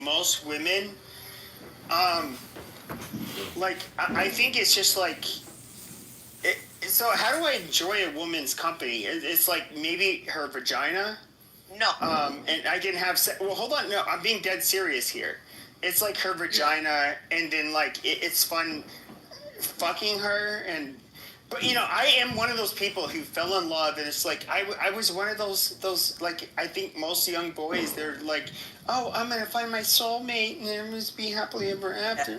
most women, I think it's just like, so how do I enjoy a woman's company? It's like maybe her vagina. No. And I can have well, hold on, no, I'm being dead serious here. It's like her vagina, and then like it's fun fucking her, and but I am one of those people who fell in love, and it's like I was one of those like I think most young boys, they're like, oh, I'm gonna find my soulmate and I'm gonna be happily ever after.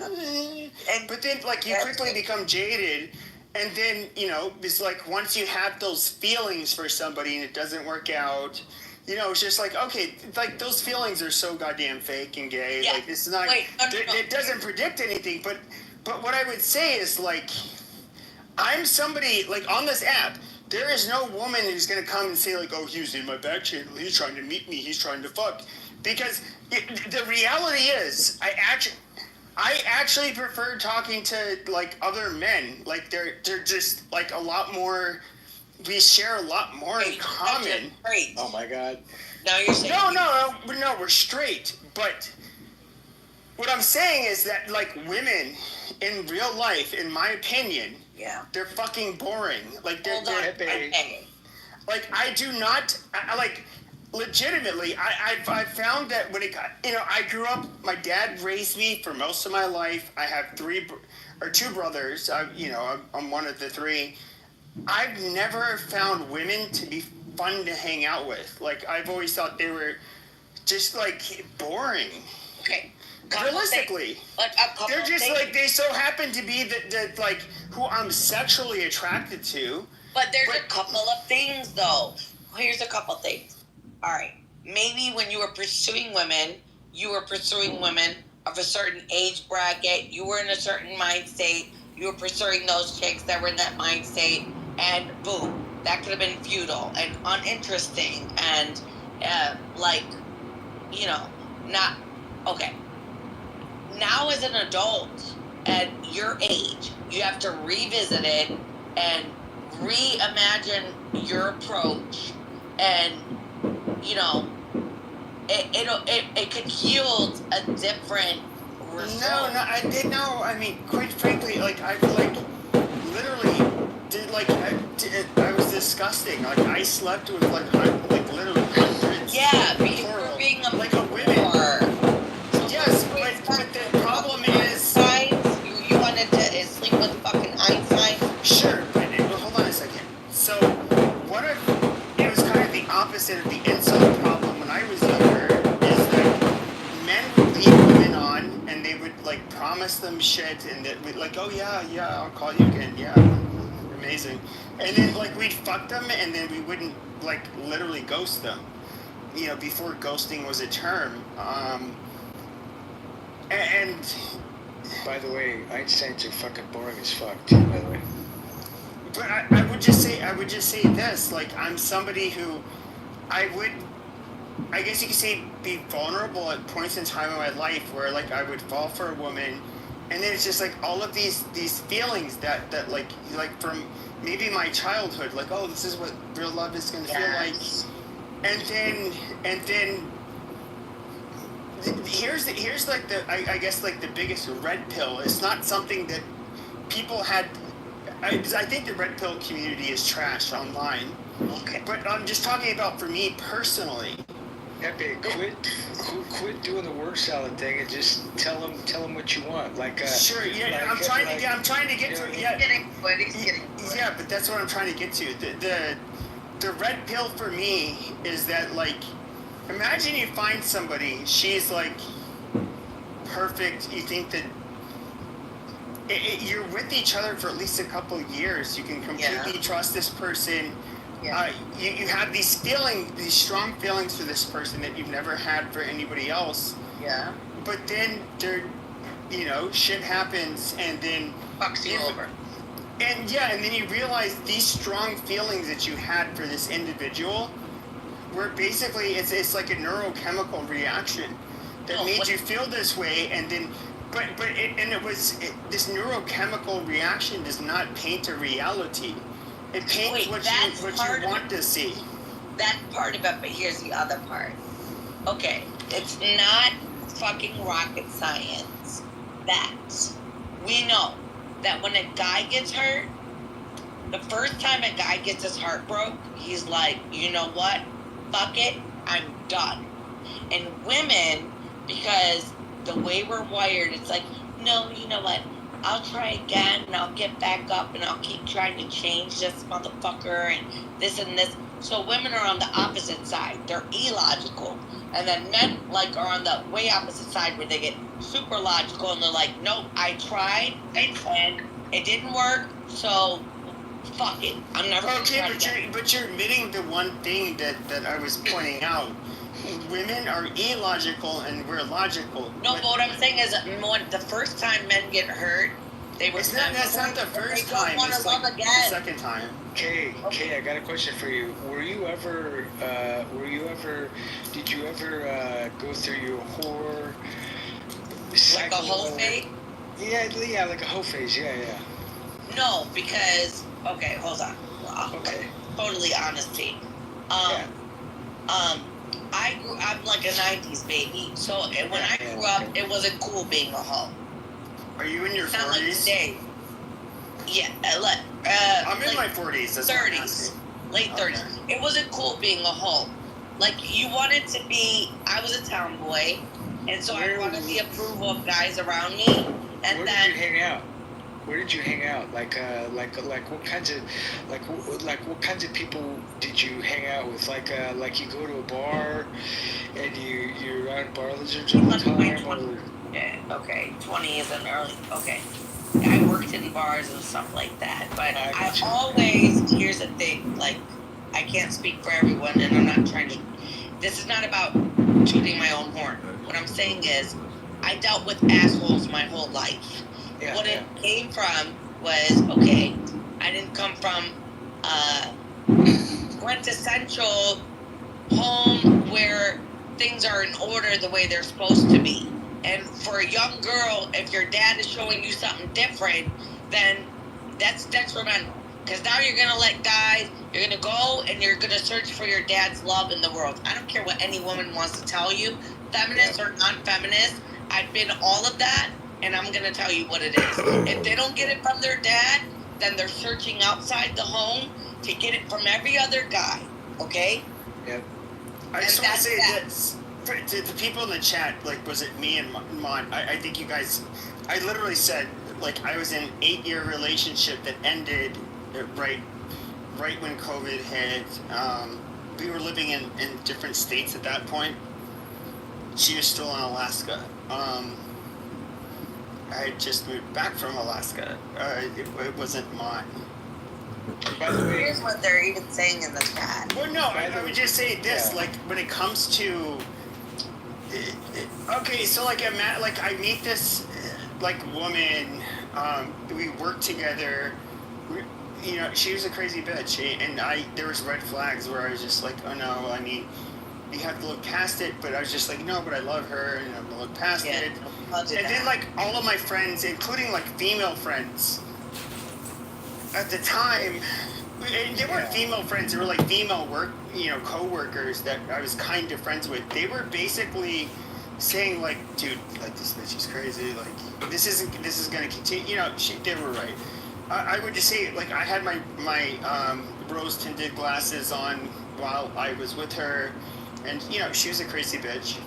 But then like you quickly become jaded, and then it's like once you have those feelings for somebody and it doesn't work out. It's just like, okay, like those feelings are so goddamn fake and gay. Yeah. Like it's not. It doesn't predict anything. But what I would say is like, I'm somebody like on this app. There is no woman who's gonna come and say like, oh, he's in my back channel. He's trying to meet me. He's trying to fuck. Because the reality is, I actually prefer talking to like other men. Like they're just like a lot more. We share a lot more in common. Oh my God. Now you're saying no, we're straight. But what I'm saying is that like women in real life, in my opinion, they're fucking boring. Like they're like I do not like legitimately. I found that when it got I grew up. My dad raised me for most of my life. I have two brothers. I'm one of the three. I've never found women to be fun to hang out with. Like, I've always thought they were just, like, boring. Okay. Realistically. They're just, like, they so happen to be the like, who I'm sexually attracted to. But there's a couple of things, though. Here's a couple things. All right. Maybe when you were pursuing women of a certain age bracket. You were in a certain mind state. You were pursuing those chicks that were in that mind state. And boom, that could have been futile and uninteresting and not okay. Now as an adult at your age, you have to revisit it and reimagine your approach, and it could yield a different result. I mean, quite frankly, like I literally did I was disgusting. Like I slept with literally hundreds. Yeah, being a women. Yes, but the problem is you wanted to sleep with fucking Einstein. Sure, but hold on a second. So what if it was kind of the opposite of the incel problem when I was younger? Is that men would lead women on and they would like promise them shit and that we'd like, oh yeah, I'll call you again, yeah. Amazing. And then like we'd fuck them and then we wouldn't like literally ghost them. Before ghosting was a term. And by the way, Einsteins are fucking boring as fuck too, by the way. But I would just say this, like I'm somebody who I guess you could say be vulnerable at points in time in my life where like I would fall for a woman. And then it's just like all of these feelings that like from maybe my childhood, like, oh, this is what real love is going to feel like. And then here's like I guess like the biggest red pill. It's not something that people had. I think the red pill community is trash online. Okay. But I'm just talking about for me personally. Epic, quit doing the word salad thing and just tell them what you want. Sure, yeah, like, I'm trying to get to it. Yeah, He's getting yeah, but that's what I'm trying to get to. The red pill for me is that like, imagine you find somebody, she's like perfect. You think that you're with each other for at least a couple of years. You can completely trust this person. Yeah. You have these strong feelings for this person that you've never had for anybody else. Yeah. But then shit happens, and then fucks you over. And then you realize these strong feelings that you had for this individual were basically it's like a neurochemical reaction that made you feel this way, and then. But this neurochemical reaction does not paint a reality. It paints what you want to see. That part of it, but here's the other part. Okay, it's not fucking rocket science that we know that when a guy gets hurt, the first time a guy gets his heart broke, he's like, you know what? Fuck it, I'm done. And women, because the way we're wired, it's like, no, you know what? I'll try again and I'll get back up and I'll keep trying to change this motherfucker and this and this. So women are on the opposite side. They're illogical. And then men like are on the way opposite side where they get super logical and they're like, nope, I tried and it didn't work, so fuck it. I'm never gonna try again. But you're admitting the one thing that I was pointing out. Women are illogical and we're logical. No, but what I'm saying is when the first time men get hurt, they were that's not the first time. It's like the second time. Kay, I got a question for you. Did you ever go through your whore cycle? Like a whole phase? Yeah, like a whole phase, yeah. No, because, okay, hold on. Okay. Totally honesty. I'm like a 90s baby, so when I grew up, it wasn't cool being a hoe. Are you in your 40s? Not like today. Yeah, I'm in my 40s. That's 30s, late 30s. It wasn't cool being a hoe. Like, you wanted to be, I was a tomboy, and so I wanted the approval of guys around me. And where did you hang out? Where did you hang out? Like what kinds of people did you hang out with? Like you go to a bar and you're around bar lizards all the time? Yeah, okay. 20s and early. Okay. I worked in bars and stuff like that, but I always, here's the thing, like, I can't speak for everyone, and I'm not trying to, this is not about tooting my own horn. What I'm saying is, I dealt with assholes my whole life. What it came from was, okay, I didn't come from quintessential home where things are in order the way they're supposed to be. And for a young girl, if your dad is showing you something different, then that's detrimental. Because now you're going to let guys, you're going to go and you're going to search for your dad's love in the world. I don't care what any woman wants to tell you, feminist or non-feminist. I've been all of that, and I'm going to tell you what it is. If they don't get it from their dad, then they're searching outside the home to get it from every other guy. Okay? Yep. I just want to say this. To the people in the chat, like, was it me and Mon? I think you guys, I literally said, like, I was in an 8-year relationship that ended right when COVID hit. We were living in different states at that point. She was still in Alaska. I had just moved back from Alaska. It wasn't mine. By the way, here's what they're even saying in the chat. Well, no, I would just say this, like, when it comes to, okay, so like I meet this like woman, we work together. You know, she was a crazy bitch, and there was red flags where I was just like, oh no, I mean, you have to look past it. But I was just like, no, but I love her, and I'm gonna look past it. And then like all of my friends, including like female friends, at the time, and they weren't female friends; they were like female co-workers that I was kind of friends with. They were basically saying like, dude, like, this bitch is crazy. Like, this is gonna continue. You know, they were right. I would just say, like, I had my rose-tinted glasses on while I was with her, and, you know, she was a crazy bitch.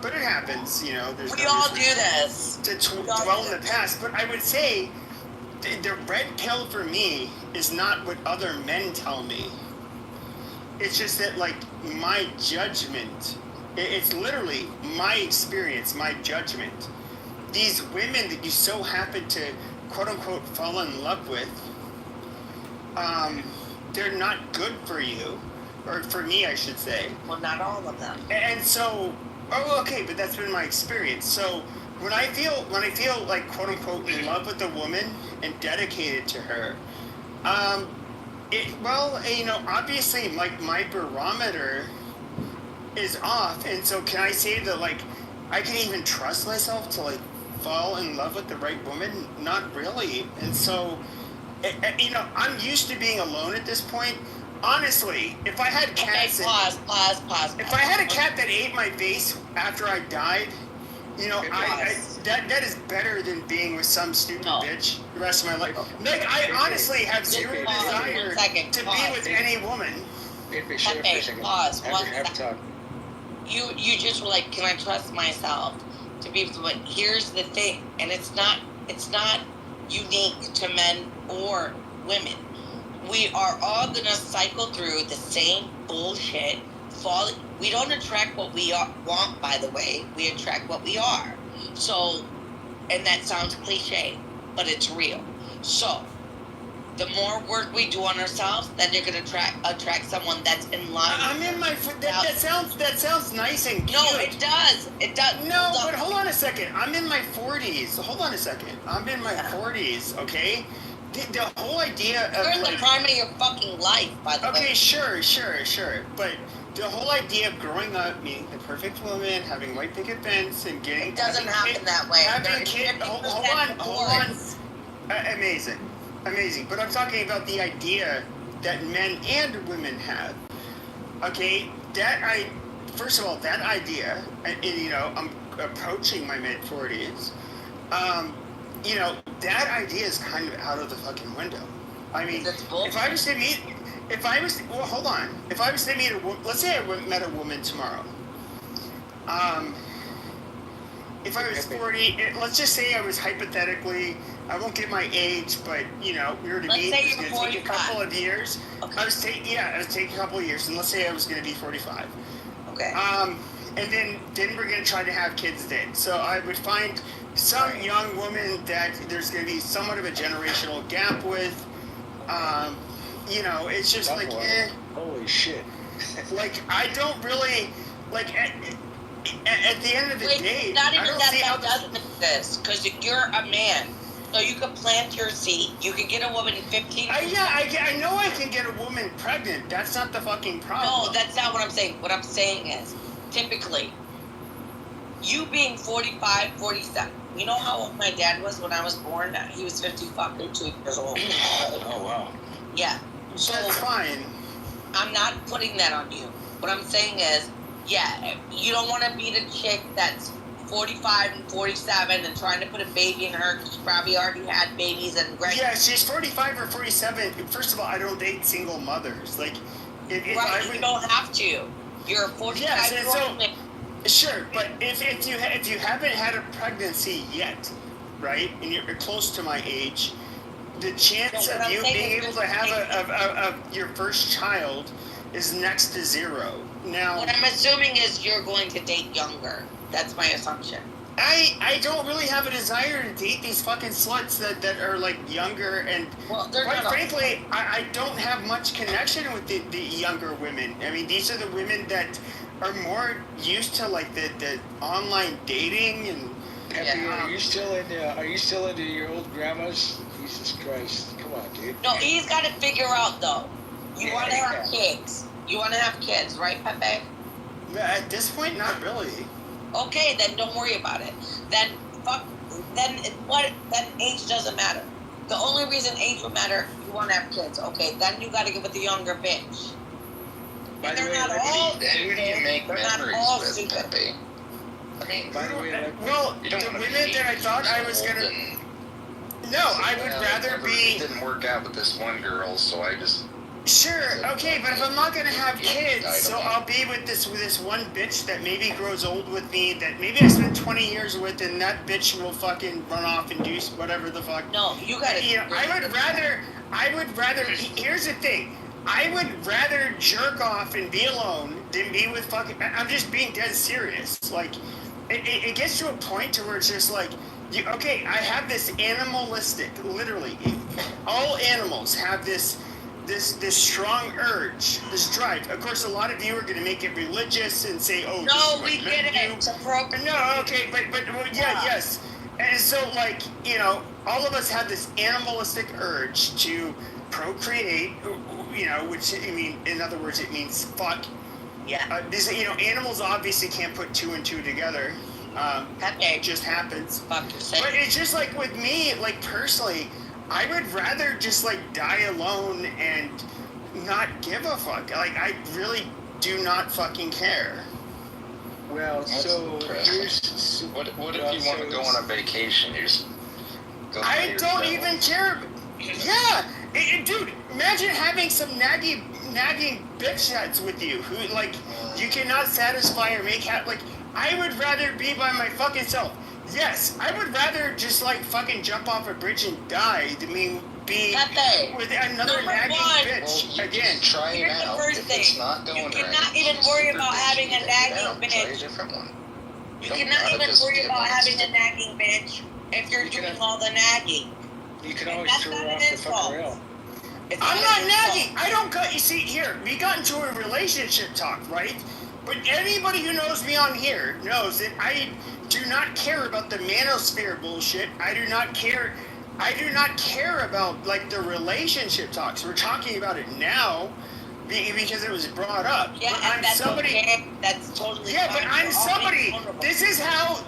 But it happens, you know. We all do this. To dwell in the past. But I would say the red pill for me is not what other men tell me. It's just that, like, my judgment, it's literally my experience, my judgment. These women that you so happen to quote-unquote fall in love with, they're not good for you, or for me, I should say. Well, not all of them. And so, okay, but that's been my experience. So when I feel like quote-unquote in love with a woman and dedicated to her, obviously, like, my barometer is off, and so can I say that, like, I can even trust myself to, like, fall in love with the right woman? Not really. And so, I'm used to being alone at this point. Honestly, if I had cats... Okay, pause. If I had a cat that ate my face after I died, You know, that is better than being with some stupid bitch the rest of my life. Nick, I honestly have zero desire to be with any woman. Pause. You just were like, can I trust myself to be with women? Here's the thing, and it's not unique to men or women. We are all gonna cycle through the same bullshit. We don't attract what we want, by the way. We attract what we are. So, and that sounds cliche, but it's real. So, the more work we do on ourselves, then you're gonna attract someone that's in line. I'm in my that sounds nice and cute. No, it does. It does. No, but hold on a second. I'm in my 40s. Hold on a second. I'm in my 40s. Okay. The whole idea of you're in the prime of your fucking life, by the way. Okay, sure. But the whole idea of growing up, meeting the perfect woman, having white picket fence, and getting it doesn't happen that way. Having kids. Hold on. Amazing. But I'm talking about the idea that men and women have. Okay, first of all, that idea, and you know, I'm approaching my mid 40s. You know, that idea is kind of out of the fucking window. I mean, if I was to meet a woman, let's say I met a woman tomorrow. If I was 40, let's just say I was hypothetically, I won't give my age, but you know, we were to meet. It's going to take a couple of years. Okay. I was taking a couple of years, and let's say I was going to be 45. Okay. And then we're going to try to have kids then. So I would find some young woman that there's going to be somewhat of a generational gap with. You know, it's just like, holy shit. Like, I don't really, like, at the end of the day, not even I don't see how doesn't exist, because you're a man. So you can plant your seed. You can get a woman in 15 years. I know I can get a woman pregnant. That's not the fucking problem. No, that's not what I'm saying. What I'm saying is, typically, you being 45, 47. You know how old my dad was when I was born? He was 52 years old. Oh, wow. Yeah. So that's fine. I'm not putting that on you. What I'm saying is, yeah, you don't want to meet a chick that's 45 and 47 and trying to put a baby in her because she probably already had babies and Yeah, she's 45 or 47. First of all, I don't date single mothers. Like, you don't have to. You're a 45-year-old man. Sure, but if you haven't had a pregnancy yet, right, and you're close to my age, the chance of you being able to have your first child is next to zero. Now, what I'm assuming is you're going to date younger. That's my assumption. I don't really have a desire to date these fucking sluts that are like younger, and quite frankly, I don't have much connection with the younger women. I mean, these are the women that are more used to like the online dating and. Peppy, are you still into your old grandmas? Jesus Christ, come on, dude. No, he's got to figure out though. You want to have kids. You want to have kids, right, Pepe? At this point, not really. Okay, then don't worry about it. Then age doesn't matter. The only reason age would matter, you want to have kids. Okay, then you got to get with the younger bitch. By the they're way, not all who do you make memories with, Pepe? By the way, the women that I thought I was gonna. No, I would rather be. It didn't work out with this one girl, so I just. Sure, okay, but if I'm not gonna have kids, so I'll be with this one bitch that maybe grows old with me, that maybe I spent 20 years with, and that bitch will fucking run off and do whatever the fuck. No, you gotta. You know, I would rather. Here's the thing. I would rather jerk off and be alone than be with fucking. I'm just being dead serious. Like, it gets to a point to where it's just like, okay, I have this animalistic, literally, all animals have this strong urge, this drive. Of course, a lot of you are going to make it religious and say, "Oh, no, we get it. It's a program." No, okay, but yes. And so, like, you know, all of us have this animalistic urge to procreate. You know, which I mean, in other words, it means fuck. Yeah. You know, animals obviously can't put two and two together. It just happens. Fuck yourself. But it's just like with me, like personally. I would rather just like die alone and not give a fuck. Like I really do not fucking care. Well, That's so impressive. here's What if well, you want to go on a vacation? You just go by I don't yourself? even care. Yeah, dude, imagine having some nagging bitch heads with you who like you cannot satisfy or make like. I would rather be by my fucking self. Yes, I would rather just like fucking jump off a bridge and die than be Pepe, with another number nagging one. bitch Well, you again. just try it Here's the out. first If thing. it's not going You cannot right, even she's worry super about bitchy, having a then get nagging out and try a bitch. different one. You Don't cannot gotta even just worry get about one having a stick. nagging bitch if you're You can doing have- all the nagging. you can And always that's throw not her an off the insult. fucking rail. It's I'm an not insult. nagging. I don't got. You see, here we got into a relationship talk, right? But anybody who knows me on here knows that I do not care about the manosphere bullshit. I do not care. I do not care about like the relationship talks. We're talking about it now because it was brought up. Yeah, But and I'm that's somebody. okay. That's totally Yeah, fine. but I'm We're all being somebody. vulnerable.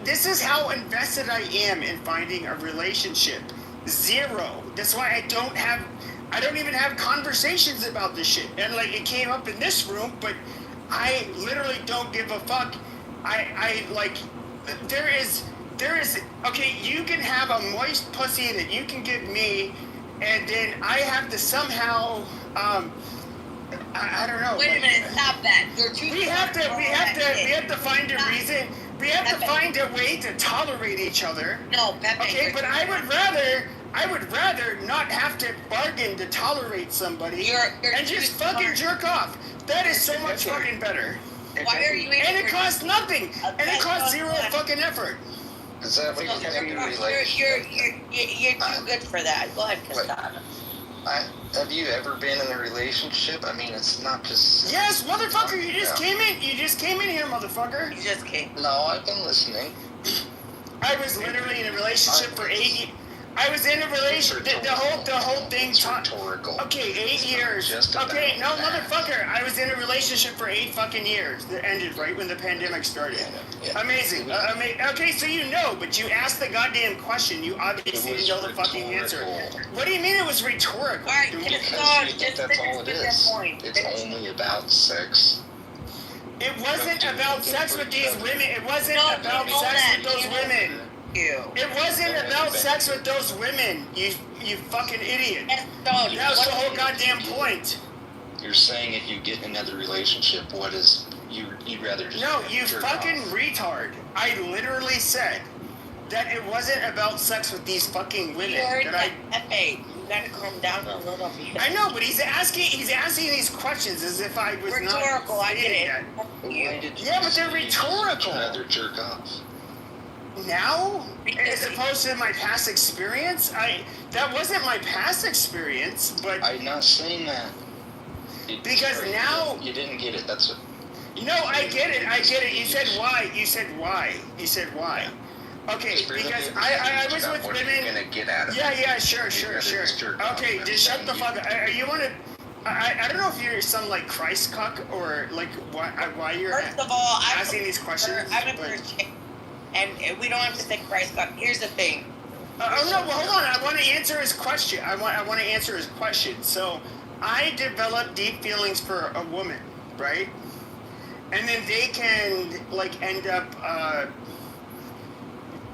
This is how invested I am in finding a relationship. Zero. That's why I don't even have conversations about this shit. And like it came up in this room, but I literally don't give a fuck. I like there is okay, you can have a moist pussy that you can give me and then I have to somehow I don't know. Wait a like, minute, stop that. You're too we have to find a Stop. reason. We have to Pepe. find a way to tolerate each other. No, Pepe. Okay, you're but too I would rather not have to bargain to tolerate somebody You're and too just fucking smart. jerk off. That is so much Pepe. fucking better. Why are you And it angry? costs nothing. And it costs zero Okay. fucking effort. Is that what you have in a relationship? You're too good for that. Go ahead, Wait. Castana. Have you ever been in a relationship? I mean, it's not just. Yes, motherfucker, you just Yeah. came in. You just came in here, motherfucker. You just came. No, I've been listening. I was literally in a relationship for 8 years. I was in a relationship. The whole thing. It's rhetorical. Okay, 8 years. Just Okay, no, about that. motherfucker. I was in a relationship for 8 fucking years. That ended right when the pandemic started. Yeah. Amazing. Okay, so you know, but you asked the goddamn question. You obviously It was know the fucking answer. rhetorical. What do you mean it was rhetorical? All right, Dude? just Because stop. you think Just that's finish all it with that is. point. It's Finish. only about sex. It wasn't Don't do about anything sex for with each these other. women. It wasn't No, about no, sex that, with those you know- women. You. It wasn't Don't about have sex with benefits. those women. You fucking idiot. Yes, no, That was what- the whole goddamn point. You're saying if you get in another relationship, what is you'd rather just No, you jerk fucking off. retard. I literally said that it wasn't about sex with these fucking women. You heard That that. Pepe, you gotta calm down a little because I know, but he's asking these questions as if I was rhetorical. not I get stating it. that. But You. why did you Yeah, but they're say you'd rhetorical. rather jerk off? Now, Because- as opposed to my past experience, that wasn't my past experience, but I'm not saying that. Because Sorry, now- you didn't get it. That's what. no, I get it. You said why. You said why. Okay, because I was with What are you women. gonna get out of it? Yeah, sure. rather just jerk off Okay, than just shut the you- fuck up. You want to? I don't know if you're some like Christ cuck or like why you're First of all, asking these questions. I'm a but- Christian, and we don't have to say Christ God. Here's the thing. Oh no! Well, hold on. I want to answer his question. I want to answer his question. So, I developed deep feelings for a woman, right? And then they can like end up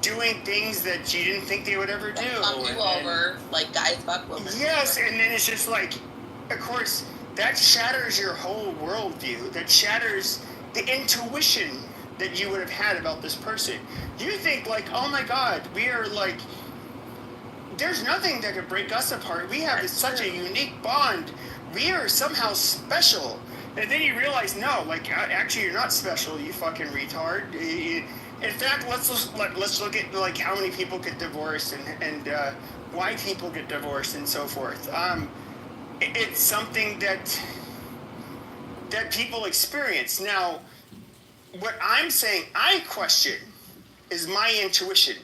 doing things that you didn't think they would ever do. Fuck you and then- over like guys fuck women. Yes, and then it's just like, of course, that shatters your whole worldview. That shatters the intuition that you would have had about this person. You think like, oh my God, we are like, there's nothing that could break us apart. We have such a unique bond. We are somehow special. And then you realize, no, like actually you're not special. You fucking retard. In fact, let's look at like how many people get divorced and why people get divorced and so forth. It's something that people experience. Now, what I'm saying, I question, is my intuition.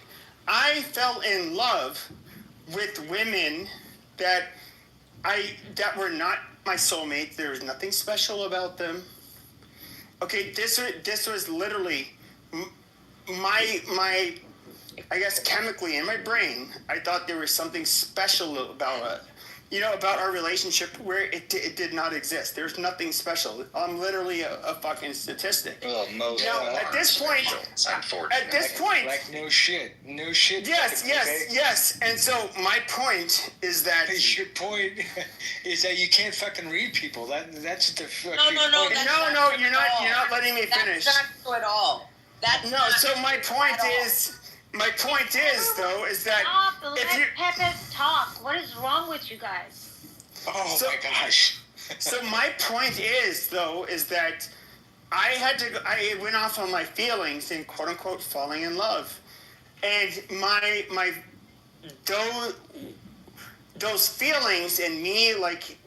I fell in love with women that were not my soulmate. There was nothing special about them. Okay, this was literally my I guess chemically in my brain. I thought there was something special about it. about our relationship where it did not exist. There's nothing special. I'm literally a fucking statistic. Well, most at this point, like no shit. Yes. And so my point is that your point is that you can't fucking read people. That's the fucking No, point. No, you're not letting me finish. That's not true at all. That's not So my point at all. is. My point is that Stop, let Pepe talk. What is wrong with you guys? Oh my gosh. So my point is that I went off on my feelings in quote unquote falling in love, and my those feelings and me like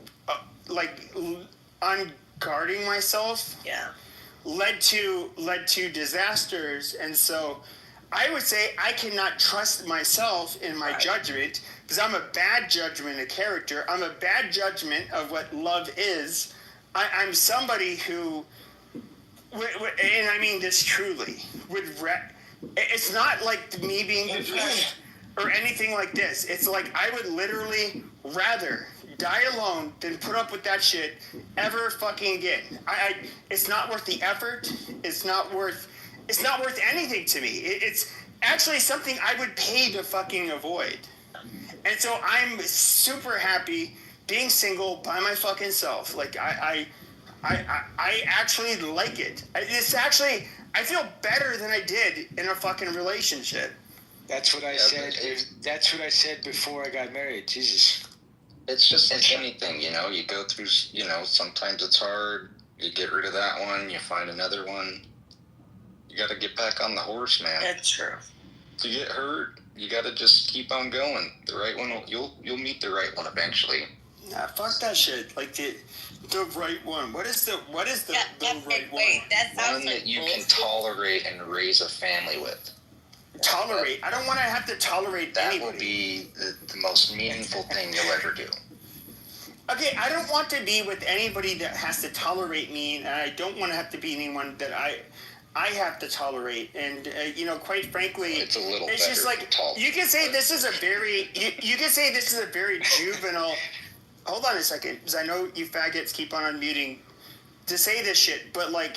unguarding myself led to disasters. And so I would say I cannot trust myself in my judgment, because I'm a bad judgment of character. I'm a bad judgment of what love is. I'm somebody who, and I mean this truly, it's not like me being depressed or anything like this. It's like I would literally rather die alone than put up with that shit ever fucking again. It's not worth the effort. It's not worth anything to me. It's actually something I would pay to fucking avoid. And so I'm super happy being single by my fucking self. Like I actually like it. I feel better than I did in a fucking relationship. That's what I said. That's what I said before I got married. Jesus. It's just like anything, you go through, sometimes it's hard. You get rid of that one, you find another one. You got to get back on the horse, man. That's true. If you get hurt, you got to just keep on going. The right one, you'll meet the right one eventually. Nah, fuck that shit. Like the right one. What is the right one? That sounds One like that you bullshit. can tolerate and raise a family with. Tolerate. I don't want to have to tolerate That anybody. will be the most meaningful thing you'll ever do. Okay, I don't want to be with anybody that has to tolerate me, and I don't want to have to be anyone that I have to tolerate. And quite frankly, It's a little it's better just like tolerate. you can say this is a very you can say this is a very juvenile. Hold on a second, because I know you faggots keep on unmuting to say this shit, but like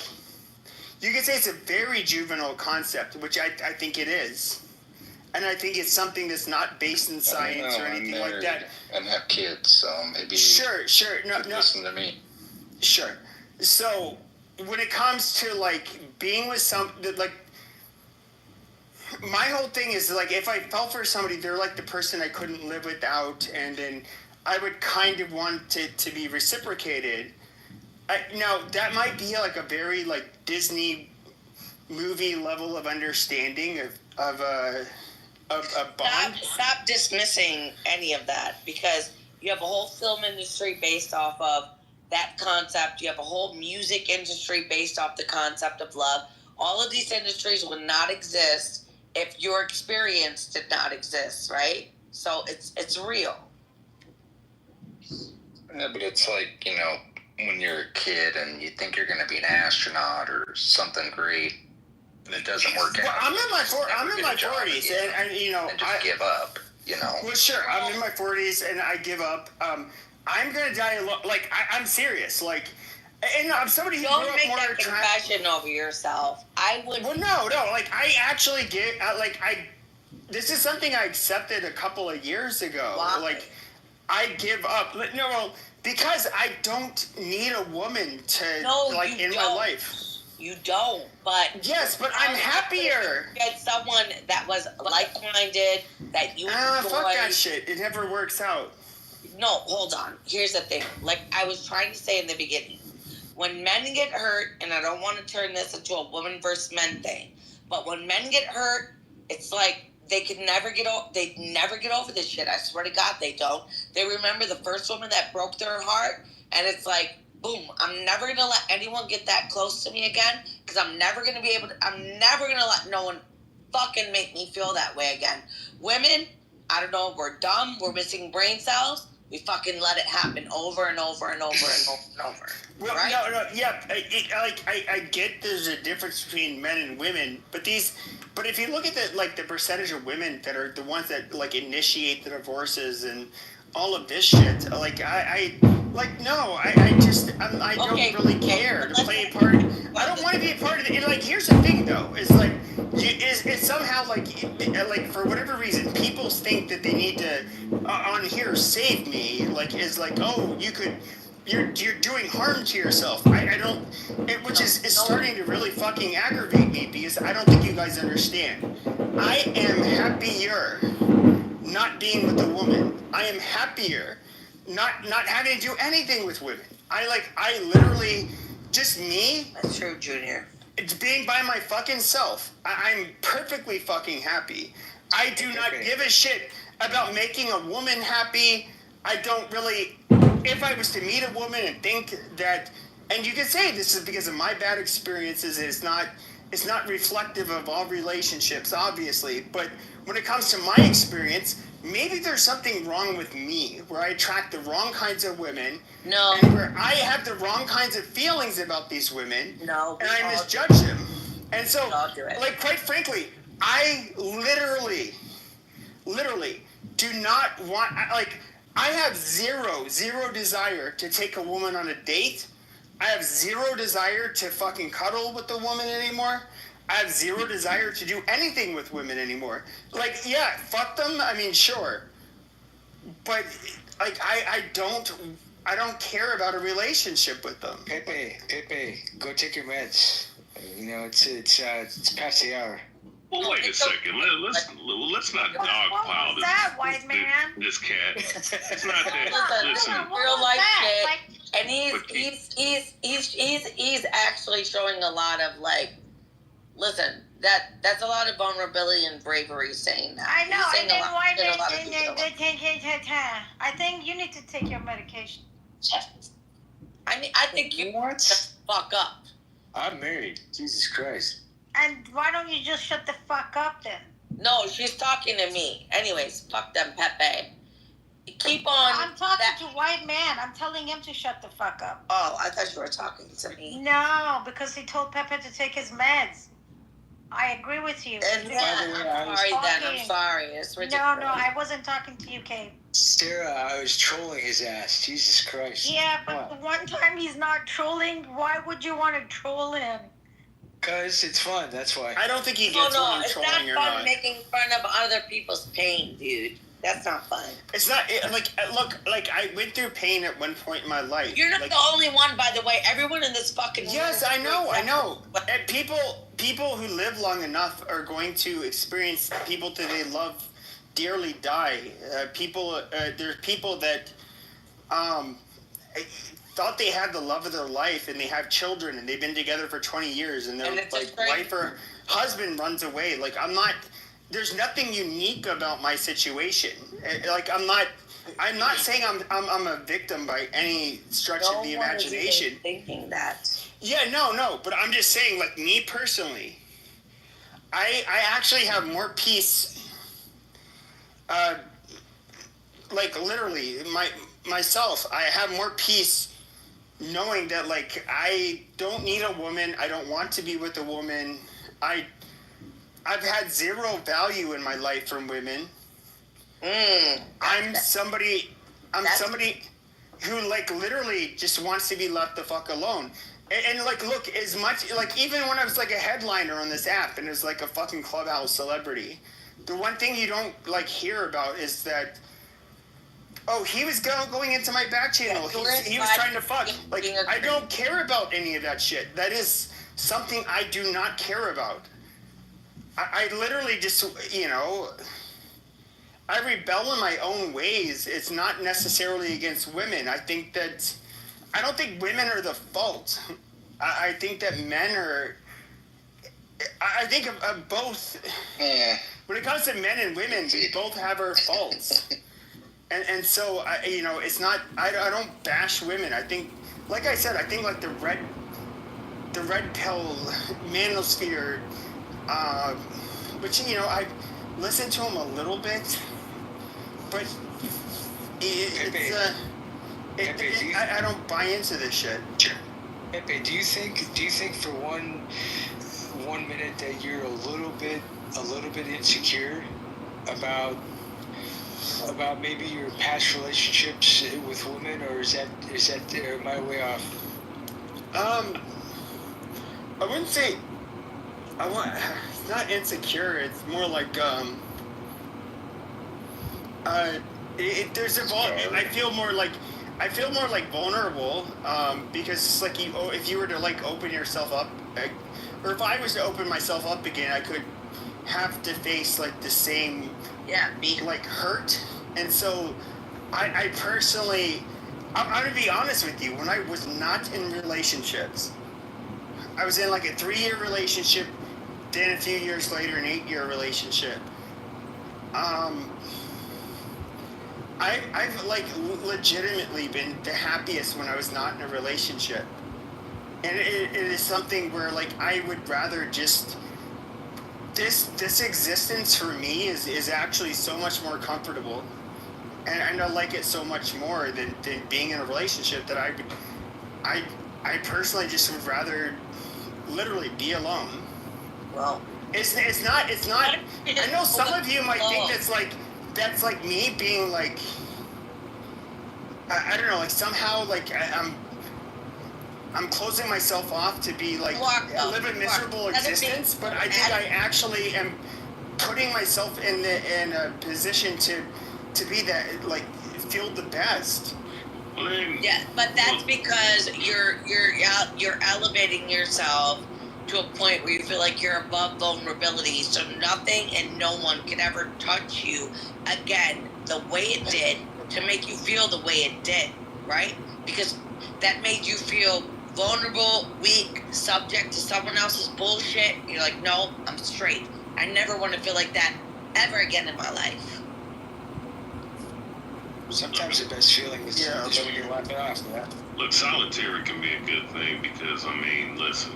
you can say it's a very juvenile concept, which I think it is. And I think it's something that's not based in science or anything like that. And have kids, so maybe Sure. No. listen to me. Sure. So when it comes to like being with like my whole thing is like if I fell for somebody, they're like the person I couldn't live without, and then I would kind of want it to be reciprocated. Now that might be like a very like Disney movie level of understanding of a bond. Stop dismissing any of that, because you have a whole film industry based off of that concept. You have a whole music industry based off the concept of love. All of these industries would not exist if your experience did not exist, right? So it's real. Yeah, but it's like, when you're a kid and you think you're going to be an astronaut or something great, and it doesn't work Well, out. I'm in my 40s, and just give up, Well, sure, I'm in my 40s and I give up. I'm gonna die alone. Like I'm serious. Like, and I'm somebody who Don't grew up make more that confession over yourself. I would. Well, no. Like I actually get This is something I accepted a couple of years ago. Why? Like, I give up. No, well, because I don't need a woman to in my life. You don't, but Yes, but I'm happier. Get someone that was like-minded, that you enjoy. Fuck that shit. It never works out. No, hold on. Here's the thing. Like I was trying to say in the beginning, when men get hurt, and I don't want to turn this into a woman versus men thing, but when men get hurt, it's like they never get over this shit. I swear to God, they don't. They remember the first woman that broke their heart, and it's like, boom, I'm never going to let anyone get that close to me again, because I'm never going to let no one fucking make me feel that way again. Women, I don't know, we're dumb, we're missing brain cells, we fucking let it happen over and over and over and over and over. Well, right? no, yeah, I get there's a difference between men and women, but if you look at the percentage of women that are the ones that initiate the divorces and all of this shit. Like I don't really care to play a part. I don't want to be a part of it. And like, here's the thing though, is like, it's somehow like for whatever reason, people think that they need to on here save me. Like, is like, oh, you're doing harm to yourself. I don't, which is starting to really fucking aggravate me because I don't think you guys understand. I am happier not being with a woman. I am happier not having to do anything with women. I literally, just me. That's true, Junior. It's being by my fucking self. I'm perfectly fucking happy. I do not give a shit about making a woman happy. I don't really. If I was to meet a woman and think that, and you could say this is because of my bad experiences, it's not reflective of all relationships, obviously, but when it comes to my experience, maybe there's something wrong with me, where I attract the wrong kinds of women, and where I have the wrong kinds of feelings about these women, and I misjudge them. And so, like, quite frankly, I literally do not want, I have zero desire to take a woman on a date. I have zero desire to fucking cuddle with the woman anymore. I have zero desire to do anything with women anymore. Like, yeah, fuck them. I mean, sure. But, like, I don't care about a relationship with them. Pepe, go take your meds. You know, it's past the hour. Well, wait a second. Let's not dogpile this cat. It's not that. Listen, real life shit, and he's actually showing a lot of like. Listen, that's a lot of vulnerability and bravery saying that. I know. And then why I think you need to take your medication. I think you want to fuck up. I'm married. Jesus Christ. And why don't you just shut the fuck up then? No, she's talking to me. Anyways, fuck them, Pepe. Keep on. I'm talking to white man. I'm telling him to shut the fuck up. Oh, I thought you were talking to me. No, because he told Pepe to take his meds. I agree with you. And I'm sorry. It's ridiculous. No, I wasn't talking to you, Kate. Sarah, I was trolling his ass. Jesus Christ. Yeah, but the one time he's not trolling, why would you want to troll him? Because it's fun, that's why. I don't think he gets when I'm trolling or not. It's not fun making fun of other people's pain, dude. That's not fun. It's not, look, I went through pain at one point in my life. You're not the only one, by the way. Everyone in this fucking world. Yes, I know. And people who live long enough are going to experience people that they love dearly die. There's people that thought they had the love of their life, and they have children, and they've been together for 20 years, and their wife or husband runs away. Like, there's nothing unique about my situation. Like, I'm not saying I'm a victim by any stretch of the imagination. Thinking that. Yeah, no, but I'm just saying, like, me personally, I actually have more peace. Like, literally, myself, I have more peace knowing that, like, I don't need a woman. I don't want to be with a woman. I've had zero value in my life from women. I'm somebody who, like, literally just wants to be left the fuck alone. And like, look, as much, like, even when I was, like, a headliner on this app and was, like, a fucking Clubhouse celebrity, the one thing you don't, like, hear about is that, oh, he was going into my back channel. He was trying to fuck. Like, I don't care about any of that shit. That is something I do not care about. I literally just, I rebel in my own ways. It's not necessarily against women. I don't think women are the fault. I think that men are, I think of both. Yeah. When it comes to men and women, we both have our faults. And so, it's not, I don't bash women. I think, like I said, I think like the red pill manosphere, which, I listened to him a little bit, but I don't buy into this shit. Pepe, do you think for one minute that you're a little bit insecure about about maybe your past relationships with women, or is that am I way off? I wouldn't say it's not insecure. It's more like there's I feel more like vulnerable because it's like if you were to like open yourself up, or if I was to open myself up again, I could have to face like the same like hurt, and so I personally, I'm gonna be honest with you. When I was not in relationships, I was in like a 3-year relationship, then a few years later an 8-year relationship. I've like legitimately been the happiest when I was not in a relationship, and it is something where like I would rather just this existence for me is actually so much more comfortable, and I like it so much more than being in a relationship that I personally just would rather literally be alone. Well, it's not. I know some of you might think that's like me being like I don't know, like somehow like I'm closing myself off to be like live a miserable existence, but I think I actually am putting myself in a position to be that like feel the best. Yeah, but that's because you're elevating yourself to a point where you feel like you're above vulnerability, so nothing and no one can ever touch you again the way it did to make you feel the way it did, right? Because that made you feel vulnerable, weak, subject to someone else's bullshit. You're like, no, I'm straight. I never want to feel like that ever again in my life. Sometimes the best feeling is when you wipe it off. Yeah. Look, solitary can be a good thing because, I mean, listen,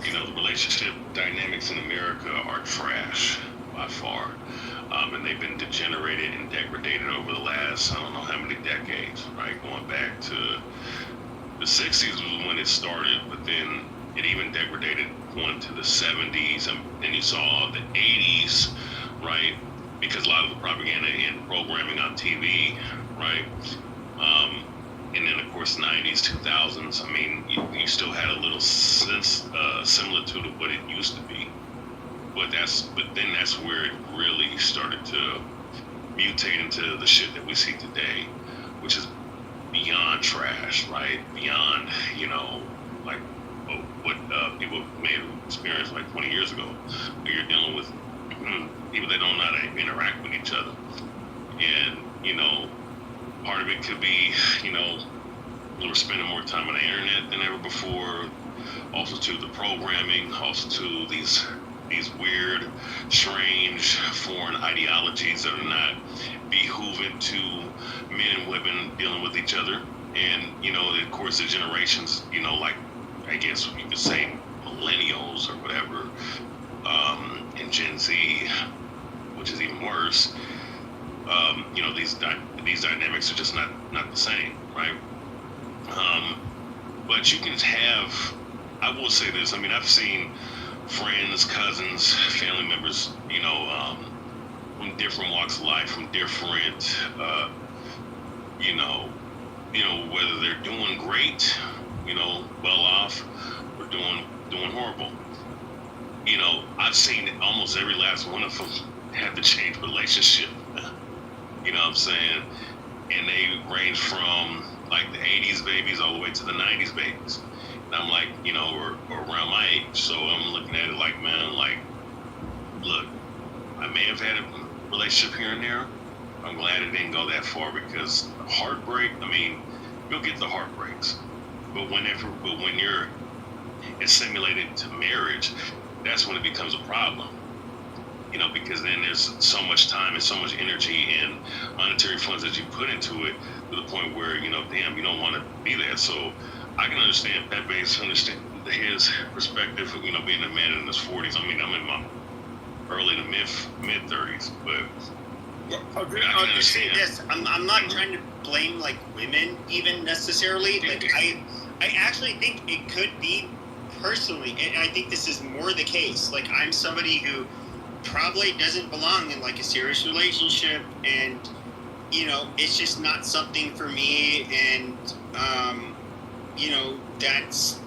you know, the relationship dynamics in America are trash by far. And they've been degenerated and degraded over the last, I don't know how many decades, right? Going back to the 60s was when it started, but then it even degraded going to the 70s, and then you saw the 80s, right? Because a lot of the propaganda and programming on TV, right? And then of course 90s, 2000s. I mean, you still had a little sense similitude of what it used to be, but then that's where it really started to mutate into the shit that we see today, which is beyond trash, right? Beyond, you know, like what people may have experienced like 20 years ago, where you're dealing with people that don't know how to interact with each other. And, you know, part of it could be, you know, we're spending more time on the internet than ever before. Also to the programming, also to these weird, strange foreign ideologies that are not behooving to men and women dealing with each other. And, you know, of course, the generations, you know, like, I guess you could say millennials or whatever, and Gen Z, which is even worse. You know, these dynamics are just not the same, right? But you can have, I will say this, I mean, I've seen friends, cousins, family members, you know, from different walks of life, from different, you know, whether they're doing great, you know, well off, or doing horrible. You know, I've seen almost every last one of them have to change relationship. You know what I'm saying? And they range from like the 80s babies all the way to the 90s babies. And I'm like, you know, or around my age. So I'm looking at it like, man, like, look, I may have had a relationship here and there. I'm glad it didn't go that far, because heartbreak, I mean, you'll get the heartbreaks. But when you're assimilated to marriage, that's when it becomes a problem. You know, because then there's so much time and so much energy and monetary funds that you put into it, to the point where, you know, damn, you don't want to be there. So I can understand Pat Bates, understand his perspective, you know, being a man in his 40s. I mean, I'm in my early to mid 30s, but I'll just say this: I'm not trying to blame like women even necessarily. Like I actually think it could be personally, and I think this is more the case. Like I'm somebody who probably doesn't belong in like a serious relationship, and it's just not something for me, and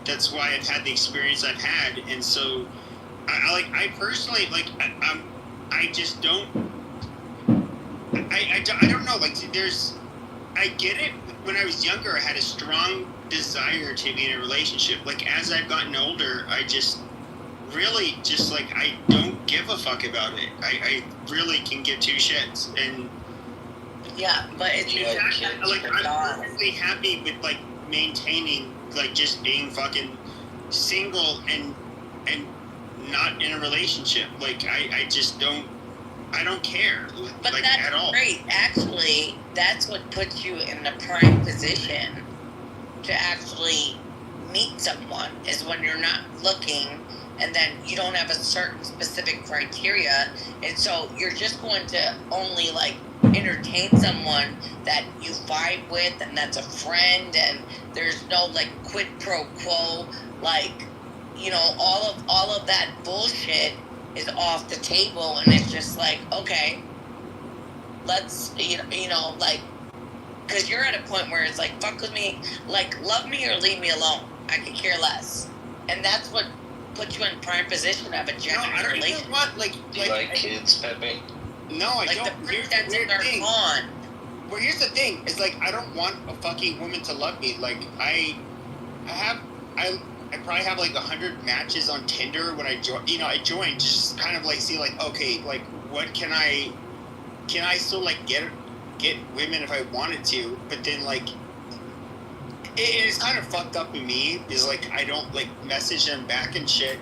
that's why I've had the experience I've had, and so I personally I just don't. I don't know. Like, I get it. When I was younger, I had a strong desire to be in a relationship. Like, as I've gotten older, I just really just like I don't give a fuck about it. I really can give two shits, and Yeah, but it's I'm perfectly happy with like maintaining like just being fucking single and not in a relationship. Like I just don't. I don't care, but like, that's at all. great. Actually, that's what puts you in the prime position to actually meet someone, is when you're not looking, and then you don't have a certain specific criteria, and so you're just going to only like entertain someone that you vibe with, and that's a friend, and there's no like quid pro quo, like, all of that bullshit is off the table, and it's just like, okay, let's like, because you're at a point where it's like, fuck with me, like, love me or leave me alone, I could care less, and that's what puts you in prime position of a genuine I don't relationship. even want Do you like kids, Pepe? No, I Like, don't. the Here's the pretense weird are thing. gone. Well, here's the thing. It's like I don't want a fucking woman to love me. Like I probably have like 100 matches on Tinder when I join. I joined just kind of like see like, okay, like what can I still like get women if I wanted to, but then like it is kind of fucked up in me is like I don't like message them back and shit,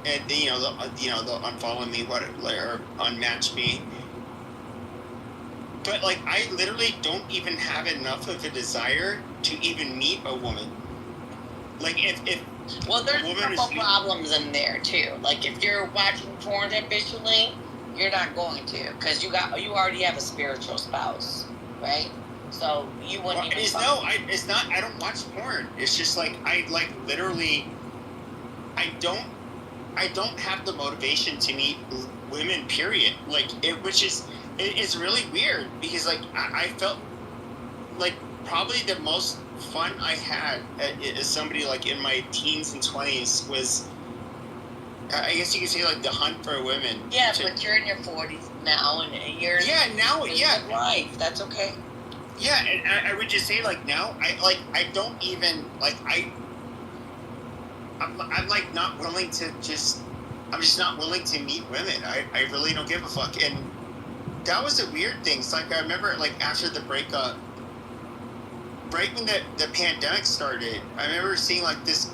and they'll unfollow me or unmatch me. But like I literally don't even have enough of a desire to even meet a woman. Like if Well, there's a a woman couple is problems in there too. Like, if you're watching porn habitually, you're not going to, because you already have a spiritual spouse, right? So you wouldn't even. it's not. I don't watch porn. It's just like I like literally. I don't have the motivation to meet women. Period. Like it's really weird because like I felt like probably the most fun I had as somebody like in my teens and 20s was, I guess you could say, like the hunt for women. Yeah, but you're in your 40s now, and you're life. That's okay. Yeah, and I would just say like now I don't even like I'm like not willing to just. I'm just not willing to meet women. I really don't give a fuck. And that was a weird thing. It's like I remember like after the breakup, right when the pandemic started, I remember seeing like this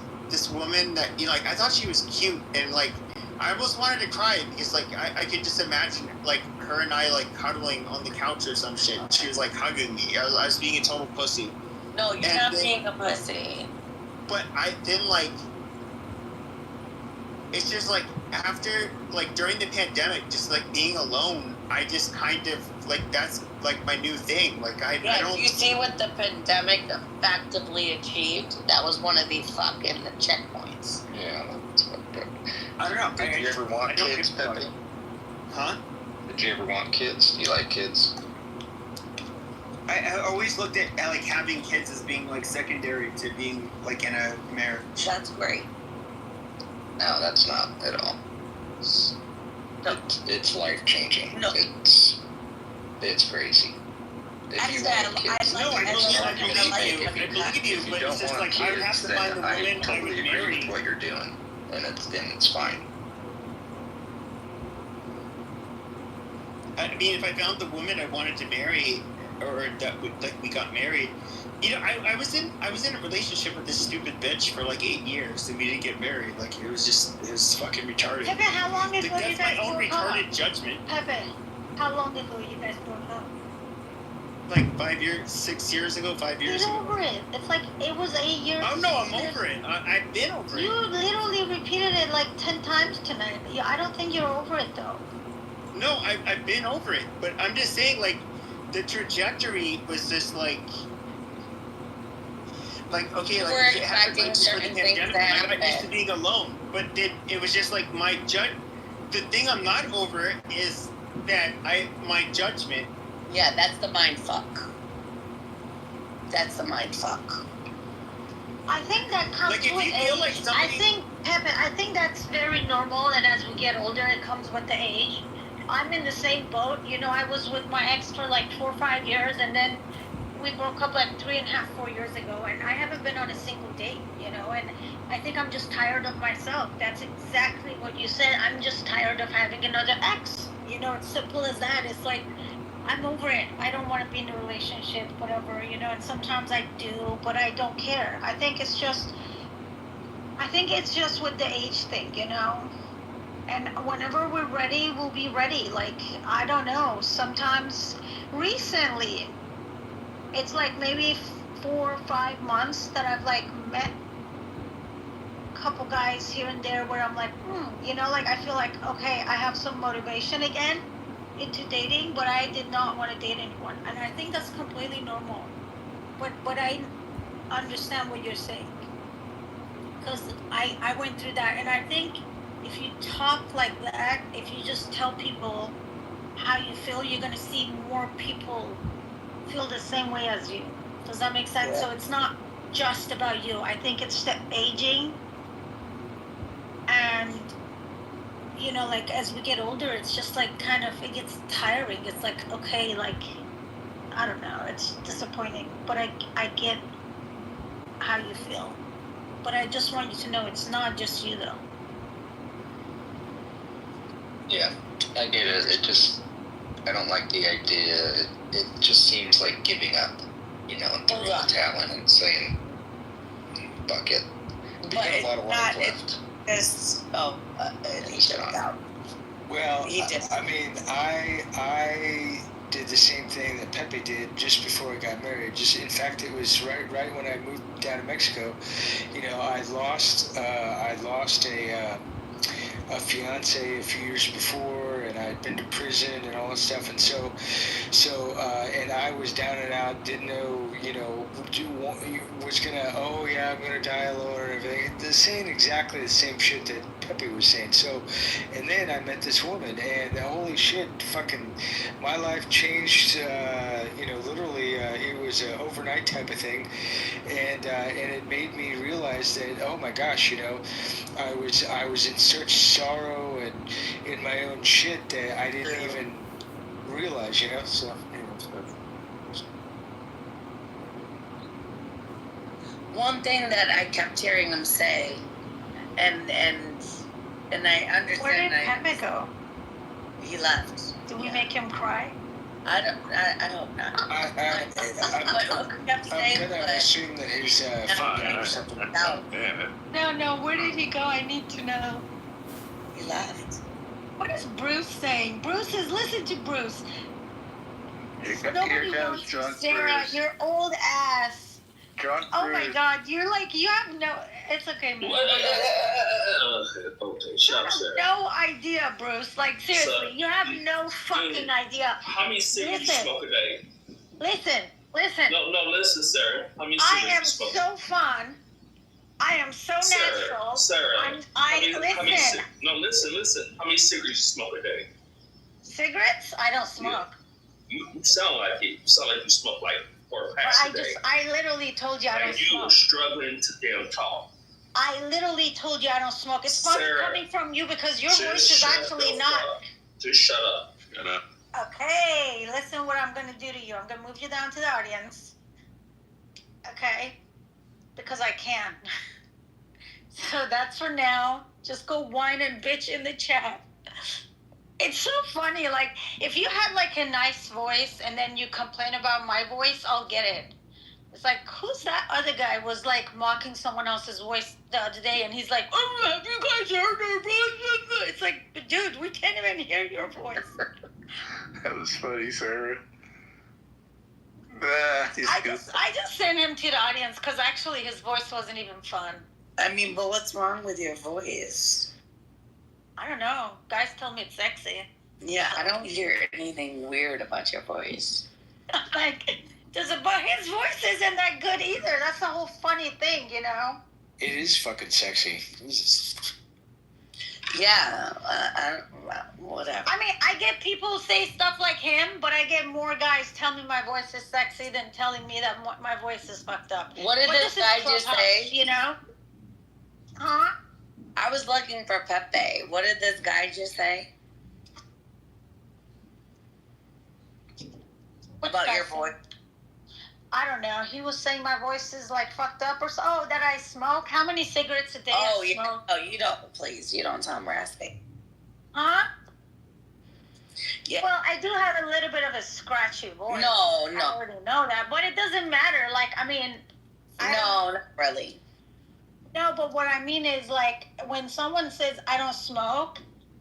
woman that like I thought she was cute, and like I almost wanted to cry because like I could just imagine like her and I like cuddling on the couch or some shit. She was like hugging me. I was being a total pussy. No, you're not being a pussy. But I then like. It's just like after like during the pandemic, just like being alone, I just kind of like that's like my new thing. Like I don't. You see what the pandemic effectively achieved? That was one of the fucking checkpoints. Yeah, that's fucked up. I don't know. Did you ever want kids, Pepe? Huh? Did you ever want kids? Do you like kids? I always looked at like having kids as being like secondary to being like in a marriage. That's great. No, that's not at all. It's life changing. No. It's crazy. I believe you, If you but don't it's just want like I would have kids, to find the then I woman I totally would agree marry. with what you're doing, and it's fine. I mean, if I found the woman I wanted to marry, or that we got married, I was in a relationship with this stupid bitch for like 8 years, and we didn't get married. Like it was fucking retarded. Pepe, how long ago Like, you that's guys my own broke up? retarded judgment. Pepe, how long ago you guys broke up? Like 5 years, 6 years ago, 5 years Get ago. over it. It's like it was 8 years. Oh no, I'm over it. I've been over it. You literally repeated it like 10 times tonight. I don't think you're over it though. No, I've been over it, but I'm just saying, like, the trajectory was just like okay, like we're it happened expecting like before certain the things pandemic. to I got used to happen. being alone, but then it was just like the thing I'm not over is that my judgment Yeah, that's the mind fuck. That's the mind fuck. I think that comes Like, if with you age. feel like somebody- I think, Pepe, I think that's very normal, and as we get older, it comes with the age. I'm in the same boat. You know, I was with my ex for like 4 or 5 years, and then we broke up like 3.5, 4 years ago, and I haven't been on a single date, you know, and I think I'm just tired of myself. That's exactly what you said. I'm just tired of having another ex. You know, it's simple as that. It's like, I'm over it. I don't want to be in a relationship, whatever, you know, and sometimes I do, but I don't care. I think it's just with the age thing, you know? And whenever we're ready, we'll be ready. Like, I don't know. Sometimes recently, it's like maybe 4 or 5 months that I've like met a couple guys here and there where I'm like, you know, like I feel like, okay, I have some motivation again into dating, but I did not want to date anyone. And I think that's completely normal. But I understand what you're saying. Because I went through that. And I think if you talk like that, if you just tell people how you feel, you're going to see more people feel the same way as you. Does that make sense? Yeah. So it's not just about you. I think it's the aging. And, you know, like as we get older, it's just like kind of, it gets tiring. It's like, okay, like, I don't know. It's disappointing. But I get how you feel. But I just want you to know it's not just you, though. Yeah, I get it. I don't like the idea. It just seems like giving up, you know, and throwing the towel in and saying, fuck it. We But got a it's lot of not, life left. it's, he jumped out. Well, He did. I mean, I did the same thing that Pepe did just before I got married. Just in fact, it was right when I moved down to Mexico. You know, I lost a fiance a few years before, and I'd been to prison and all that stuff, and so and I was down and out, didn't know, you know, was gonna, oh yeah, I'm gonna die alone and everything. They're saying exactly the same shit that Pepe was saying. So, and then I met this woman, and holy shit, fucking, my life changed. You know, literally, it was an overnight type of thing, and it made me realize that, oh my gosh, you know, I was in such sorrow and in my own shit that I didn't even realize, you know. So, One thing that I kept hearing him say, and I understand. Where did Pepe go? He left. Did we make him cry? I hope not. I'm gonna assume that he's fucking or something. No, where did he go? I need to know. He left. What is Bruce saying? Listen to Bruce. Nobody wants Sarah, your old ass. John Oh my God, you're like, you have no, it's okay, man. Okay, shut up, Sarah. No idea, Bruce. Like, seriously, you have no fucking idea. How many cigarettes you smoke a day? Listen. No, listen, Sarah. How many I cigarettes am you smoke? so fun. I am so natural. Sarah. Listen. How many cigarettes you smoke a day? Cigarettes? I don't smoke. You sound like it. You sound like you smoke like 4 packs a day. I literally told you I don't smoke. You were struggling to damn talk. I literally told you I don't smoke. It's funny coming from you because your voice is actually not. Just shut up. Shut up. Okay, listen what I'm going to do to you. I'm going to move you down to the audience. Okay? Because I can. So that's for now. Just go whine and bitch in the chat. It's so funny. Like, if you had like a nice voice and then you complain about my voice, I'll get it. It's like, who's that other guy was like mocking someone else's voice the other day, and he's like, oh, have you guys heard her voice? It's like, dude, we can't even hear your voice. That was funny, Sarah. I just sent him to the audience because actually his voice wasn't even fun. I mean, but what's wrong with your voice? I don't know. Guys tell me it's sexy. Yeah, I don't hear anything weird about your voice. Like, but his voice isn't that good either. That's the whole funny thing, you know? It is fucking sexy. Jesus. Yeah, whatever. I mean, I get people say stuff like him, but I get more guys tell me my voice is sexy than telling me that my voice is fucked up. What did But this guy just say? You know? Huh? I was looking for Pepe. What did this guy just say? About your voice? I don't know. He was saying my voice is like fucked up or so. Oh, that I smoke? How many cigarettes a day I smoke? Oh, you don't. Please, you don't sound raspy. Huh? Yeah. Well, I do have a little bit of a scratchy voice. No. I already know that, but it doesn't matter. Like, I mean... No, not really. No, but what I mean is, like, when someone says I don't smoke,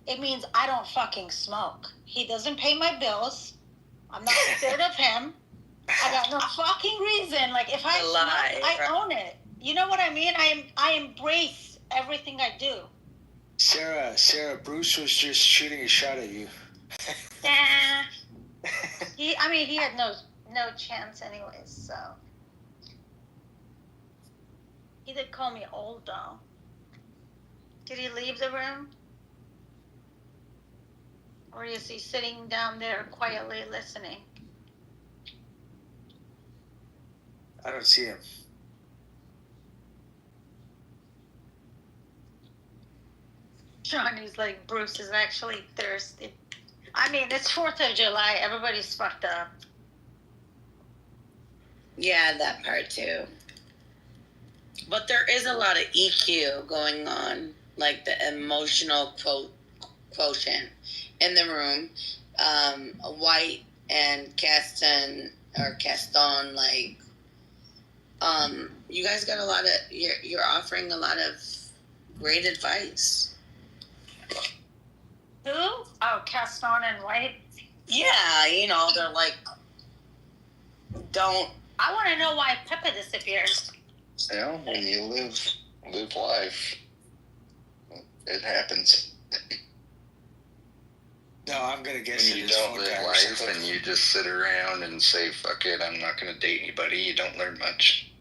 it means I don't fucking smoke. He doesn't pay my bills. I'm not scared of him. I got no fucking reason. Like, if I smoke, I own it. You know what I mean? I embrace everything I do. Sarah, Bruce was just shooting a shot at you. Yeah. He had no chance anyways, so. He did call me old, though. Did he leave the room? Or is he sitting down there quietly listening? I don't see him. Johnny's like, Bruce is actually thirsty. I mean, it's 4th of July. Everybody's fucked up. Yeah, that part too. But there is a lot of EQ going on, like the emotional quotient in the room. White and Gaston, like, you guys got a lot of, you're offering a lot of great advice. Who? Oh, Gaston and White? Yeah, you know, they're like, don't. I want to know why Pepe disappeared. Yeah, when you live life, it happens. No, I'm gonna guess when you don't live life and you just sit around and say, fuck it, I'm not gonna date anybody, you don't learn much.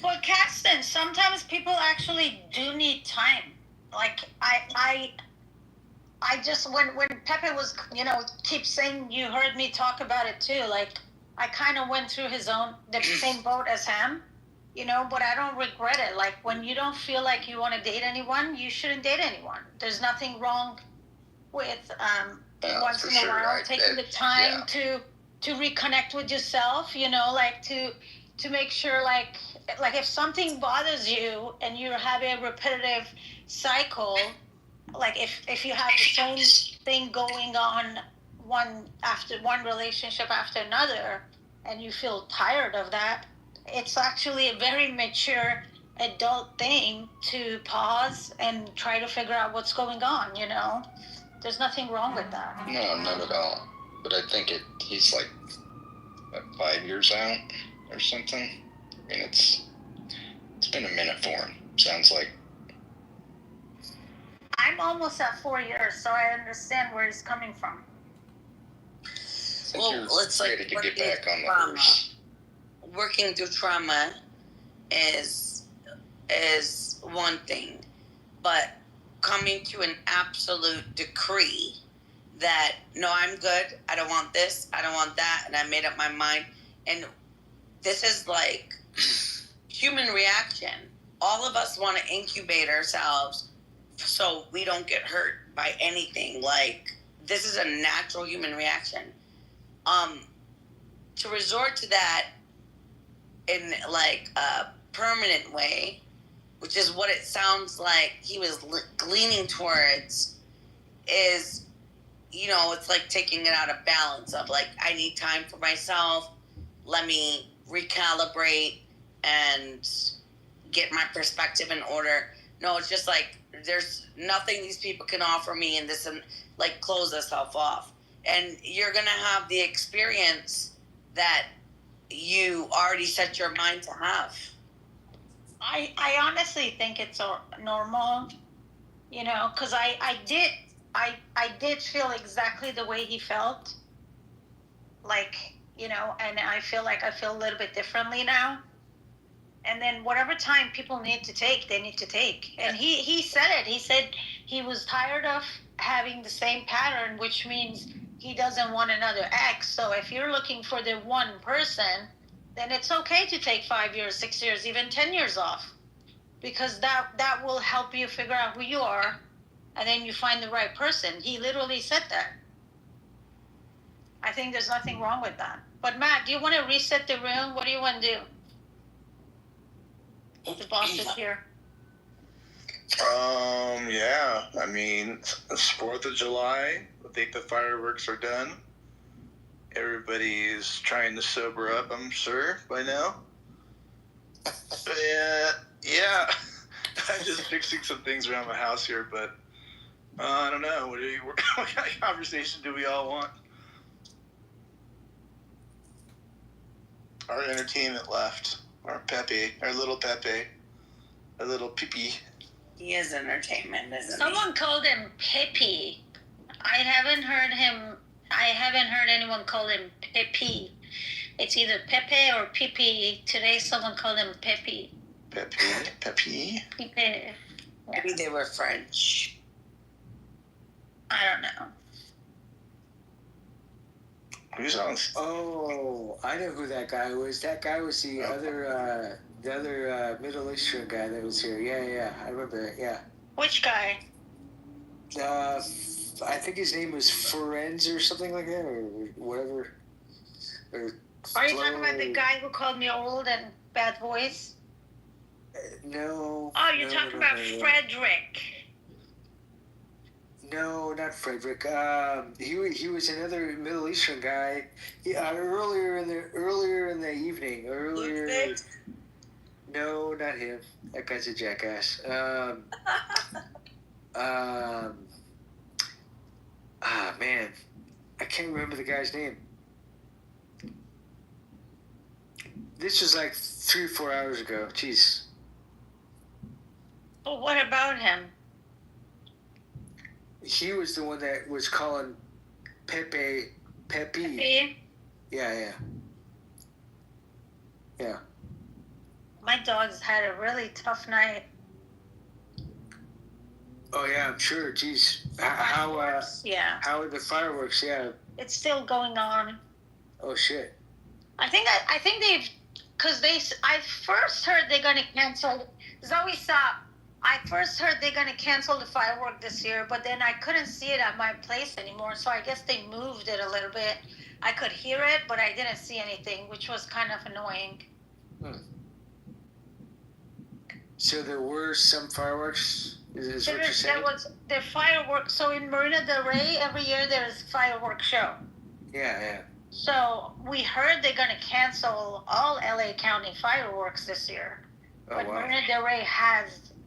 But Gaston, sometimes people actually do need time. Like, I just, when Pepe was, keep saying, you heard me talk about it too, like, I kind of went through the same boat as him, but I don't regret it. Like, when you don't feel like you want to date anyone, you shouldn't date anyone. There's nothing wrong with once in a while taking the time to reconnect with yourself, like to make sure, like if something bothers you and you're having a repetitive cycle, like if you have the same thing going on one relationship after another and you feel tired of that, it's actually a very mature adult thing to pause and try to figure out what's going on. There's nothing wrong with that. No, not at all. But I think he's like 5 years out or something. I mean, it's been a minute for him. Sounds like. I'm almost at 4 years, so I understand where he's coming from. Well, it's like ready to get back on the horse. Working through trauma is one thing, but coming to an absolute decree that no, I'm good, I don't want this, I don't want that, and I made up my mind. And this is like human reaction. All of us want to incubate ourselves so we don't get hurt by anything. Like, this is a natural human reaction. To resort to that in like a permanent way, which is what it sounds like he was leaning towards, is, it's like taking it out of balance of like, I need time for myself. Let me recalibrate and get my perspective in order. No, it's just like, there's nothing these people can offer me, and this, and like close yourself off. And you're going to have the experience that you already set your mind to have. I honestly think it's normal, because I did feel exactly the way he felt. Like, and I feel like I feel a little bit differently now. And then whatever time people need to take, they need to take. And he said it. He said he was tired of having the same pattern, which means he doesn't want another ex. So if you're looking for the one person, then it's okay to take 5 years, 6 years, even 10 years off, because that will help you figure out who you are, and then you find the right person. He literally said that. I think there's nothing wrong with that. But Matt, do you want to reset the room? What do you want to do? The boss is here. Yeah. I mean, it's 4th of July. I think the fireworks are done. Everybody's trying to sober up, I'm sure, by now. Yeah. I'm just fixing some things around my house here, but I don't know. What kind of conversation do we all want? Our entertainment left. Our Pepe. Our little Pepe. Our little Pee-Pee. He is entertainment, isn't Someone called him Pepe. I haven't heard anyone call him Pepe. It's either Pepe or Pipi. Today someone called him Pepe. Pepe. Pepe. he? Maybe they were French. I don't know. Who's on? Oh, I know who that guy was. That guy was the other Middle Eastern guy that was here. Yeah, I remember that. Yeah. Which guy? I think his name was Ferenz or something like that, or whatever. Are you talking about the guy who called me old and bad voice? No. Oh, you're talking about Frederick. No, not Frederick. He was another Middle Eastern guy. Earlier in the evening. No, not him. That guy's a jackass. Man, I can't remember the guy's name. This was like 3 or 4 hours ago. Jeez. Well, what about him? He was the one that was calling Pepe. Pepe? Yeah. My dog's had a really tough night. Oh yeah, I'm sure. Jeez, how are the fireworks? Yeah. It's still going on. Oh shit. I think they've, because I first heard they're gonna cancel. Zoe, stop. I first heard they're gonna cancel the firework this year, but then I couldn't see it at my place anymore, so I guess they moved it a little bit. I could hear it, but I didn't see anything, which was kind of annoying. So there were some fireworks. Is what you're saying? There was the fireworks. So in Marina del Rey, every year there's a fireworks show. Yeah. So we heard they're gonna cancel all LA County fireworks this year. Oh, but wow. Marina del Rey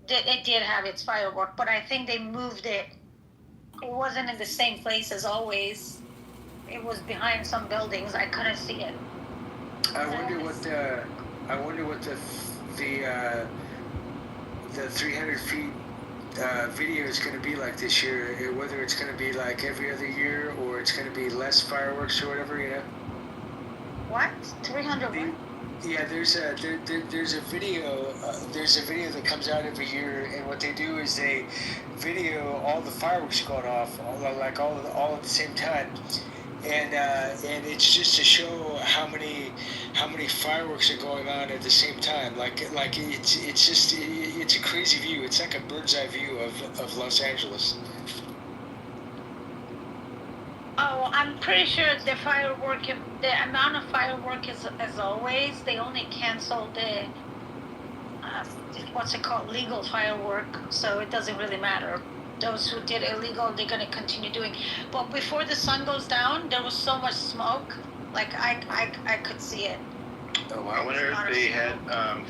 did have its firework, but I think they moved it. It wasn't in the same place as always. It was behind some buildings. I couldn't see it. I wonder what the 300 feet video is going to be like this year. Whether it's going to be like every other year or it's going to be less fireworks or whatever, you know. What? 300 what? Yeah, there's a video. There's a video that comes out every year, and what they do is they video all the fireworks going off, all at the same time, and it's just to show how many fireworks are going on at the same time. Like it's a crazy view. It's like a bird's eye view of Los Angeles. Oh, I'm pretty sure the amount of firework is as always. They only canceled the what's it called, legal firework. So it doesn't really matter. Those who did illegal, they're gonna continue doing. But before the sun goes down, there was so much smoke. Like I could see it. Oh, wow. I wonder if they had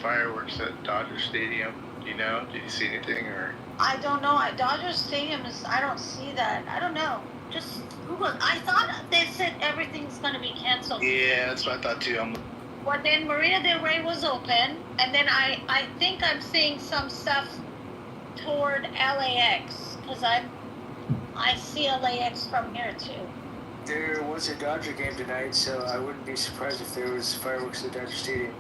fireworks at Dodger Stadium. You know, did you see anything or? I don't know. Dodger Stadium I don't see that. I don't know. Just Google. I thought they said everything's going to be canceled. Yeah, that's what I thought too. But then Marina del Rey was open, and then I think I'm seeing some stuff toward LAX, because I see LAX from here too. There was a Dodger game tonight, so I wouldn't be surprised if there was fireworks at Dodger Stadium.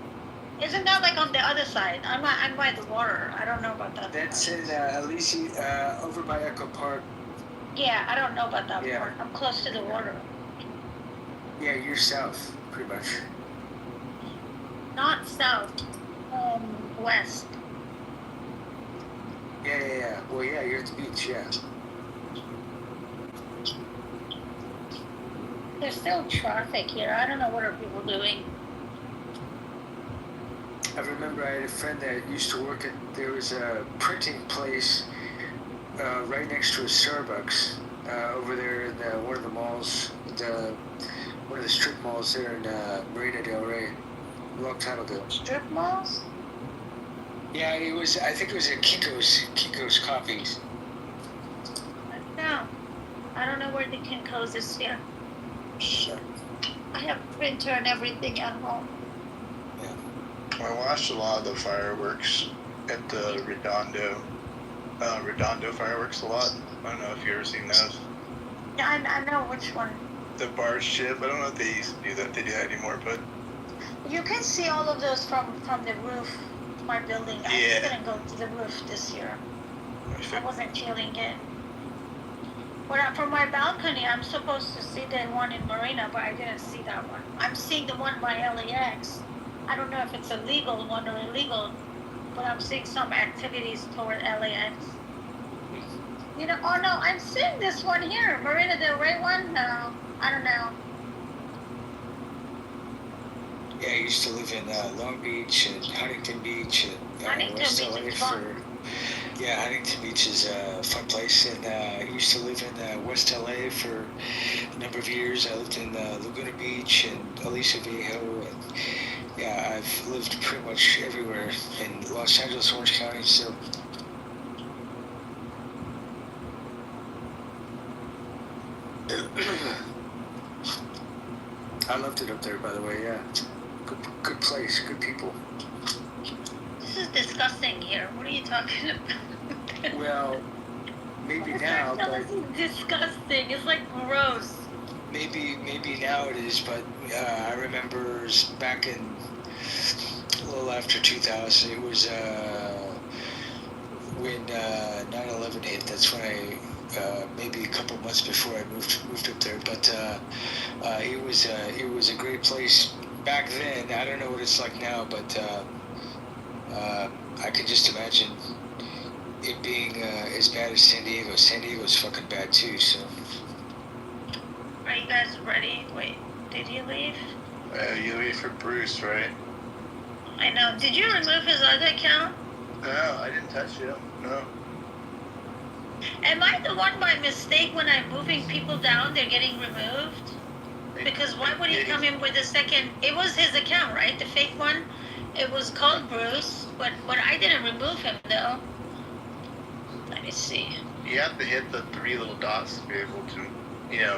Isn't that like on the other side? I'm by the water. I don't know about that. That's part. in Alici, over by Echo Park. Yeah, I don't know about that Yeah. part. I'm close to the water. Yeah, you're south, pretty much. Not south, west. Yeah. Well, yeah, you're at the beach, yeah. There's still traffic here. I don't know what are people doing. I remember I had a friend that used to work at, there was a printing place right next to a Starbucks over there in one of the malls, one of the strip malls there in Marina Del Rey, a long time ago. Strip malls? Yeah, it was, I think it was at Kinko's Coffees. No. I don't know where the Kinko's is here. Sure. I have printer and everything at home. I watched a lot of the fireworks at the Redondo fireworks a lot. I don't know if you've ever seen those. Yeah, I know which one. The barge ship. I don't know if they used to do that. They do that anymore, but You can see all of those from the roof of my building. I Yeah. didn't go to the roof this year. I wasn't feeling it. But from my balcony, I'm supposed to see the one in Marina, but I didn't see that one. I'm seeing the one by LAX. I don't know if it's a legal one or illegal, but I'm seeing some activities toward LAX. You know, oh no, I'm seeing this one here. Marina Del Rey one? No, I don't know. Yeah, I used to live in Long Beach and Huntington Beach and Huntington West Beach LA is fun. yeah, Huntington Beach is a fun place, and I used to live in West LA for a number of years. I lived in Laguna Beach and Aliso Viejo, and yeah, I've lived pretty much everywhere in Los Angeles, Orange County. So I loved it up there, by the way. Yeah, good place, good people. This is disgusting here. What are you talking about? Well, maybe now, but This is disgusting. It's like gross. maybe now it is. But I remember back in a little after 2000, it was when 9/11 hit. That's when I maybe a couple months before I moved up there. But it was a great place back then. I don't know what it's like now, but I can just imagine it being as bad as San Diego. San Diego's fucking bad too. So. Are you guys ready? Wait, did you leave? you leave for Bruce, right? I know. Did you remove his other account? No, I didn't touch you. No. Am I the one by mistake when I'm moving people down, they're getting removed? Because why would he come in with a second? It was his account, right? The fake one? It was called Bruce, but I didn't remove him though. Let me see. You have to hit the 3 little dots to be able to,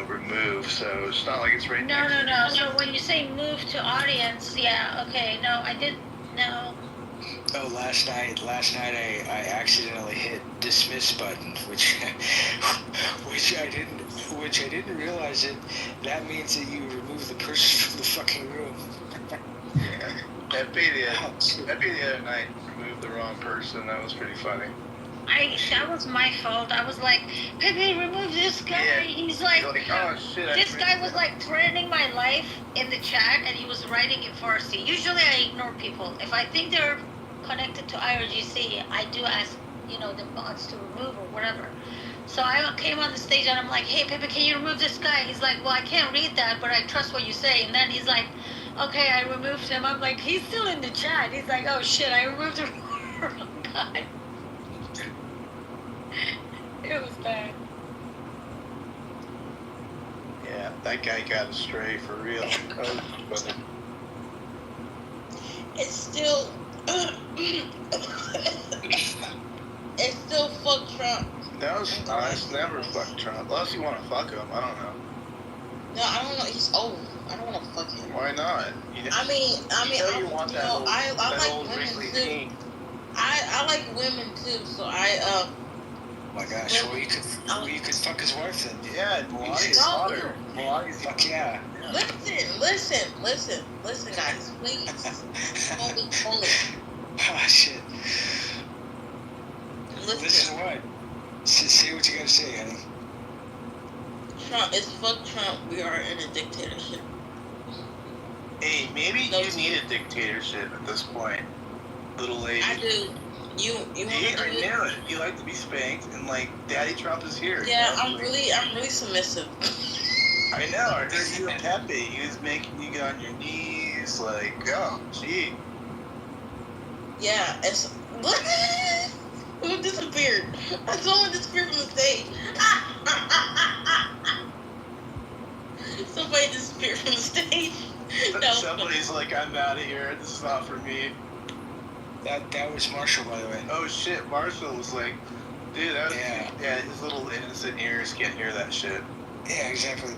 remove. So it's not like it's right No. next to So when you say move to audience, yeah, okay. No, I did. No. Oh, last night I accidentally hit dismiss button, which I didn't realize it. That means that you remove the person from the fucking room. Yeah. That'd be the other night. Removed the wrong person. That was pretty funny. That was my fault. I was like, Pepe, remove this guy. Yeah. He's like, You're like, oh shit. this guy was like threatening my life in the chat, and he was writing in Farsi. Usually I ignore people. If I think they're connected to IRGC, I do ask, the mods to remove or whatever. So I came on the stage and I'm like, hey, Pepe, can you remove this guy? He's like, well, I can't read that, but I trust what you say. And then he's like, okay, I removed him. I'm like, he's still in the chat. He's like, oh shit, I removed the wrong guy. It was bad. Yeah, that guy got astray for real. That was funny. It's still, it's still fuck Trump. That was nice. Never fuck Trump. Unless you want to fuck him. I don't know. No, I don't know. He's old. I don't want to fuck him. Why not? I mean, you want that old, I that like old women wrinkly too. king. I like women too, so Oh my gosh, well you could fuck his wife then. Yeah, Melania's daughter. Fuck yeah. Listen, guys, please. Holy. Oh shit. Listen. What? Say what you gotta say, honey. Trump is fuck Trump. We are in a dictatorship. Hey, maybe you need a dictatorship at this point, little lady. I do. You I knew it. You like to be spanked, and like Daddy Trump is here. Yeah, I'm really submissive. I know. I heard you and Pepe. He was making you get on your knees, like, oh, gee. Yeah, it's who disappeared? Someone disappeared from the stage. Somebody disappeared from the stage. No. Somebody's like, I'm out of here. This is not for me. That was Marshall, by the way. Oh shit, Marshall was like, dude, that was, yeah, his little innocent ears can't hear that shit. Yeah, exactly.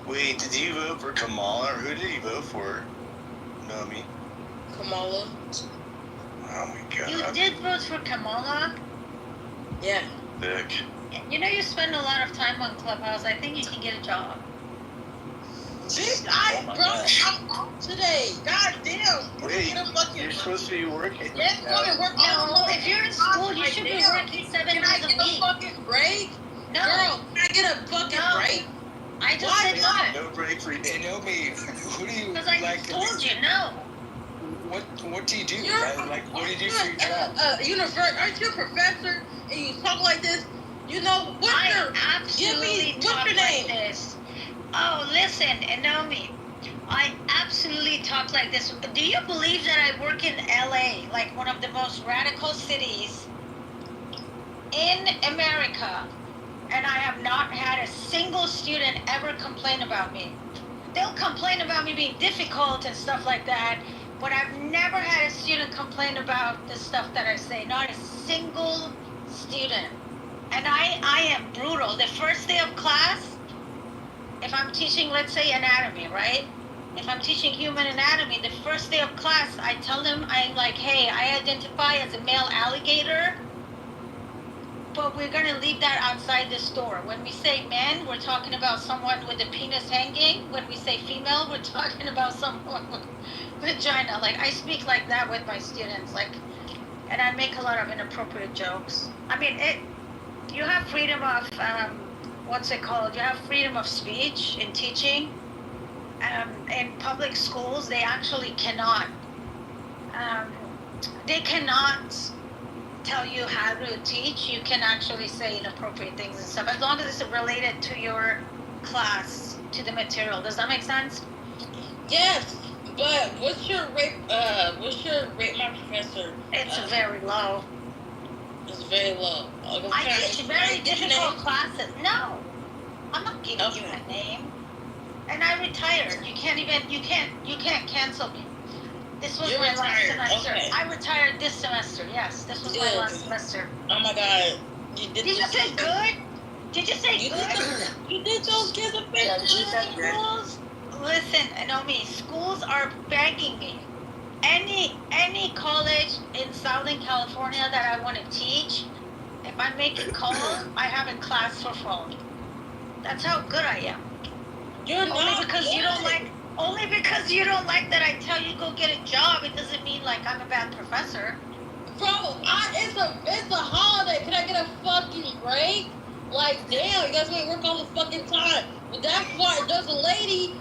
Wait, did you vote for Kamala, or who did you vote for? Naomi? Kamala. Oh my god. You did vote for Kamala? Yeah. Dick. You know you spend a lot of time on Clubhouse. I think you can get a job. Bitch, I'm off today. God damn. Wait, you're supposed to be working. Yes, I'm working. No, if you're in school, you should be working 7 days a week. Can I get a fucking break? No. Girl, can I get a fucking break? I just said no. No break for you. Hey, Naomi, who do you Because I like? told you no. What do you do? Like, what do you do for your job? University, aren't you a professor and you talk like this? You know, what's your name? Like this. Oh, listen, Naomi, I absolutely talk like this. Do you believe that I work in LA, like one of the most radical cities in America, and I have not had a single student ever complain about me? They'll complain about me being difficult and stuff like that, but I've never had a student complain about the stuff that I say. Not a single student. And I am brutal. The first day of class, if I'm teaching, let's say, anatomy, right? If I'm teaching human anatomy, the first day of class, I tell them, I'm like, hey, I identify as a male alligator, but we're going to leave that outside this door. When we say men, we're talking about someone with a penis hanging. When we say female, we're talking about someone with vagina. Like, I speak like that with my students, like, and I make a lot of inappropriate jokes. I mean, you have freedom of, what's it called? You have freedom of speech in teaching. In public schools, they actually cannot. They cannot tell you how to teach. You can actually say inappropriate things and stuff, as long as it's related to your class, to the material. Does that make sense? Yes, but what's your rate my professor? It's very low. It's very low. I teach very difficult classes. No, I'm not giving you a name. And I retired. You can't cancel me. This was my last semester. Okay. I retired this semester. Yes, this was my last semester. Oh my god. Did you say good? Did you say good? You did those kids a favor. Schools, listen, Naomi, schools are begging me. Any college in Southern California that I want to teach, if I make a call, I have a class for phone. That's how good I am. Only because you don't like that I tell you go get a job. It doesn't mean like I'm a bad professor. Bro, it's a holiday. Can I get a fucking break? Like, damn, you guys may work all the fucking time. But that part, there's a lady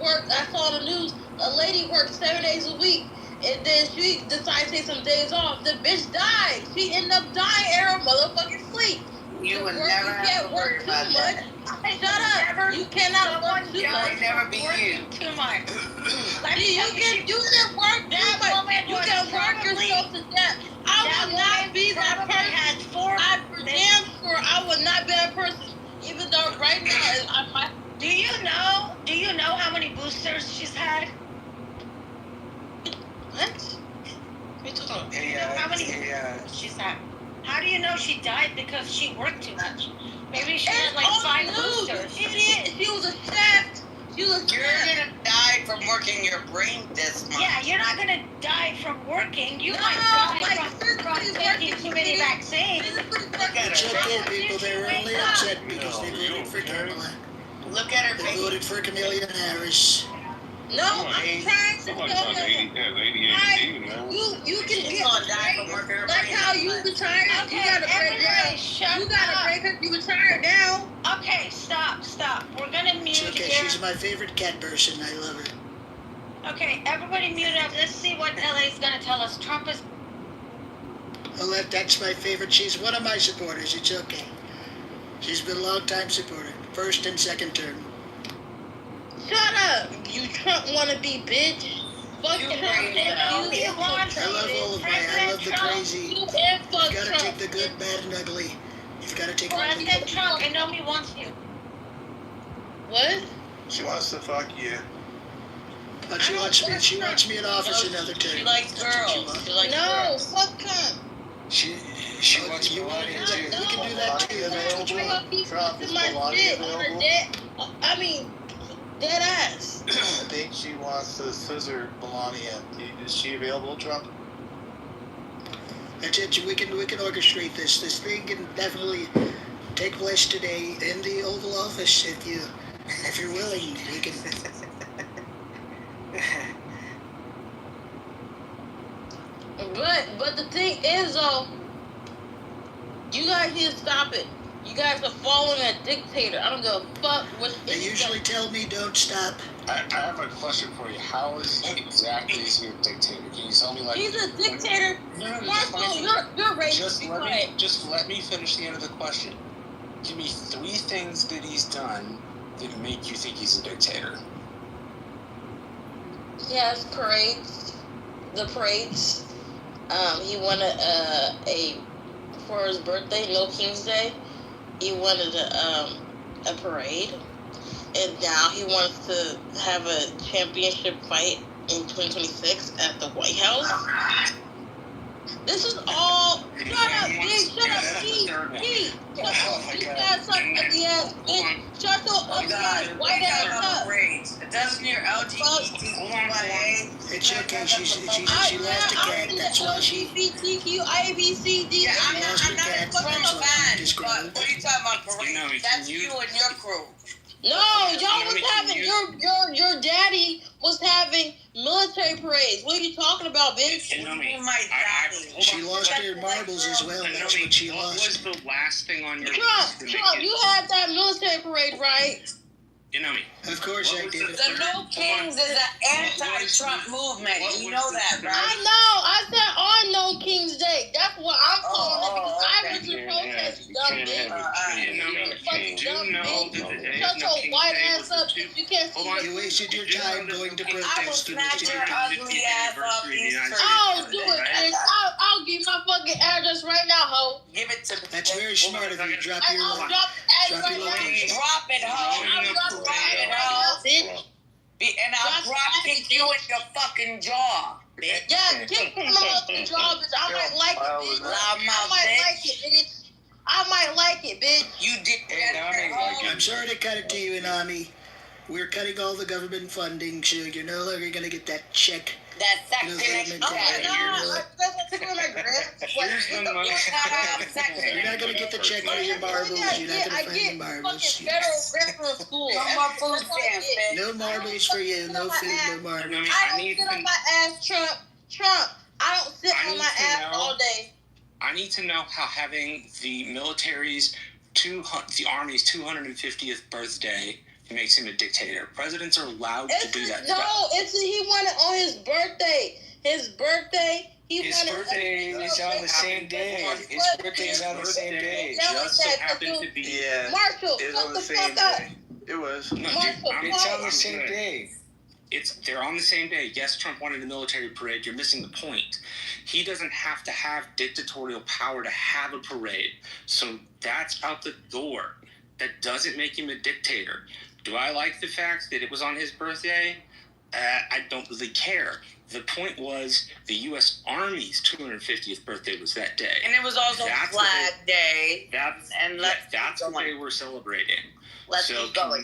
worked, I saw the news, a lady worked 7 days a week, and then she decided to take some days off. The bitch died. She ended up dying in her motherfucking sleep. You would never have to worry about that. Shut up. You cannot work too much. It would never be you. Too much. You can work that much. You can work yourself to death. I will not be that person. I'm damn sure I will not be that person. Even though right now I might. Do you know how many boosters she's had? What? You talking? How many boosters she's had? How do you know she died because she worked too much? Maybe she had like 5 boosters. Idiot. She was a chef. You're gonna die from working your brain this much. Yeah, you're not gonna die from working. You might die from taking too many vaccines. It's okay, people. They were only upset because they voted for Kamala. Look at her They face. voted for Kamala Harris. No, I'm trying to tell you. You can get gonna die from working her like brain. how you retired. Okay, You got a break everybody now. shut You got a up. break because you retired now. Okay, stop. We're gonna mute It's okay. here. She's my favorite cat person. I love her. Okay, everybody mute up. Let's see what LA's gonna tell us. Trump is. Oh, that's my favorite. She's one of my supporters. It's okay. She's been a long-time supporter. First and second term. Shut up, you Trump wannabe bitch. Fuck Trump. He wants I love all of my. I love the crazy. You and fuck You've got to Trump. take the good, bad, and ugly. You've got to take President Trump. I know he wants you. What? She wants to fuck you. But she wants me in office another term. She likes That's what she girls. wants. She likes girls. Fuck Trump. She wants You want to Melania do that? too. We can do that too. Available. Trump, is My Melania shit on her available? dead. I mean, dead ass. I think she wants to scissor Melania. Is she available, Trump? That's it. We can orchestrate this. This thing can definitely take place today in the Oval Office if you're willing. We can. But the thing is though, you guys need to stop it. You guys are following a dictator. I don't give a fuck what. They usually tell me don't stop. I have a question for you. How is exactly is he a dictator? Can you tell me like? He's a dictator. No, Marshall, you're racist. Just let me finish the end of the question. Give me 3 things that he's done that make you think he's a dictator. He has parades. The parades. He wanted a for his birthday, no King's Day. He wanted a parade, and now he wants to have a championship fight in 2026 at the White House. This is all. Shut up, bitch. Shut up, Pete. Shut up, you ass up, ugly ass bitch. Shut your ugly ass white ass up. Doesn't your LGBTQIA? It's okay. She lost a cat. That's why she. LGBTQ, IBCD. Yeah, I'm not a fan, but what are you talking about, You know, parade? That's you and your crew. No, y'all was having your daddy was having military parades. What are you talking about, bitch? My daddy. She lost her marbles as well. That's what she What lost. was the last thing on your Trump, you had that military parade, right? You know me. Of course I did. The No Kings is an anti-Trump movement. You know that, I right? know. I said on No King's Day. That's what I'm calling it because I went to protest, you dumb bitch. Fucking dumb bitch. Shut your white ass up. You can't see You wasted your time going to I will protest. You snatch wasted your your time. ugly ass off these streets. I'll do it, bitch. I'll give you my fucking address right now, ho. Give it to me. That's very smart of you. Drop your I'll line. drop the Drop address your right location. now. Drop it, ho. I'll drop the address right now, bitch. And I'll drop kick you in your fucking jaw, bitch. Yeah, kick him off the jaw, bitch. I might like it, bitch. Loud I mouth, might bitch. like it, bitch. I might like it, bitch. You did that. I'm sorry to cut it to you, Inami. We're cutting all the government funding, so you're no longer going to get that check. That No section government extra. You're not going to get the check for your marbles. You're not going to find the marbles. Federal grant from school. No more food stamps, bitch. No marbles for you. No food, no marbles. I don't sit on my ass, Trump. I don't sit on my ass all day. I need to know how having the military's the Army's 250th birthday makes him a dictator. Presidents are allowed to do that. No, he won it on his birthday. His birthday is on the same day. His birthday is on the same day. Just so happened to be. Yeah. Marshall, It was shut on the the same fuck up. day. It was. No, dude, It's on the same day. They're on the same day. Yes, Trump wanted a military parade. You're missing the point. He doesn't have to have dictatorial power to have a parade. So that's out the door. That doesn't make him a dictator. Do I like the fact that it was on his birthday? I don't really care. The point was the U.S. Army's 250th birthday was that day. And it was also Flag Day. That's what they were celebrating. Can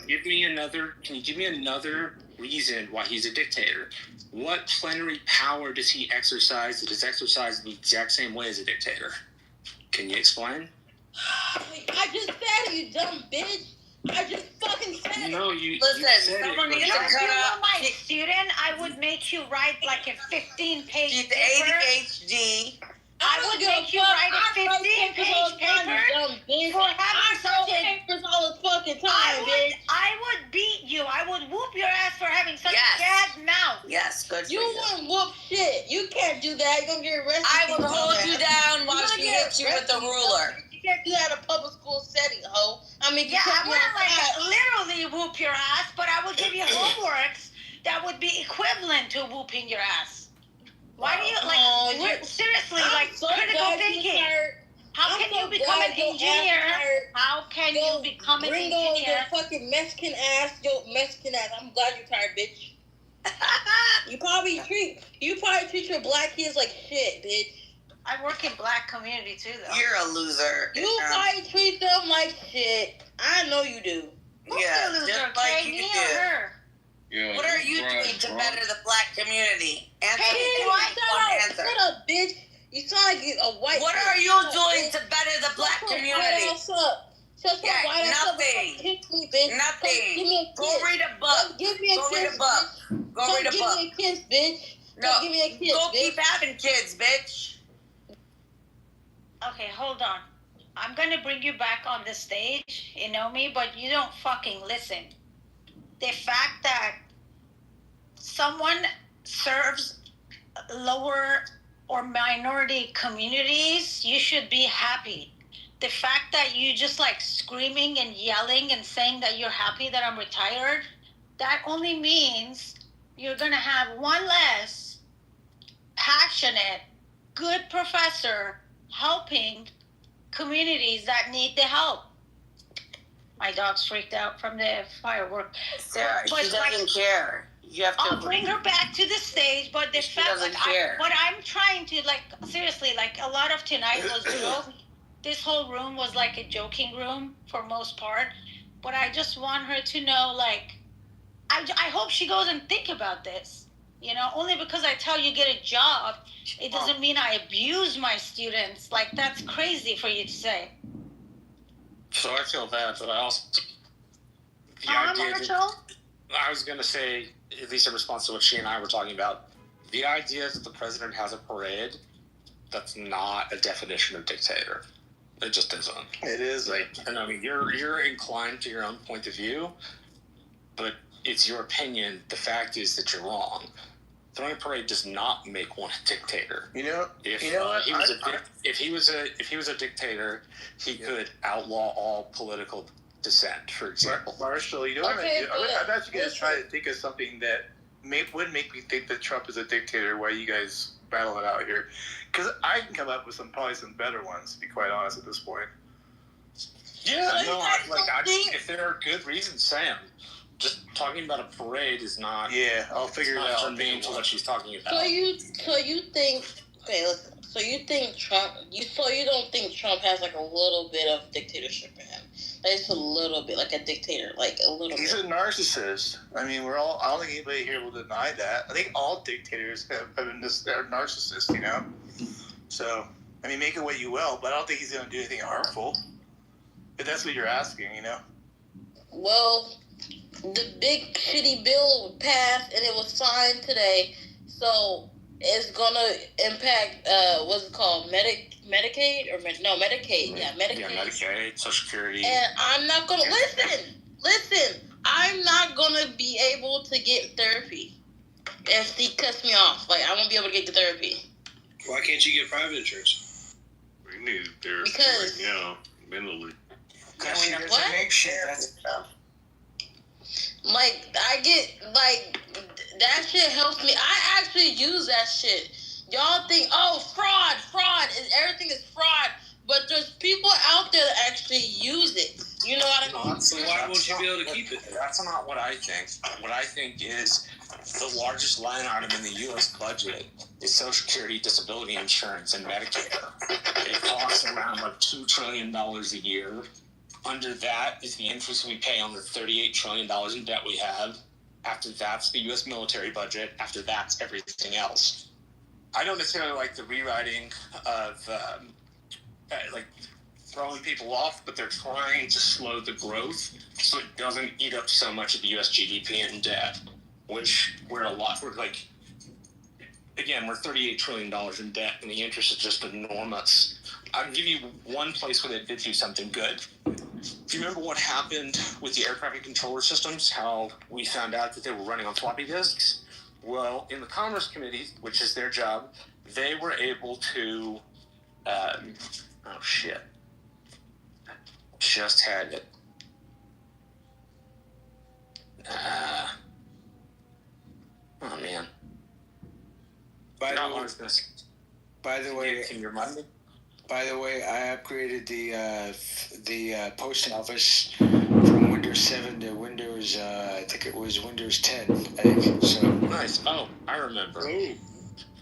you give me another reason why he's a dictator? What plenary power does he exercise that is exercised the exact same way as a dictator? Can you explain? I just said it, you dumb bitch. I just fucking said it. No, you Listen, said someone needs to If you cut were out. my student, I would make you write like a 15-page She's paper. ADHD. I would make you write a 15-page paper for having such a papers all the fucking time, bitch. I would beat you. I would whoop your ass for having such Yes. a bad mouth. Yes, good for You you. wouldn't whoop shit. You can't do that. You're gonna get arrested. I would hold you down while she hits you with the ruler. You can't do that in a public school setting, ho. I mean, Yeah, I wouldn't literally whoop your ass, but I would give you homeworks that would be equivalent to whooping your ass. Why do you seriously critical thinking? How can you become an engineer? How can you become an engineer? Your fucking Mexican ass, Mexican ass. I'm glad you're tired, bitch. You probably treat your black kids like shit, bitch. I work in black community too, though. You're a loser. You probably treat them like shit. I know you do. Yeah, loser, just like me you or do. her? Yeah, What are you doing to better the black community? Answer me one answer. Shut up, bitch. You sound like a white. What are you doing to better the black community? Shut your white ass up. Kick me, bitch. Nothing. Give me a kiss. Go read a book. Give me a Go kiss, read a book. bitch. Go read a Give book. me a kiss, bitch. No. Give me a kiss, Go bitch. keep having kids, bitch. Okay, hold on. I'm gonna bring you back on the stage, you know me, but you don't fucking listen. The fact that someone serves lower or minority communities, you should be happy. The fact that you just screaming and yelling and saying that you're happy that I'm retired, that only means you're gonna have one less passionate, good professor helping communities that need the help. My dog's freaked out from the firework. Sarah, she doesn't care. You have to. I'll bring her back to the stage, but the She fact, doesn't care. what I'm trying to seriously, a lot of tonight was joke. This whole room was like a joking room for most part, but I just want her to know, I hope she goes and think about this. You know, only because I tell you get a job, it doesn't mean I abuse my students. That's crazy for you to say. So I feel bad, but I also Marshall? I was going to say, at least in response to what she and I were talking about, the idea that the president has a parade, that's not a definition of dictator. It just isn't. It is. And I mean, you're inclined to your own point of view, but it's your opinion. The fact is that you're wrong. Throwing a parade does not make one a dictator. If he was a dictator, he could outlaw all political dissent, for example. Marshall, I'm actually going to try to think of something that would make me think that Trump is a dictator while you guys battle it out here. Because I can come up with probably some better ones, to be quite honest, at this point. Yeah, if there are good reasons, Sam. Just talking about a parade is not. Yeah, I'll figure it out. Germane to what she's talking about. So you think? Okay, listen. So you think Trump? You don't think Trump has a little bit of dictatorship in him? Just a little bit, like a dictator, a little. He's bit. a narcissist. I mean, I don't think anybody here will deny that. I think all dictators are narcissists, you know. So I mean, make it what you will, but I don't think he's going to do anything harmful. If that's what you're asking, you know. Well, the big shitty bill passed and it was signed today, so it's gonna impact what's it called, Medicaid or Medicaid? Yeah, Medicaid. Yeah, Medicaid, Social Security. And I'm not gonna listen. I'm not gonna be able to get therapy if he cuts me off. I won't be able to get the therapy. Why can't you get private insurance? We need therapy Because right now, mentally. Because she doesn't What? make shit. That's I get that shit helps me. I actually use that shit. Y'all think, fraud, everything is fraud, but there's people out there that actually use it. You know what I mean? So why won't you be able to keep it? That's not what I think. What I think is the largest line item in the U.S. budget is Social Security, disability insurance, and Medicare. It costs around like $2 trillion a year. Under that is the interest we pay on the $38 trillion in debt we have. After that's the U.S. military budget. After that's everything else. I don't necessarily like the rewriting of like throwing people off, but they're trying to slow the growth so it doesn't eat up so much of the U.S. GDP in debt, which we're like, again, we're $38 trillion in debt, and the interest is just enormous. I'll give you one place where they did do something good. Do you remember what happened with the air traffic controller systems, how we found out that they were running on floppy disks? Well, in the Commerce Committee, which is their job, they were able to, oh shit, just had it. Oh man. By the way, can you remind me? By the way, I upgraded the post office from Windows 7 to Windows. I think it was Windows 10. I think so. Nice. Oh, I remember.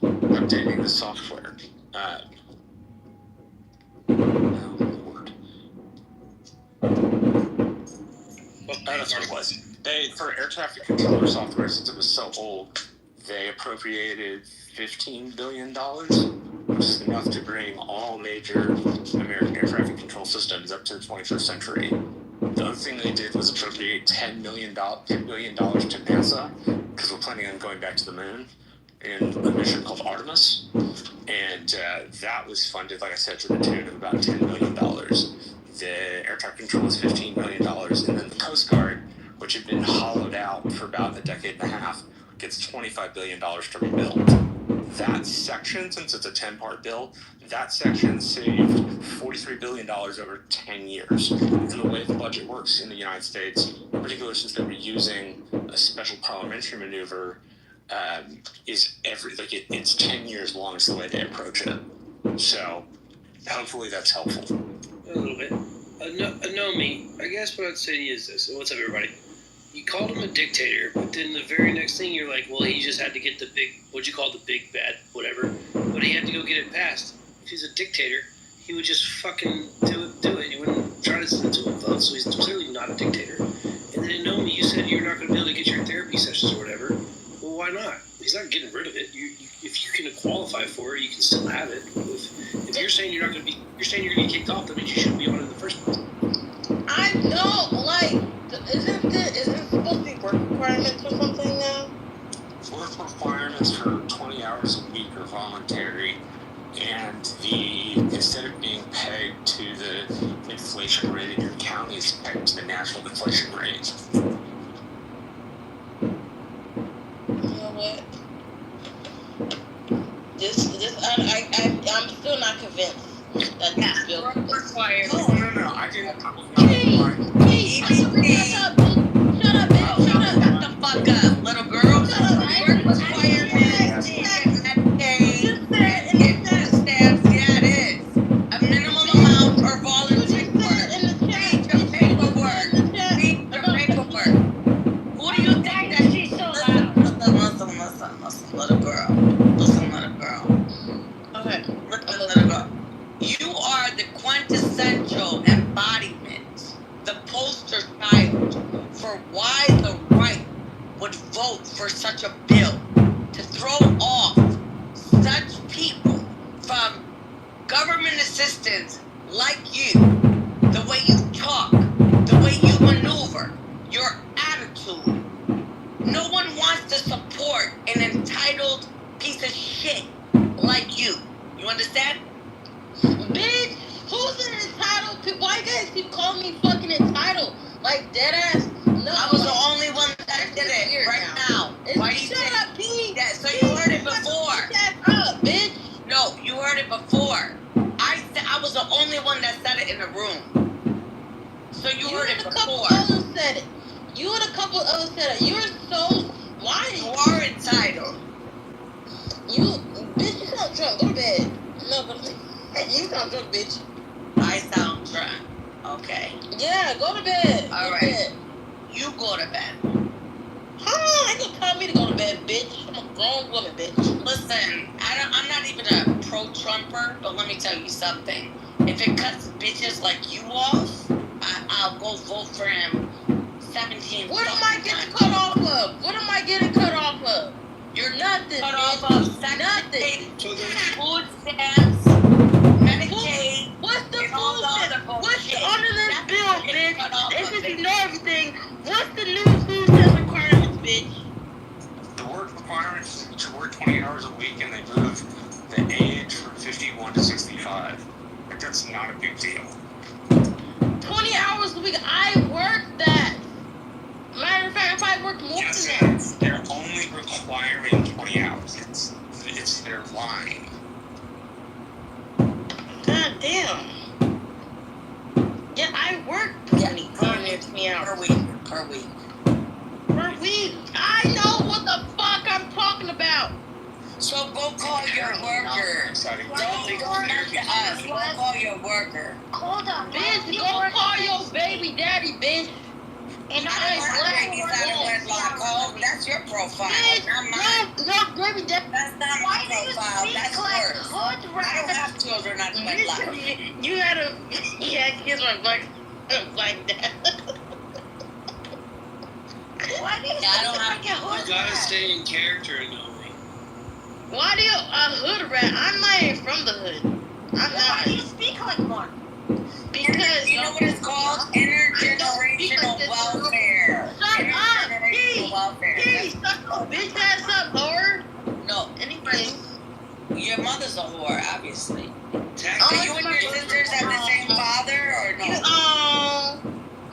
Updating the software. Oh Lord. That's what it was. They, for air traffic controller software, since it was so old, they appropriated $15 billion, which is enough to bring all major American air traffic control systems up to the 21st century. The other thing they did was appropriate $10 billion to NASA, because we're planning on going back to the moon in a mission called Artemis. And that was funded, like I said, to the tune of about $10 million. The air traffic control was $15 million, and then the Coast Guard, which had been hollowed out for about a decade and a half, gets $25 billion to rebuild. That section, since it's a 10-part bill, that section saved $43 billion over 10 years. And the way the budget works in the United States, in particular since they were using a special parliamentary maneuver, is it's 10 years long is the way they approach it. So hopefully that's helpful. A little bit. Nomi, I guess what I'd say to you is this. What's up, everybody? You called him a dictator, but then the very next thing you're like, well, he just had to get the big, what'd you call the big bad, whatever, but he had to go get it passed. If he's a dictator, he would just fucking do it. He wouldn't try to listen to a vote, so he's clearly not a dictator. And then in Nomi, you said you're not going to be able to get your therapy sessions or whatever. Well, why not? He's not getting rid of it. If you can qualify for it, you can still have it. If you're saying you're not going to be, you're saying you're going to get kicked off, that means you shouldn't be on it in the first place. I know, like, isn't there supposed to be work requirements or something now? Work requirements for 20 hours a week are voluntary, and instead of being pegged to the inflation rate in your county, it's pegged to the national inflation rate. You know what? I'm still not convinced that this bill requires. No, I didn't. Shut up, bitch. Shut the fuck up, little girl. Shut up, Work requirements. Yeah, it is. A minimum amount or volunteer work. Read your paperwork. Who do you think that she's so loud? Listen, little girl. Listen, little girl. Okay. Listen, little girl. You are the quintessential embodiment, the poster child for why the right would vote for such a bill to throw off such people from government assistance like you, the way you talk, the way you maneuver, your attitude. No one wants to support an entitled piece of shit like you. You understand? Bitch, who's an entitled? Why you guys keep calling me fucking entitled? Like, dead ass? No. I was the only one that did it right now. Why do you Shut say up, P. that? So you heard it before. Shut up, bitch. No, you heard it before. I was the only one that said it in the room. So you heard it before. You and a couple others said it. You and a couple others said it. You're so... Why? You are entitled. Bitch, you sound drunk. Go to bed. No, but... You sound drunk, bitch. I sound drunk. Okay. Yeah, Yeah, go to bed. All Go right. to bed. You go to bed. Huh? Ain't gonna tell me to go to bed, bitch. I'm a grown woman, bitch. Listen, I'm not even a pro-Trumper, but let me tell you something. If it cuts bitches like you off, I'll go vote for him 17 What am I getting cut off of? What am I getting cut off of? You're nothing, cut bitch. off of Nothing. food stamps, Medicaid, What's the and all food the stamp? other bullshit. What's under this That's bill, what you're bitch? cut off And of, since you bitch. know everything, what's the new food stamp requirements, bitch? The work requirements is to work 20 hours a week, and they move the age from 51 to 65. Like, that's not a big deal. 20 hours a week. I work that. Matter of fact, I probably worked more than that. They're only requiring 20 hours. It's their line. God damn. Yeah, I work 20 hours. Per week. Per week. I know what the fuck I'm talking about. So go call your worker. Don't come to us. Go call your worker. Hold on. Bitch, go call your baby daddy, bitch. And I don't have babies out of wedlock, ho. That's your profile, bitch, not mine. no, baby daddy. That's not my profile. That's yours. I don't have children out of wedlock. You had a kids like black dad. Why do you I don't have like a hood You gotta rat? stay in character, Nomi. Why do you a hood rat? I'm not even from the hood. I'm Why do you not. speak like one? Because You know what it's called? Intergenerational welfare. Shut up, Intergenerational welfare. Hey, shut your bitch ass up, whore. No. Anyways. Your mother's a whore, obviously. Oh, Do you and your sisters have the same father or no?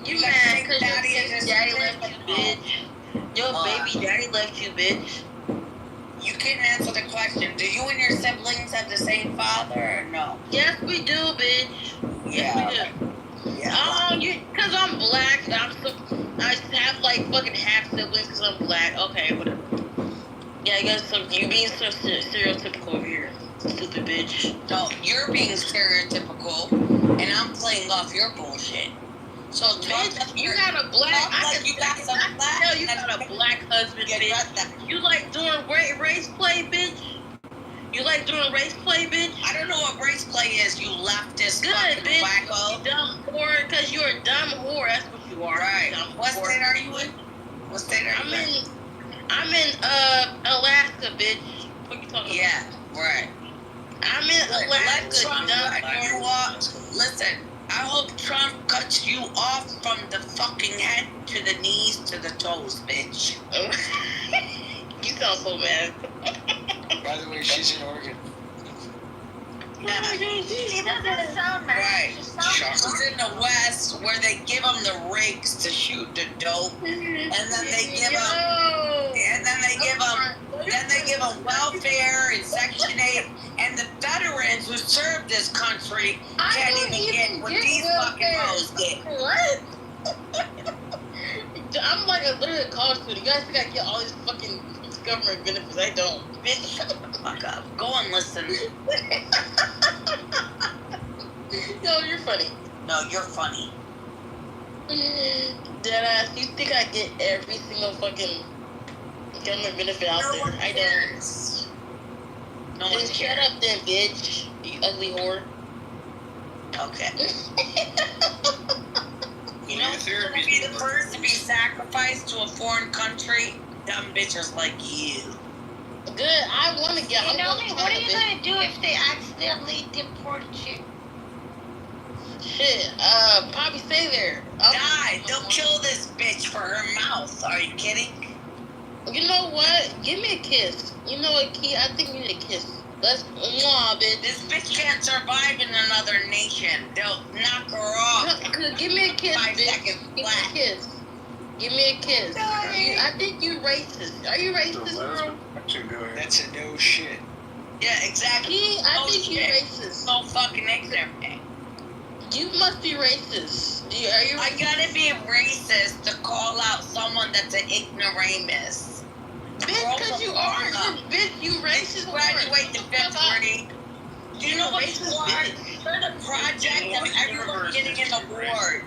You mad because your baby daddy left you, bitch. Your baby daddy left you, bitch. You can't answer the question. Do you and your siblings have the same father or no? Yes, we do, bitch. Yeah. Yes, we do. Yeah. Because I'm black. I have like fucking half siblings because I'm black. Okay, whatever. Yeah, I guess you being so stereotypical over here. Stupid bitch. No, you're being stereotypical, and I'm playing off your bullshit. So bitch, you got a black. You got some black. You got a black husband, bitch. You like doing race play, bitch. You like doing race play, bitch. I don't know what race play is. You leftist good, fucking bitch. wacko. You dumb whore, because you're a dumb whore. That's what you are. Right. What state are you in? What state are you in? I'm in Alaska, bitch. What you talking about? Yeah, right. I'm in Alaska, dumb. Listen, I hope Trump cuts you off from the fucking head to the knees to the toes, bitch. You sound so mad. By the way, she's in Oregon. She doesn't sound mad. Right. She sounds She's in the West where they give them the rigs to shoot the dope, and then they give them welfare and Section 8, and the veterans who served this country can't even get what these fucking hoes get. What? I'm like literally a college student. You guys think I get all these fucking government benefits? I don't. Bitch, shut the fuck up. Go and listen. Yo, you're funny. No, you're funny. Deadass, you think I get every single fucking government benefit out there? I don't. No one Then shut up then, bitch. You ugly whore. Okay. You know who's gonna be the first to be sacrificed to a foreign country? Dumb bitches like you. Good, I want to get. You know me. What are you gonna do if they accidentally deport you? Shit, probably stay there. Die. They'll kill this bitch for her mouth. Are you kidding? You know what? Give me a kiss. You know what, Key? I think you need a kiss. Let's, bitch. This bitch can't survive in another nation. They'll knock her off. Give me a kiss, 5 bitch. seconds Give me flat. a kiss. Give me a kiss. I think you racist. Are you racist, bro? That's a no shit. Yeah, exactly. Key, I think you racist. So fucking ignorant. You must be racist. Are you racist? I gotta be racist to call out someone that's an ignoramus. Bitch, because you are. Bitch, you racist. Graduate to 5th grade. Do you know what you are? You're the project of everyone getting an award.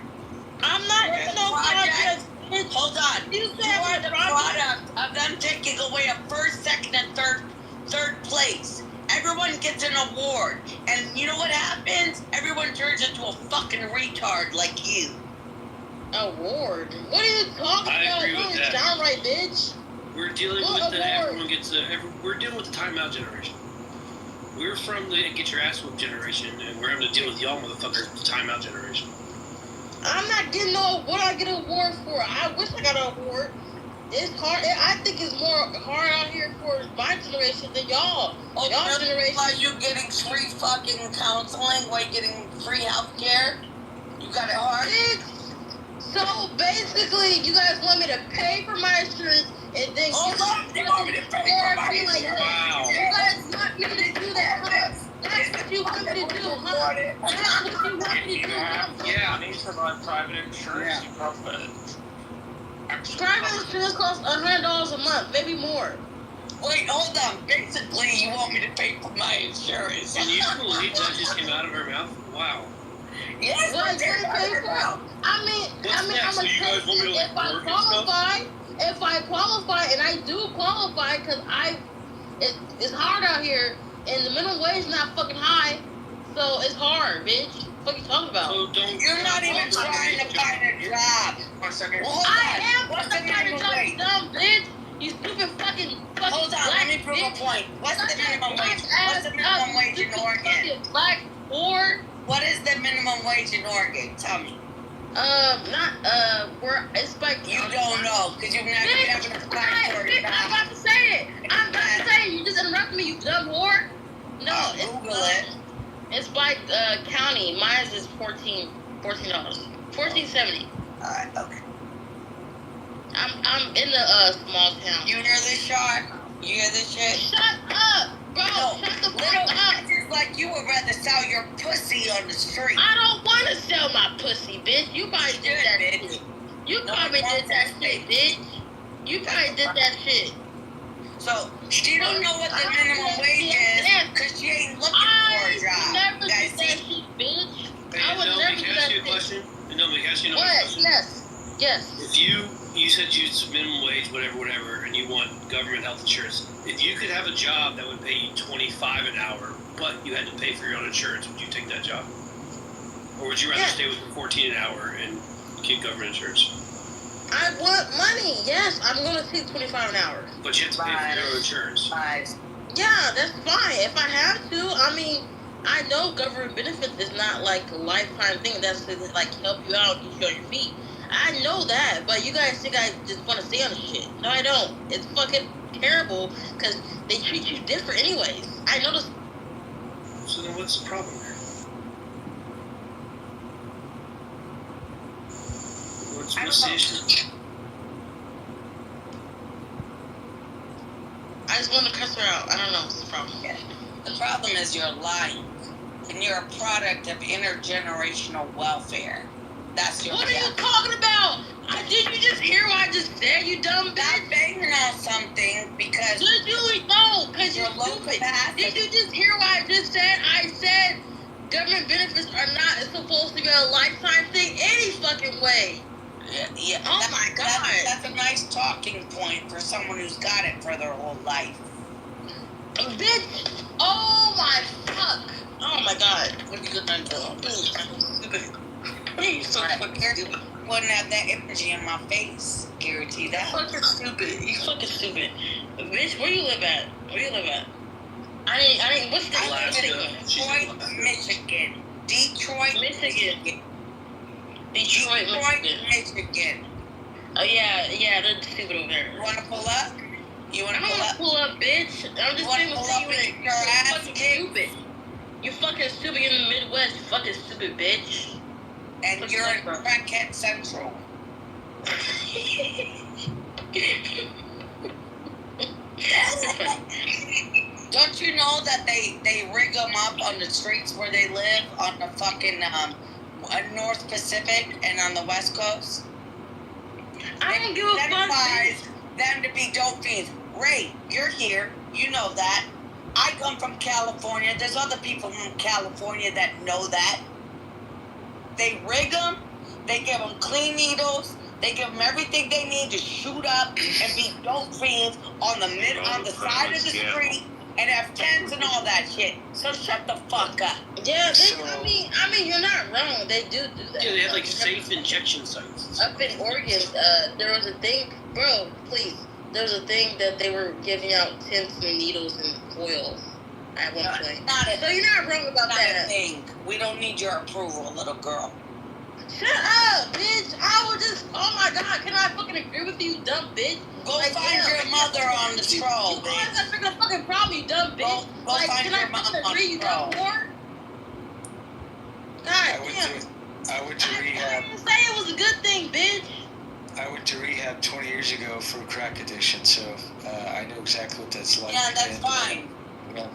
giving away a first, second, and third place. Everyone gets an award. And you know what happens? Everyone turns into a fucking retard like you. Award? What are you talking about? I agree with that. Downright, bitch. We're dealing with everyone gets we're dealing with the timeout generation. We're from the get your ass whooped generation, and we're having to deal with y'all motherfuckers, the timeout generation. I'm not getting no award. I get an award for. I wish I got an award. It's hard. I think it's more hard out here for my generation than y'all. Oh, y'all generation. Are you getting free fucking counseling? Why you getting free healthcare? You got it hard? So basically, you guys want me to pay for my insurance and then you want me to pay for my insurance? Wow. You guys want me to do that, huh? That's what you want me to do, huh? That's what you want me to do, huh? Yeah, I need to buy private insurance. You probably private insurance costs $100 a month, maybe more. Wait, hold on. Basically, you want me to pay for my insurance. Can you believe that just came out of her mouth? Wow. Yes, what you pay for? I mean, I'm gonna tell you if I qualify. If I qualify, and I do qualify, because it's hard out here, and the minimum wage is not fucking high, so it's hard, bitch. What you talking about? So you're not even trying to find a job. 1 second. Well, I am What's fucking the trying to minimum tell you, wage? dumb bitch. You stupid fucking Hold on, let me prove a point. What's the minimum wage? What's the minimum wage in Oregon? Black whore. What is the minimum wage in Oregon? Tell me. It's like you don't know because you've never been applied for it. I'm about to say it. I'm about to say it. You just interrupted me, you dumb whore. No, Google it. It's by county. Mine is $14. $14.70. Alright, okay. I'm in the small town. You hear this, Sean? You hear this shit? Shut up, bro. No, shut the fuck little up. bitches like you would rather sell your pussy on the street. I don't want to sell my pussy, bitch. You probably did that shit. You probably did that shit, bitch. You probably did that shit. So, she don't know what the minimum wage is because she ain't looking for a job. Never did that shit, bitch. I would never do that shit. No, can I ask you another question? Yes. If you said you minimum wage, whatever, and you want government health insurance, if you could have a job that would pay you $25 an hour, but you had to pay for your own insurance, would you take that job? Or would you rather stay with the $14 an hour and keep government insurance? I want money. Yes, I'm going to take $25 an hour. But you have to pay for your own insurance. Yeah, that's fine. If I have to, I mean, I know government benefits is not like a lifetime thing. That's to like help you out, get you on your feet. I know that, but you guys think I just want to stay on the shit. No, I don't. It's fucking terrible because they treat you different anyways. I noticed. So then what's the problem here? What's the issue? I just want to cuss her out. I don't know what's the problem. Yeah. The problem is you're lying, and you're a product of intergenerational welfare. That's your. What are you talking about? Did you just hear what I just said, you dumb bitch? Stop banging on something because. Did you know? Because you're low stupid. capacity. Did you just hear what I just said? I said government benefits are not supposed to be a lifetime thing any fucking way. Yeah. Oh my God. That's a nice talking point for someone who's got it for their whole life. Bitch. Oh my fuck. Oh my God. What are you gonna do? Stupid. You so fucking stupid. Wouldn't have that energy in my face. Guarantee that. Fucking stupid. You fucking stupid. Bitch, where you live at? I ain't, what's the last Detroit, Michigan. Detroit, Michigan. Oh yeah, they're stupid over there. You wanna pull up? I don't wanna pull up, bitch. I'm just saying you're fucking stupid. You fucking stupid in the Midwest, you fucking stupid bitch. And you're in Crackhead Central. Don't you know that they rig them up on the streets where they live on the fucking North Pacific and on the West Coast? I don't give a fuck. Them to be dope fiends. Ray, you're here. You know that. I come from California. There's other people from California that know that. They rig them. They give them clean needles. They give them everything they need to shoot up and be dope fiends on the side of the street and have tents and all that shit. So shut the fuck up. Yeah, I mean, you're not wrong. They do that. Yeah, they have like safe injection sites. Up in Oregon, there was a thing, bro. Please, there was a thing that they were giving out tents and needles and oil at one point. So you're not wrong about that. Not a thing. We don't need your approval, little girl. Shut up, bitch! I would just. Oh my god, can I fucking agree with you, dumb bitch? Go find your mother on the troll, bitch. Why is that freaking fucking problem, you dumb bitch? Go find your mom on the troll. God damn. I went to rehab. I didn't say it was a good thing, bitch. I went to rehab 20 years ago for crack addiction, so I know exactly what that's like. Yeah, that's fine. Yeah.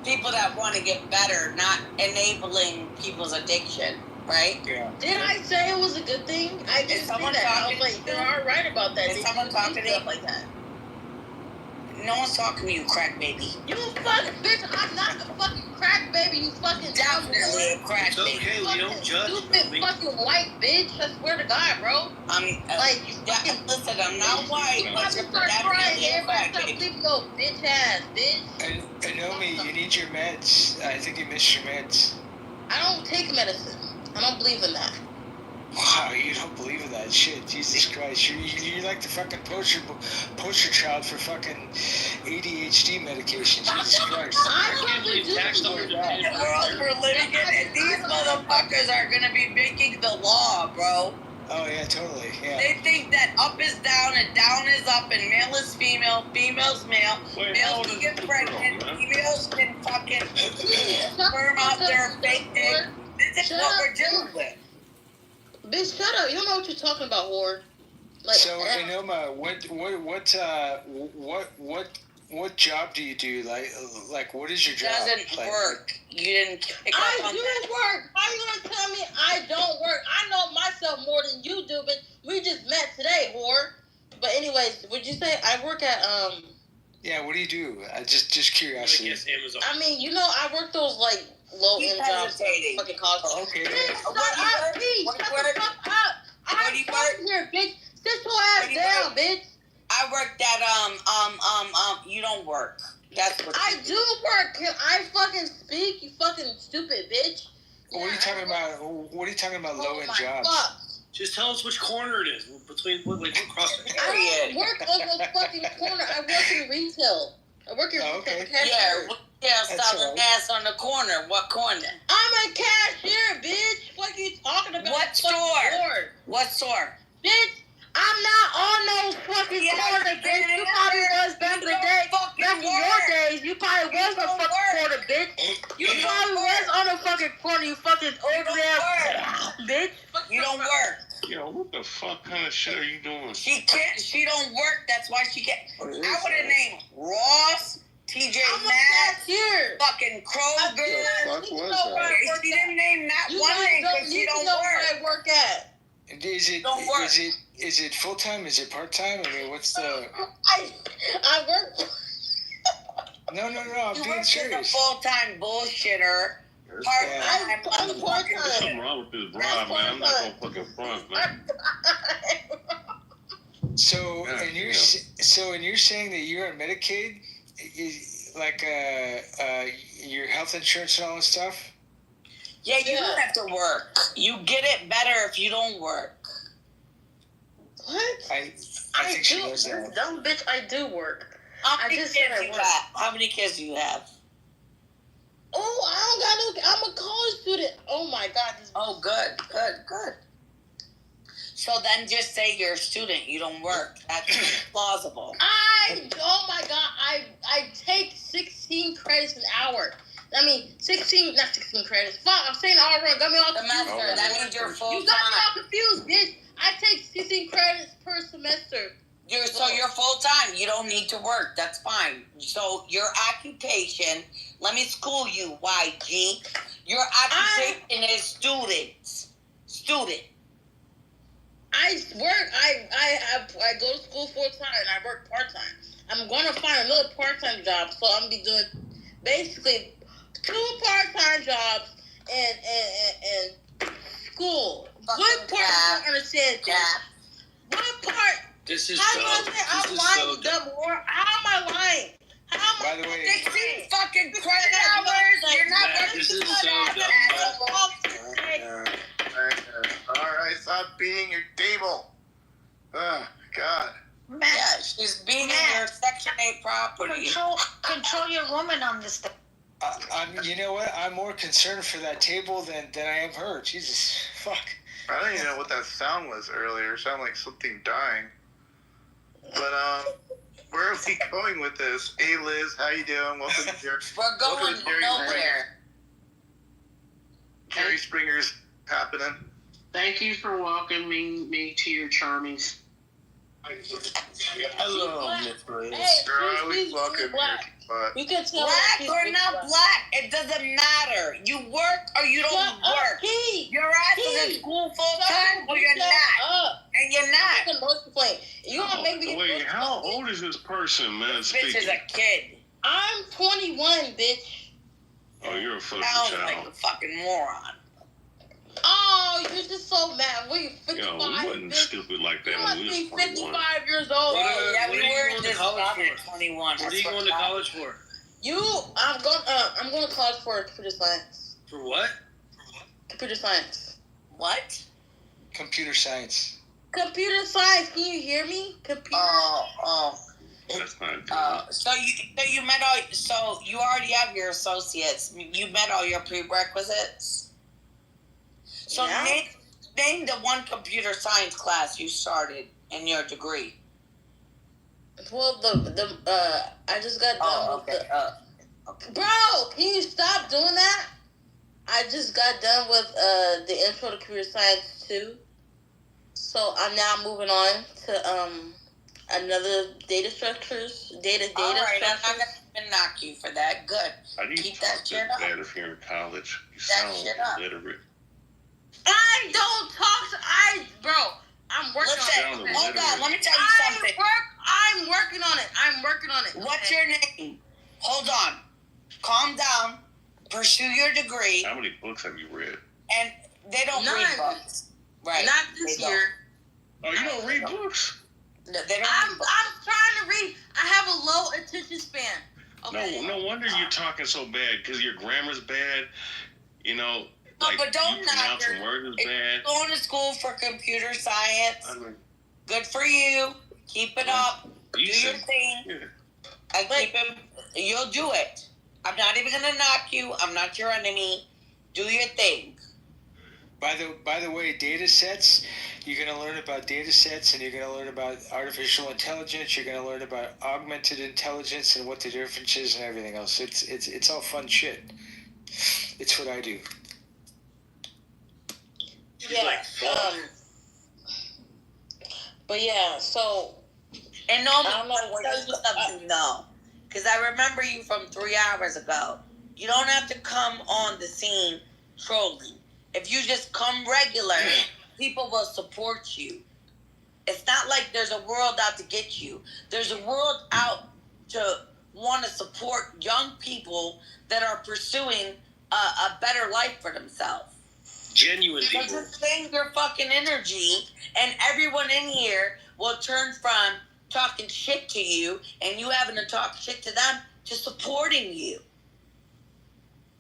People that want to get better, not enabling people's addiction, right? Yeah. Did I say it was a good thing? I didn't say that. I was like, you're all right about that. Is someone talking to you like that? No one's talking to you, crack baby. You fucking bitch! I'm not a fucking crack baby. You fucking definitely a crack it's baby. Okay, we don't judge. Stupid fucking white bitch. I swear to God, bro. Listen, I'm not white, but you're definitely a crack baby. Yo, bitch ass, bitch. And Naomi, you need your meds. I think you missed your meds. I don't take medicine. I don't believe in that. Wow, you don't believe in that shit. Jesus Christ. You're like the fucking poster child for fucking ADHD medication. Jesus Christ. I can't believe tax dollars are paid The world we're living in, and these motherfuckers are gonna be making the law, bro. Oh, yeah, totally. Yeah. They think that up is down and down is up and male is female, female's male. Males can get pregnant, females can fucking sperm out their fake dick. This is what we're dealing with. Bitch, shut up. You don't know what you're talking about, whore. Like, so, Noma, what job do you do? Like, what is your job? Doesn't work. You didn't pick up on that. I do work. How are you gonna tell me I don't work? I know myself more than you do, but we just met today, whore. But anyways, would you say I work at Yeah, what do you do? Just curiosity. I guess Amazon. I mean, I work those like low end jobs, fucking college. Okay. Bitch, shut up, Pete. Shut the fuck up. I'm here, bitch. Sit your ass down, bitch. I worked at you don't work. That's what I do work. Can I fucking speak? You fucking stupid bitch. What are you talking about? What are you talking about? Low end jobs. Fuck. Just tell us which corner it is between what across the. I don't work on no fucking corner. I work in retail. I work in retail. Okay. Yeah, selling gas on the corner. What corner? I'm a cashier, bitch. What are you talking about? What store? What store? Bitch, I'm not on no fucking corner, bitch. You probably was back in the day. Back in your days, you probably was on the fucking corner, bitch. You probably was on the fucking corner, you fucking old ass bitch. You don't work. Yo, what the fuck kind of shit are you doing? She don't work. That's why she can't. I would have named Ross, TJ Maxx, fucking Kroger. What the fuck was that? She didn't name that one name because she don't work. Where I work at. Is it full time? Is it part time? I mean, what's the? I work. No. I'm being serious. A full time bullshitter. I'm part There's something wrong with this bribe, man. I'm not gonna fucking front, man. So, and you're saying that you're on Medicaid, like your health insurance and all this stuff. Yeah, you don't have to work. You get it better if you don't work. What? I think she knows that. Dumb bitch, I do work. How many kids you got? How many kids do you have? Oh, I don't got no. I'm a college student. Oh my God. Oh, good. So then just say you're a student. You don't work. That's plausible. Oh my God. I take 16 credits an hour. I mean, not 16 credits. Fuck, I'm saying all wrong. Got me all confused. Semester. That means you're full time. You got me all confused, bitch. I take 16 credits per semester. You're full time. You don't need to work. That's fine. So your occupation. Let me school you, YG. Your occupation is student. I work. I go to school full time and I work part time. I'm going to find another part time job, so I'm gonna be doing basically 2 part time jobs and school. What part I don't understand this? What part? This is how dumb. do I say I'm lying, dumb whore? How am I lying? How am I? By the way, 16 fucking credit hours. You're not Matt, going this to is do so that. All right, stop beating your table. Oh, God. Yeah, she's being in your Section 8 property. Control your woman on this thing. you know what? I'm more concerned for that table than I am her. Jesus, fuck. I don't even know what that sound was earlier. It sounded like something dying. But, where are we going with this? Hey, Liz, how you doing? Welcome to Jerry. We're going nowhere. Jerry Springer's happening. Thank you for welcoming me to your charming. Hello, Miss Liz. Hey, You're always welcome here. But you can tell Black or not black, it doesn't matter. You work or you don't work. Your ass is in school full time or you're not. And you're not. Most complaint. You gonna make me Wait, how old is this person, man? This bitch is a kid. I'm 21, bitch. Oh, you're a fucking Sounds child. like a fucking moron. Oh, you're just so mad. What are you, 55? Yo, we wasn't bitch? stupid like that You when must we be was 21. 55 years old. Yeah, we what are you were going to just college about for? 21. What are you going to college for? I'm going to college for computer science. For what? Computer science. What? Computer science. Computer science. Can you hear me? Computer. That's not good. So you already have your associates. You met all your prerequisites. So Yeah. name the one computer science class you started in your degree. Well, I just got done with the. Bro, can you stop doing that? I just got done with the intro to computer science 2. So I'm now moving on to another data structures. Data All right, structures. I'm not gonna knock you for that. Good. How do you Keep talk that shit to up. dad if you're in college? You That sound shit up. illiterate. I don't talk to bro. I'm working Listen, on it. hold on. Let me tell you something. I'm working on it. I'm working on it. What's your name? Hold on. Calm down. Pursue your degree. How many books have you read? And they don't read books. Right. Not this They don't. year. Oh, you don't read books? No, they don't I'm read books. trying to read. I have a low attention span. Okay. No wonder you're talking so bad, because your grammar's bad. You know, like, but don't you knock pronouncing her. words is If bad. you're going to school for computer science, I mean, good for you. Keep it up. Do your decent. thing. Yeah. I keep it. You'll do it. I'm not even gonna knock you. I'm not your enemy. Do your thing. By the way, data sets, you're going to learn about data sets, and you're going to learn about artificial intelligence. You're going to learn about augmented intelligence and what the difference is and everything else. It's all fun shit. It's what I do. Yeah. But yeah, so. And no, I don't know let me what tell you something though, because I remember you from 3 hours ago. You don't have to come on the scene trolling. If you just come regular, people will support you. It's not like there's a world out to get you. There's a world out to want to support young people that are pursuing a better life for themselves. Genuine So people. just save your fucking energy, and everyone in here will turn from talking shit to you and you having to talk shit to them to supporting you.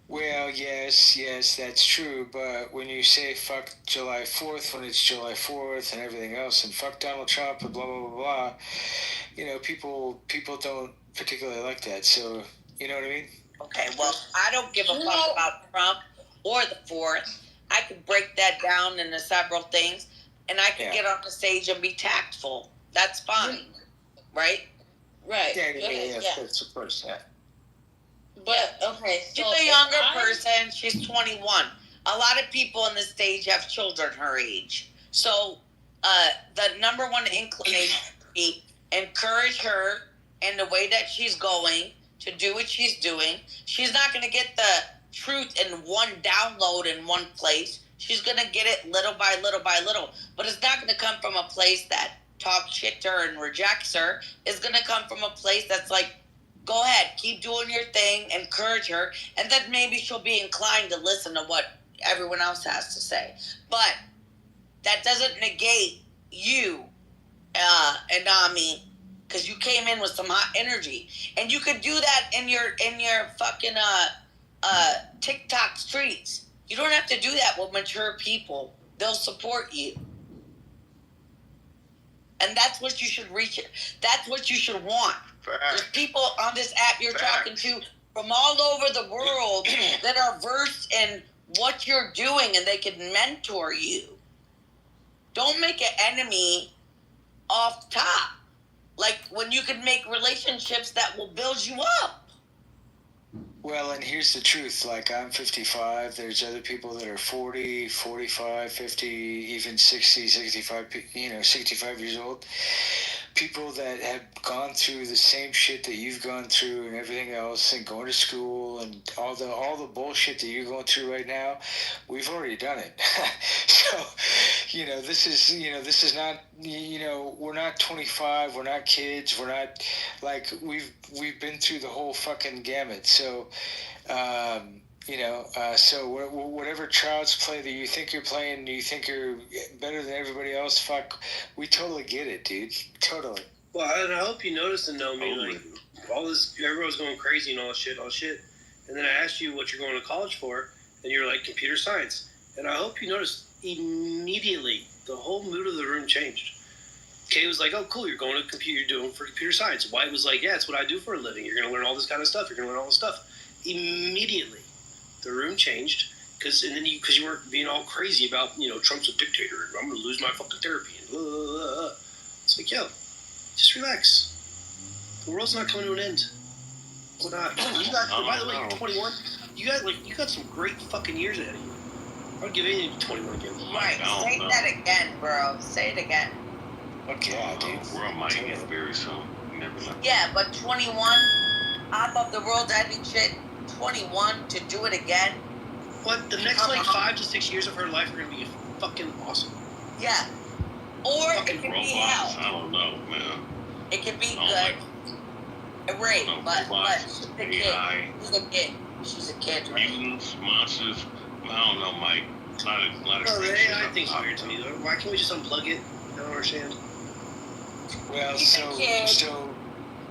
Well, yes, that's true. But when you say fuck July 4th, when it's July 4th and everything else, and fuck Donald Trump and blah, blah, blah, blah, you know, people don't particularly like that. So, you know what I mean? Okay, well, I don't give a fuck about Trump or the 4th. I could break that down into several things, and I could get on the stage and be tactful. That's fine, right? Right. Yeah, of course, yeah. But, okay, so. She's a younger person. She's 21. A lot of people in this stage have children her age. So, the number one inclination would be encourage her in the way that she's going to do what she's doing. She's not going to get the truth in one download in one place. She's going to get it little by little by little. But it's not going to come from a place that talks shit to her and rejects her. It's going to come from a place that's like, go ahead, keep doing your thing, encourage her, and then maybe she'll be inclined to listen to what everyone else has to say. But that doesn't negate you, Anami, because you came in with some hot energy, and you could do that in your fucking TikTok streets. You don't have to do that with mature people. They'll support you. And that's what you should reach. That's what you should want. There's people on this app you're talking to from all over the world that are versed in what you're doing, and they can mentor you. Don't make an enemy off top. Like when you can make relationships that will build you up. Well, and here's the truth. Like, I'm 55. There's other people that are 40, 45, 50, even 60, 65, 65 years old. People that have gone through the same shit that you've gone through and everything else, and going to school and all the bullshit that you're going through right now. We've already done it. So, this is not, we're not 25. We're not kids. We're not, like, we've been through the whole fucking gamut. So, so whatever child's play that you think you're playing, you think you're better than everybody else, fuck, we totally get it, dude. Totally. Well, and I hope you noticed and know me, like, all this, everyone's going crazy and all this shit. And then I asked you what you're going to college for, and you're like, computer science. And I hope you noticed immediately the whole mood of the room changed. Kay was like, oh, cool, you're going to you're doing for computer science. White was like, yeah, it's what I do for a living. You're going to learn all this kind of stuff. You're going to learn all this stuff. Immediately, the room changed because you weren't being all crazy about, Trump's a dictator and I'm going to lose my fucking therapy. And blah, blah, blah. It's like, yo, just relax. The world's not coming to an end. We're not. By the way, you're 21. You got some great fucking years ahead of you. I'd give anything to 21 again. Right. Say that again, bro. Say it again. Fuck yeah, dude. The world might end very soon. You never know. Yeah, but 21, off of the world ending shit, 21 to do it again. What, the next 5 to 6 years of her life are going to be fucking awesome. Yeah. Or fucking it could robots, be hell. I don't know, man. It could be good. Right, but she's a kid. She's a kid. She's a kid, right? Mutants, monsters, I don't know, Mike. A lot of the AI thing's weird to me, though. Why can't we just unplug it? I don't understand. Well,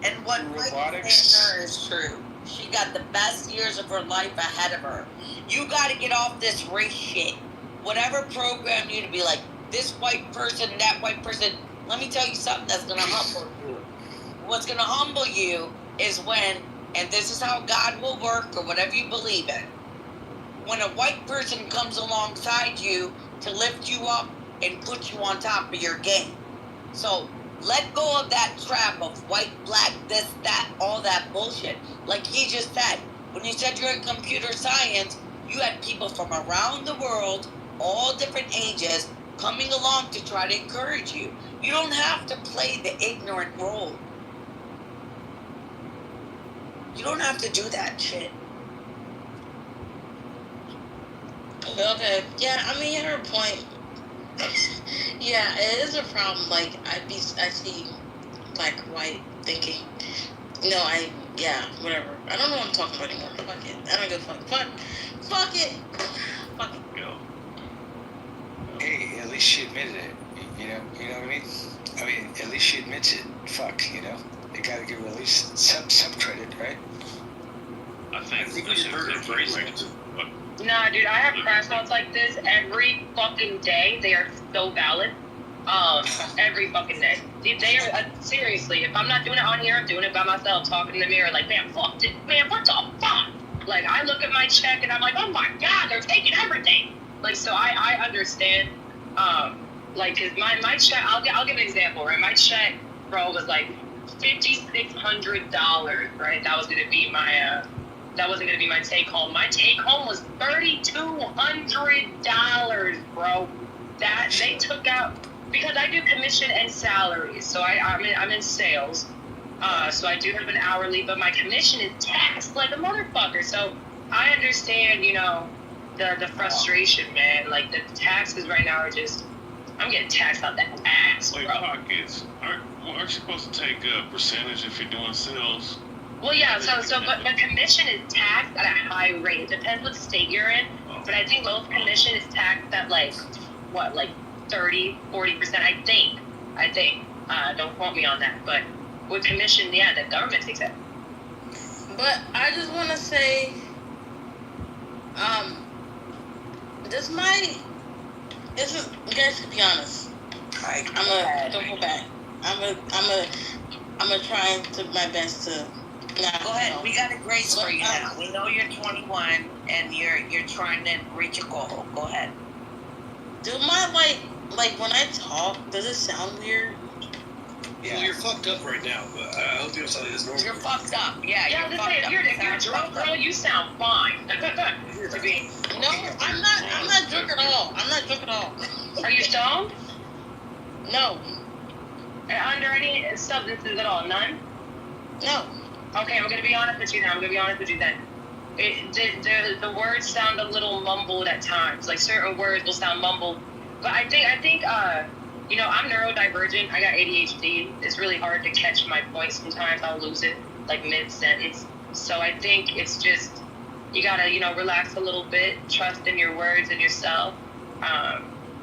and what Mike is saying her is true. She got the best years of her life ahead of her. You got to get off this race shit. Whatever program you to be like, this white person, that white person. Let me tell you something that's going to humble you. What's going to humble you is when, and this is how God will work or whatever you believe in, when a white person comes alongside you to lift you up and put you on top of your game. So let go of that trap of white, black, this, that, all that bullshit. Like he just said, when you said you're in computer science, you had people from around the world, all different ages, coming along to try to encourage you. You don't have to play the ignorant role. You don't have to do that shit. Okay, yeah, I mean, her point. Yeah, it is a problem. Like, I see black, white thinking. Whatever. I don't know what I'm talking about anymore. Fuck it. I don't give a fuck. Fuck it. Fuck it. Hey, at least she admitted it. You know what I mean? I mean, at least she admits it. Fuck, They gotta give her at least some credit, right? I think we just heard her phrasing it. Nah, dude, I have crash outs like this every fucking day. They are so valid. Every fucking day. They are, seriously, if I'm not doing it on here, I'm doing it by myself, talking in the mirror, like, man, fuck it. Man, what the fuck? Like, I look at my check and I'm like, oh my God, they're taking everything. Like, so I understand, like, cause my check, I'll give an example, right? My check, bro, was like $5,600, right? That was gonna be my, that wasn't going to be my take-home. My take-home was $3,200, bro. That they took out, because I do commission and salaries. So I'm in sales. So I do have an hourly, but my commission is taxed like a motherfucker. So I understand, the frustration, man. Like, the taxes right now are just, I'm getting taxed out that ass, bro. Wait, pockets. Aren't you supposed to take a percentage if you're doing sales? Well, yeah, but the commission is taxed at a high rate. It depends what state you're in. but I think most commission is taxed at like 30, 40%. I think. Don't quote me on that, but with commission, yeah, the government takes it. But I just want to say, you guys can be honest. Don't go back. I'm gonna try to my best to. Go ahead. We got a grace for you now. We know you're 21 and you're trying to reach a goal. Go ahead. Do my like when I talk, does it sound weird? Yeah. Well, you're fucked up right now, but I hope you don't sound like this normal. You're fucked up. Yeah, you're fucked up. If you're drunk, girl, you sound fine. No, I'm not drunk at all. I'm not drunk at all. Are you stoned? No. Under any substances at all? None? No. Okay, I'm gonna be honest with you then. The words sound a little mumbled at times. Like certain words will sound mumbled. But I think I'm neurodivergent. I got ADHD. It's really hard to catch my voice sometimes. I'll lose it like mid-sentence. So I think it's just, you gotta, relax a little bit, trust in your words and yourself.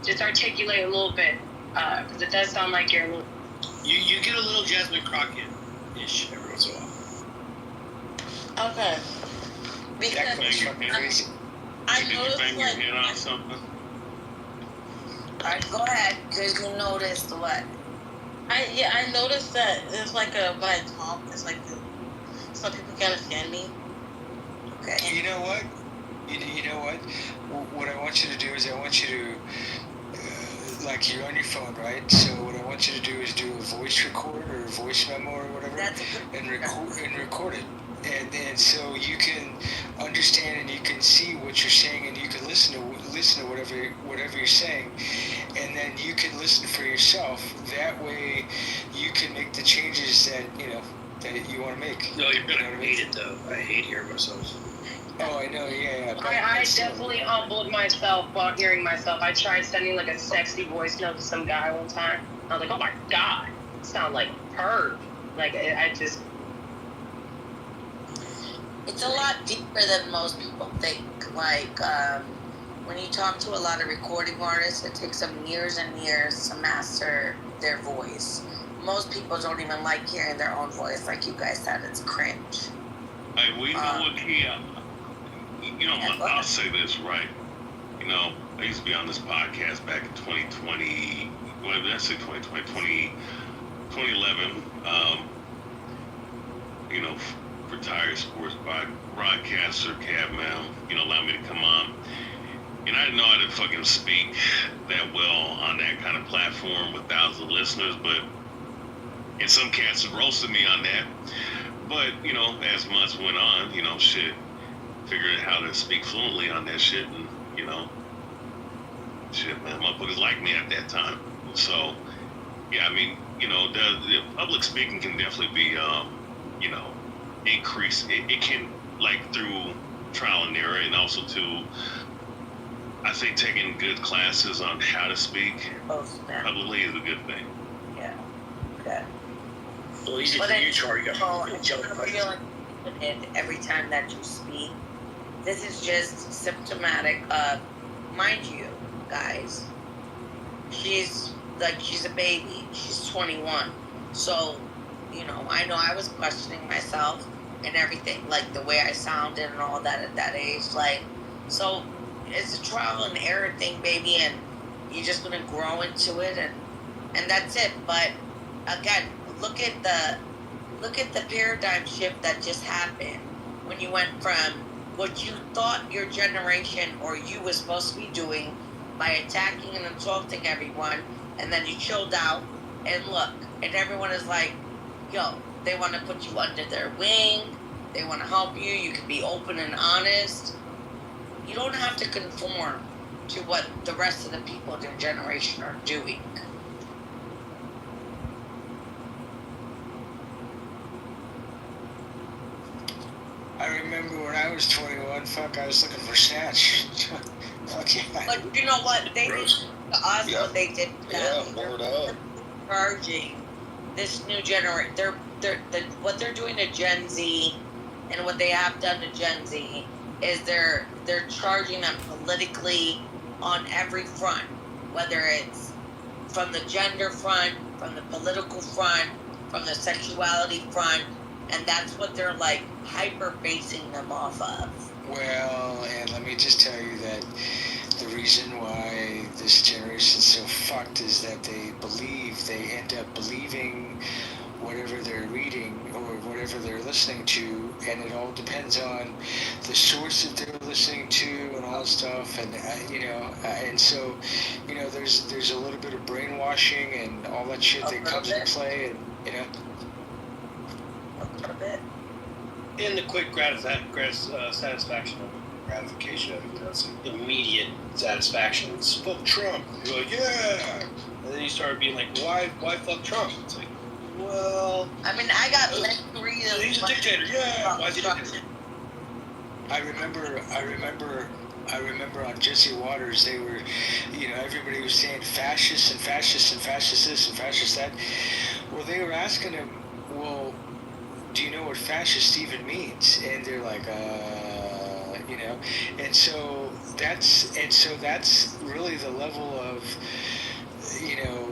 Just articulate a little bit, because it does sound like you're a little... You get a little Jasmine Crockett-ish every once in a while. Okay. Because I noticed bang your head on something? Alright, go ahead, because you noticed what? I noticed that it's like when I talk, it's like some people can't understand me. Okay. You know what? You know what? What I want you to do is I want you to, like you're on your phone, right? So what I want you to do is do a voice record or a voice memo or whatever, and record it. And so you can understand and you can see what you're saying and you can listen to whatever you're saying, and then you can listen for yourself. That way, you can make the changes that you want to make. No, you're gonna hate it though. I hate hearing myself. Oh, I know. Yeah. I definitely humbled myself while hearing myself. I tried sending like a sexy voice note to some guy one time. I was like, oh my god, I sound like perv. Like I just. It's a lot deeper than most people think. Like, when you talk to a lot of recording artists, it takes them years and years to master their voice. Most people don't even like hearing their own voice. Like you guys said, it's cringe. Hey, we know what I'll say this, right? I used to be on this podcast back in 2020. What did I say? 2020, 2011. Retired sports broadcaster, Cabman, allowed me to come on. And I didn't know how to fucking speak that well on that kind of platform with thousands of listeners, and some cats have roasted me on that. But, as months went on, figured out how to speak fluently on that shit, and, man, motherfuckers liked me at that time. So, yeah, I mean, the public speaking can definitely be, increase. It can, like, through trial and error, and also I think taking good classes on how to speak publicly is a good thing. Yeah. Okay. Well, easy for you, Charlie. You got feeling every time that you speak. This is just symptomatic of, mind you, guys, she's a baby. She's 21. So, I know I was questioning myself and everything, like the way I sounded and all that at that age. Like, so it's a trial and error thing, baby, and you're just gonna grow into it, and that's it. But again, look at the paradigm shift that just happened when you went from what you thought your generation or you was supposed to be doing by attacking and insulting everyone, and then you chilled out and look, and everyone is like, yo, they want to put you under their wing, they want to help you, you can be open and honest. You don't have to conform to what the rest of the people in your generation are doing. I remember when I was 21, I was looking for snatch. Okay. But you know what? They did to us what they did to them. They're charging this new generation. What they're doing to Gen Z and what they have done to Gen Z is they're charging them politically on every front, whether it's from the gender front, from the political front, from the sexuality front, and that's what they're like hyper basing them off of. Well, and let me just tell you that the reason why this generation's so fucked is that they end up believing whatever they're reading or whatever they're listening to, and it all depends on the source that they're listening to and all that stuff, and and so there's a little bit of brainwashing and all that shit that comes into play, and a bit. In the quick satisfaction of it, gratification of it, it's immediate satisfaction. It's fuck Trump. You're like, yeah, and then you start being like, why fuck Trump? It's like, well, I mean, I got less reasons. He's a dictator. Yeah, why is he a dictator? I remember on Jesse Waters, they were, everybody was saying fascist and fascist and fascist this and fascist that. Well, they were asking him, well, do you know what fascist even means? And they're like, and so that's really the level of,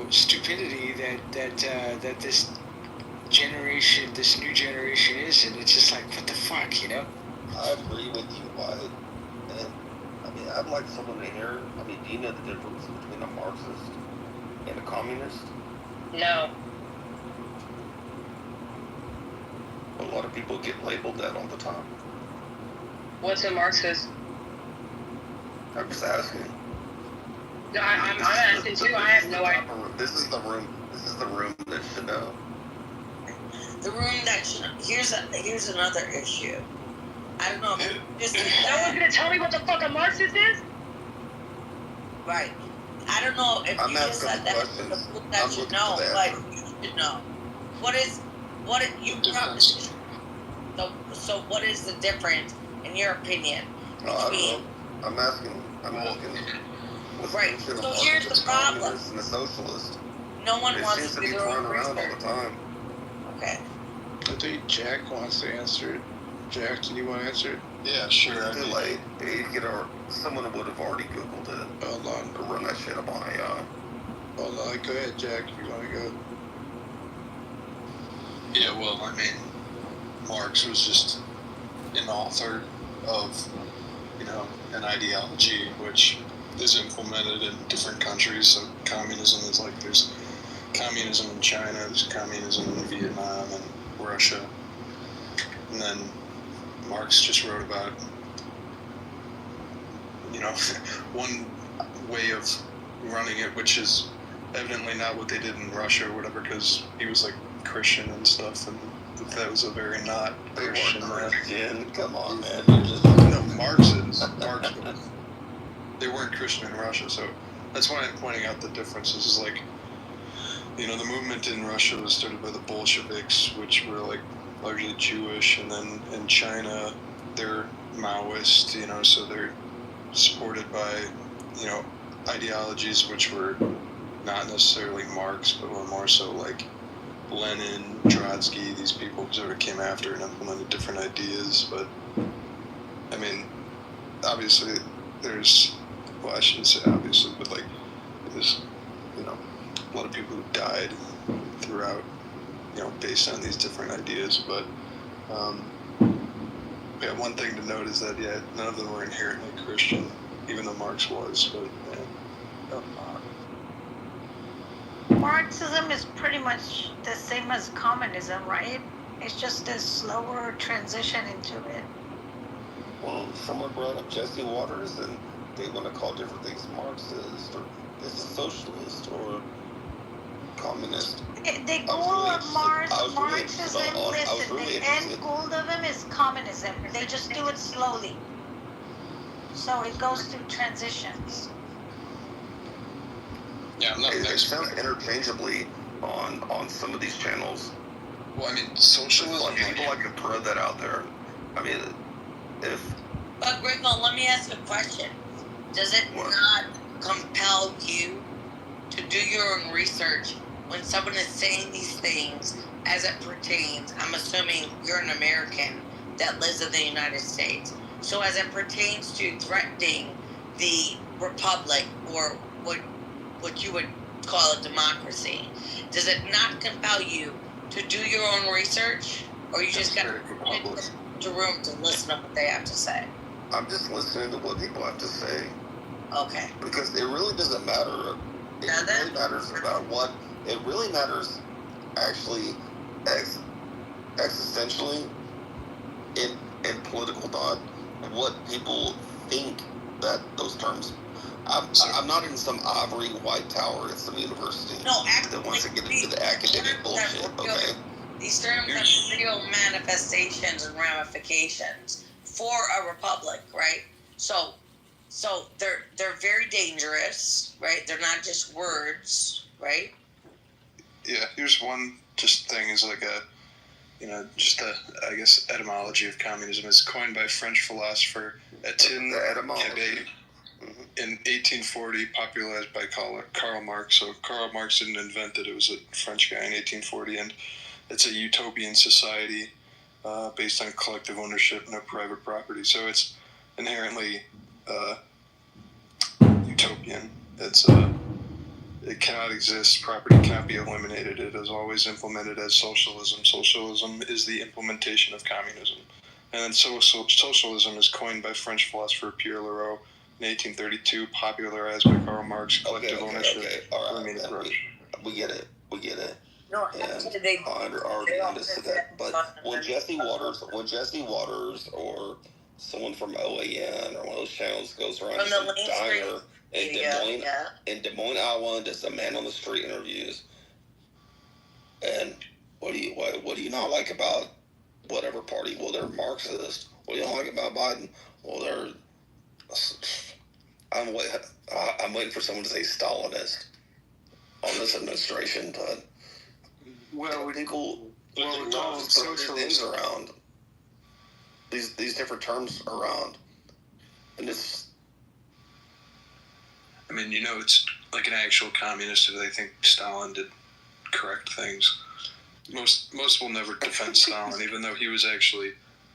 stupidity that this new generation is, and it's just like, what the fuck, I agree with you, Wyatt. And I mean, I'd like someone to hear. I mean, do you know the difference between a Marxist and a communist? No. A lot of people get labeled that all the time. What's a Marxist? I'm just asking. I'm asking too. I have no idea. This is the room that should know. The room that should know. Here's another issue. I don't know if no one's gonna tell me what the fuck a Marxist is? Right. I don't know if I'm you just said that should know, but you should know. What is the difference in your opinion between? I'm asking. Right. So here's the problem. And a socialist. No one wants seems to be do thrown their around research. all the time. I Okay. think Jack wants to answer it. Jack, do you want to answer it? Yeah, sure. Too late. Someone would have already Googled it. Hold on. To run that shit up on AI. Hold on. Go ahead, Jack. You want to go? Yeah, well, I mean, Marx was just an author of, an ideology which is implemented in different countries. So communism is like, there's communism in China, there's communism in Vietnam and Russia. And then Marx just wrote about, one way of running it, which is evidently not what they did in Russia or whatever, because he was like Christian and stuff, and that was a very not Christian. Come on, man. No, Marx was. They weren't Christian in Russia, so that's why I'm pointing out the differences. Is like, the movement in Russia was started by the Bolsheviks, which were like largely Jewish, and then in China, they're Maoist, so they're supported by, ideologies which were not necessarily Marx, but were more so like Lenin, Trotsky, these people sort of came after and implemented different ideas. But I mean, obviously there's, well, I shouldn't say obviously, but like there's, a lot of people who died throughout, based on these different ideas. But one thing to note is that none of them were inherently Christian, even though Marx was. But Marxism is pretty much the same as communism, right? It's just a slower transition into it. Well, someone brought up Jesse Waters, and they want to call different things Marxist, or this is socialist, or communist. The goal of Marxism, the end goal of them is communism. They just do it slowly. So it goes through transitions. Yeah, I'm not an It expert. sounds interchangeably on some of these channels. Well, I mean, socialism. People I could throw that out there. I mean, if. But Gringo, let me ask a question. Does it not compel you to do your own research when someone is saying these things as it pertains? I'm assuming you're an American that lives in the United States. So as it pertains to threatening the republic, or what you would call a democracy, does it not compel you to do your own research, or you just got to room to listen to what they have to say? I'm just listening to what people have to say. Okay. Because it really doesn't matter. It really matters about what. It really matters, actually, existentially, in political thought, what people think that those terms. I'm not in some ivory white tower at some university that wants to get into the academic bullshit. Okay. These terms have real manifestations and ramifications for a republic, right? So they're very dangerous, right? They're not just words, right? Yeah, here's one just thing is like a, just a, I guess, etymology of communism. It's coined by French philosopher Etienne Cabet in 1840, popularized by Karl Marx. So Karl Marx didn't invent it. It was a French guy in 1840, and it's a utopian society based on collective ownership, no private property. So it's inherently utopian. It cannot exist. Property cannot be eliminated. It is always implemented as socialism. Socialism is the implementation of communism. And then socialism is coined by French philosopher Pierre Leroux in 1832, popularized by Karl Marx. Collective ownership. All right, we get it. No, And they already understood that. But when Jesse Waters or someone from OAN or one of those channels goes around to some diner in Des Moines, Iowa, and does a man on the street interviews, and what do you not like about whatever party? Well, they're Marxist. What do you not like about Biden? Well, they're I'm waiting for someone to say Stalinist on this administration, but people throw these things around, these different terms around, and it's. I mean, it's like an actual communist if they think Stalin did correct things. Most will never defend Stalin, even though he was actually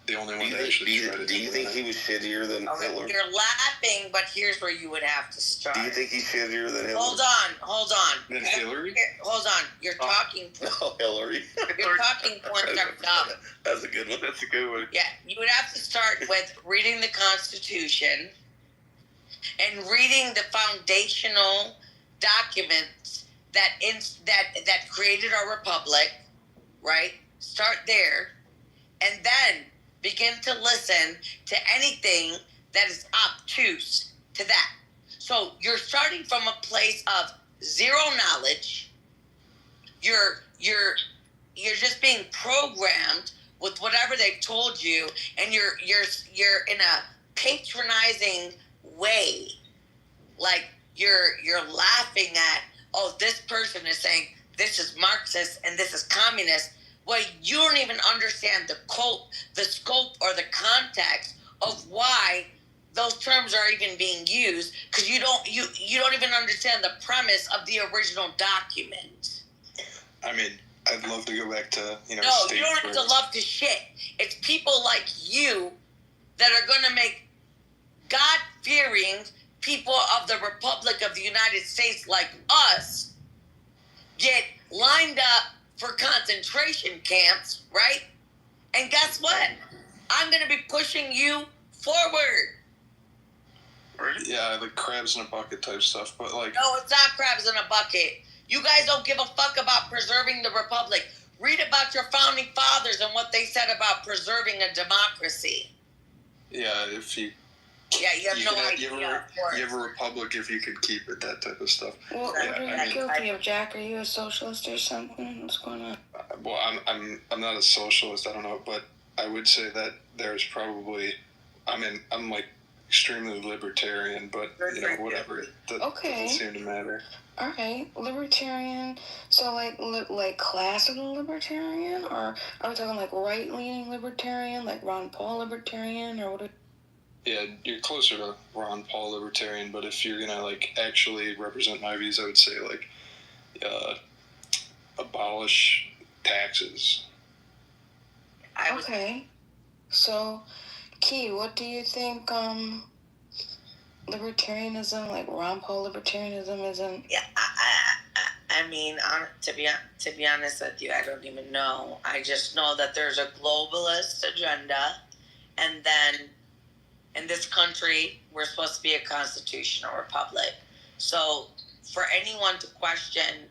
the only one that actually tried to do you think he was shittier than Hitler? You're laughing, but here's where you would have to start. Do you think he's shittier than Hitler? Hold on. Than Hillary? Hold on. Your talking points. Oh, Hillary. Your talking points are dumb. That's a good one. Yeah, you would have to start with reading the Constitution and reading the foundational documents that created our republic, right? Start there, and then begin to listen to anything that is obtuse to that. So you're starting from a place of zero knowledge. You're just being programmed with whatever they've told you, and you're in a patronizing way, like you're laughing at, oh, this person is saying this is Marxist and this is communist. Well, you don't even understand the scope or the context of why those terms are even being used, because you don't even understand the premise of the original document. I mean, I'd love to go back to No, you don't have to love to shit. It's people like you that are going to make God-fearing people of the Republic of the United States like us get lined up for concentration camps, right? And guess what? I'm going to be pushing you forward. Yeah, like crabs in a bucket type stuff, but like... No, it's not crabs in a bucket. You guys don't give a fuck about preserving the Republic. Read about your founding fathers and what they said about preserving a democracy. Yeah, if you... Yeah, you have no idea. You have a republic if you could keep it, that type of stuff. Well, what are you guilty of, Jack? Are you a socialist or something? What's going on? Well, I'm not a socialist. I don't know, but I would say that there's probably, I'm like extremely libertarian, but whatever. It doesn't seem to matter. All right, libertarian. So like classical libertarian, or are we talking like right-leaning libertarian, like Ron Paul libertarian, or what? Yeah, you're closer to Ron Paul libertarian, but if you're gonna like actually represent my views, I would say like abolish taxes. Okay, so Key, what do you think, libertarianism, like Ron Paul libertarianism isn't? Yeah, I mean, to be honest with you, I don't even know. I just know that there's a globalist agenda, and then in this country, we're supposed to be a constitutional republic. So for anyone to question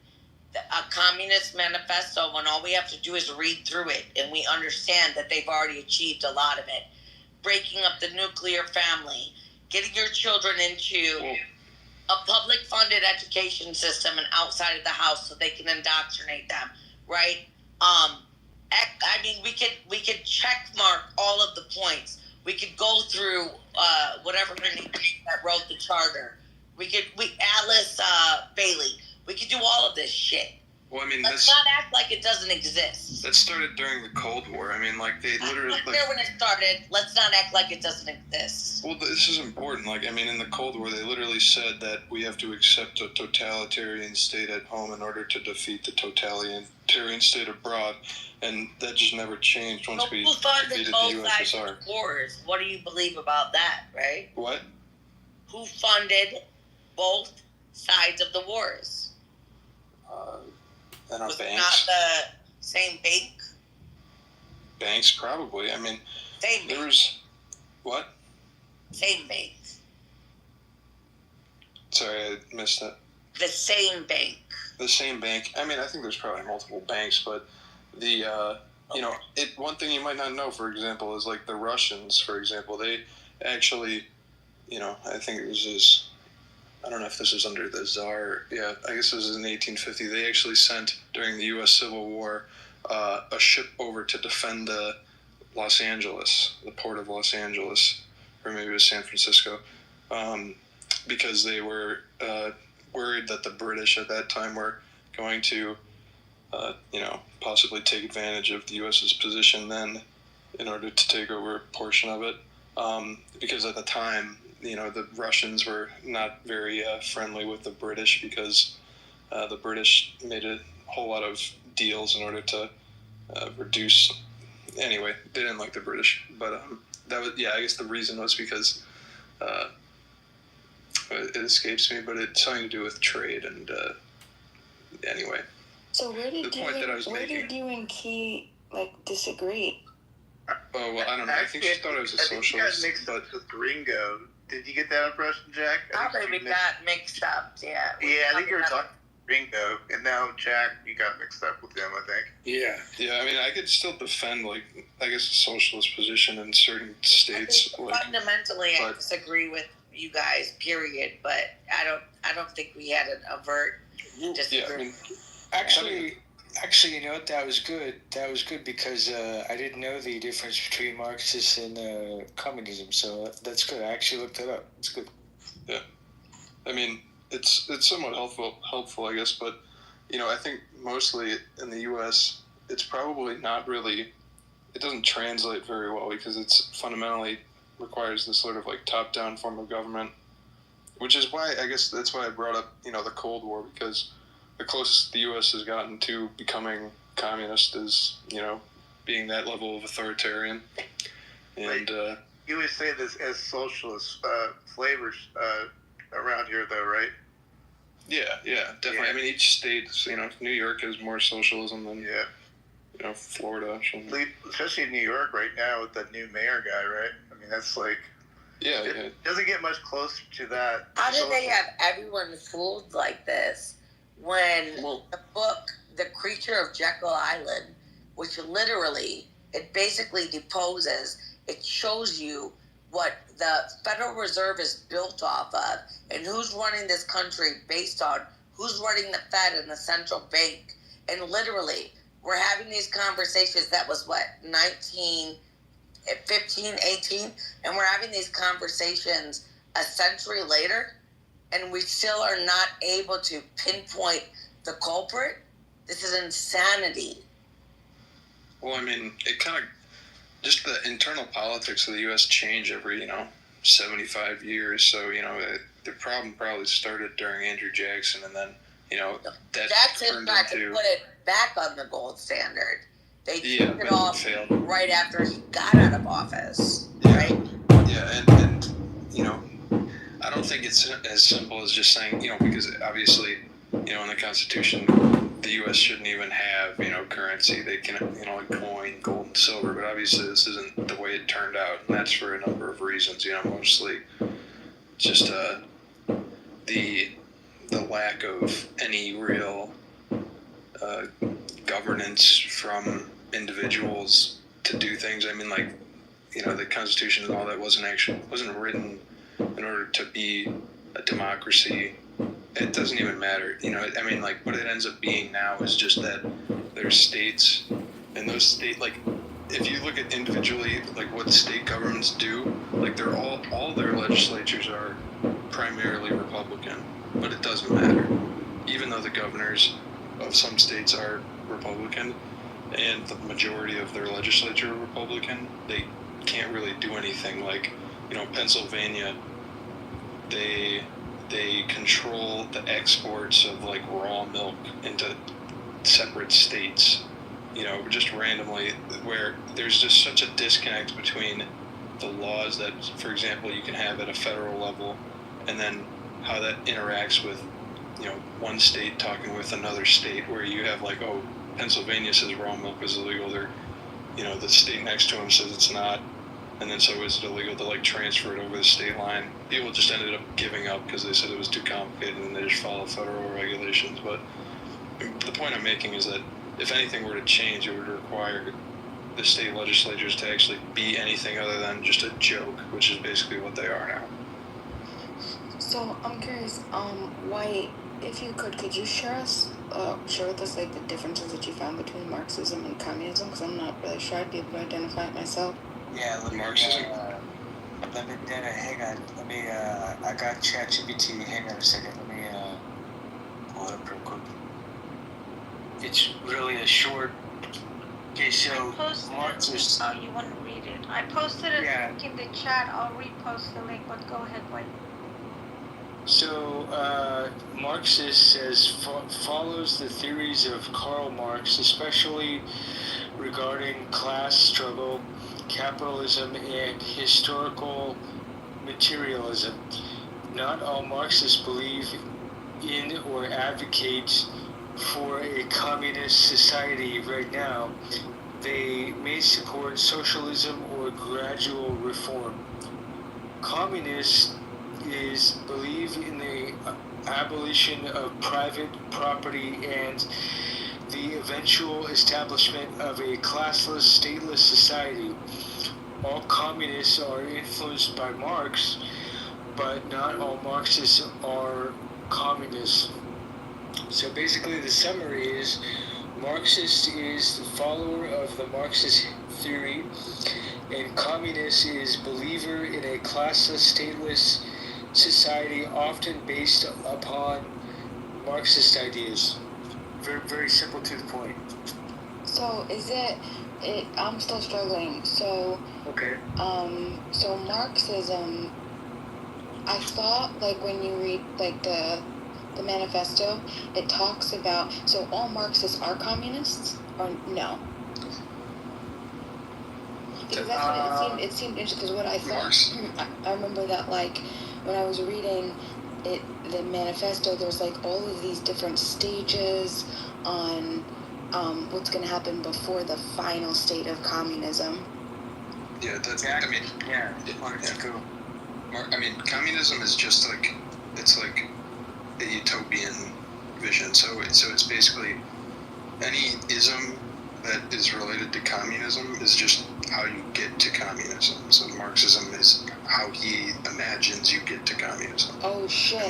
a communist manifesto when all we have to do is read through it and we understand that they've already achieved a lot of it, breaking up the nuclear family, getting your children into a public funded education system and outside of the house so they can indoctrinate them, right? I mean, we could check mark all of the points. We could go through whatever her name that wrote the charter. Alice Bailey. We could do all of this shit. Well, I mean, let's not act like it doesn't exist. That started during the Cold War. I mean, like, they literally... I when it started. Let's not act like it doesn't exist. Well, this is important. Like, I mean, in the Cold War, they literally said that we have to accept a totalitarian state at home in order to defeat the totalitarian state abroad. And that just never changed once we defeated the USSR. Wars. What do you believe about that, right? What? Who funded both sides of the wars? And our was banks? It not the same bank? Banks, probably. I mean, same there bank. Was... What? Same bank. Sorry, I missed that. The same bank. The same bank. I mean, I think there's probably multiple banks, but the, you know, one thing you might not know, for example, is like the Russians, for example, they actually, you know, I think it was this... I don't know if this was under the Tsar. Yeah, I guess it was in 1850. They actually sent, during the U.S. Civil War, a ship over to defend Los Angeles, the port of Los Angeles, or maybe it was San Francisco, because they were worried that the British at that time were going to, you know, possibly take advantage of the U.S.'s position then in order to take over a portion of it. Because at the time, you know, the Russians were not very friendly with the British because the British made a whole lot of deals in order to reduce. Anyway, they didn't like the British, but that was, yeah, I guess the reason was because it escapes me, but it's something to do with trade and anyway. So where did you and Key like disagree? Oh well, I don't know. I think she thought I was a socialist. You got mixed up with Ringo. Did you get that impression, Jack? Probably we got mixed up. Yeah. Yeah, I think you were talking Ringo, and now Jack, you got mixed up with him, I think. Yeah. I mean, I could still defend, like, I guess, a socialist position in certain states. Fundamentally, I disagree with you guys. Period. But I don't think we had an overt disagreement. Yeah, I mean, Actually, you know what? That was good. That was good because I didn't know the difference between Marxist and communism. So that's good. I actually looked it up. It's good. Yeah, I mean, it's somewhat helpful, I guess. But you know, I think mostly in the U.S., it's probably not really. It doesn't translate very well because it's fundamentally requires this sort of like top-down form of government, which is why I guess that's why I brought up, you know, the Cold War, because the closest the U.S. has gotten to becoming communist is, you know, being that level of authoritarian. And you would say this as socialist flavors around here, though, right? Yeah, definitely. Yeah. I mean, each state, you know, New York has more socialism than, you know, Florida. Especially in New York right now with the new mayor guy, right? I mean, that's like... Yeah, it doesn't get much closer to that. How do they have everyone fooled like this? When the book, The Creature of Jekyll Island, which literally, it basically deposes, it shows you what the Federal Reserve is built off of and who's running this country based on who's running the Fed and the central bank. And literally, we're having these conversations that was what, 15, 18? And we're having these conversations a century later? And we still are not able to pinpoint the culprit? This is insanity. Well, I mean, it kind of, just the internal politics of the U.S. change every, 75 years. So, the problem probably started during Andrew Jackson, and then, that's in fact to put it back on the gold standard. They took it off right after he got out of office. Yeah, right? Yeah, and you know, I don't think it's as simple as just saying, because obviously, in the Constitution, the U.S. shouldn't even have, currency. They can, like coin, gold, and silver. But obviously, this isn't the way it turned out, and that's for a number of reasons. Mostly just the lack of any real governance from individuals to do things. I mean, like, the Constitution and all that wasn't written in order to be a democracy. It doesn't even matter. I mean, like, what it ends up being now is just that there's states, and those states, like, if you look at individually, like, what state governments do, like, they're all their legislatures are primarily Republican, but it doesn't matter. Even though the governors of some states are Republican, and the majority of their legislature are Republican, they can't really do anything. Like, Pennsylvania, they control the exports of, like, raw milk into separate states, just randomly, where there's just such a disconnect between the laws that, for example, you can have at a federal level, and then how that interacts with, one state talking with another state, where you have, like, oh, Pennsylvania says raw milk is illegal. The state next to them says it's not. And then so is it illegal to, like, transfer it over the state line? People just ended up giving up because they said it was too complicated, and they just follow federal regulations. But the point I'm making is that if anything were to change, it would require the state legislatures to actually be anything other than just a joke, which is basically what they are now. So I'm curious, White, if you could you share with us, like, the differences that you found between Marxism and communism? Because I'm not really sure I'd be able to identify it myself. Yeah, Marxism. Hang on. I got ChatGPT. Hang on a second. Let me pull it up real quick. It's really a short. Okay, so Marxist. Oh, you want to read it? I posted a link in the chat. I'll repost the link, but go ahead, White. So, Marxist follows the theories of Karl Marx, especially regarding class struggle, capitalism, and historical materialism. Not all Marxists believe in or advocate for a communist society right now. They may support socialism or gradual reform. Communists believe in the abolition of private property and the eventual establishment of a classless, stateless society. All communists are influenced by Marx, but not all Marxists are communists. So basically the summary is, Marxist is the follower of the Marxist theory, and communist is believer in a classless, stateless society, often based upon Marxist ideas. Very, very simple to the point. So I'm still struggling. So, okay. So Marxism, I thought, like, when you read, like, the manifesto, it talks about, so all Marxists are communists, or no? Because that's what it seemed interesting, because what I thought, I remember that, like, when I was reading the manifesto, there's, like, all of these different stages on what's going to happen before the final state of communism. Yeah, communism is just like, it's like a utopian vision. So it's basically any ism that is related to communism is just how you get to communism. So Marxism is how he imagines you get to communism. Oh shit!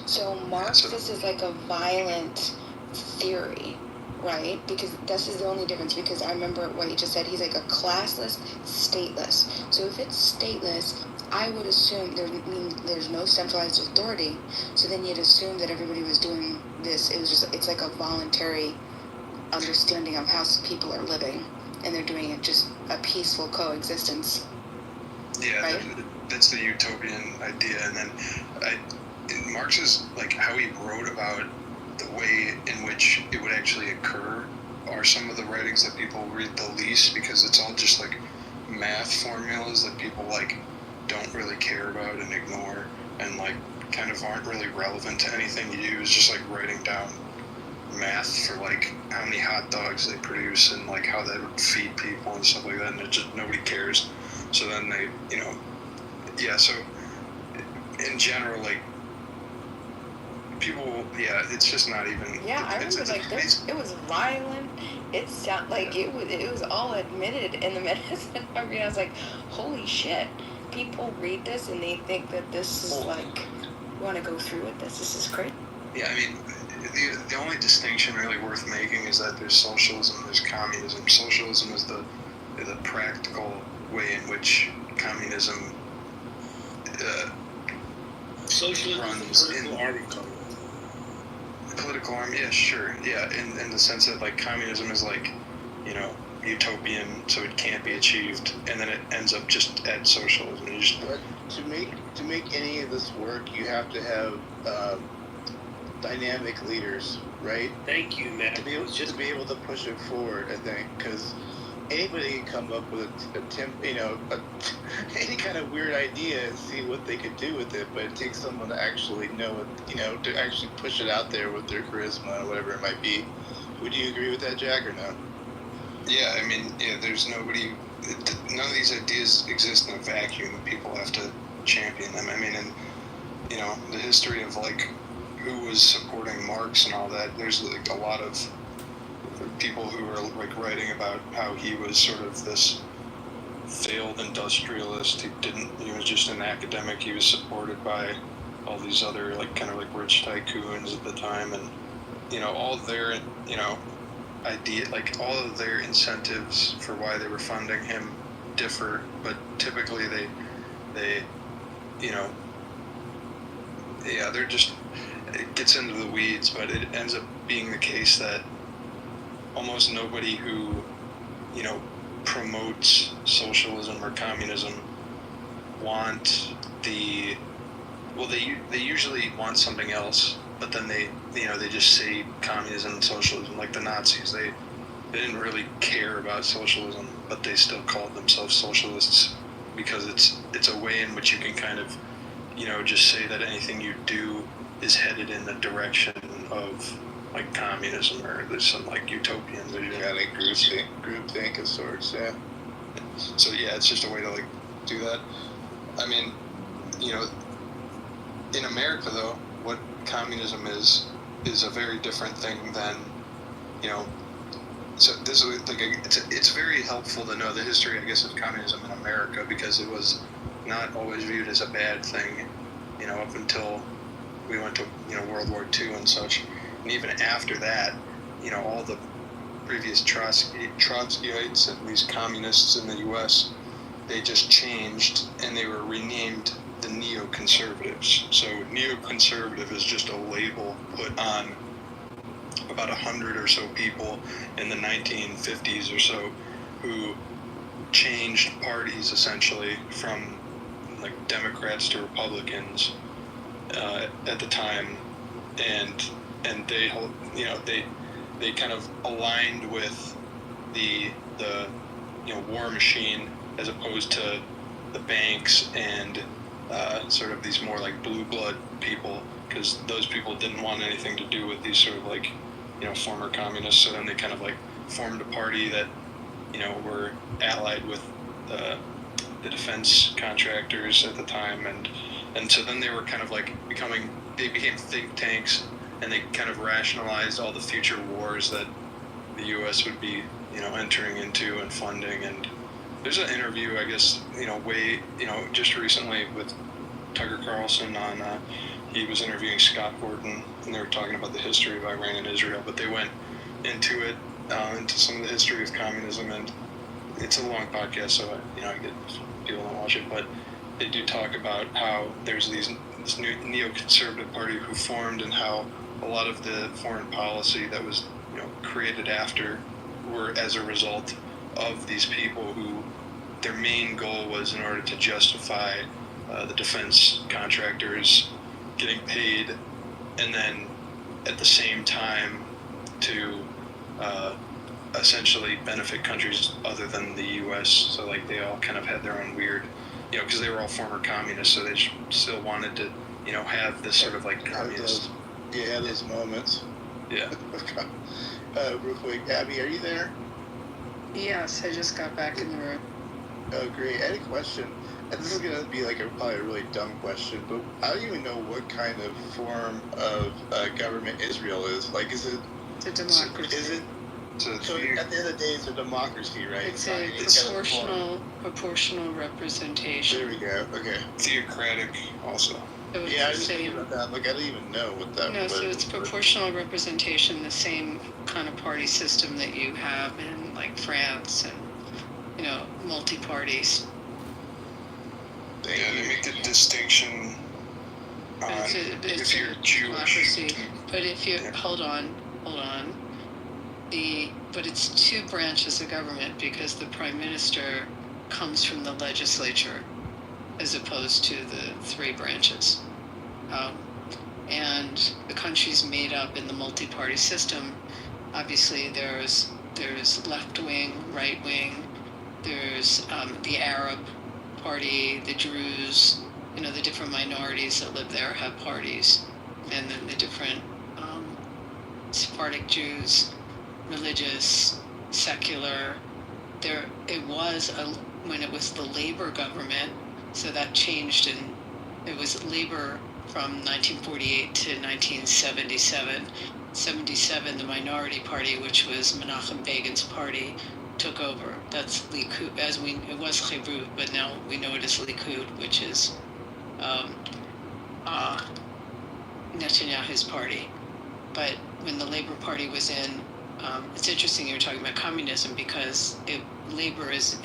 So Marxist is like a violent theory, right? Because this is the only difference. Because I remember what he just said. He's like a classless, stateless. So if it's stateless, I would assume there's no centralized authority. So then you'd assume that everybody was doing this. It's like a voluntary understanding of how people are living, and they're doing it just a peaceful coexistence. Yeah, right? That's the utopian idea. And then Marx is like how he wrote about the way in which it would actually occur are some of the writings that people read the least, because it's all just like math formulas that people like don't really care about and ignore, and like kind of aren't really relevant to anything you do. Is just like writing down math for like how many hot dogs they produce and like how they would feed people and stuff like that, and it just nobody cares. So then they, so in general, like people, it's just not even. Yeah, I remember it was violent. It sounded like it was all admitted in the medicine. I mean, I was like, holy shit! People read this and they think that this is like, want to go through with this. This is great. Yeah, I mean, the only distinction really worth making is that there's socialism, there's communism. Socialism is the practical way in which communism socialism runs. Political arm of communism. Political arm, yeah, sure, yeah. In the sense that like communism is like, utopian, so it can't be achieved, and then it ends up just at socialism. But to make any of this work, you have to have dynamic leaders, right? Thank you, Matt. To be able to push it forward, I think, because anybody can come up with any kind of weird idea and see what they could do with it, but it takes someone to actually know it, to actually push it out there with their charisma or whatever it might be. Would you agree with that, Jack, or no? Yeah, I mean, there's nobody. None of these ideas exist in a vacuum. People have to champion them. I mean, and the history of like who was supporting Marx and all that. There's like a lot of people who are like writing about how he was sort of this failed industrialist. He was just an academic. He was supported by all these other like kind of like rich tycoons at the time, and all their idea, like all of their incentives for why they were funding him differ, but typically they they're just, it gets into the weeds, but it ends up being the case that almost nobody who promotes socialism or communism they usually want something else, but then they just say communism and socialism, like the Nazis. They didn't really care about socialism, but they still called themselves socialists because it's a way in which you can kind of just say that anything you do is headed in the direction of like communism, or there's some like utopian vision. Yeah, like group think of sorts, yeah. So yeah, it's just a way to like do that. I mean, in America though, what communism is a very different thing than, so this is like it's very helpful to know the history, I guess, of communism in America, because it was not always viewed as a bad thing, up until we went to World War II and such. And even after that, all the previous Trotskyites and these communists in the U.S., they just changed and they were renamed the neoconservatives. So neoconservative is just a label put on about 100 or so people in the 1950s or so who changed parties essentially from like Democrats to Republicans at the time, and they kind of aligned with the war machine as opposed to the banks and sort of these more like blue blood people, because those people didn't want anything to do with these sort of like former communists. So then they kind of like formed a party that were allied with the defense contractors at the time, and so then they were kind of like they became think tanks, and they kind of rationalized all the future wars that the U.S. would be entering into and funding. And there's an interview, I guess, just recently with Tucker Carlson on he was interviewing Scott Gordon, and they were talking about the history of Iran and Israel, but they went into it, into some of the history of communism, and it's a long podcast, so I get people don't watch it, but they do talk about how there's this new neoconservative party who formed, and how a lot of the foreign policy that was created after were as a result of these people who their main goal was, in order to justify the defense contractors getting paid, and then at the same time to essentially benefit countries other than the U.S. So like they all kind of had their own weird, because they were all former communists, so they still wanted to, have this sort of like communist. Those moments. Yeah. Real quick, Abby, are you there? Yes, I just got back in the room. Oh, great. I had a question. And this is going to be probably a really dumb question, but I don't even know what kind of form of government Israel is. Like, is it... It's a democracy. Is it... So at the end of the day, it's a democracy, right? It's a proportional representation. There we go. Okay. Theocratic also. So I was thinking about that. Like, I don't even know what that was. No, so it's proportional representation, the same kind of party system that you have in, like, France and, multi-parties. They make the distinction on if you're Jewish. Democracy. But if you... Hold on. But it's two branches of government because the prime minister comes from the legislature as opposed to the three branches. And the country's made up in the multi-party system. Obviously, there's left-wing, right-wing, there's the Arab party, the Druze, the different minorities that live there have parties, and then the different Sephardic Jews, religious, secular. It was when it was the Labor government, so that changed, and it was Labor from 1948 to 1977. 77, the minority party, which was Menachem Begin's party, took over. That's Likud, it was Chibut, but now we know it as Likud, which is Netanyahu's party. But when the Labor Party was in, it's interesting you're talking about communism because Labor is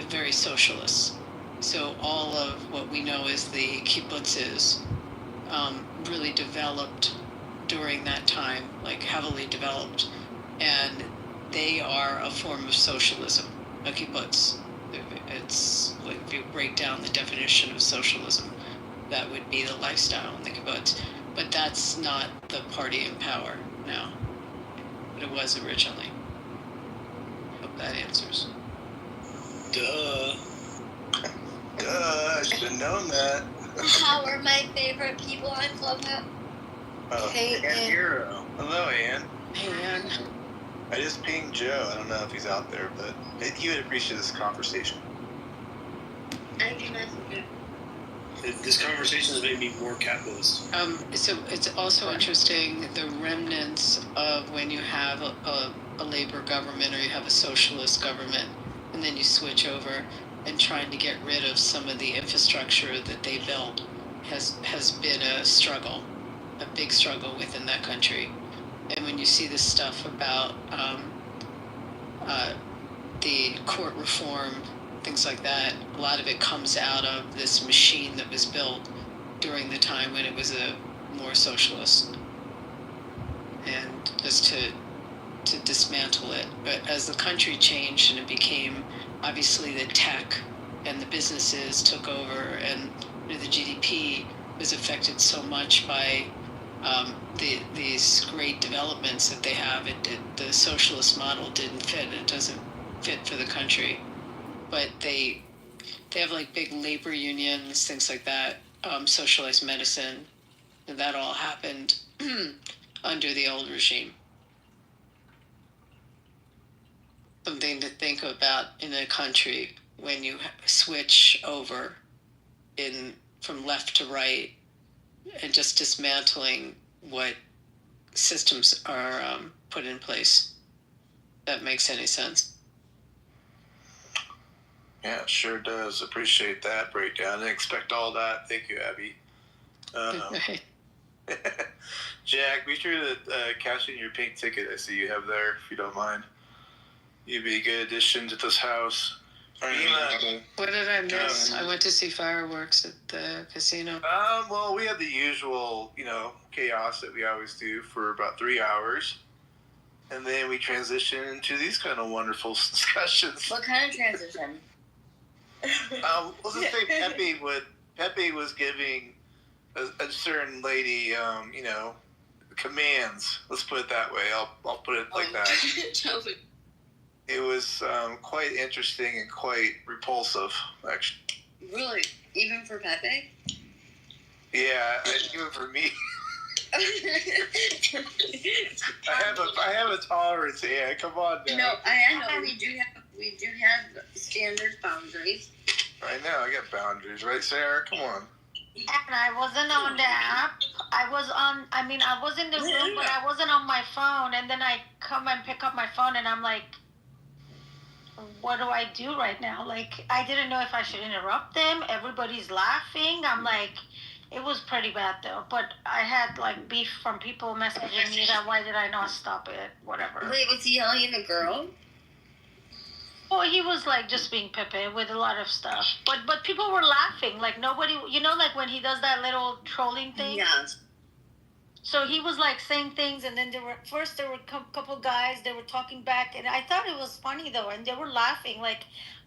very socialist. So all of what we know as the kibbutzes really developed during that time, like heavily developed, and they are a form of socialism, a kibbutz. It's like if you break down the definition of socialism, that would be the lifestyle in the kibbutz. But that's not the party in power now. But it was originally. Hope that answers. Duh, I should have known that. How are my favorite people on Clubhouse? Hey, Ann Hero. Hello, Ann. Hey, Ann. I just pinged Joe. I don't know if he's out there, but he would appreciate this conversation. I can message him. This conversation has made me more capitalist. So it's also interesting the remnants of when you have a labor government or you have a socialist government, and then you switch over and trying to get rid of some of the infrastructure that they built has been a struggle, a big struggle within that country. And when you see this stuff about the court reform, things like that, a lot of it comes out of this machine that was built during the time when it was a more socialist. And just to dismantle it. But as the country changed and it became, obviously the tech and the businesses took over, and the GDP was affected so much by these great developments that they have. The socialist model didn't fit. It doesn't fit for the country. But they have like big labor unions, things like that, socialized medicine, and that all happened under the old regime. Something to think about in a country when you switch over from left to right and just dismantling what systems are put in place. That makes any sense. Yeah, it sure does. Appreciate that breakdown. I didn't expect all that. Thank you, Abby. Jack, be sure to cash in your pink ticket I see you have there, if you don't mind. You'd be a good addition to this house. What did I miss? I went to see fireworks at the casino. Well, we had the usual, chaos that we always do for about 3 hours. And then we transition into these kind of wonderful discussions. What kind of transition? Let's just say Pepe was giving a certain lady, commands. Let's put it that way. I'll put it like that. is quite interesting and quite repulsive, actually. Really? Even for Pepe? Yeah, even for me. I have a tolerance. Yeah, come on now. No, I know we do have standard boundaries. I know, I got boundaries, right, Sarah? Come on. And I wasn't on the app. I was in the room, but I wasn't on my phone. And then I come and pick up my phone, and I'm like, what do I do right now? Like, I didn't know if I should interrupt them. Everybody's laughing. I'm like, it was pretty bad though. But I had like beef from people messaging me that why did I not stop it? Whatever. Wait, was he yelling at a girl? Well, he was like just being Pepe with a lot of stuff. But people were laughing. Like nobody, like when he does that little trolling thing. Yes. So he was like saying things, and then there were a couple guys, they were talking back, and I thought it was funny though, and they were laughing. Like,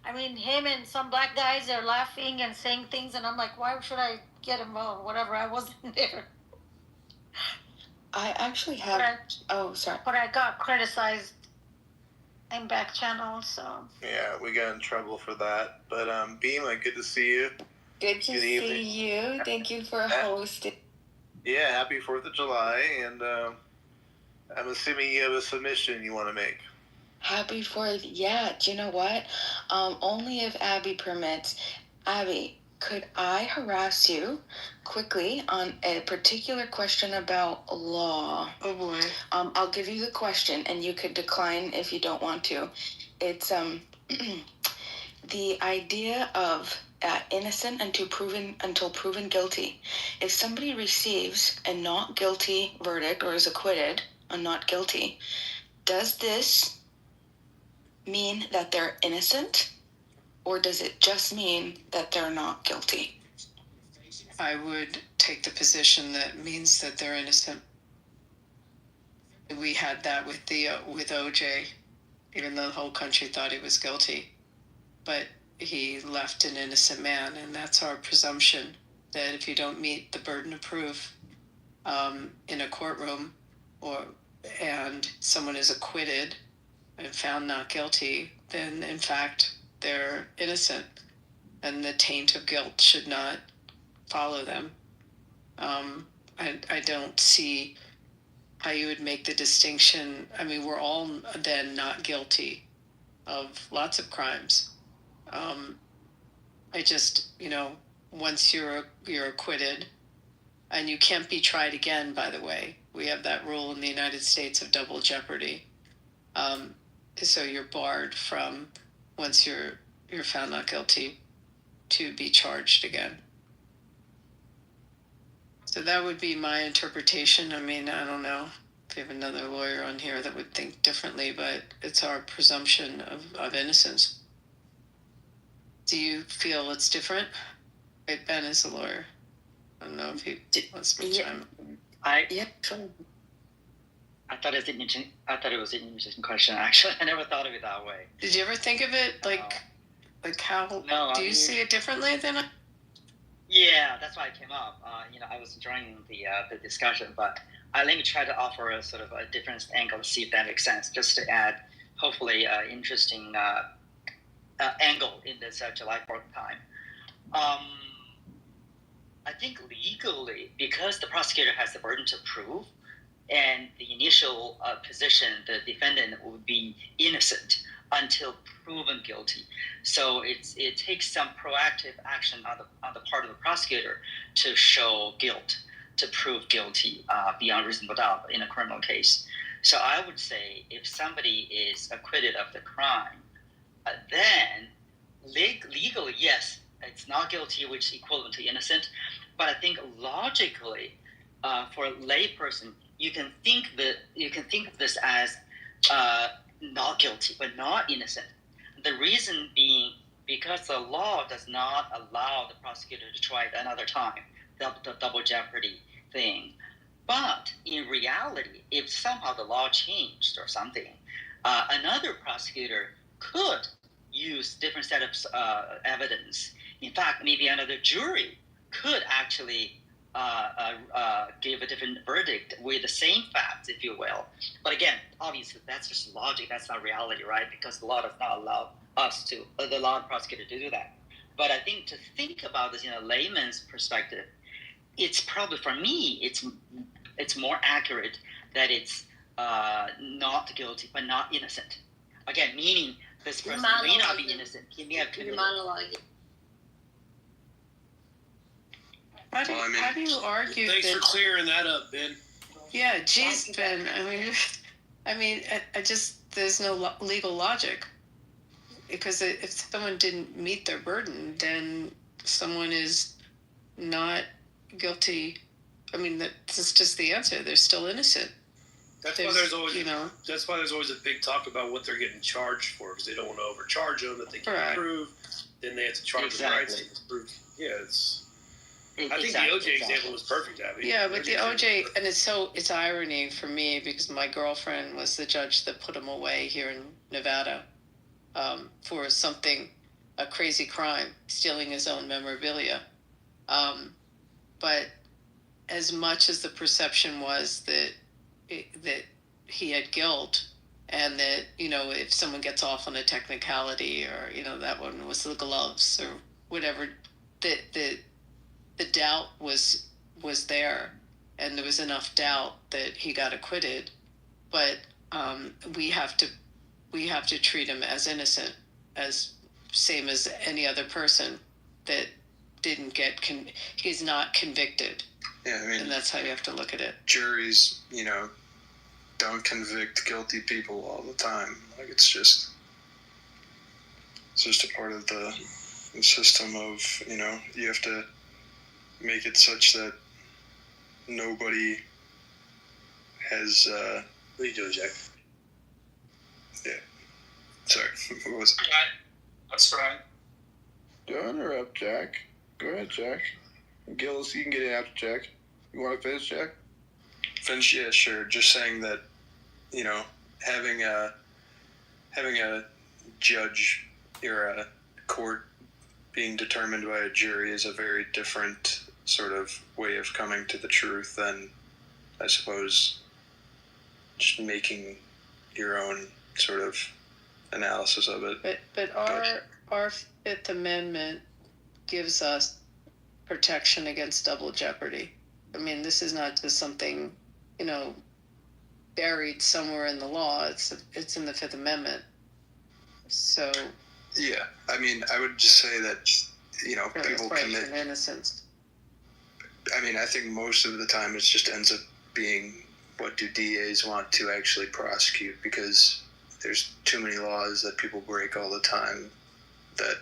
him and some black guys are laughing and saying things, and I'm like, why should I get involved? Whatever, I wasn't there. I actually have. Sorry. But I got criticized in back channel, so. Yeah, we got in trouble for that. But Beema, good to see you. Good to see you. Thank you for hosting. Yeah, happy 4th of July, and I'm assuming you have a submission you want to make. Happy 4th. Yeah, do you know what? Only if Abby permits. Abby, could I harass you quickly on a particular question about law? Oh boy. I'll give you the question, and you could decline if you don't want to. It's the idea of innocent until proven guilty. If somebody receives a not guilty verdict or is acquitted on not guilty, does this mean that they're innocent, or does it just mean that they're not guilty? I would take the position that means that they're innocent. We had that with OJ, even though the whole country thought he was guilty, but he left an innocent man, and that's our presumption, that if you don't meet the burden of proof in a courtroom, and someone is acquitted and found not guilty, then in fact they're innocent, and the taint of guilt should not follow them. I don't see how you would make the distinction. We're all then not guilty of lots of crimes. I just, once you're acquitted, and you can't be tried again, by the way. We have that rule in the United States of double jeopardy. So you're barred from, once you're found not guilty, to be charged again. So that would be my interpretation. I don't know if you have another lawyer on here that would think differently, but it's our presumption of innocence. Do you feel it's different? Right, Ben is a lawyer. I don't know if he wants me to chime in. I thought it was an interesting question. Actually, I never thought of it that way. Did you ever think of it like how? No. Do you see it differently than? Yeah, that's why it came up. I was enjoying the discussion, but let me try to offer a sort of a different angle to see if that makes sense. Just to add, hopefully, interesting angle in this July 4th time. I think legally, because the prosecutor has the burden to prove, and the initial position, the defendant would be innocent until proven guilty. So it takes some proactive action on the part of the prosecutor to show guilt, to prove guilty beyond reasonable doubt in a criminal case. So I would say if somebody is acquitted of the crime, then legally, yes, it's not guilty, which is equivalent to innocent. But I think logically, for a layperson, you can think of this as not guilty, but not innocent. The reason being because the law does not allow the prosecutor to try it another time, the double jeopardy thing. But in reality, if somehow the law changed or something, another prosecutor could use different set of evidence. In fact, maybe another jury could actually give a different verdict with the same facts, if you will. But again, obviously, that's just logic. That's not reality, right? Because the law does not allow us to, the law and prosecutor to do that. But I think to think about this in a layman's perspective, it's probably, for me, it's more accurate that it's not guilty but not innocent. Again, meaning this person may not be innocent. He may have committed. How do you argue Thanks that? for clearing that up, Ben. Yeah, geez, Ben. I mean, I just there's no legal logic, because if someone didn't meet their burden, then someone is not guilty. I mean, that's just the answer. They're still innocent. That's why there's always a big talk about what they're getting charged for, because they don't want to overcharge them that they can't prove. Then they have to charge them rights to prove. Yeah, it's. I think the OJ example was perfect, Abby. Yeah, but the OJ, and it's irony for me, because my girlfriend was the judge that put him away here in Nevada for a crazy crime, stealing his own memorabilia. But as much as the perception was that he had guilt, and that, if someone gets off on a technicality, or, that one was the gloves or whatever, the doubt was there, and there was enough doubt that he got acquitted. But we have to treat him as innocent, as same as any other person that didn't he's not convicted. Yeah, I mean, and that's how you have to look at it. Juries, don't convict guilty people all the time. Like, it's just a part of the system of, you have to make it such that nobody has, what are you doing, Jack? Yeah. Sorry. What was it? That's right. Don't interrupt, Jack. Go ahead, Jack. Gillis, you can get in after Jack. You want to finish, Jack? Finish? Yeah, sure. Just saying that, having a judge or a court being determined by a jury is a very different sort of way of coming to the truth than, I suppose, just making your own sort of analysis of it. But our Fifth Amendment gives us protection against double jeopardy. I mean, this is not just something, buried somewhere in the law. It's in the Fifth Amendment. So. Yeah, I mean, I would just say that, people commit innocence. I mean, I think most of the time it just ends up being, what do DAs want to actually prosecute? Because there's too many laws that people break all the time, that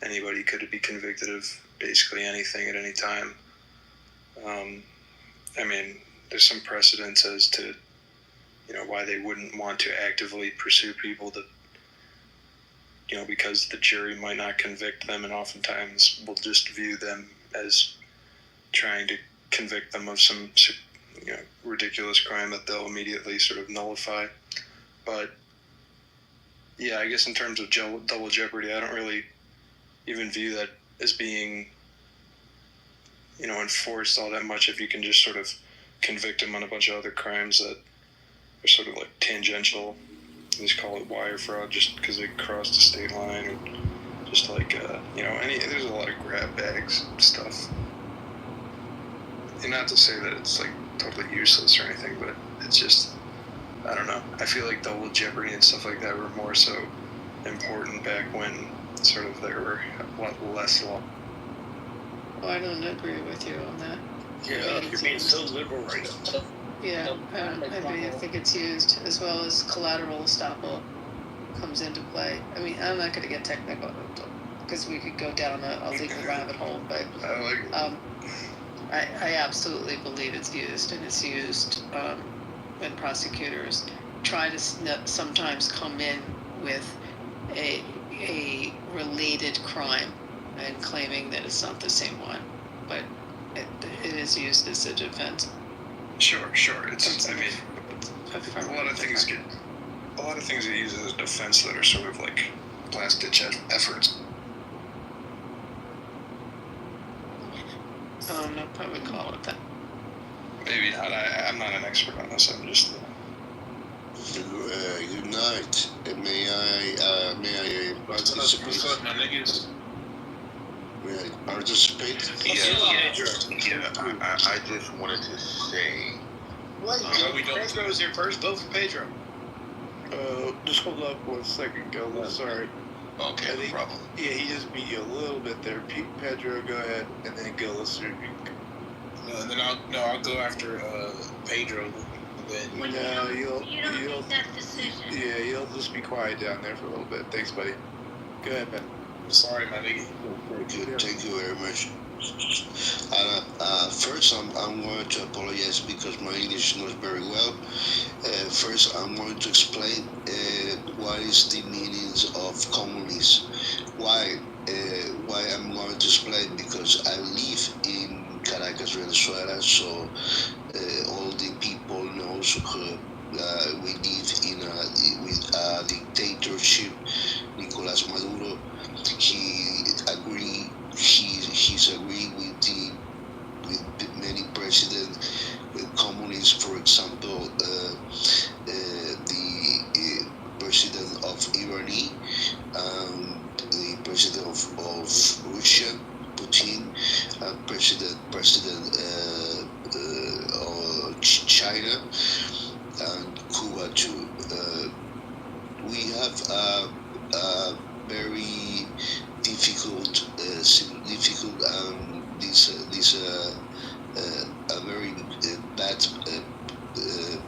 anybody could be convicted of basically anything at any time. I mean, there's some precedents as to, why they wouldn't want to actively pursue people that, because the jury might not convict them, and oftentimes will just view them as trying to convict them of some, ridiculous crime that they'll immediately sort of nullify. But yeah, I guess in terms of double jeopardy, I don't really even view that as being, enforced all that much, if you can just sort of convict them on a bunch of other crimes that are sort of like tangential. They just call it wire fraud just because they crossed the state line, or just like, there's a lot of grab bags stuff. And not to say that it's like totally useless or anything, but it's just, I don't know. I feel like double jeopardy and stuff like that were more so important back when sort of there were a lot less law. Well, I don't agree with you on that. Yeah, you're being so liberal right now. Yeah, I think it's used, as well as collateral estoppel comes into play. I mean, I'm not going to get technical, because we could go down a legal rabbit hole, but I absolutely believe it's used, and it's used when prosecutors try to sometimes come in with a related crime and claiming that it's not the same one, but it is used as a defense. Sure. It's, I mean, a lot of things get used as a defense that are sort of like last-ditch efforts. Oh, no, probably call it that. Maybe not. I'm not an expert on this. I'm just. Good night. May I participate? What's up, my niggas? May I participate? Yeah. I just wanted to say. Pedro's here first. Vote for Pedro. Just hold up 1 second, Gilda. Sorry. Okay, no problem. Yeah, he just beat you a little bit there. Pedro, go ahead, and then Gilda. And then I'll go after Pedro. And then you'll make that decision. Yeah, you'll just be quiet down there for a little bit. Thanks, buddy. Go ahead, Ben. Sorry, my nigga. Thank you very much. First, I'm going to apologize because my English is not very well. First, I'm going to explain what is the meanings of communism. Why I'm going to explain, because I live in Caracas, Venezuela, so all the people knows we live with a dictatorship. Nicolas Maduro, he's agree with many presidents, communists, for example, the president of Iran, the president of Russia, Putin, president of China, and Cuba too. We have a very difficult a very bad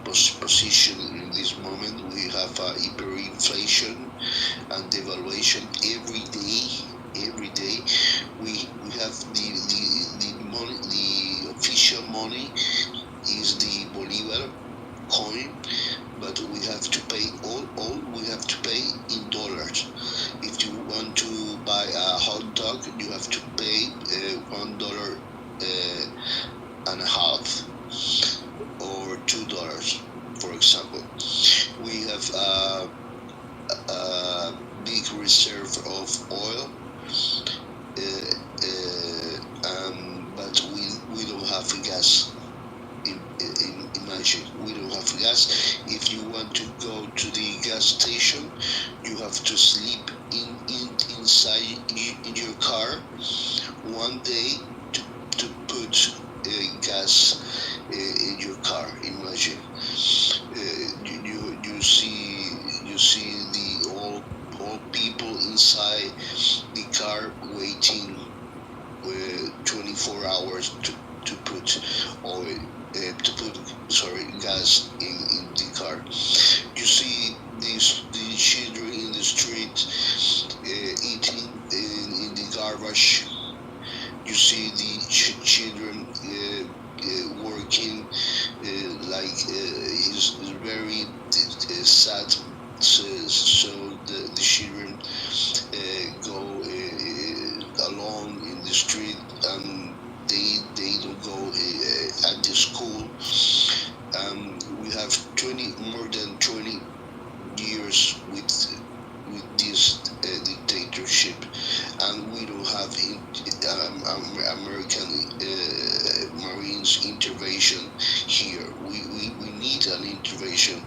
position in this moment. We have hyperinflation and devaluation every day. We have the money, the official money is the Bolivar coin, but we have to pay all we have to pay in dollars. If you want to buy a hot dog, you have to pay $1.50 or $2, for example. We have a big reserve of oil, but we don't have gas. Imagine, we don't have gas. If you want to go to the gas station, you have to sleep inside in your car 1 day to put gas in your car. Imagine, you see the old people inside the car waiting 24 hours to put oil. Gas in the car. You see these children in the street eating in the garbage. You see the children working is very sad. So the children go alone in the street, and they don't go at the school. We have more than 20 years with this dictatorship, and we don't have American Marines intervention here. We need an intervention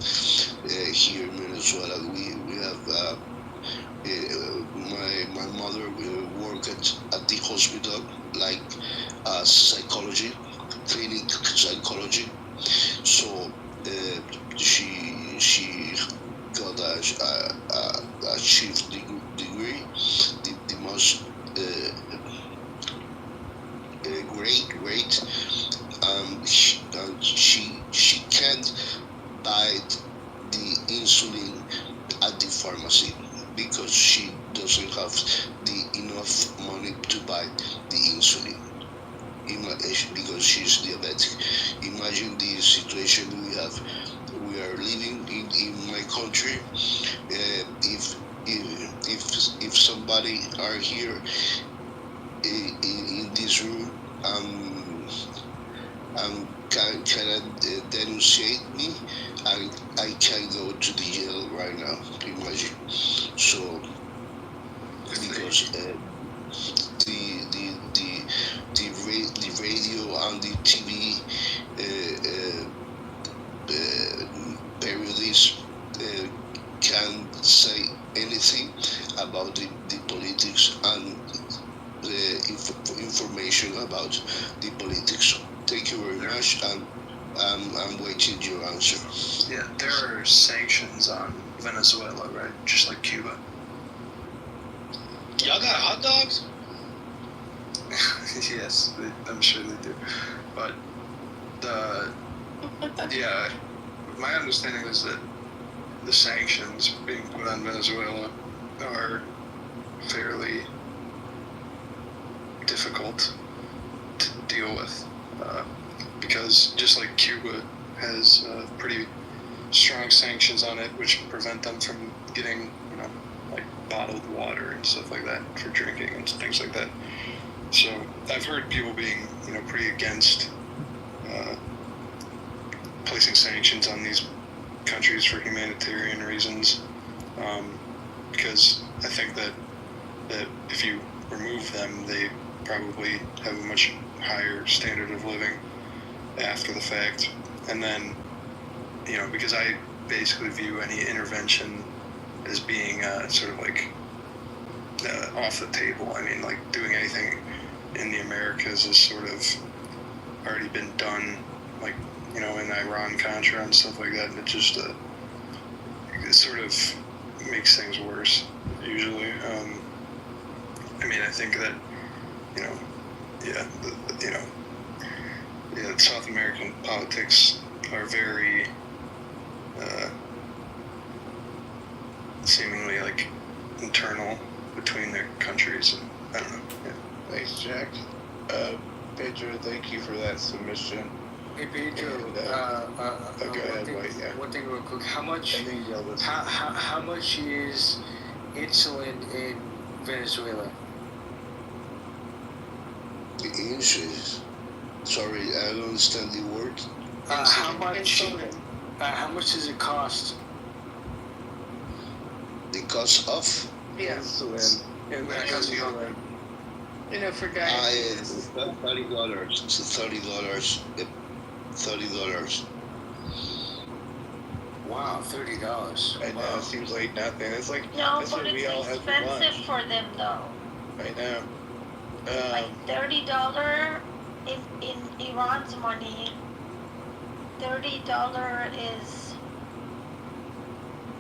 here in Venezuela. We have my mother worked at the hospital, like psychology, clinic psychology. So she got a chief degree, the most great. She can't buy the insulin at the pharmacy because she doesn't have enough money to buy the insulin. Because she's diabetic. Imagine the situation we have. We are living in my country. If somebody are here in this room and cannot denunciate me, I can go to the jail right now. Imagine. So because the radio can say anything about the politics and the information about the politics. Thank you very much, and I'm waiting your answer. Yeah, there are sanctions on Venezuela, right? Just like Cuba. Y'all got hot dogs? Yes, I'm sure they do. But yeah, my understanding is that the sanctions being put on Venezuela are fairly difficult to deal with, because just like Cuba has pretty strong sanctions on it, which prevent them from getting, like bottled water and stuff like that for drinking and things like that. So I've heard people being, pretty against placing sanctions on these countries for humanitarian reasons, because I think that if you remove them, they probably have a much higher standard of living after the fact. And then, because I basically view any intervention as being sort of like off the table. I mean, like doing anything in the Americas has sort of already been done, like, in Iran-Contra and stuff like that, and it just it sort of makes things worse, usually. I mean, I think that, South American politics are very seemingly like internal between their countries, and I don't know. Yeah. Thanks, Jack. Pedro, thank you for that submission. Hey Pedro, Go ahead, White. Yeah. One thing real quick. How much is insulin in Venezuela? The inches. Sorry, I don't understand the word. How much does it cost? The cost of insulin. Insulin. For guys. It's $30. $30. Wow, $30. I know, it seems like nothing. It's like No, that's but what we all it's have for expensive lunch. for them though. I know. Like $30 in Iran's money. $30 is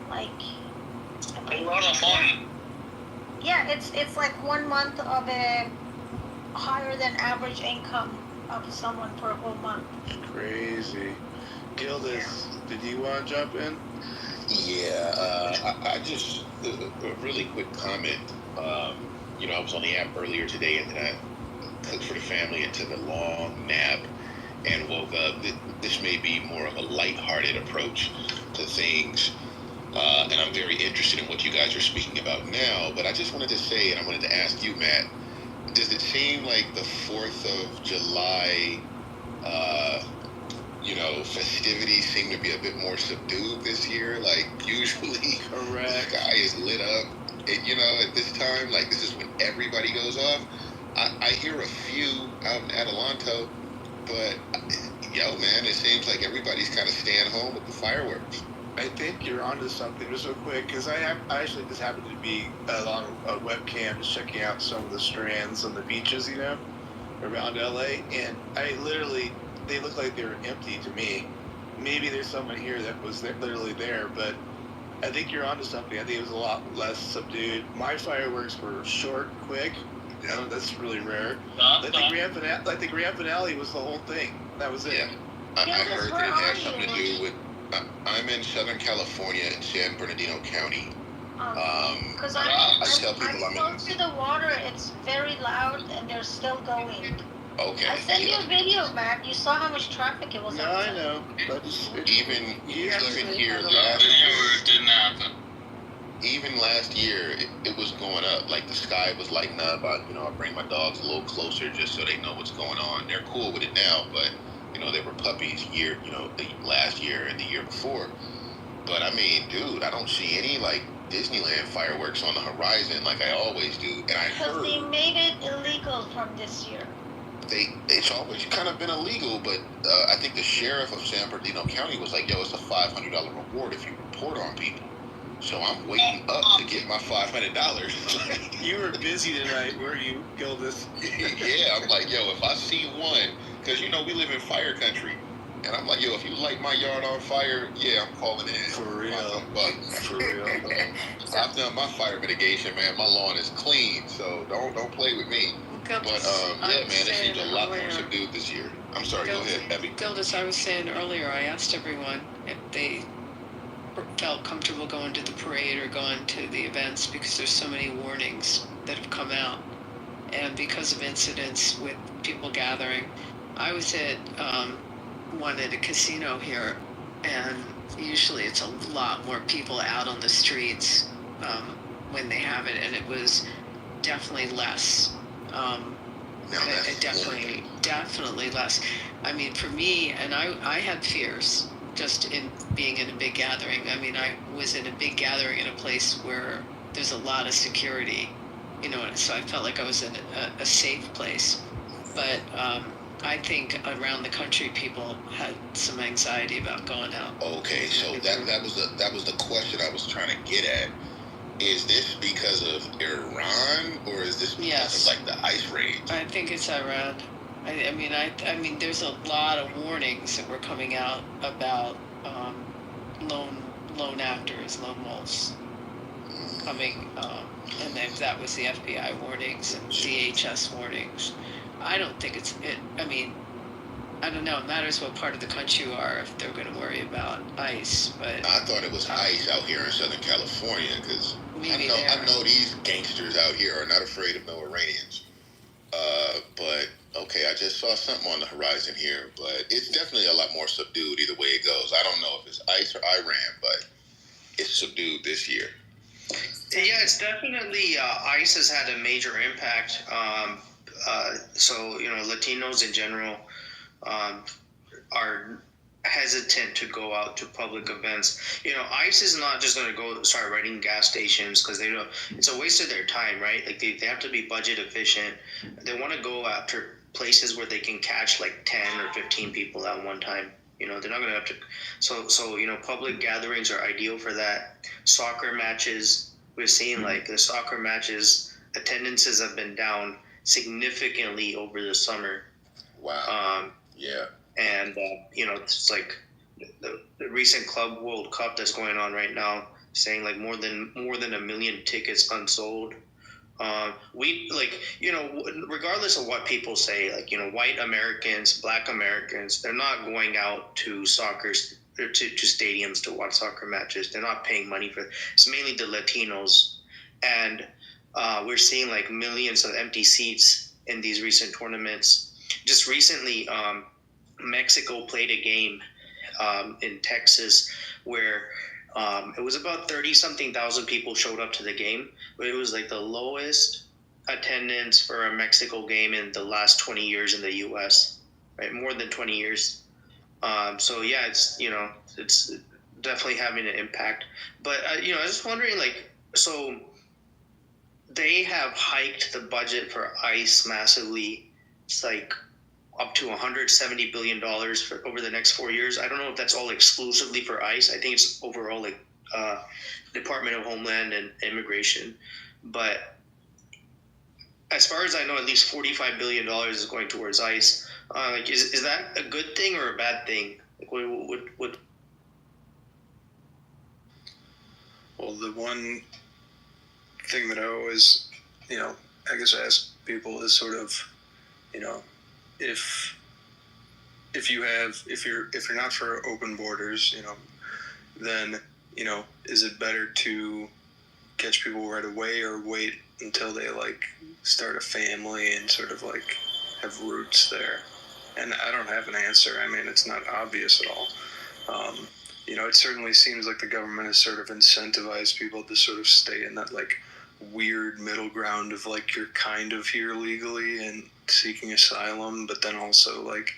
like A lot of money. Yeah, it's like 1 month of a higher than average income of someone for a whole month. Crazy. Gildas, did you want to jump in? Yeah, I just a really quick comment. I was on the app earlier today, and then I cooked for the family and took a long nap and woke up. This may be more of a lighthearted approach to things, and I'm very interested in what you guys are speaking about now. But I just wanted to say, and I wanted to ask you, Matt, does it seem like the 4th of July, festivities seem to be a bit more subdued this year? Like, usually the sky is lit up, and, at this time, like, this is when everybody goes off. I hear a few out in Adelanto, but, man, it seems like everybody's kind of staying home with the fireworks. I think you're onto something just real quick, because I actually just happened to be along a webcam just checking out some of the strands on the beaches, around LA, and they look like they were empty to me. Maybe there's someone here that was literally there, but I think you're onto something. I think it was a lot less subdued. My fireworks were short, quick. That's really rare. The grand finale was the whole thing. That was it. Yeah, I heard that it had something to do with. I'm in Southern California in San Bernardino County. Because I'm close to the water, it's very loud and they're still going. Okay. I sent you a video, Matt. You saw how much traffic it was. No, I know. But even here last year, it didn't happen. Even last year, it was going up. Like the sky was lighting up. I bring my dogs a little closer just so they know what's going on. They're cool with it now, but they were puppies last year and the year before. But I mean, dude, I don't see any like Disneyland fireworks on the horizon like I always do. And I heard they made it illegal from this year. It's always kind of been illegal, but I think the sheriff of San Bernardino County was like, "Yo, it's a $500 reward if you report on people." So I'm waiting up to get my $500. You were busy tonight, were you, Gildas? Yeah, I'm like, yo, if I see one, because you know we live in fire country, and I'm like, yo, if you light my yard on fire, yeah, I'm calling in. For real. For real. I've done my fire mitigation, man. My lawn is clean, so don't play with me. But yeah, man, it seems a lot more subdued this year. I'm sorry, go ahead, Abby. Gildas, I was saying earlier, I asked everyone if they felt comfortable going to the parade or going to the events because there's so many warnings that have come out, and because of incidents with people gathering. I was at one at a casino here, and usually it's a lot more people out on the streets when they have it, and it was definitely less. Definitely less. I mean, for me, and I had fears just in being in a big gathering. I mean, I was in a big gathering in a place where there's a lot of security, you know, so I felt like I was in a safe place. But I think around the country, people had some anxiety about going out. Okay, so that was the question I was trying to get at. Is this because of Iran, or is this because of like the ice raids? I think it's Iran. I mean, there's a lot of warnings that were coming out about lone actors, lone wolves coming, and then that was the FBI warnings and DHS warnings. I don't think I mean, I don't know. It matters what part of the country you are if they're going to worry about ICE. But I thought it was ICE out here in Southern California, because I know these gangsters out here are not afraid of no Iranians. But okay, I just saw something on the horizon here, but it's definitely a lot more subdued either way it goes. I don't know if it's ICE or Iran, but it's subdued this year. Yeah, it's definitely ICE has had a major impact. So you know, Latinos in general are hesitant to go out to public events. You know, ICE is not just going to go start raiding gas stations because they don't. It's a waste of their time, right? Like they have to be budget efficient. They want to go after places where they can catch like 10 or 15 people at one time. You know, they're not going to have to. So you know, public gatherings are ideal for that. Soccer matches, we're seeing like the soccer matches attendances have been down significantly over the summer. Wow. Yeah. And you know, it's like the recent Club World Cup that's going on right now, saying like more than 1 million tickets unsold. We like, you know, regardless of what people say, like, you know, white Americans, black Americans, they're not going out to soccer or to stadiums to watch soccer matches. They're not paying money for it. It's mainly the Latinos, and we're seeing like millions of empty seats in these recent tournaments. Just recently, Mexico played a game in Texas where it was about 30-something thousand people showed up to the game, but it was like the lowest attendance for a Mexico game in the last 20 years in the U.S., right? More than 20 years. So yeah, it's, you know, it's definitely having an impact. But you know, I was just wondering, like, so they have hiked the budget for ICE massively. It's like up to $170 billion for over the next 4 years. I don't know if that's all exclusively for ICE. I think it's overall like Department of Homeland and Immigration. But as far as I know, at least $45 billion is going towards ICE. Like, is that a good thing or a bad thing? Like, what? Well, the one thing that I always, you know, I guess I ask people is sort of, you know, if you're not for open borders, you know, then, you know, is it better to catch people right away or wait until they like start a family and sort of like have roots there? And I don't have an answer. I mean, it's not obvious at all. You know, it certainly seems like the government has sort of incentivized people to sort of stay in that like weird middle ground of like you're kind of here legally and seeking asylum, but then also like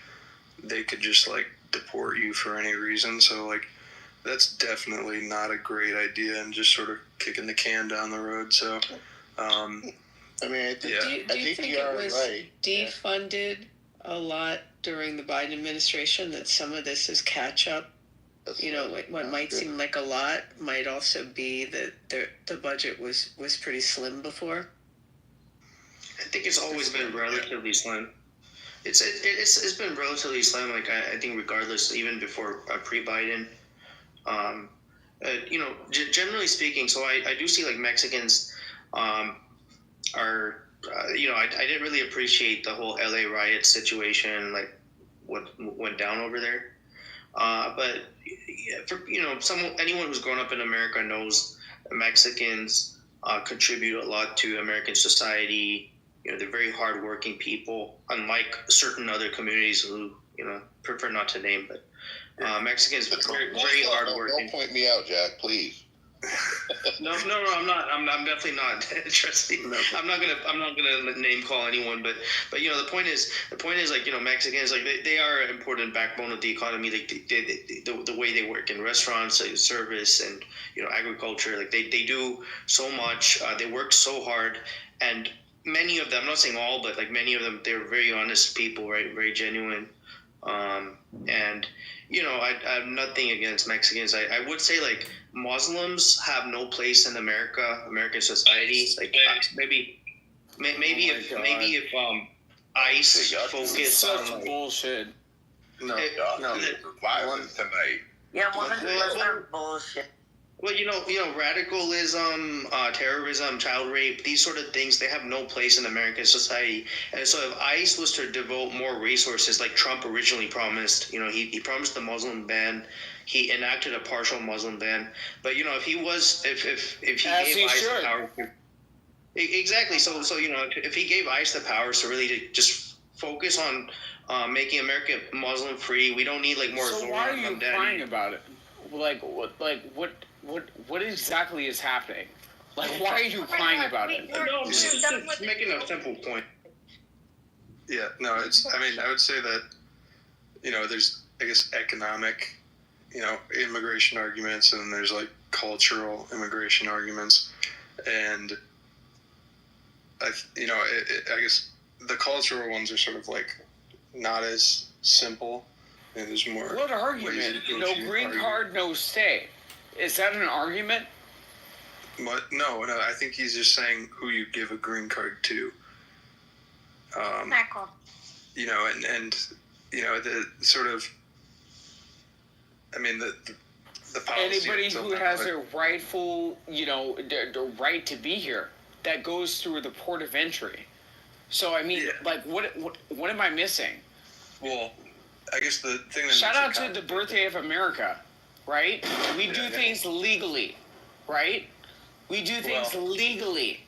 they could just like deport you for any reason. So like that's definitely not a great idea and just sort of kicking the can down the road. So I mean, do you think it was defunded a lot during the Biden administration, that some of this is catch up That's what might seem like a lot might also be that the budget was pretty slim before. I think it's always been relatively slim. It's been relatively slim. Like I think regardless, even before pre-Biden. Generally speaking, so I do see like Mexicans are, I didn't really appreciate the whole LA riot situation, like what went down over there. But for anyone who's grown up in America knows Mexicans contribute a lot to American society. They're very hardworking people, unlike certain other communities who prefer not to name, but. Mexicans are very hardworking. Don't point me out, Jack, please. No, I'm not. I'm definitely not interested. No. I'm not gonna name call anyone, but the point is like Mexicans, like they are an important backbone of the economy. Like the way they work in restaurants, like service, and agriculture. Like they do so much. They work so hard, and many of them, I'm not saying all, but like many of them, they're very honest people, right? Very genuine. And I have nothing against Mexicans. I would say like Muslims have no place in American society. Like maybe if ICE focused on like, bullshit. No, violence tonight. Yeah, Muslims are bullshit. Well, radicalism, terrorism, child rape, these sort of things, they have no place in American society. And so if ICE was to devote more resources like Trump originally promised, he promised the Muslim ban, he enacted a partial Muslim ban. But, if he gave ICE the power to... Exactly. So if he gave ICE the powers to really to just focus on making America Muslim free, we don't need like more... So why are you crying about it? What exactly is happening? Like, why are you crying about it? No, just making a simple point. Yeah, no, I would say that, there's, I guess, economic, immigration arguments, and there's, like, cultural immigration arguments. And, I guess the cultural ones are sort of, like, not as simple. And there's more. What argument? No green card, no stay. Is that an argument? What? No. I think he's just saying who you give a green card to. And the sort of. I mean the policy. Anybody who has a rightful, the right to be here, that goes through the port of entry. So what am I missing? Well, I guess the thing that shout out to the birthday of America, right? We do things legally, right? We do things legally.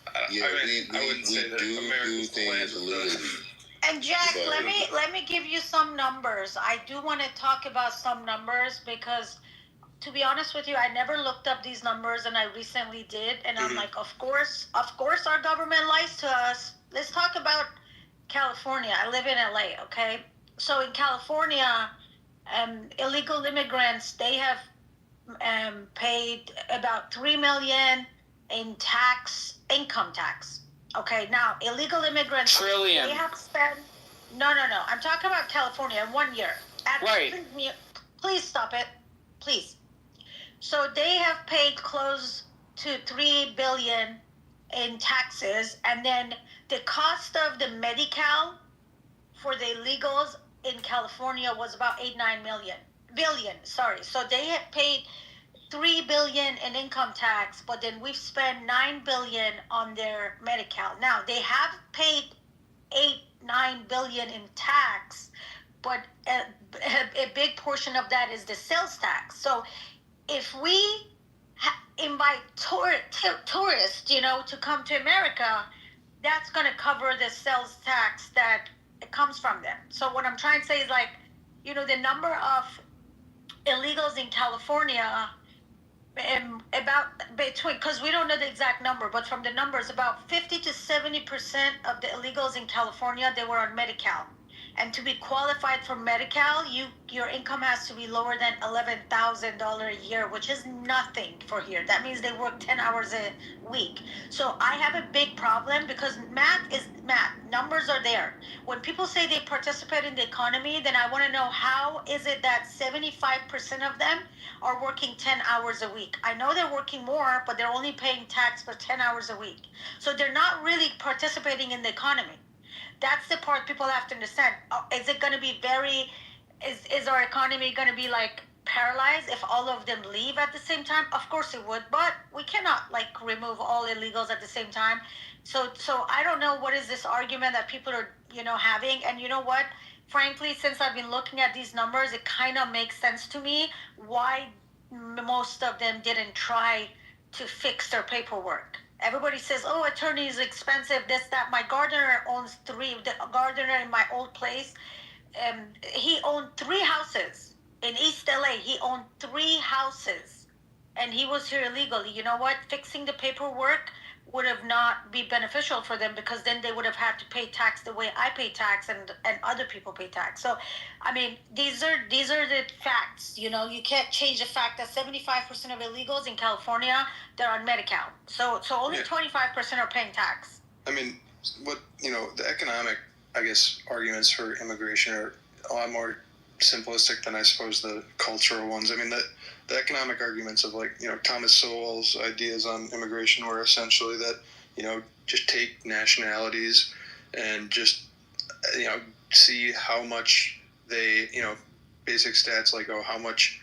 I wouldn't say that America's do things legally. And Jack, let me give you some numbers. I do want to talk about some numbers because, to be honest with you, I never looked up these numbers, and I recently did, and I'm like, of course, our government lies to us. Let's talk about California. I live in LA, okay? So in California, illegal immigrants, they have paid about $3 million in income tax. Okay, now illegal immigrants, trillion. They have spent. No. I'm talking about California in 1 year. Right. Please stop it, please. So they have paid close to $3 billion in taxes, and then the cost of the Medi-Cal for the illegals in California was about billion. So they have paid $3 billion in income tax, but then we've spent $9 billion on their Medi-Cal. Now they have paid $9 billion in tax, but a big portion of that is the sales tax. So if we invite tourists, to come to America, that's going to cover the sales tax that it comes from them. So what I'm trying to say is the number of illegals in California, because we don't know the exact number, but from the numbers, about 50 to 70% of the illegals in California, they were on Medi-Cal. And to be qualified for Medi-Cal, your income has to be lower than $11,000 a year, which is nothing for here. That means they work 10 hours a week. So I have a big problem because math is math. Numbers are there. When people say they participate in the economy, then I want to know how is it that 75% of them are working 10 hours a week? I know they're working more, but they're only paying tax for 10 hours a week. So they're not really participating in the economy. That's the part people have to understand. Is it going to be is our economy going to be like paralyzed if all of them leave at the same time? Of course it would, but we cannot like remove all illegals at the same time. So I don't know what is this argument that people are, having. And you know what? Frankly, since I've been looking at these numbers, it kind of makes sense to me why most of them didn't try to fix their paperwork. Everybody says, oh, attorney is expensive, this, that. My gardener owns the gardener in my old place. He owned 3 houses in East LA. He owned 3 houses and he was here illegally. You know what? Fixing the paperwork would have not be beneficial for them because then they would have had to pay tax the way I pay tax and other people pay tax. So, I mean, these are the facts. You can't change the fact that 75% of illegals in California, they're on Medi-Cal. So only 25% are paying tax. I mean, the economic, I guess, arguments for immigration are a lot more simplistic than I suppose the cultural ones. I mean, the economic arguments of Thomas Sowell's ideas on immigration were essentially that, just take nationalities and just, see how much they, basic stats like, how much,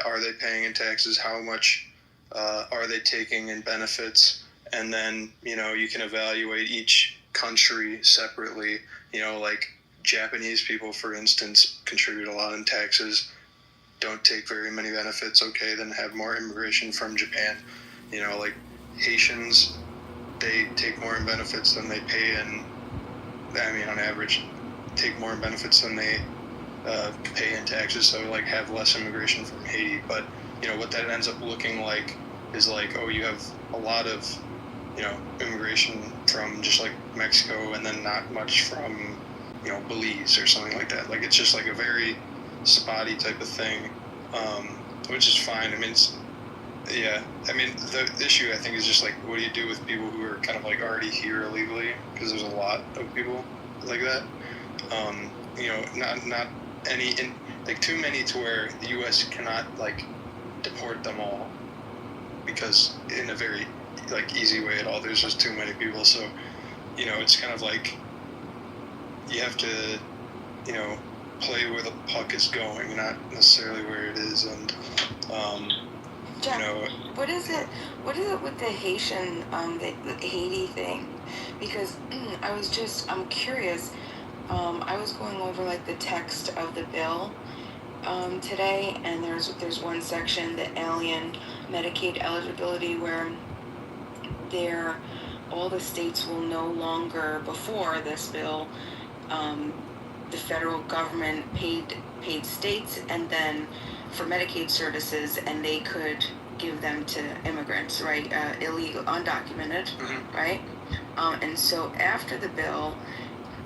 are they paying in taxes? How much are they taking in benefits? And then, you can evaluate each country separately. Like Japanese people, for instance, contribute a lot in taxes, don't take very many benefits, okay, then have more immigration from Japan. Like Haitians, they take more in benefits than they pay in, on average, take more in benefits than they pay in taxes, so have less immigration from Haiti. But, what that ends up looking like is you have a lot of, immigration from just Mexico and then not much from, Belize or something like that. It's just a very spotty type of thing, which is fine. The issue I think is just what do you do with people who are kind of already here illegally? Because there's a lot of people like that. Not any, too many to where the U.S. cannot deport them all, because in a very easy way at all, there's just too many people. So it's kind of you have to play where the puck is going, not necessarily where it is. And Jack, what is it with the Haitian the Haiti thing? Because I'm curious. I was going over the text of the bill today, and there's one section, the alien Medicaid eligibility, where all the states will no longer, before this bill, the federal government paid states and then for Medicaid services, and they could give them to immigrants, right? Illegal, undocumented, right? And so after the bill,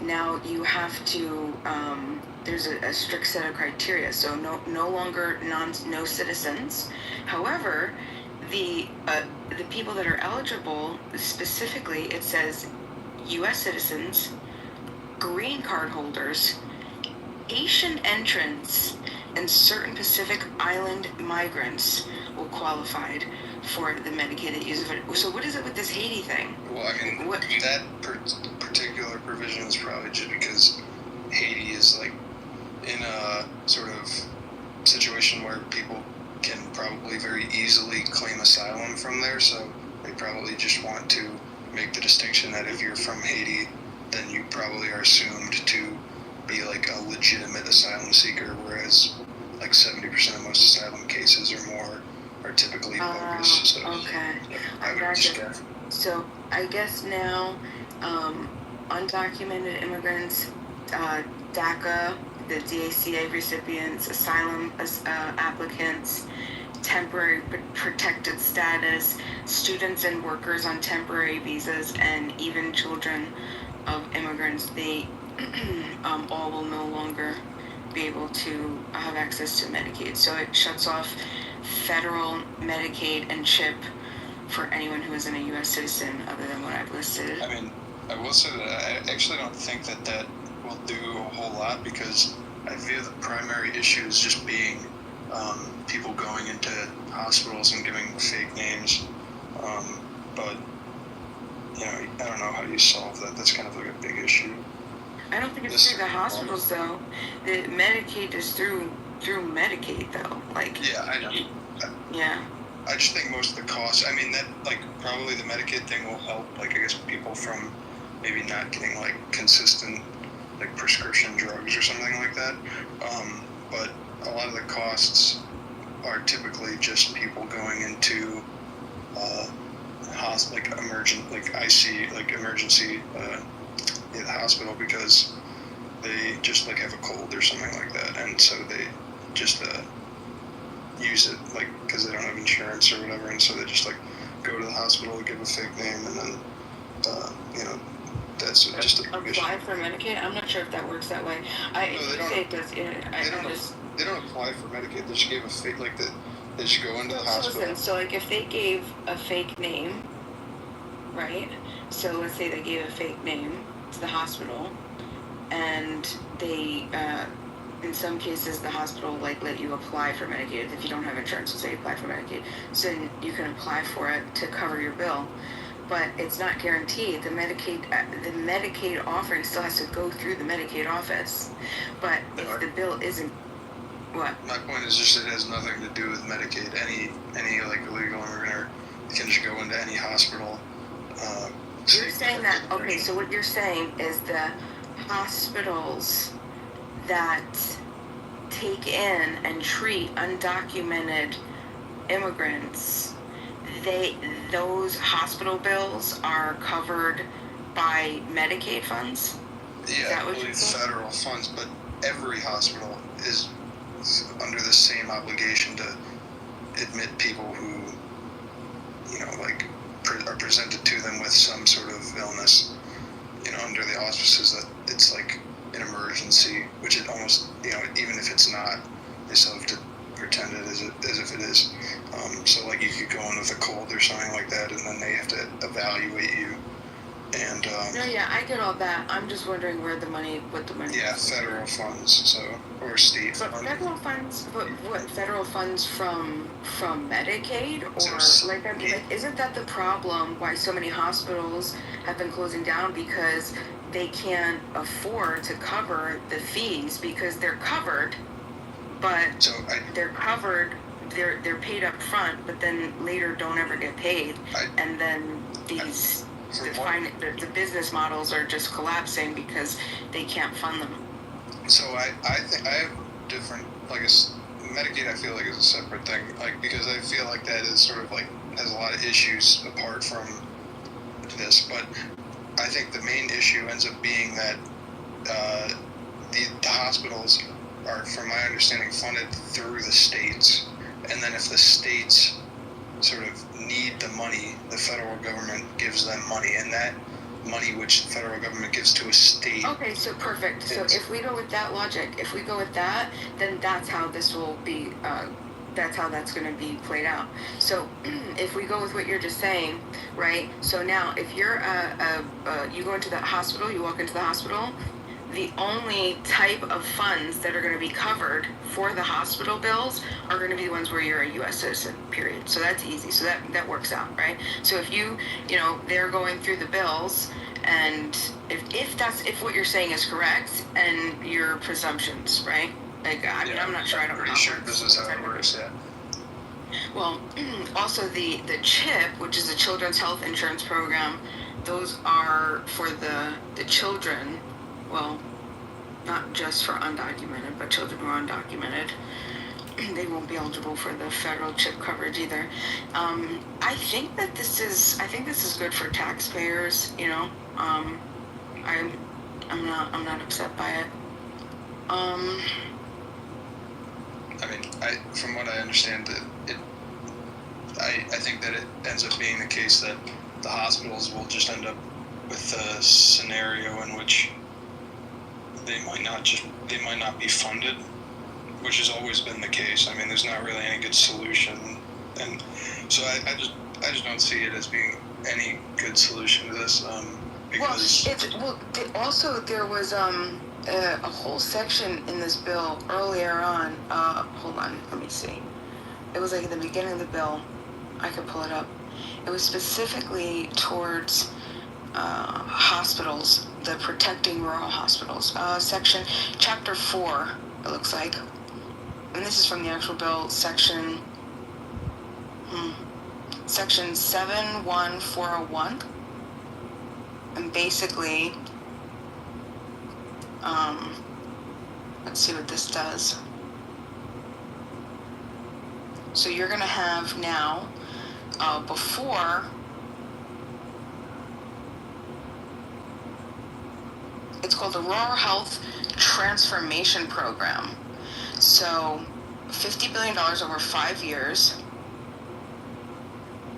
now you have to, there's a strict set of criteria. So no longer no citizens. However, the people that are eligible, specifically, it says U.S. citizens, green card holders, Asian entrants, and certain Pacific Island migrants will qualify for the Medicaid use of it. So what is it with this Haiti thing? Well, that particular provision is probably just because Haiti is in a sort of situation where people can probably very easily claim asylum from there, so they probably just want to make the distinction that if you're from Haiti, then you probably are assumed to be a legitimate asylum seeker, whereas 70% of most asylum cases or more are typically bogus. So, okay. I gotcha. So I guess now undocumented immigrants, DACA, the DACA recipients, asylum applicants, temporary protected status, students and workers on temporary visas, and even children of immigrants, all will no longer be able to have access to Medicaid. So it shuts off federal Medicaid and CHIP for anyone who isn't a U.S. citizen other than what I've listed. I mean, I will say that I actually don't think that will do a whole lot, because I view the primary issue as just being people going into hospitals and giving fake names. But, you know, I don't know how you solve that. That's kind of like a big issue. I don't think it's through the hospitals, though. The Medicaid is through Medicaid, though. Like, yeah, I know. Yeah. I just think most of the costs, I mean, that, like, probably the Medicaid thing will help, like, I guess people from maybe not getting, like, consistent, like, prescription drugs or something like that. But a lot of the costs are typically just people going into, emergency, in the hospital because they just, like, have a cold or something like that. And so they just, use it, like, because they don't have insurance or whatever, and so they just, like, go to the hospital, give a fake name, and then, you know, that's just a big issue. Apply for Medicaid? I'm not sure if that works that way. They don't apply for Medicaid. They just give a fake, like, they just go into the hospital. Listen, so, like, if they gave a fake name, right? So let's say they gave a fake name to the hospital, and they, in some cases, the hospital, like, let you apply for Medicaid. If you don't have insurance, let's say you apply for Medicaid. So you can apply for it to cover your bill. But it's not guaranteed. The Medicaid offering still has to go through the Medicaid office. But if the bill isn't, what? My point is just it has nothing to do with Medicaid. Any like illegal immigrant can just go into any hospital. You're saying that, okay, so what you're saying is the hospitals that take in and treat undocumented immigrants, those hospital bills are covered by Medicaid funds? Yeah, I believe federal funds, but every hospital is under the same obligation to admit people who, you know, like, are presented to them with some sort of illness, you know, under the auspices that it's like an emergency, which it almost, you know, even if it's not, they still have to pretend it as if it is. So, like, you could go in with a cold or something like that, and then they have to evaluate you. And no, yeah, I get all that. I'm just wondering what the money yeah, is. federal funds, so, or state funds. Federal funds, but what, federal funds from Medicaid? Or, like, I mean, like, isn't that the problem why so many hospitals have been closing down? Because they can't afford to cover the fees because they're covered, but they're covered, they're paid up front, but then later don't ever get paid. And then these... The business models are just collapsing because they can't fund them. So I think I have different, like, Medicaid I feel like is a separate thing, like, because I feel like that is sort of like has a lot of issues apart from this, but I think the main issue ends up being that the hospitals are, from my understanding, funded through the states, and then if the states sort of need the money, the federal government gives them money, and that money which the federal government gives to a state. Okay, so perfect. So if we go with that logic, then that's how this will be, that's how that's going to be played out. So if we go with what you're just saying, right? So now if you're, you go into the hospital, you walk into the hospital, the only type of funds that are going to be covered for the hospital bills are going to be the ones where you're a U.S. citizen, period. So that's easy. So that works out, right? So if they're going through the bills, and if what you're saying is correct, and your presumptions, right? Like, I mean, I'm not sure. I don't know. Pretty sure this is how it works, yeah. Well, also the CHIP, which is the Children's Health Insurance Program, those are for the children. Well, not just for undocumented, but children who are undocumented. They won't be eligible for the federal CHIP coverage either. I think this is good for taxpayers. You know, I'm not upset by it. I mean, from what I understand, I think that it ends up being the case that the hospitals will just end up with a scenario in which they might not be funded, which has always been the case. I mean, there's not really any good solution, and so I just don't see it as being any good solution to this. Because also there was a whole section in this bill earlier on. Hold on, let me see. It was like at the beginning of the bill. I could pull it up. It was specifically towards hospitals, the protecting rural hospitals. Chapter 4, it looks like. And this is from the actual bill, section 71401. And basically, let's see what this does. So you're going to have now, before, it's called the Rural Health Transformation Program. So $50 billion over 5 years.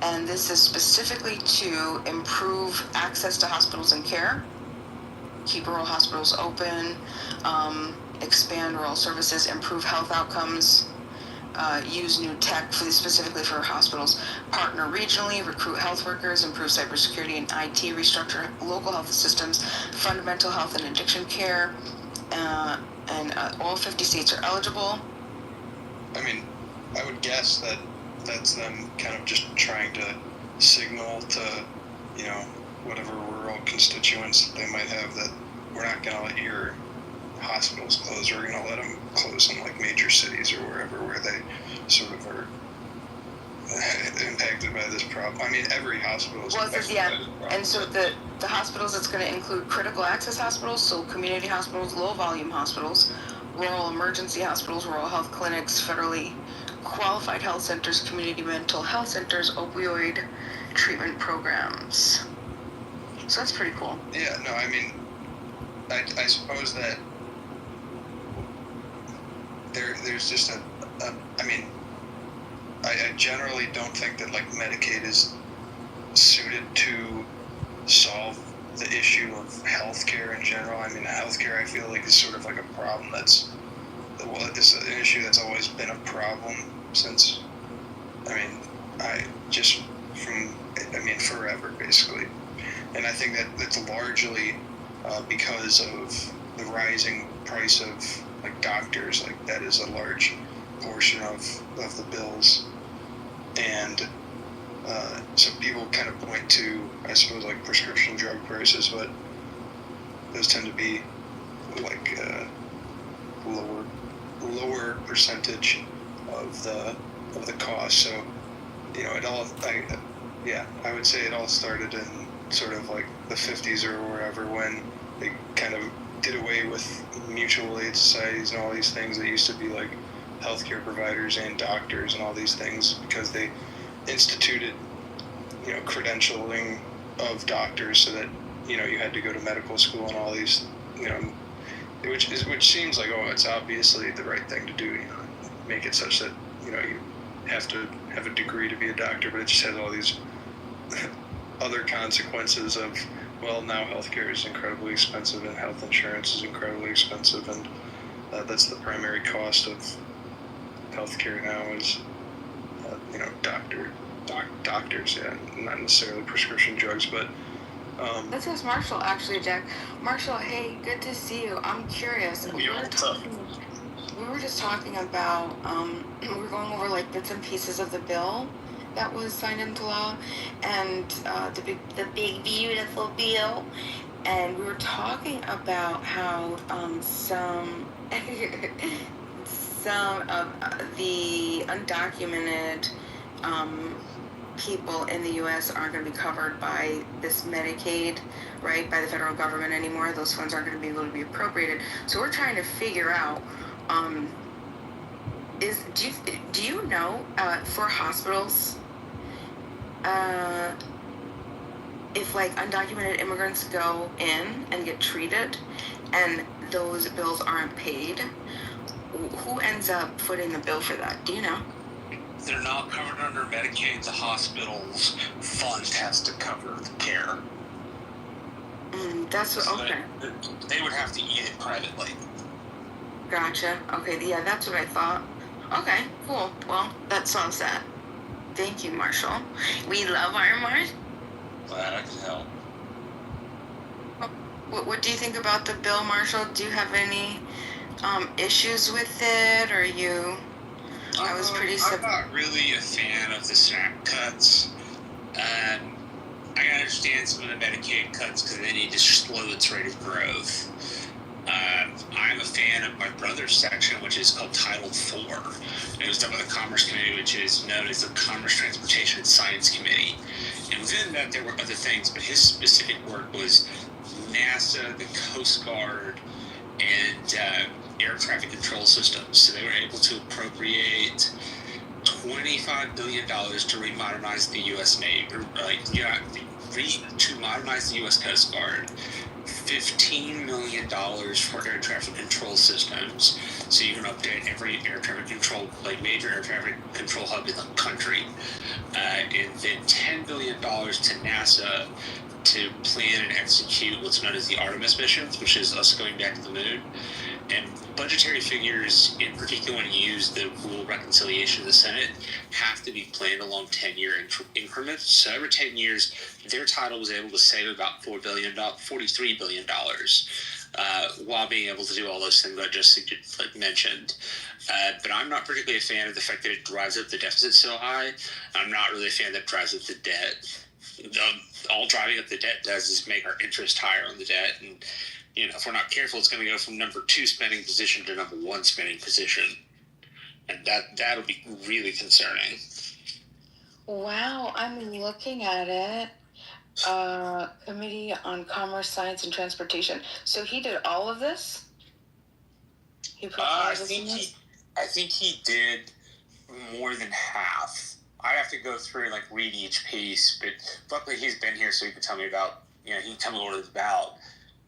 And this is specifically to improve access to hospitals and care, keep rural hospitals open, expand rural services, improve health outcomes, use new tech specifically for hospitals, partner regionally, recruit health workers, improve cybersecurity and IT, restructure local health systems, fund mental health and addiction care, and all 50 states are eligible. I mean, I would guess that that's them kind of just trying to signal to, whatever rural constituents that they might have that we're not going to let your hospitals close. We're going to let them close in like major cities or wherever where they sort of are impacted by this problem. I mean, every hospital is impacted by this problem. And so the hospitals, it's going to include critical access hospitals, so community hospitals, low volume hospitals, rural emergency hospitals, rural health clinics, federally qualified health centers, community mental health centers, opioid treatment programs. So that's pretty cool. Yeah, no, I mean, I suppose that there's just I generally don't think that like Medicaid is suited to solve the issue of healthcare in general. I mean, healthcare I feel like is sort of like a problem it's an issue that's always been a problem since, forever basically. And I think that that's largely because of the rising price of like doctors. Like that is a large portion of the bills. And so people kind of point to, I suppose, like prescription drug prices, but those tend to be like lower percentage of the cost. So I would say it all started in sort of like the 50s or wherever, when they kind of did away with mutual aid societies and all these things that used to be like healthcare providers and doctors and all these things, because they instituted credentialing of doctors so that you had to go to medical school and all these which seems like, oh, it's obviously the right thing to do, make it such that you have to have a degree to be a doctor, but it just has all these other consequences of, well, now healthcare is incredibly expensive and health insurance is incredibly expensive, and that's the primary cost of healthcare now is doctors, not necessarily prescription drugs, but let's ask Marshall, actually, Jack. Marshall, hey, good to see you. I'm curious. We were just talking about, we were going over like bits and pieces of the bill that was signed into law, and the big beautiful bill, and we were talking about how some of the undocumented people in the U.S. aren't going to be covered by this Medicaid, right, by the federal government anymore. Those funds aren't going to be able to be appropriated. So we're trying to figure out, do you know, for hospitals, if like undocumented immigrants go in and get treated and those bills aren't paid, who ends up footing the bill for that? Do you know? They're not covered under Medicaid. The hospital's fund has to cover the care. That's what, So okay. they would have to eat it privately. Gotcha. Okay, yeah, that's what I thought. Okay, cool. Well, that solves that. Thank you, Marshall. We love Iron Mars. Glad I could help. What do you think about the bill, Marshall? Do you have any issues with it, or you? I was pretty. I'm not really a fan of the SNAP cuts. I understand some of the Medicaid cuts because they need to slow its rate of growth. I'm a fan of my brother's section, which is called Title IV. It was done by the Commerce Committee, which is known as the Commerce, Transportation, and Science Committee. And within that, there were other things, but his specific work was NASA, the Coast Guard, and air traffic control systems. So they were able to appropriate $25 billion to re-modernize the U.S. Navy, to modernize the U.S. Coast Guard. $15 million for air traffic control systems, so you can update every air traffic control, like major air traffic control hub in the country. And then $10 billion to NASA to plan and execute what's known as the Artemis missions, which is us going back to the moon. And budgetary figures, in particular when you use the rule of reconciliation of the Senate, have to be planned along 10-year increments. So every 10 years, their title was able to save about $43 billion, while being able to do all those things I just mentioned. But I'm not particularly a fan of the fact that it drives up the deficit so high. I'm not really a fan that drives up the debt. All driving up the debt does is make our interest higher on the debt, and if we're not careful, it's going to go from number 2 spending position to number 1 spending position, and that'll be really concerning. Wow, I'm looking at it. Committee on Commerce, Science, and Transportation. So he did all of this? He put all of this in this? I think he did more than half. I have to go through and read each piece, but luckily he's been here, so he can tell me about. He can tell me what it's about.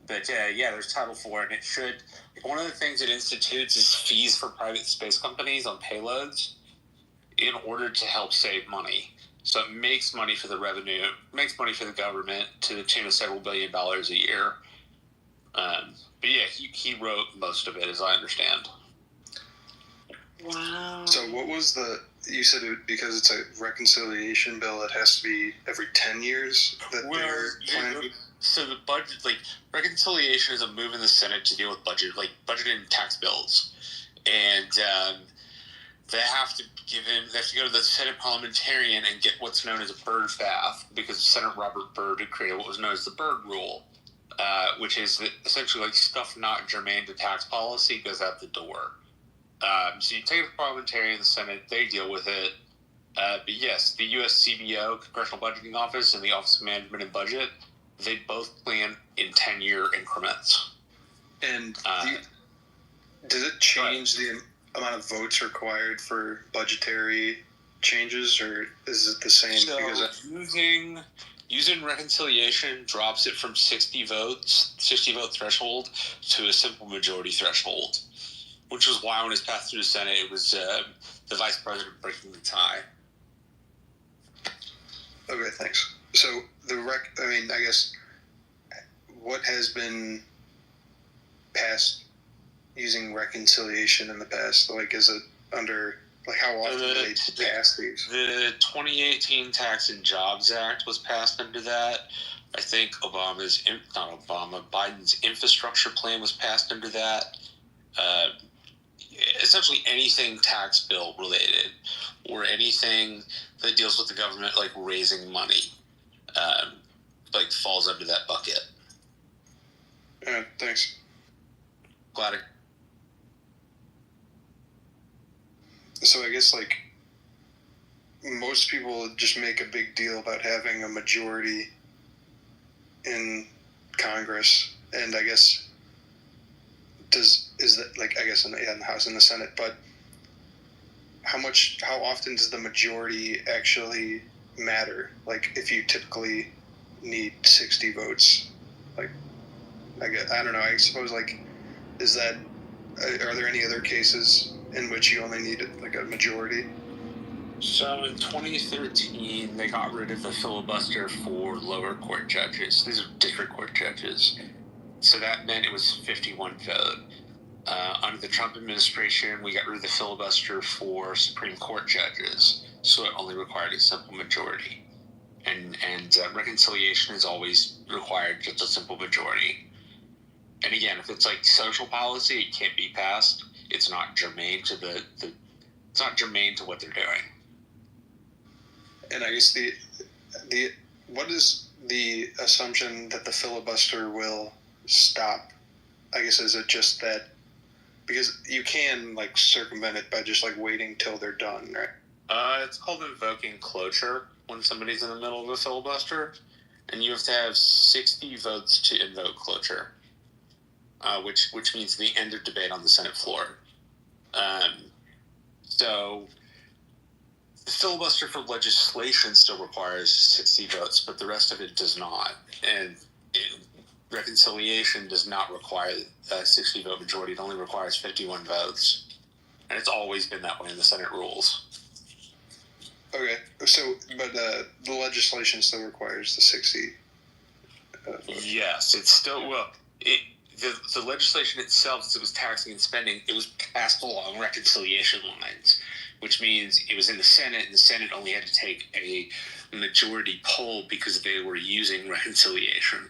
But there's Title IV, and it should. One of the things it institutes is fees for private space companies on payloads in order to help save money. So it makes money for the revenue, makes money for the government to the tune of several $1 billion a year. But he wrote most of it, as I understand. Wow. So what was you said because it's a reconciliation bill, it has to be every 10 years that they're planning? So the budget, reconciliation is a move in the Senate to deal with budget and tax bills. And they have to go to the Senate parliamentarian and get what's known as a Byrd FAF, because Senator Robert Byrd had created what was known as the Byrd Rule, which is that essentially stuff not germane to tax policy goes out the door. So you take it to the parliamentarian in the Senate, they deal with it. But yes, the U.S. CBO, Congressional Budgeting Office, and the Office of Management and Budget, they both plan in 10-year increments. And does it change the amount of votes required for budgetary changes, or is it the same? So using reconciliation drops it from 60 vote threshold to a simple majority threshold, which was why when it passed through the Senate, it was the vice president breaking the tie. Okay, thanks. So I guess what has been passed using reconciliation in the past? Is it under, how often do they pass these? The 2018 Tax and Jobs Act was passed under that. I think Biden's infrastructure plan was passed under that. Essentially anything tax bill related or anything that deals with the government raising money falls under that bucket. Yeah, thanks. Glad So I guess most people just make a big deal about having a majority in Congress, and I guess is that I guess in the House and the Senate, but how often does the majority actually matter? If you typically need 60 votes, I don't know. I suppose is that are there any other cases in which you only need a majority? So in 2013, they got rid of the filibuster for lower court judges. These are district court judges. So that meant it was 51 vote. Under the Trump administration, we got rid of the filibuster for Supreme Court judges. So it only required a simple majority. And reconciliation is always required just a simple majority. And again, if it's like social policy, it can't be passed. It's not germane to it's not germane to what they're doing. And I guess what is the assumption that the filibuster will stop? I guess is it just that because you can like circumvent it by just like waiting till they're done, right? It's called invoking cloture when somebody's in the middle of a filibuster, and you have to have 60 votes to invoke cloture, which means the end of debate on the Senate floor. So the filibuster for legislation still requires 60 votes, but the rest of it does not. And reconciliation does not require a 60-vote majority. It only requires 51 votes. And it's always been that way in the Senate rules. Okay, so, but the legislation still requires the 60 votes. Yes, it's still, the legislation itself, as it was taxing and spending, it was passed along reconciliation lines, which means it was in the Senate, and the Senate only had to take a majority poll because they were using reconciliation.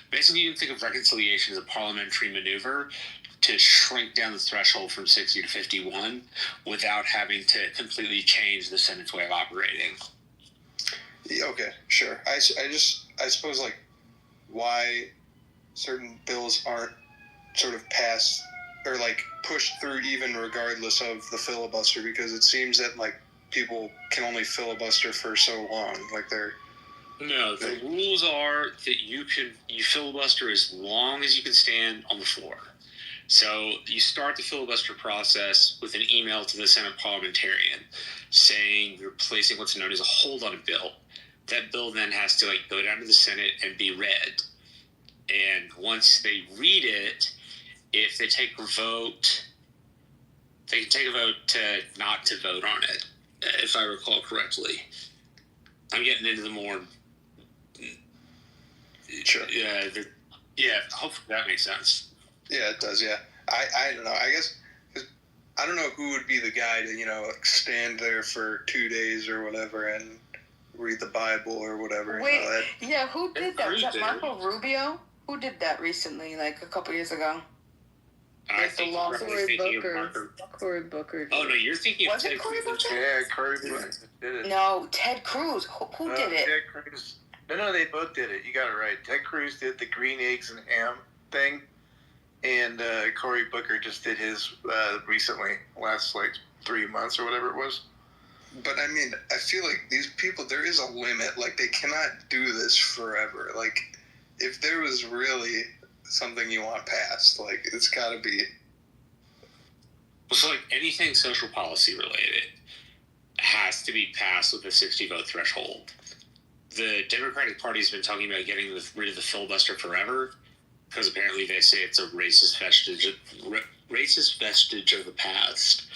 Basically, you can think of reconciliation as a parliamentary maneuver to shrink down the threshold from 60 to 51 without having to completely change the Senate's way of operating. Yeah, okay, sure. I suppose, like, why certain bills aren't sort of passed or, like, pushed through even regardless of the filibuster, because it seems that, like, people can only filibuster for so long. Like, No, the rules are that you filibuster as long as you can stand on the floor. So you start the filibuster process with an email to the Senate parliamentarian saying you're placing what's known as a hold on a bill. That bill then has to go down to the Senate and be read. And once they read it, if they take a vote, they can take a vote not to vote on it, if I recall correctly. I'm getting into the more... Sure. Yeah, hopefully that makes sense. Yeah, it does, yeah. I don't know. I guess I don't know who would be the guy to, like, stand there for 2 days or whatever and read the Bible or whatever. Wait, yeah, who did that? Was that Marco Rubio? Who did that recently, like a couple years ago? I think Cory Booker. Oh, no, you're thinking of Ted Cruz. Yeah, Cory Booker did it. No, Ted Cruz. Who did it? Ted Cruz. No, they both did it. You got it right. Ted Cruz did the green eggs and ham thing, and Cory Booker just did his recently, last 3 months or whatever it was. But I mean, I feel like these people, there is a limit. Like, they cannot do this forever. Like, if there was really something you want passed, like, it's got to be. So, anything social policy related has to be passed with a 60-vote threshold. The Democratic Party has been talking about getting rid of the filibuster forever, because apparently they say it's a racist vestige of the past.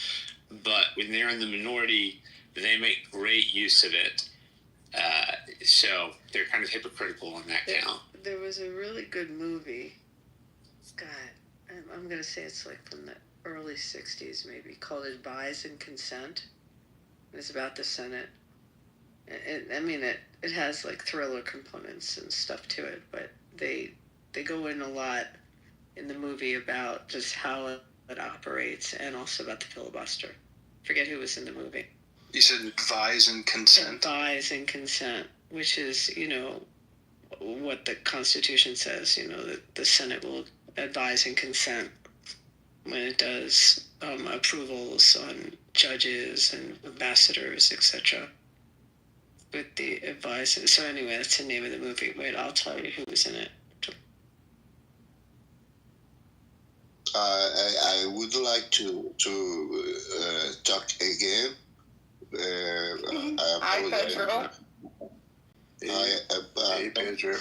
But when they're in the minority, they make great use of it. So they're kind of hypocritical on that count. There was a really good movie. God, I'm going to say it's from the early 60s maybe, called Advise and Consent. It's about the Senate. It has thriller components and stuff to it, but they go in a lot in the movie about just how it operates and also about the filibuster. Forget who was in the movie. You said Advise and Consent? Advise and Consent, which is, what the Constitution says, that the Senate will advise and consent when it does approvals on judges and ambassadors, etc. With the advice. So anyway, that's the name of the movie. Wait, I'll tell you who was in it. I would like to talk again. Hi, Pedro. Hey, Pedro.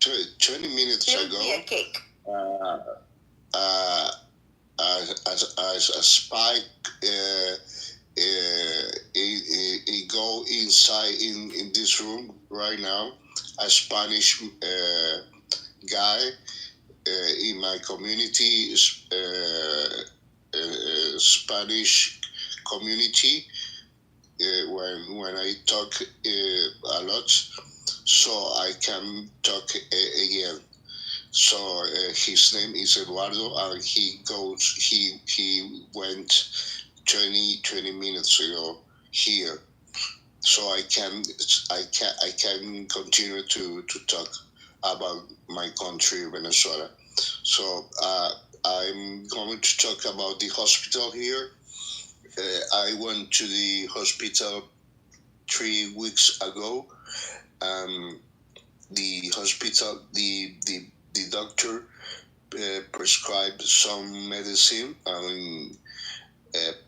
20 minutes ago, a cake. a spike go inside in this room right now, a Spanish guy in my community, Spanish community. When I talk a lot, so I can talk again. So his name is Eduardo, and he went 20 minutes ago here, so I can continue to talk about my country, Venezuela. So I'm going to talk about the hospital here. I went to the hospital 3 weeks ago. The hospital, the doctor prescribed some medicine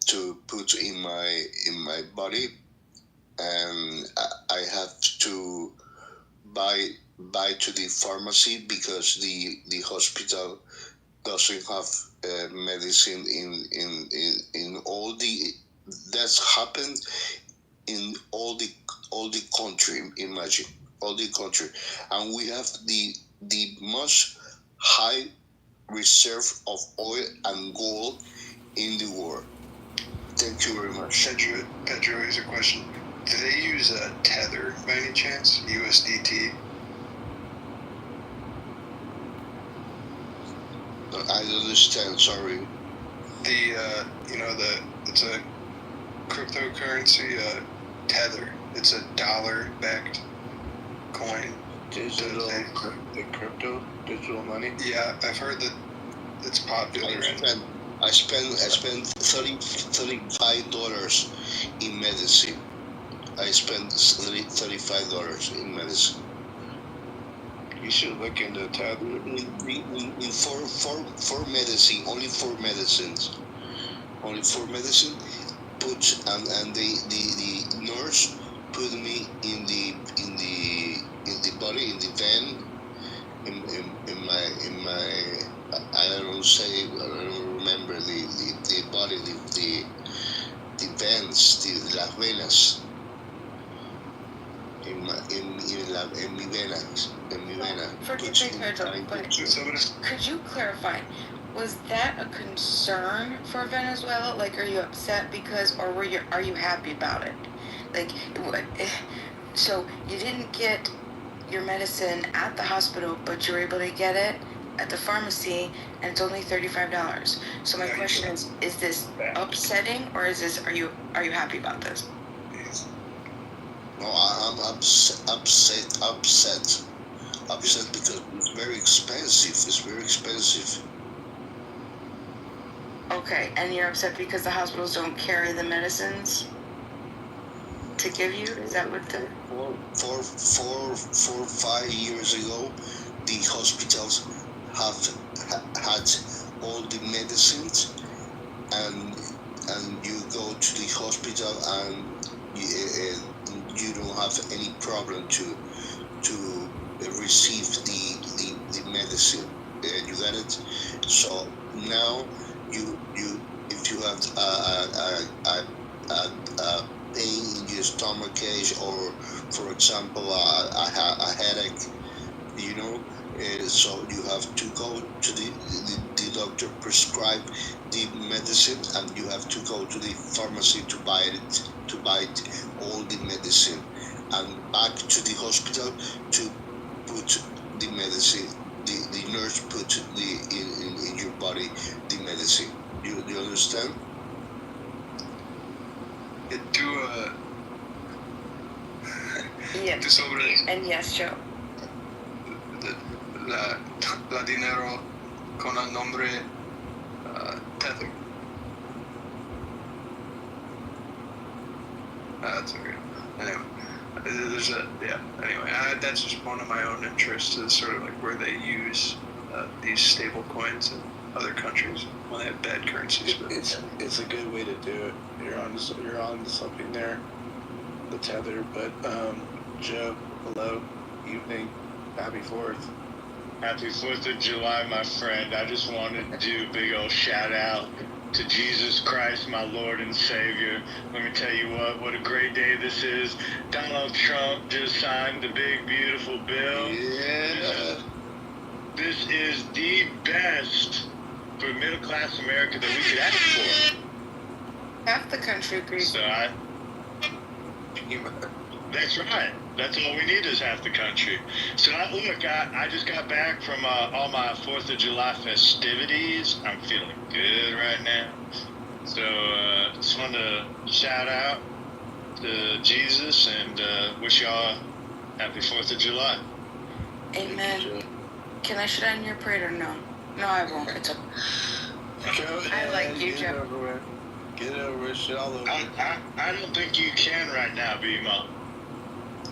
to put in my body, and I have to buy to the pharmacy because the hospital doesn't have medicine in all the that's happened in all the country. Imagine all the country, and we have the most high reserve of oil and gold in the world. Thank you very much. Pedro, here's a question. Do they use Tether by any chance? USDT? I don't understand, sorry. It's a cryptocurrency, Tether. It's a dollar-backed coin. Digital money? Yeah, I've heard that it's popular. I spent $35 in medicine. I spent $35 in medicine. You should look into Tether. In for medicine, only for medicines. Only for medicine. And the nurse put me in the body, in the vein, in my I don't remember the body, the veins, las venas. En mi vena. Forgive me, Pedro, but could you clarify? Was that a concern for Venezuela? Like, are you upset because, or are you happy about it? Like, so you didn't get your medicine at the hospital, but you were able to get it at the pharmacy, and it's only $35. So my question is this upsetting, or are you happy about this? No, I'm upset because it's very expensive. Okay, and you're upset because the hospitals don't carry the medicines to give you? Is that what the... 5 years ago, the hospitals have had all the medicines, and you go to the hospital and you don't have any problem to receive the medicine. You got it. So now you if you have a pain in your stomach cage, or for example a headache, so you have to go to the doctor prescribe the medicine, and you have to go to the pharmacy to buy all the medicine, and back to the hospital to put the medicine. The nurse put in your body the medicine. Do you understand? Yes. And yes, Joe. La dinero con el nombre Tether. That's okay. Anyway, that's just one of my own interests, is sort of like where they use these stable coins in other countries when they have bad currencies. But it's a good way to do it. You're on to something there. The Tether, but Joe, hello, evening, happy 4th. Happy 4th of July, my friend. I just wanted to do a big old shout out to Jesus Christ, my Lord and Savior. Let me tell you what a great day this is. Donald Trump just signed the big, beautiful bill. Yeah. This is the best for middle-class America that we could ask for. Half the country agrees. So that's right. That's all we need is half the country. So I just got back from all my 4th of July festivities. I'm feeling good right now. So just wanted to shout out to Jesus and wish y'all happy 4th of July. Amen. Can I shit on your parade or no? No, I won't. It's okay. I like you, Joe. Get it over with. Shit all over. I don't think you can right now, B-Mo.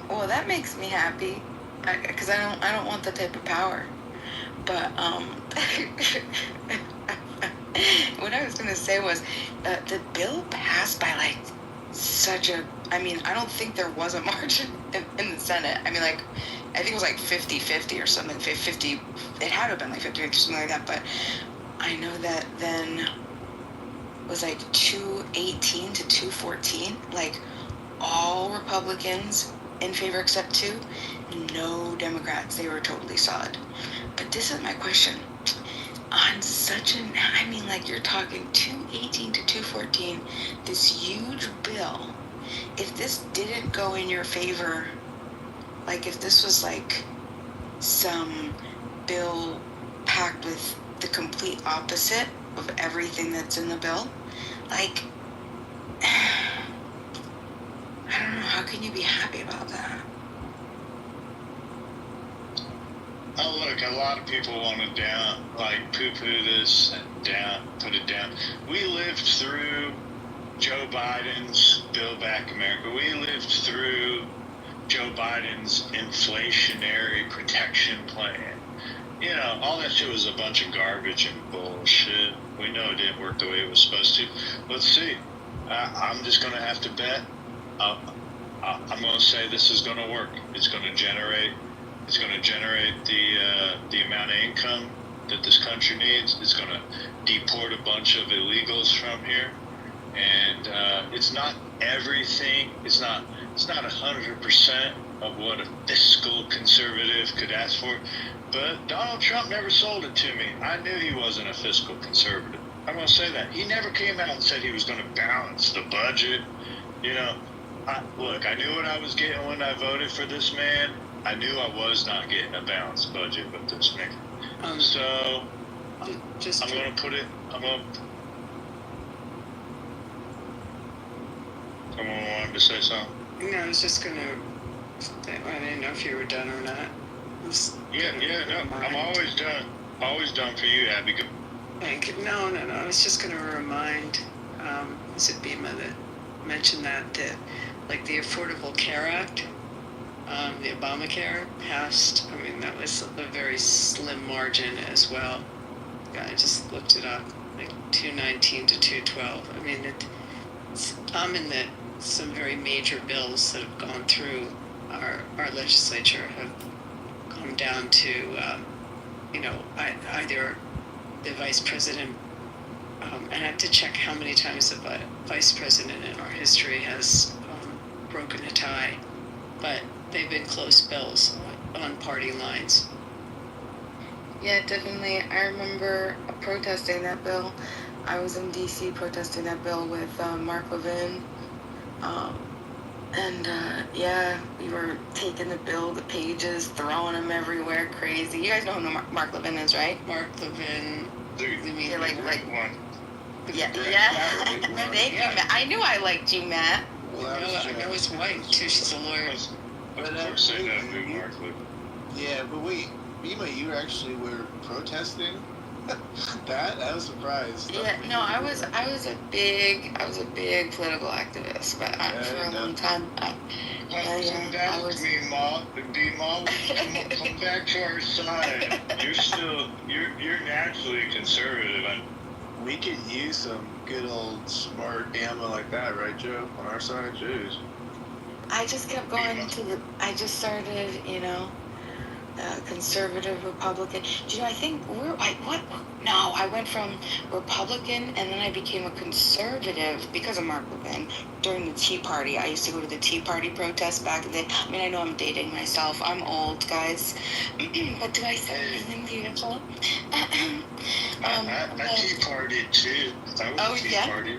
Well, that makes me happy, because I don't want that type of power. But what I was gonna say was the bill passed by like such a. I mean, I don't think there was a margin in the Senate. I mean, like, I think it was like 50-50 or something. 50. It had to have been like 50 or something like that. But I know that then it was like 218 to 214. Like all Republicans in favor except 2, no Democrats. They were totally solid. But this is my question. On such an, I mean, like, you're talking 218 to 214, this huge bill. If this didn't go in your favor, like if this was like some bill packed with the complete opposite of everything that's in the bill, like, I don't know, how can you be happy about that? Oh, look, a lot of people want to poo-poo this and put it down. We lived through Joe Biden's Build Back America. We lived through Joe Biden's inflationary protection plan. You know, all that shit was a bunch of garbage and bullshit. We know it didn't work the way it was supposed to. Let's see. I'm just going to have to bet. I'm going to say this is going to work. It's going to generate the amount of income that this country needs. It's going to deport a bunch of illegals from here. And it's not everything. It's not 100% of what a fiscal conservative could ask for. But Donald Trump never sold it to me. I knew he wasn't a fiscal conservative. I'm going to say that. He never came out and said he was going to balance the budget. You know, I knew what I was getting when I voted for this man. I knew I was not getting a balanced budget with this man. I'm going to put it. Someone wanted to say something? No, I was just going to. I didn't know if you were done or not. No, I'm always done. Always done for you, Abby. Thank you. No. I was just going to remind, was it Bima that mentioned that like the Affordable Care Act, the Obamacare passed. I mean, that was a very slim margin as well. I just looked it up, like 219 to 212. I mean, it's common that some very major bills that have gone through our legislature have come down to, either the vice president, and I have to check how many times the vice president in our history has broken a tie, but they've been close bills on party lines. Yeah, definitely. I remember protesting that bill. I was in D.C. protesting that bill with Mark Levin. We were taking the pages, throwing them everywhere, crazy. You guys know who Mark Levin is, right? Mark Levin. Yeah, one. Yeah. Thank you, Matt. I knew I liked you, Matt. I know his wife, too. She's a lawyer. Yeah, but wait, Bima, you actually were protesting that? I was surprised. Yeah, no, I was a big political activist, but for a long time. I was. Come back to our side. You're naturally conservative. We could use some good old smart ammo like that, right, Joe? On our side, jeez. I just kept going I just started, conservative Republican. Do you know, I think I went from Republican and then I became a conservative because of Mark Levin during the Tea Party. I used to go to the Tea Party protests back in the day. I mean, I know I'm dating myself. I'm old, guys. But do I sound really beautiful? I Tea Partied too. I was a Tea Party.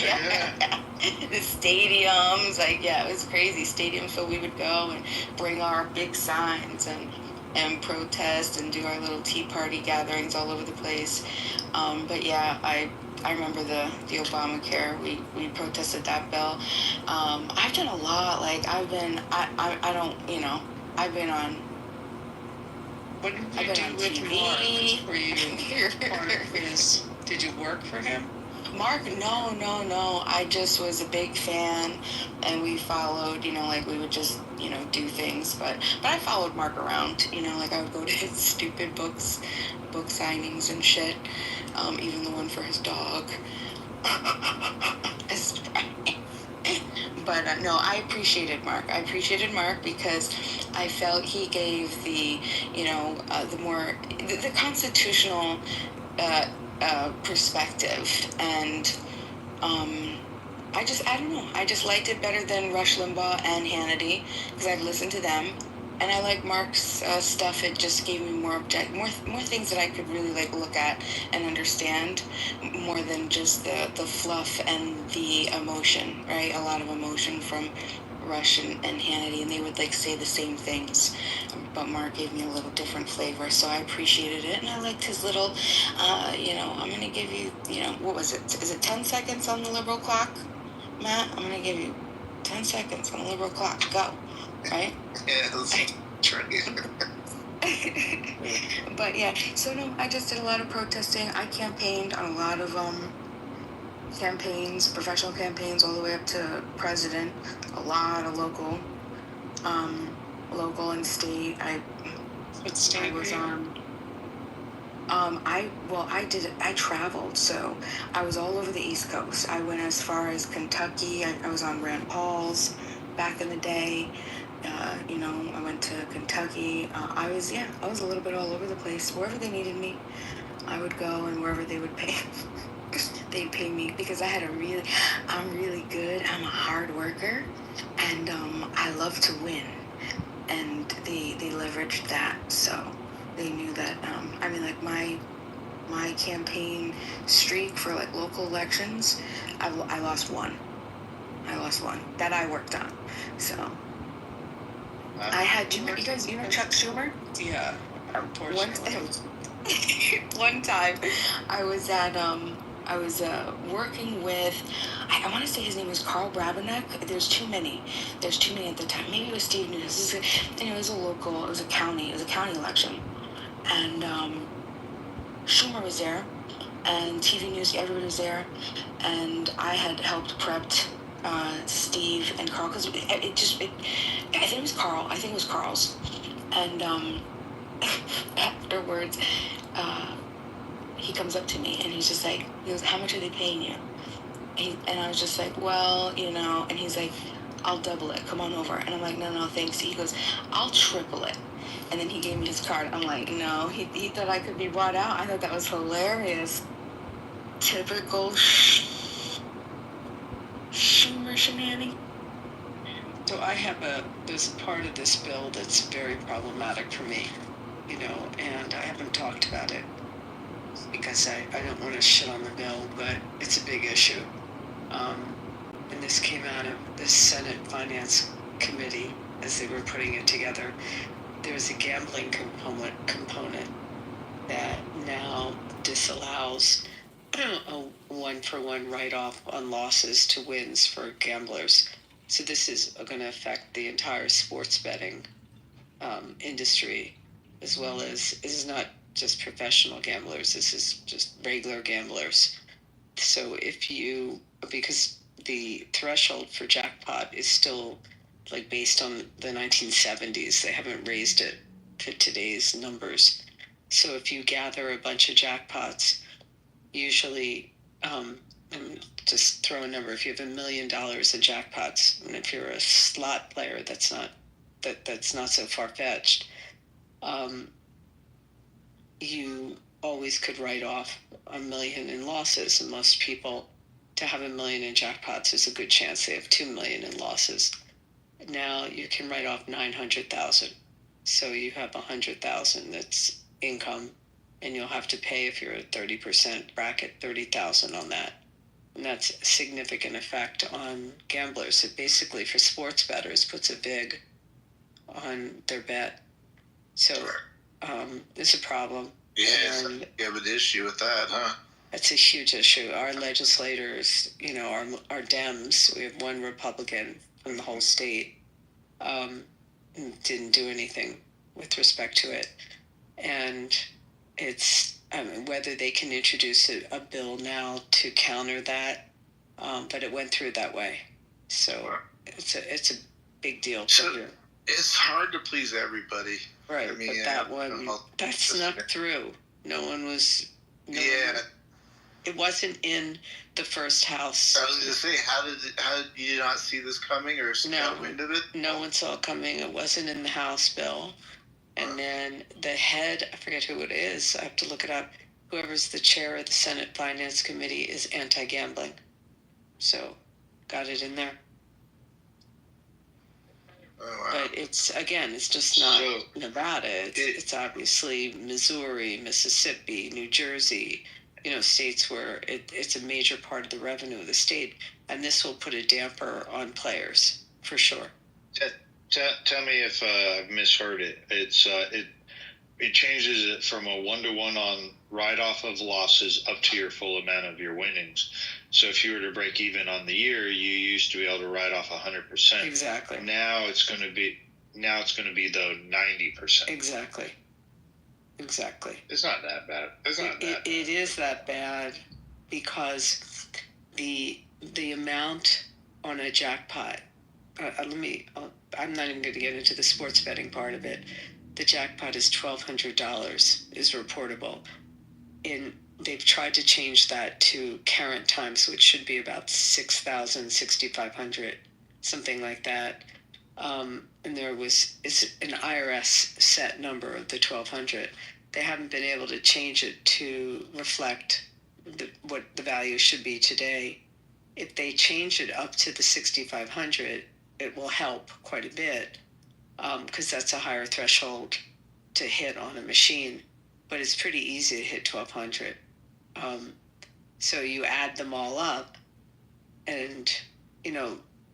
Yeah. The stadiums, it was crazy. Stadiums, so we would go and bring our big signs and protest and do our little Tea Party gatherings all over the place. But yeah, I remember the Obamacare. We protested that bill. I've done a lot. Like I've been on. What did you do with Mark? Were you part of his? Did you work for him? Mark, no. I just was a big fan, and we followed. Like we would just do things. But I followed Mark around. Like I would go to his stupid book signings and shit. Even the one for his dog. But no, I appreciated Mark. Because I felt he gave the the constitutional perspective, and I don't know. I just liked it better than Rush Limbaugh and Hannity because I've listened to them, and I like Mark's stuff. It just gave me more things that I could really look at and understand more than just the fluff and the emotion. Right, a lot of emotion from Rush and Hannity, and they would say the same things, but Mark gave me a little different flavor, so I appreciated it, and I liked his little, I'm gonna give you, what was it? Is it 10 seconds on the liberal clock, Matt? I'm gonna give you 10 seconds on the liberal clock. Go, right? Yes. Try again. But yeah, so no, I just did a lot of protesting. I campaigned on a lot of campaigns, professional campaigns, all the way up to president. A lot of local and state. What state I was were you? I traveled, so I was all over the East Coast. I went as far as Kentucky. I was on Rand Paul's back in the day. I went to Kentucky. I was a little bit all over the place. Wherever they needed me, I would go, and wherever they would pay, they'd pay me because I'm really good. I'm a hard worker, and I love to win. And they leveraged that, so they knew that. My campaign streak for local elections, I lost one. That I worked on. So I had. You know Chuck Schumer? Yeah. One time, I was at working with. I want to say his name was Carl Brabenek. There's too many at the time. Maybe it was Steve News. It was a county election, and Schumer was there, and TV News, everybody was there, and I had helped prepped Steve and Carl because I think it was Carl. I think it was Carl's, and afterwards, he comes up to me and he's just like, he goes, "How much are they paying you?" And I was just like, "Well, and he's like, "I'll double it. Come on over." And I'm like, "No, thanks." He goes, "I'll triple it." And then he gave me his card. I'm like, no. He thought I could be bought out. I thought that was hilarious. Typical Schumer shenanigans. So I have there's a part of this bill that's very problematic for me, and I haven't talked about it because I don't want to shit on the bill, but it's a big issue. And this came out of the Senate Finance Committee as they were putting it together. There's a gambling component that now disallows a one-for-one write-off on losses to wins for gamblers. So this is going to affect the entire sports betting industry, as well as this is not just professional gamblers. This is just regular gamblers. So because the threshold for jackpot is still based on the 1970s, they haven't raised it to today's numbers. So if you gather a bunch of jackpots, usually, just throw a number. If you have $1 million in jackpots, and if you're a slot player, that's not so far-fetched. you always could write off $1 million in losses, and most people, to have $1 million in jackpots, there's a good chance they have $2 million in losses. Now you can write off $900,000, so you have $100,000 that's income, and you'll have to pay, if you're a 30% bracket, $30,000 on that, and that's a significant effect on gamblers. It basically, for sports bettors, puts a vig on their bet. So it's a problem. Yeah, you have an issue with that, huh? It's a huge issue. Our legislators, our Dems, we have one Republican from the whole state, didn't do anything with respect to it. And it's, whether they can introduce a bill now to counter that, but it went through that way. So it's a big deal. It's hard to please everybody. Right, but that one, that snuck through. No one was... It wasn't in the first House. I was going to say, how did you not see this coming or scout wind of it? No one saw it coming. It wasn't in the House bill. And then the head, I forget who it is, I have to look it up, whoever's the chair of the Senate Finance Committee is anti-gambling. So, got it in there. Oh, wow. But it's just not Nevada. It's obviously Missouri, Mississippi, New Jersey, states where it's a major part of the revenue of the state. And this will put a damper on players, for sure. Tell me if I've misheard it. It changes it from a 1-to-1 on write-off of losses up to your full amount of your winnings. So if you were to break even on the year, you used to be able to write off 100%. Exactly. Now it's going to be though 90%. Exactly. It's not that bad. It is that bad because the amount on a jackpot. I'm not even going to get into the sports betting part of it. The jackpot is $1,200 is reportable. They've tried to change that to current times, which should be about 6,000, 6,500, something like that. And it's an IRS set number of the 1,200. They haven't been able to change it to reflect what the value should be today. If they change it up to the 6,500, it will help quite a bit, because that's a higher threshold to hit on a machine. But it's pretty easy to hit 1,200. So you add them all up, and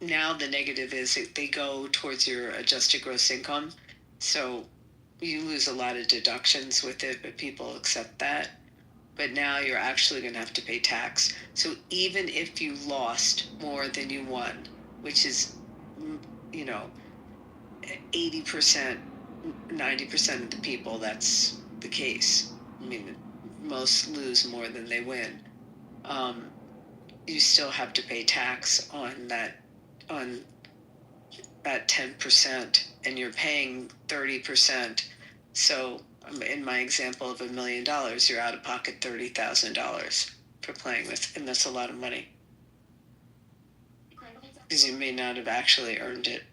now the negative is they go towards your adjusted gross income. So you lose a lot of deductions with it, but people accept that. But now you're actually going to have to pay tax. So even if you lost more than you won, which is 80%, 90% of the people, that's the case. I mean, most lose more than they win. You still have to pay tax on that 10%, and you're paying 30%. So in my example of $1 million, you're out of pocket $30,000 for playing with, and that's a lot of money, because you may not have actually earned it.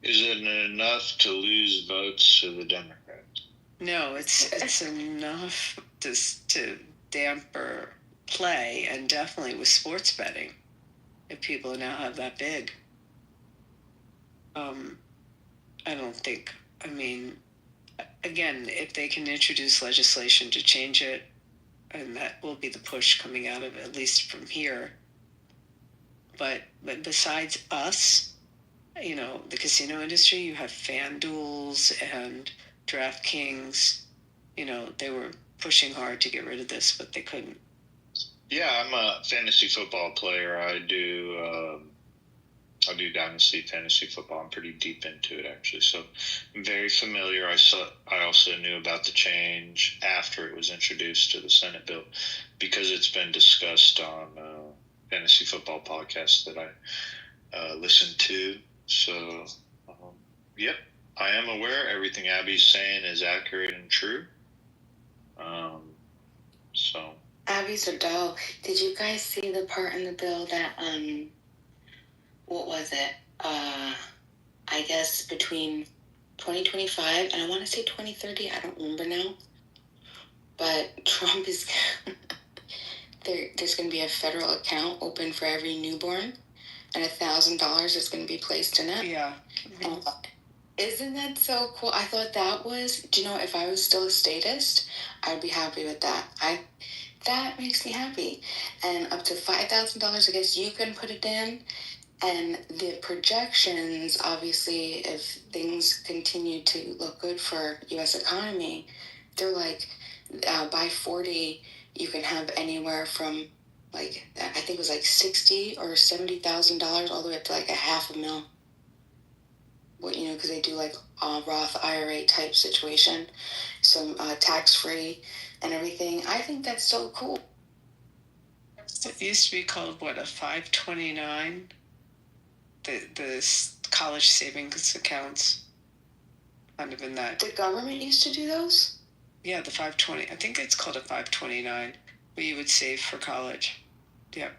Is it enough to lose votes to the Democrats? No, it's enough to damper play, and definitely with sports betting, if people now have that big. I don't think, again, if they can introduce legislation to change it, and that will be the push coming out of it, at least from here. But besides us, the casino industry, you have FanDuels and DraftKings. They were pushing hard to get rid of this, but they couldn't. Yeah, I'm a fantasy football player. I do Dynasty fantasy football. I'm pretty deep into it, actually. So I'm very familiar. I also knew about the change after it was introduced to the Senate bill, because it's been discussed on fantasy football podcasts that I listen to. So, yep, I am aware everything Abby's saying is accurate and true. So. Abby's a doll. Did you guys see the part in the bill that, what was it? I guess between 2025, and I want to say 2030. I don't remember now. But Trump is there's going to be a federal account open for every newborn, and $1,000 is going to be placed in it. Yeah. Isn't that so cool? I thought that was. Do you know, if I was still a statist, I'd be happy with that. That makes me happy. And up to $5,000, I guess you can put it in. And the projections, obviously, if things continue to look good for U.S. economy, they're like, by 40, you can have anywhere from, like, I think it was like $60,000 or $70,000 all the way up to like $500,000. What, you know, because they do like Roth IRA type situation, so tax free and everything. I think that's so cool. It used to be called what, a 529? The college savings accounts, kind of in that. The government used to do those? Yeah, the 520. I think it's called a 529, where you would save for college. Yeah.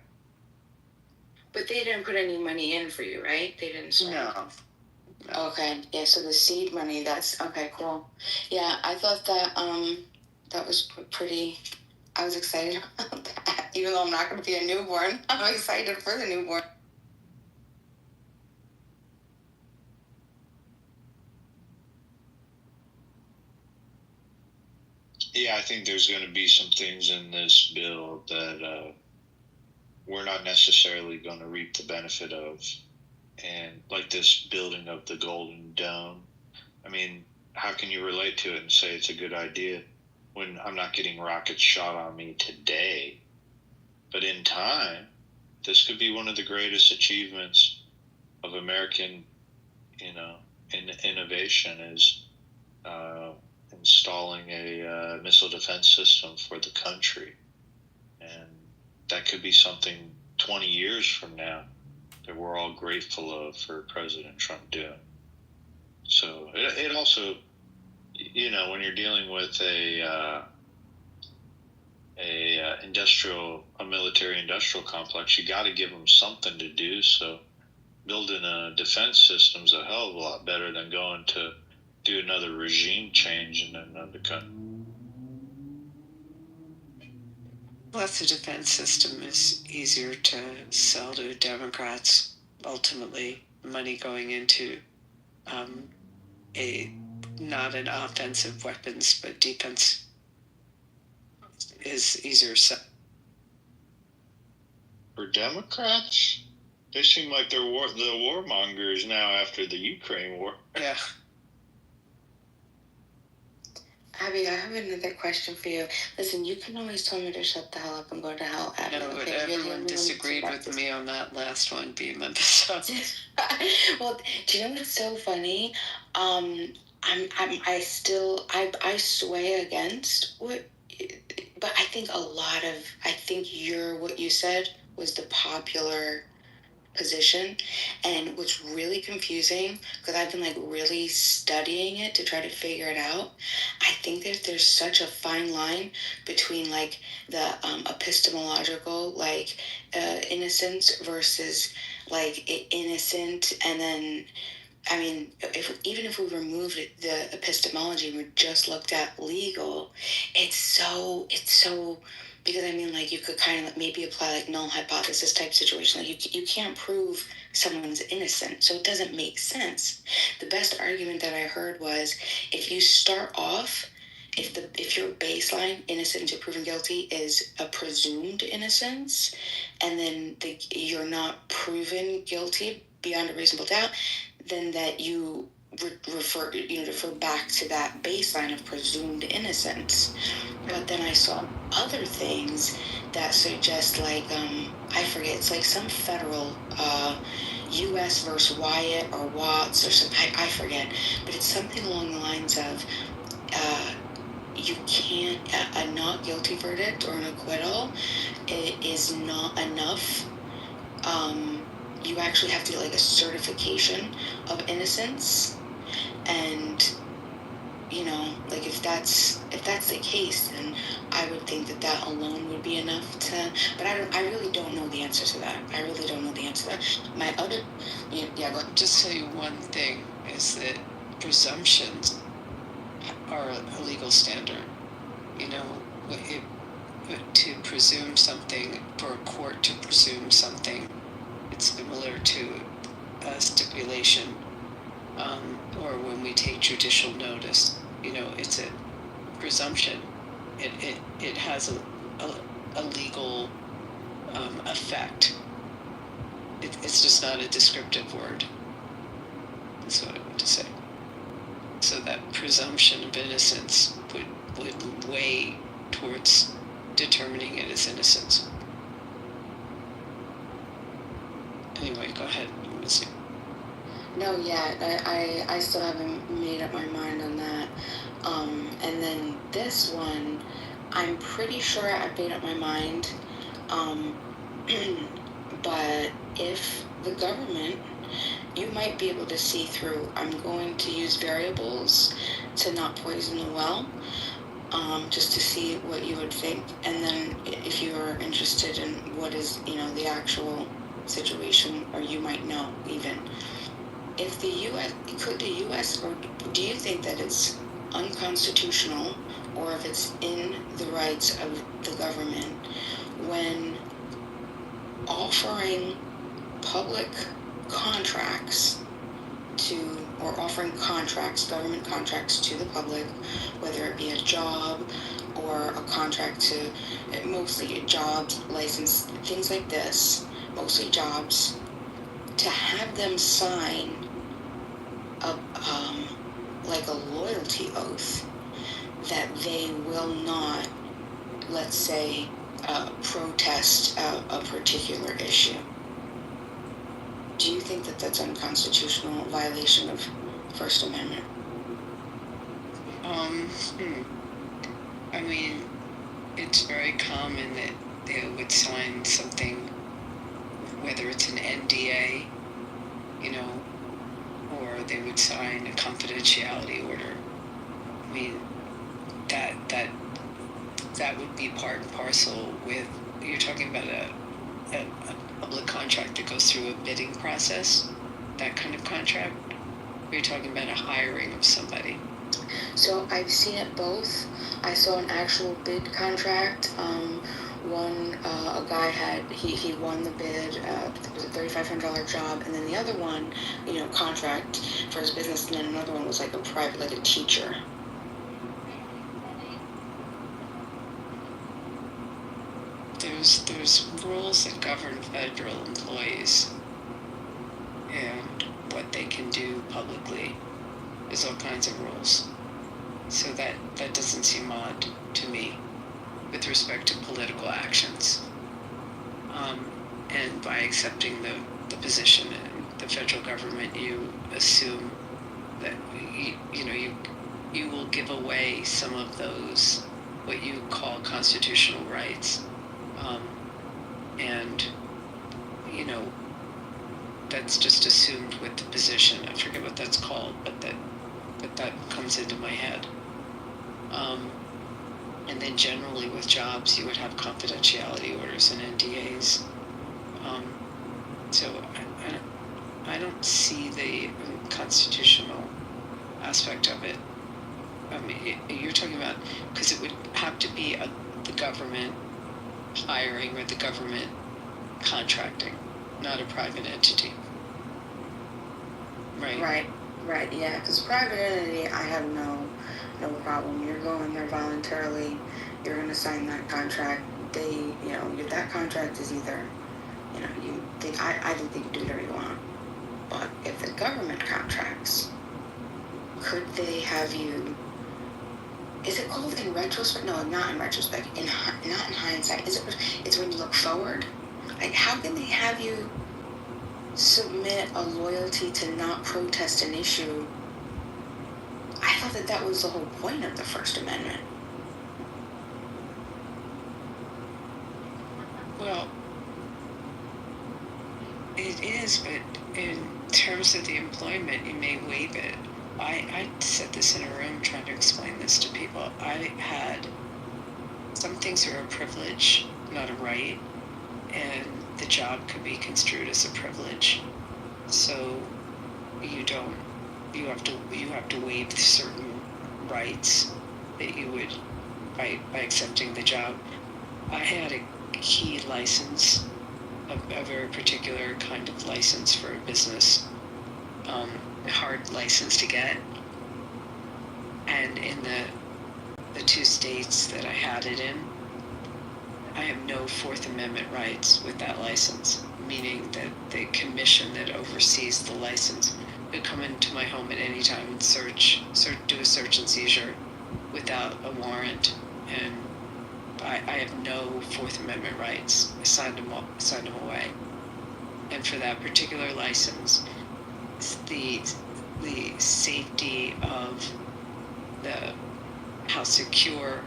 But they didn't put any money in for you, right? They didn't. No. Okay. Yeah. So the seed money. That's okay. Cool. Yeah, I thought that that was pretty. I was excited about that, even though I'm not going to be a newborn. I'm excited for the newborn. Yeah, I think there's going to be some things in this bill that we're not necessarily going to reap the benefit of. And like this building of the Golden Dome, I mean, how can you relate to it and say it's a good idea when I'm not getting rockets shot on me today? But in time, this could be one of the greatest achievements of American, innovation is installing a missile defense system for the country. And that could be something 20 years from now that we're all grateful of for President Trump doing. So it also, when you're dealing with a military industrial complex, you got to give them something to do. So building a defense system is a hell of a lot better than going to do another regime change in another country. Plus, the defense system is easier to sell to Democrats. Ultimately, money going into not an offensive weapons, but defense is easier to sell. For Democrats, they seem like they're the warmongers now after the Ukraine war. Yeah. Abby, I have another question for you. Listen, you can always tell me to shut the hell up and go to hell, Abby. No, but okay? everyone disagreed with me on that last one, being on the subject. Well, do you know what's so funny? I sway against what, but I think what you said was the popular position. And what's really confusing, because I've been like really studying it to try to figure it out, I think that there's such a fine line between like the epistemological like innocence versus like innocent, and then I mean, even if we removed the epistemology and we just looked at legal, it's so because I mean, like, you could kind of maybe apply like null hypothesis type situation. Like you can't prove someone's innocent, so it doesn't make sense. The best argument that I heard was, if you start off, if your baseline innocent to proven guilty is a presumed innocence, and then you're not proven guilty beyond a reasonable doubt, then that you refer back to that baseline of presumed innocence. But then I saw other things that suggest, like, I forget, it's like some federal U.S. versus Wyatt or Watts or something, I forget, but it's something along the lines of you can't, a not guilty verdict or an acquittal is not enough. You actually have to get like a certification of innocence, and like if that's the case, then I would think that alone would be enough to. But I really don't know the answer to that. I really don't know the answer to that. My other, yeah, go ahead. Just tell you one thing is that presumptions are a legal standard. You know, to presume something, for a court to presume something, it's similar to a stipulation, or when we take judicial notice. You know, it's a presumption. It has a legal effect. It's just not a descriptive word. That's what I want to say. So that presumption of innocence would weigh towards determining it as innocence. Anyway, go ahead, Missy. No, yeah, I still haven't made up my mind on that. And then this one, I'm pretty sure I've made up my mind. But if the government, you might be able to see through. I'm going to use variables to not poison the well, just to see what you would think. And then if you are interested in what is, the actual situation, or you might know even. If the U.S., or do you think that it's unconstitutional, or if it's in the rights of the government when offering public contracts or offering government contracts to the public, whether it be a job or a contract to, mostly jobs, license, things like this, mostly jobs, to have them sign like a loyalty oath that they will not, let's say, protest a particular issue. Do you think that that's unconstitutional violation of First Amendment? I mean, it's very common that they would sign something, whether it's an NDA, or they would sign a confidentiality order. I mean, that would be part and parcel with, you're talking about a public contract that goes through a bidding process, that kind of contract, or you're talking about a hiring of somebody? So I've seen it both. I saw an actual bid contract. One, a guy he won the bid, it was a $3,500 job, and then the other one, contract for his business, and then another one was like a private, like a teacher. There's rules that govern federal employees and what they can do publicly. There's all kinds of rules. So that doesn't seem odd to me with respect to political actions. And by accepting the position in the federal government, you assume that you will give away some of those, what you call constitutional rights. And that's just assumed with the position. I forget what that's called, but that comes into my head. And then generally with jobs, you would have confidentiality orders and NDAs. So I don't see the constitutional aspect of it. I mean, you're talking about, because it would have to be the government hiring or the government contracting, not a private entity. Right? Right, yeah, because private entity, I have no problem. You're going there voluntarily, you're going to sign that contract. That contract is either, I think they can do whatever you want. But if the government contracts, could they have you, is it called in retrospect? No, not in retrospect. Not in hindsight. It's when you look forward? Like, how can they have you submit a loyalty to not protest an issue? I thought that was the whole point of the First Amendment. Well, it is, but in terms of the employment, you may waive it. I said this in a room trying to explain this to people. Some things are a privilege, not a right, and the job could be construed as a privilege. So you don't you have to waive certain rights that you would by accepting the job. I had a key license, a very particular kind of license for a business, a hard license to get. And in the 2 states that I had it in, I have no Fourth Amendment rights with that license, meaning that the commission that oversees the license could come into my home at any time and do a search and seizure without a warrant, and I have no Fourth Amendment rights. I signed them away. And for that particular license, the safety of how secure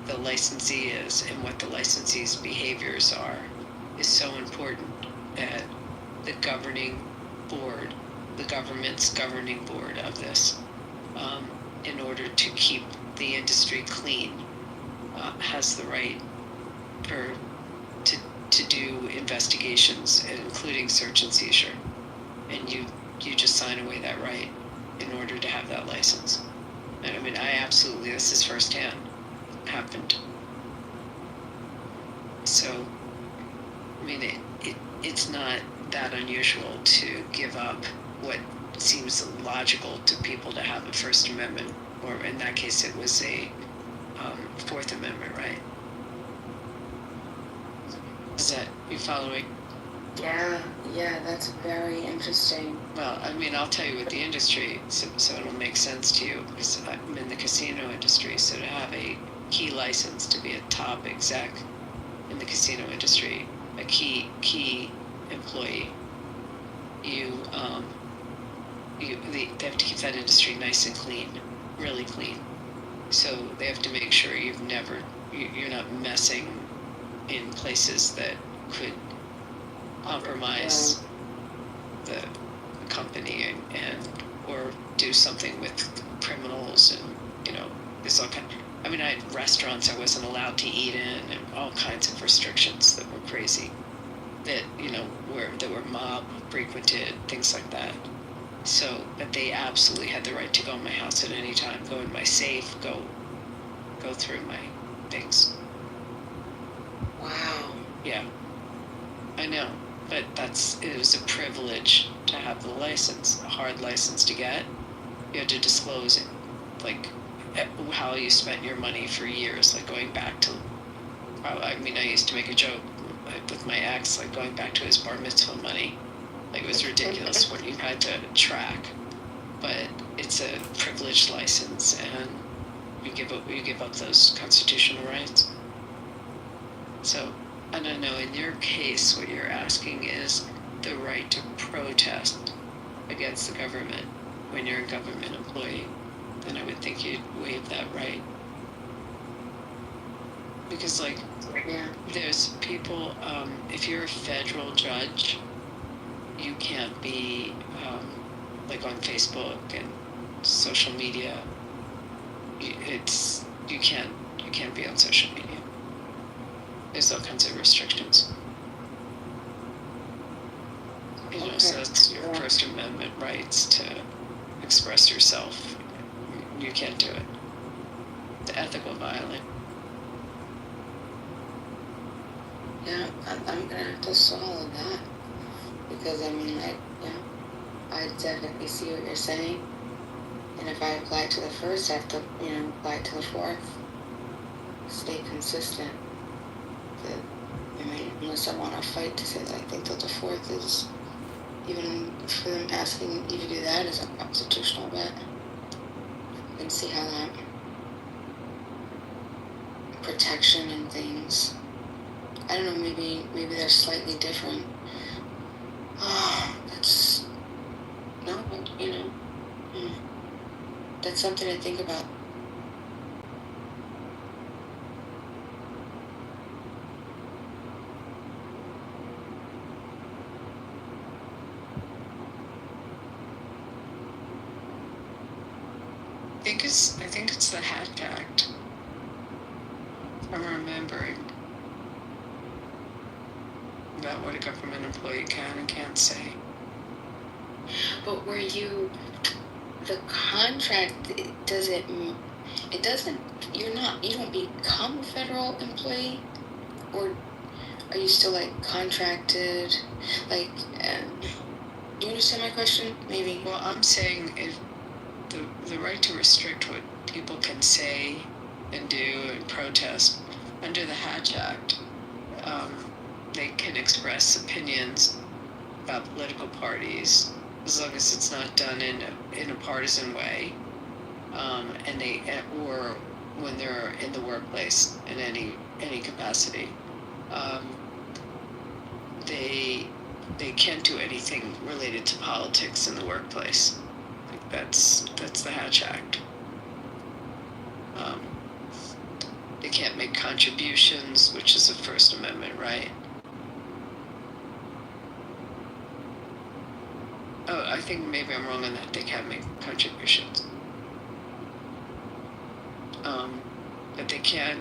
the licensee is and what the licensee's behaviors are is so important that the governing board, the government's governing board of this, in order to keep the industry clean, has the right to do investigations, including search and seizure. And you just sign away that right in order to have that license. And I mean, this is firsthand happened. So, I mean, it's not that unusual to give up what seems logical to people to have a First Amendment, or in that case, it was a Fourth Amendment right. Is that you following? Yeah, that's very interesting. Well, I mean, I'll tell you with the industry, so it'll make sense to you, because I'm in the casino industry, so to have a key license to be a top exec in the casino industry, a key employee, they have to keep that industry nice and clean, really clean. So they have to make sure you're not messing in places that could compromise the company and or do something with criminals, and there's all kind. I mean, I had restaurants I wasn't allowed to eat in, and all kinds of restrictions that were crazy, that were mob frequented, things like that. So, but they absolutely had the right to go in my house at any time, go in my safe, go through my things. Wow. Yeah, I know, but it was a privilege to have the license, a hard license to get. You had to disclose it, like how you spent your money for years, like going back to, I used to make a joke with my ex, like going back to his bar mitzvah money. Like, it was ridiculous what you had to track. But it's a privileged license, and you give up those constitutional rights. So, I don't know, in your case, what you're asking is the right to protest against the government when you're a government employee. Then I would think you'd waive that right. Because, there's people, if you're a federal judge, you can't be, on Facebook and social media. You can't be on social media. There's all kinds of restrictions. So it's your First Amendment rights to express yourself. You can't do it. The ethical violation. Yeah, I'm gonna have to swallow that, because I definitely see what you're saying. And if I apply it to the first, I have to, apply it to the fourth. Stay consistent. Unless I want to fight to say that I think that the fourth is, even for them asking you to do that, is a constitutional right. And see how that protection and things. I don't know. Maybe they're slightly different. That's no, that's something to think about. I think it's the Hatch Act. I'm remembering about what a government employee can and can't say. But were you the contract it doesn't, you don't become a federal employee, or are you still like contracted, like, do you understand my question? Maybe. Well, I'm saying if the right to restrict what people can say and do and protest under the Hatch Act, they can express opinions about political parties as long as it's not done in a partisan way, or when they're in the workplace in any capacity. They can't do anything related to politics in the workplace. Like that's the Hatch Act. They can't make contributions, which is a First Amendment right. Oh, I think maybe I'm wrong on that. They can't make contributions. But they can't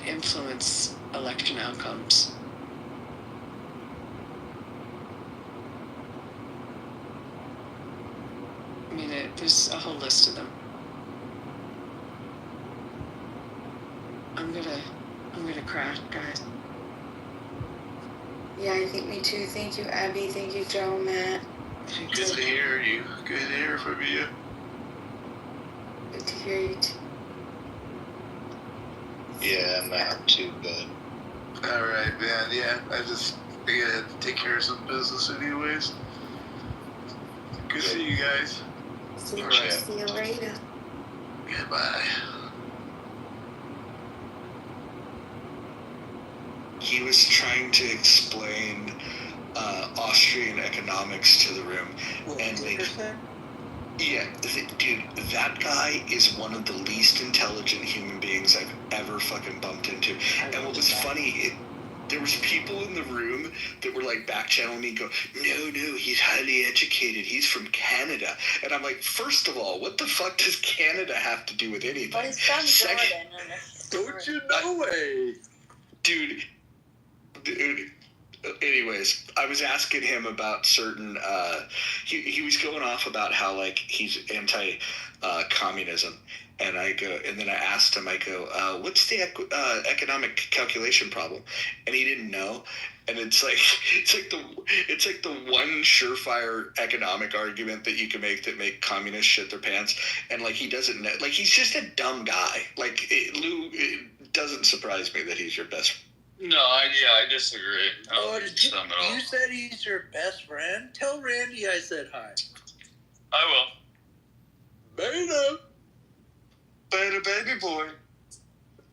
influence election outcomes. I mean, there's a whole list of them. I'm gonna crash, guys. Yeah, I think me too. Thank you, Abby. Thank you, Joe, Matt. Good to hear you. Good to hear from you. Good to hear you too. Yeah, not too good. All right, man. Yeah, I gotta take care of some business anyways. Good to see you guys. See All right. See you later. Goodbye. He was trying to explain Austrian economics to the room, and yeah, dude, that guy is one of the least intelligent human beings I've ever fucking bumped into. And what was funny, there was people in the room that were like back channeling me, go, no, he's highly educated. He's from Canada. And I'm like, first of all, what the fuck does Canada have to do with anything? Well, he's from Jordan. Don't you know it? Dude, anyways, I was asking him about certain, he was going off about how, like, he's anti-communism, and then I asked him, I go, what's the economic calculation problem? And he didn't know, and it's like the one surefire economic argument that you can make that make communists shit their pants, and, like, he doesn't know, like, he's just a dumb guy. Like, Lou, it doesn't surprise me that he's your best friend. No, I disagree. You said he's your best friend? Tell Randy I said hi. I will. Beta baby boy.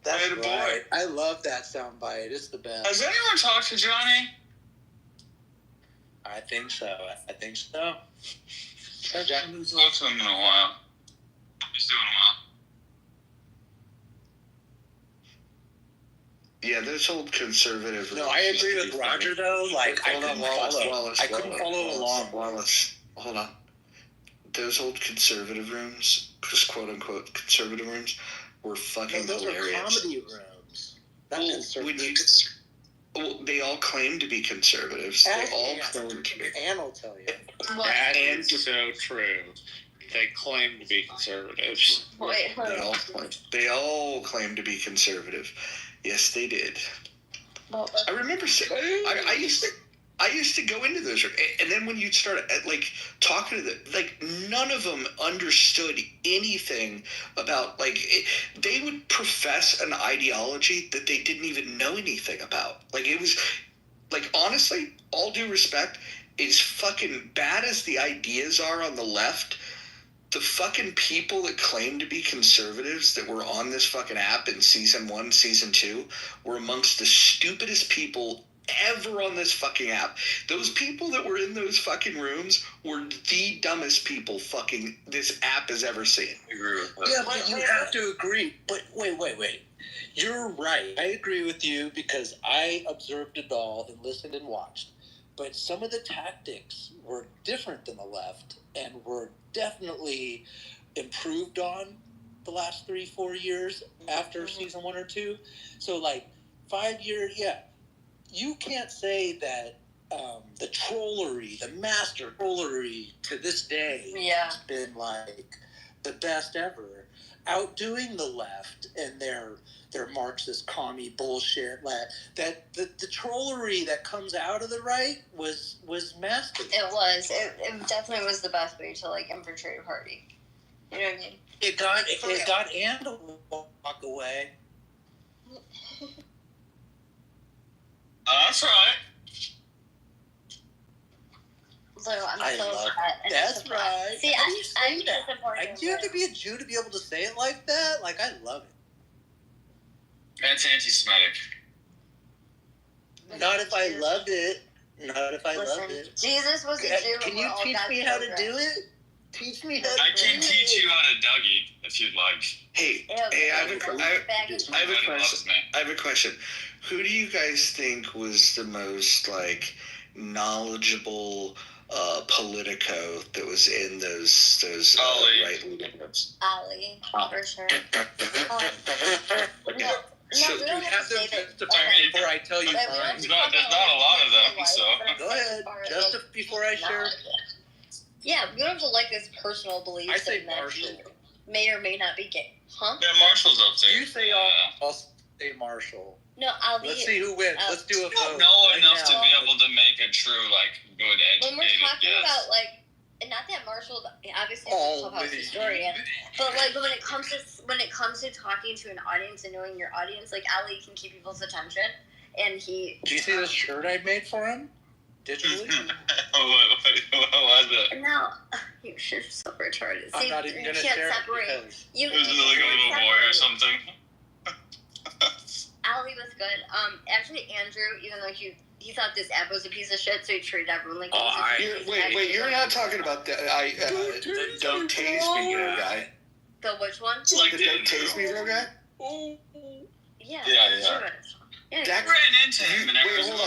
That's Beta right. boy. I love that soundbite. It's the best. Has anyone talked to Johnny? I think so. I haven't talked to him in a while. He's doing well. Yeah, this old conservative. No, I agree with Roger, though. Like, I couldn't follow along. Wallace, hold on. Those old conservative rooms, just quote-unquote conservative rooms, were fucking hilarious. Those are comedy rooms. They all claim to be conservatives. They all claim to be. Ann will tell you. That is so true. They claim to be conservatives. They all claim to be conservative. Yes, they did. Well, I remember. I used to go into those, and then when you start like talking to them, like none of them understood anything about they would profess an ideology that they didn't even know anything about. Like it was, like honestly, all due respect, as fucking bad as the ideas are on the left. The fucking people that claim to be conservatives that were on this fucking app in season 1, season 2 were amongst the stupidest people ever on this fucking app. Those people that were in those fucking rooms were the dumbest people fucking this app has ever seen. I agree with that. Yeah, but you have to agree. But wait. You're right. I agree with you because I observed it all and listened and watched. But some of the tactics were different than the left and were definitely improved on the last 3-4 years after season 1 or 2. So 5 years, yeah. You can't say that the trollery, the master trollery to this day has been like the best ever. Outdoing the left and their Marxist commie bullshit. That the trollery that comes out of the right was masterful. It was. It definitely was the best way to like infiltrate a party. You know what I mean? It got Ann to walk away. That's right. So I'm I so love upset. and That's disappointed. right. See, How do you say I'm that? disappointed. Do you have to be a Jew to be able to say it like that? Like, I love it. That's anti-Semitic. Not if I loved it. Not if I loved it. Jesus was a Jew. Can you teach me how to do it? Teach me how to do it. I can teach you how to Dougie if you'd like. Hey, I have a question. Who do you guys think was the most like knowledgeable Politico that was in those right leaders? Ali, for sure. So we don't have to say that. before I tell you mine. There's not a lot of them, so. Go ahead. Just before I share. Yeah, we don't have to like this personal belief. I say that Marshall. May or may not be gay. Huh? Yeah, Marshall's up there. You say I'll say Marshall. No, I'll be. Let's see who wins. Let's do a You don't vote. know right enough to now. be able to make a true, like, good When we're educated talking guess. about like, and not that Marshall, obviously is a clubhouse historian, but like when it comes to talking to an audience and knowing your audience, like Ali can keep people's attention, and he. Do you see the shirt I made for him? Digitally? What was it? No, you're so retarded. I'm See, not even you going to can't share separate. it because... You It was like a little boy or something. Ali was good. Actually, Andrew, even though he thought this app was a piece of shit, so he treated everyone like. Wait, you're not talking about the don't tase me, bro guy. The which one? The don't tase me, bro guy. Yeah. Yeah. Yeah, That ran into him in Arizona.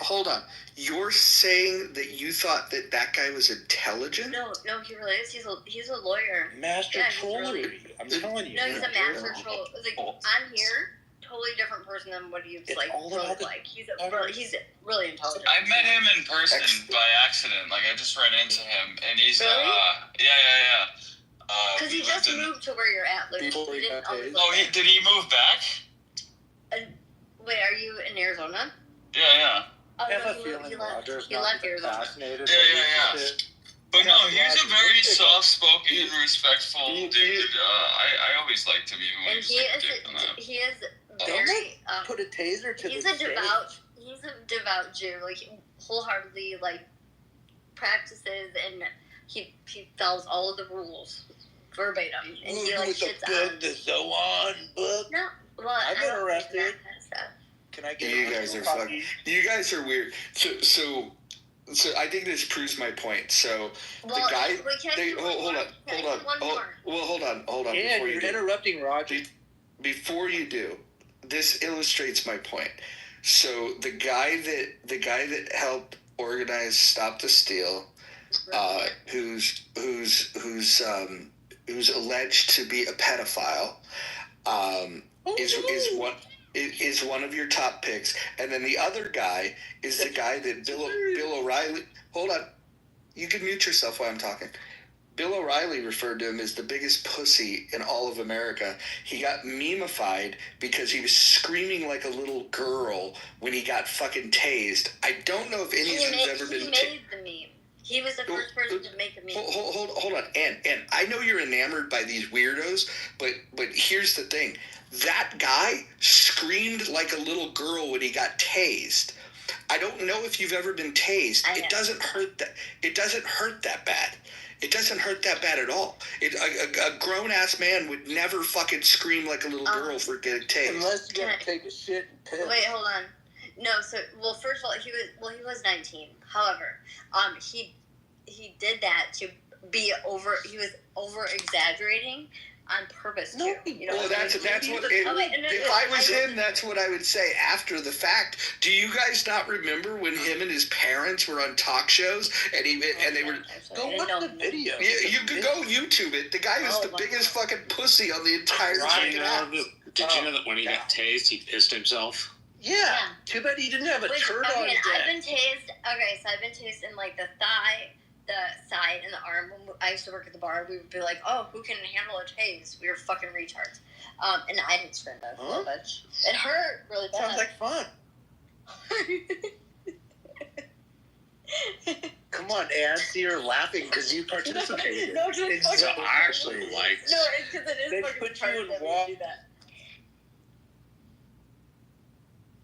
Hold on. You're saying that you thought that guy was intelligent? No, he really is. He's a lawyer. Master trollery. Really, I'm telling you. no, he's a master troll. Like on here, totally different person than what he's like really like. He's really intelligent. I met him in person by accident. Like, I just ran into him, and he's Really? yeah. Because he just moved to where you're at, Luke. He didn't always live there. Did he move back? Wait, are you in Arizona? Yeah. Oh, I have no, a feeling Roger's he left Arizona. fascinated. Yeah. But no, he's a very soft-spoken and respectful dude. I always like to be And he is very. Put a taser to He's the a devout Jew. Like wholeheartedly, like practices and he follows all of the rules verbatim. And he like shits out. The Zoan book. No, well, I've been arrested. That kind of stuff. Can I get You guys are fucking. You guys are weird. So I think this proves my point. So the guy. Hold on. Yeah, you're interrupting Roger. Before you do, this illustrates my point. So the guy that helped organize Stop the Steal, who's alleged to be a pedophile, is one of your top picks, and then the other guy is the guy that Bill O'Reilly. Hold on, you can mute yourself while I'm talking. Bill O'Reilly referred to him as the biggest pussy in all of America. He got memeified because he was screaming like a little girl when he got fucking tased. I don't know if any of you's ever been. He made the meme. He was the first person to make a meme. Hold on, and I know you're enamored by these weirdos, but here's the thing: that guy screamed like a little girl when he got tased. I don't know if you've ever been tased. It doesn't hurt that. It doesn't hurt that bad. It doesn't hurt that bad at all. A grown ass man would never fucking scream like a little girl for getting tased. Unless you're gonna take a shit and piss. Wait, hold on. No, first of all, he was 19. However, he did that to be he was over exaggerating on purpose too. Well, that's what. If I was him, that's what I would say after the fact. Do you guys not remember when him and his parents were on talk shows and they were? Go watch the video. Yeah, you could go YouTube it. The guy was the biggest fucking pussy on the entire fucking app. Did you know that when he got tased, he pissed himself? Yeah. Too bad you didn't have a turd on Okay, deck. I've been tased. Okay, so I've been tased in like the thigh, the side, and the arm. When I used to work at the bar, we would be like, "Oh, who can handle a tase?" We were fucking retards. And I didn't scream a little bitch. It hurt really bad. Sounds like fun. Come on, Ann. See, you're laughing because you participated. No, just So I actually liked. No, it's because it is They fucking put you retarded in that wall- we do that.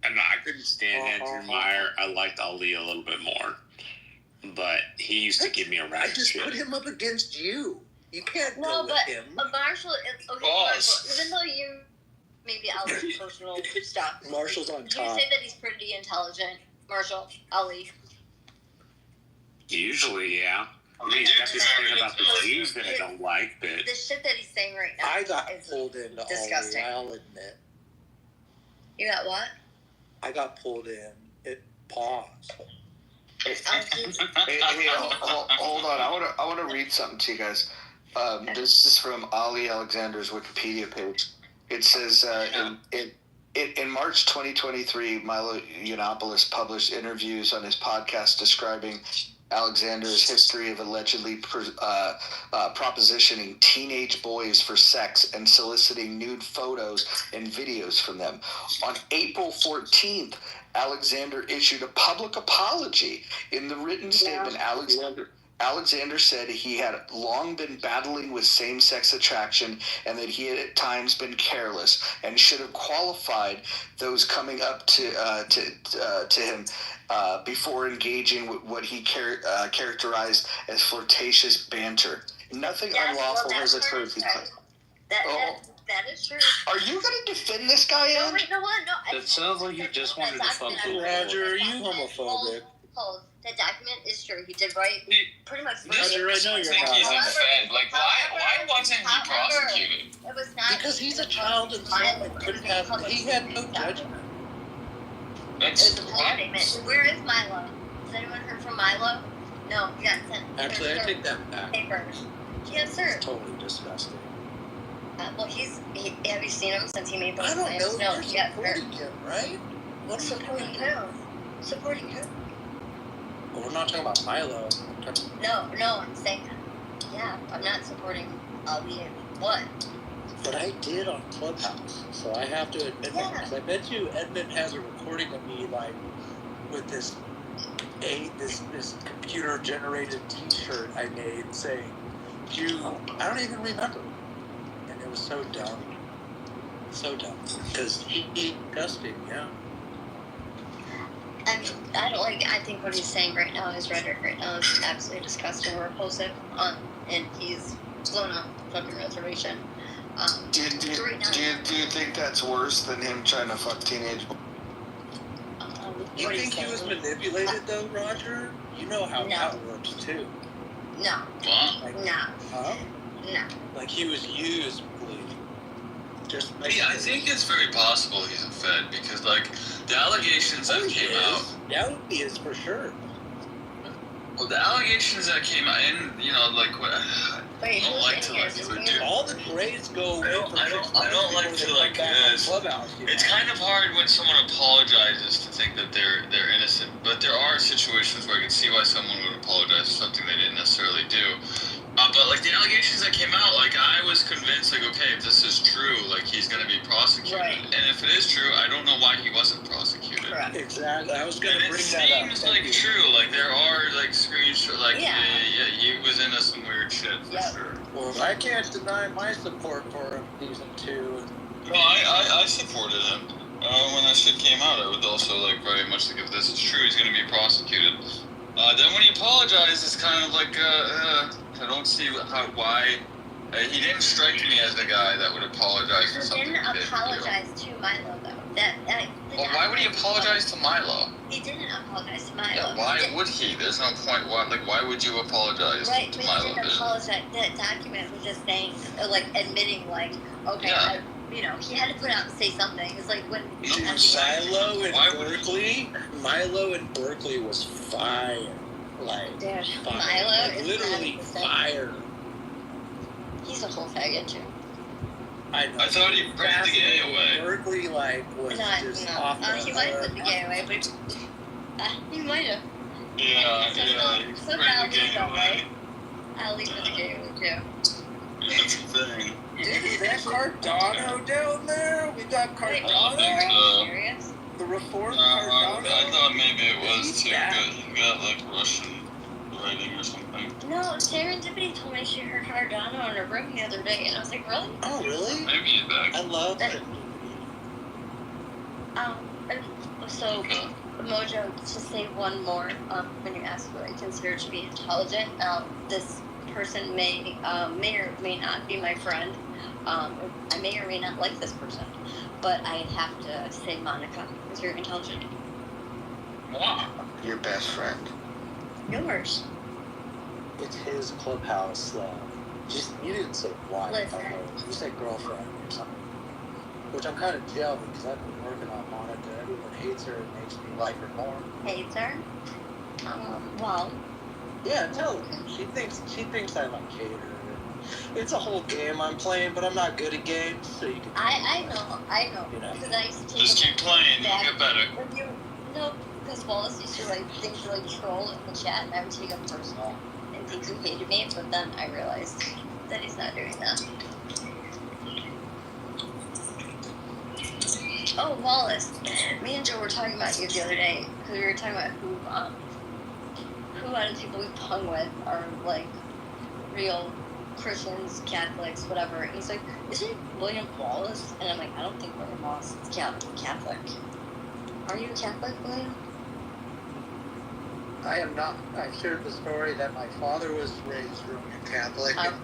I couldn't stand Andrew Meyer. I liked Ali a little bit more, but he used to give me a I rabbit just shit. put him up against you. You can't No, go but with him. Marshall, it's okay. Boss. Marshall, even though you maybe Ali personal stuff, Marshall's on you top. say that he's pretty intelligent. Marshall, Ali. Usually, yeah. I mean, he's got this thing about the Jews that I don't like, but The shit that he's saying right now. I got is pulled into disgusting. Ali, I'll admit. You got what? I got pulled in. It paused. Hey, hold on. I want to read something to you guys. This is from Ali Alexander's Wikipedia page. It says in March 2023, Milo Yiannopoulos published interviews on his podcast describing Alexander's history of allegedly propositioning teenage boys for sex and soliciting nude photos and videos from them. On April 14th, Alexander issued a public apology. In the written statement, Alexander said he had long been battling with same-sex attraction and that he had at times been careless and should have qualified those coming up to him before engaging with what he characterized as flirtatious banter. Nothing unlawful has occurred. That is true. Are you going to defend this guy? No, wait, no, what? No. it sounds like you just wanted to fuck the Roger, are you homophobic? Hold. That document is true. He did write pretty much. Roger, I know you're think not. he's in the Fed. Like, why wasn't he prosecuted? It was not. Because he's a child himself and couldn't have. He had no judgment. That's Where is Milo? Has anyone heard from Milo? No, he got sent. Actually, I take that back. Papers. Yes, sir. It's totally disgusting. Well, have you seen him since he made those I don't claims? know. No, You're he got supporting him, right? What are you supporting doing? who? Supporting who? Well, we're not talking about Milo. No, I'm saying that. Yeah, I'm not supporting Ali. What? But I did on Clubhouse, so I have to admit that. 'Cause I bet you Edmund has a recording of me, like, with this computer generated T-shirt I made saying, I don't even remember, and it was so dumb, because he disgusting, yeah. I mean, I think what he's saying right now, his rhetoric right now is absolutely disgusting, repulsive, and he's blown up the fucking reservation. Do you think that's worse than him trying to fuck teenage boys? You think he was manipulated, though, Roger? You know how that works, too. No. Like, No. Huh? No. Like he was used, believe. Just I think it's very possible he's a Fed because, like, the allegations that came out. Yeah, he is for sure. Well, the allegations that came out, and like, what? I don't like to do. All the grades go away. I don't like to like. It's kind of hard when someone apologizes to think that they're innocent, but there are situations where I can see why someone would apologize for something they didn't necessarily do. But like the allegations that came out, like I was convinced, like, okay, if this is true, like he's going to be prosecuted. Right. And if it is true, I don't know why he wasn't prosecuted. Correct. Exactly. I was going to bring that up. It seems like true. Like there are like screenshots. Like yeah, he was into some weird shit for sure. Well, I can't deny my support for him season 2. No, I supported him. When that shit came out, I would also like very much like if this is true, he's going to be prosecuted. Then when he apologized, it's kind of like I don't see why. He didn't strike me as the guy that would apologize for something he didn't apologize to Milo, though. Well, why would he apologize to Milo? He didn't apologize to Milo. Yeah, why would he? There's no point. Why would you apologize to Milo? He didn't apologize. That document was just saying, like, admitting, like, okay, yeah. He had to say something. It's like when Milo in Berkeley was fire. Like, dude, fire. Milo like, is literally fire. He's a whole faggot too. I know. I thought he put the gay away. Berkeley, was just off the he might have put the gay away, but he might have. Yeah, So now we don't, right? I'll leave the gay away too. That's the thing. Dude, is that Cardano down there? We got Cardano. I think so. Serious? The reformed Cardano. I thought maybe it was He's too, back. but he got Russian writing or something. No, Serendipity told me she heard Cardano in her room the other day, and I was like, really? Oh, really? Maybe he's back. I love that. So, Mojo, to say one more, when you ask what I consider to be intelligent, this person may or may not be my friend. I may or may not like this person, but I have to say Monica is very intelligent. Wow. Your best friend. Yours. It's his clubhouse. You didn't say wife. Listen. You said girlfriend or something. Which I'm kind of jealous because I've been working on Monica. Everyone hates her. It makes me like her more. Hates her? Well. Yeah, tell her. She thinks I hate her. It's a whole game I'm playing, but I'm not good at games, so you can. I know. You know. Because I used to Just keep playing, you'll get better. No, because Wallace used to think to troll in the chat, and I would take it personal and think he hated me. But then I realized that he's not doing that. Oh, Wallace, me and Joe were talking about you the other day because we were talking about who out of the people we've hung with are real Christians, Catholics, whatever. And he's like, isn't it William Wallace? And I'm like, I don't think William Wallace is Catholic. Are you a Catholic, William? I am not. I've shared the story that my father was raised Roman Catholic, and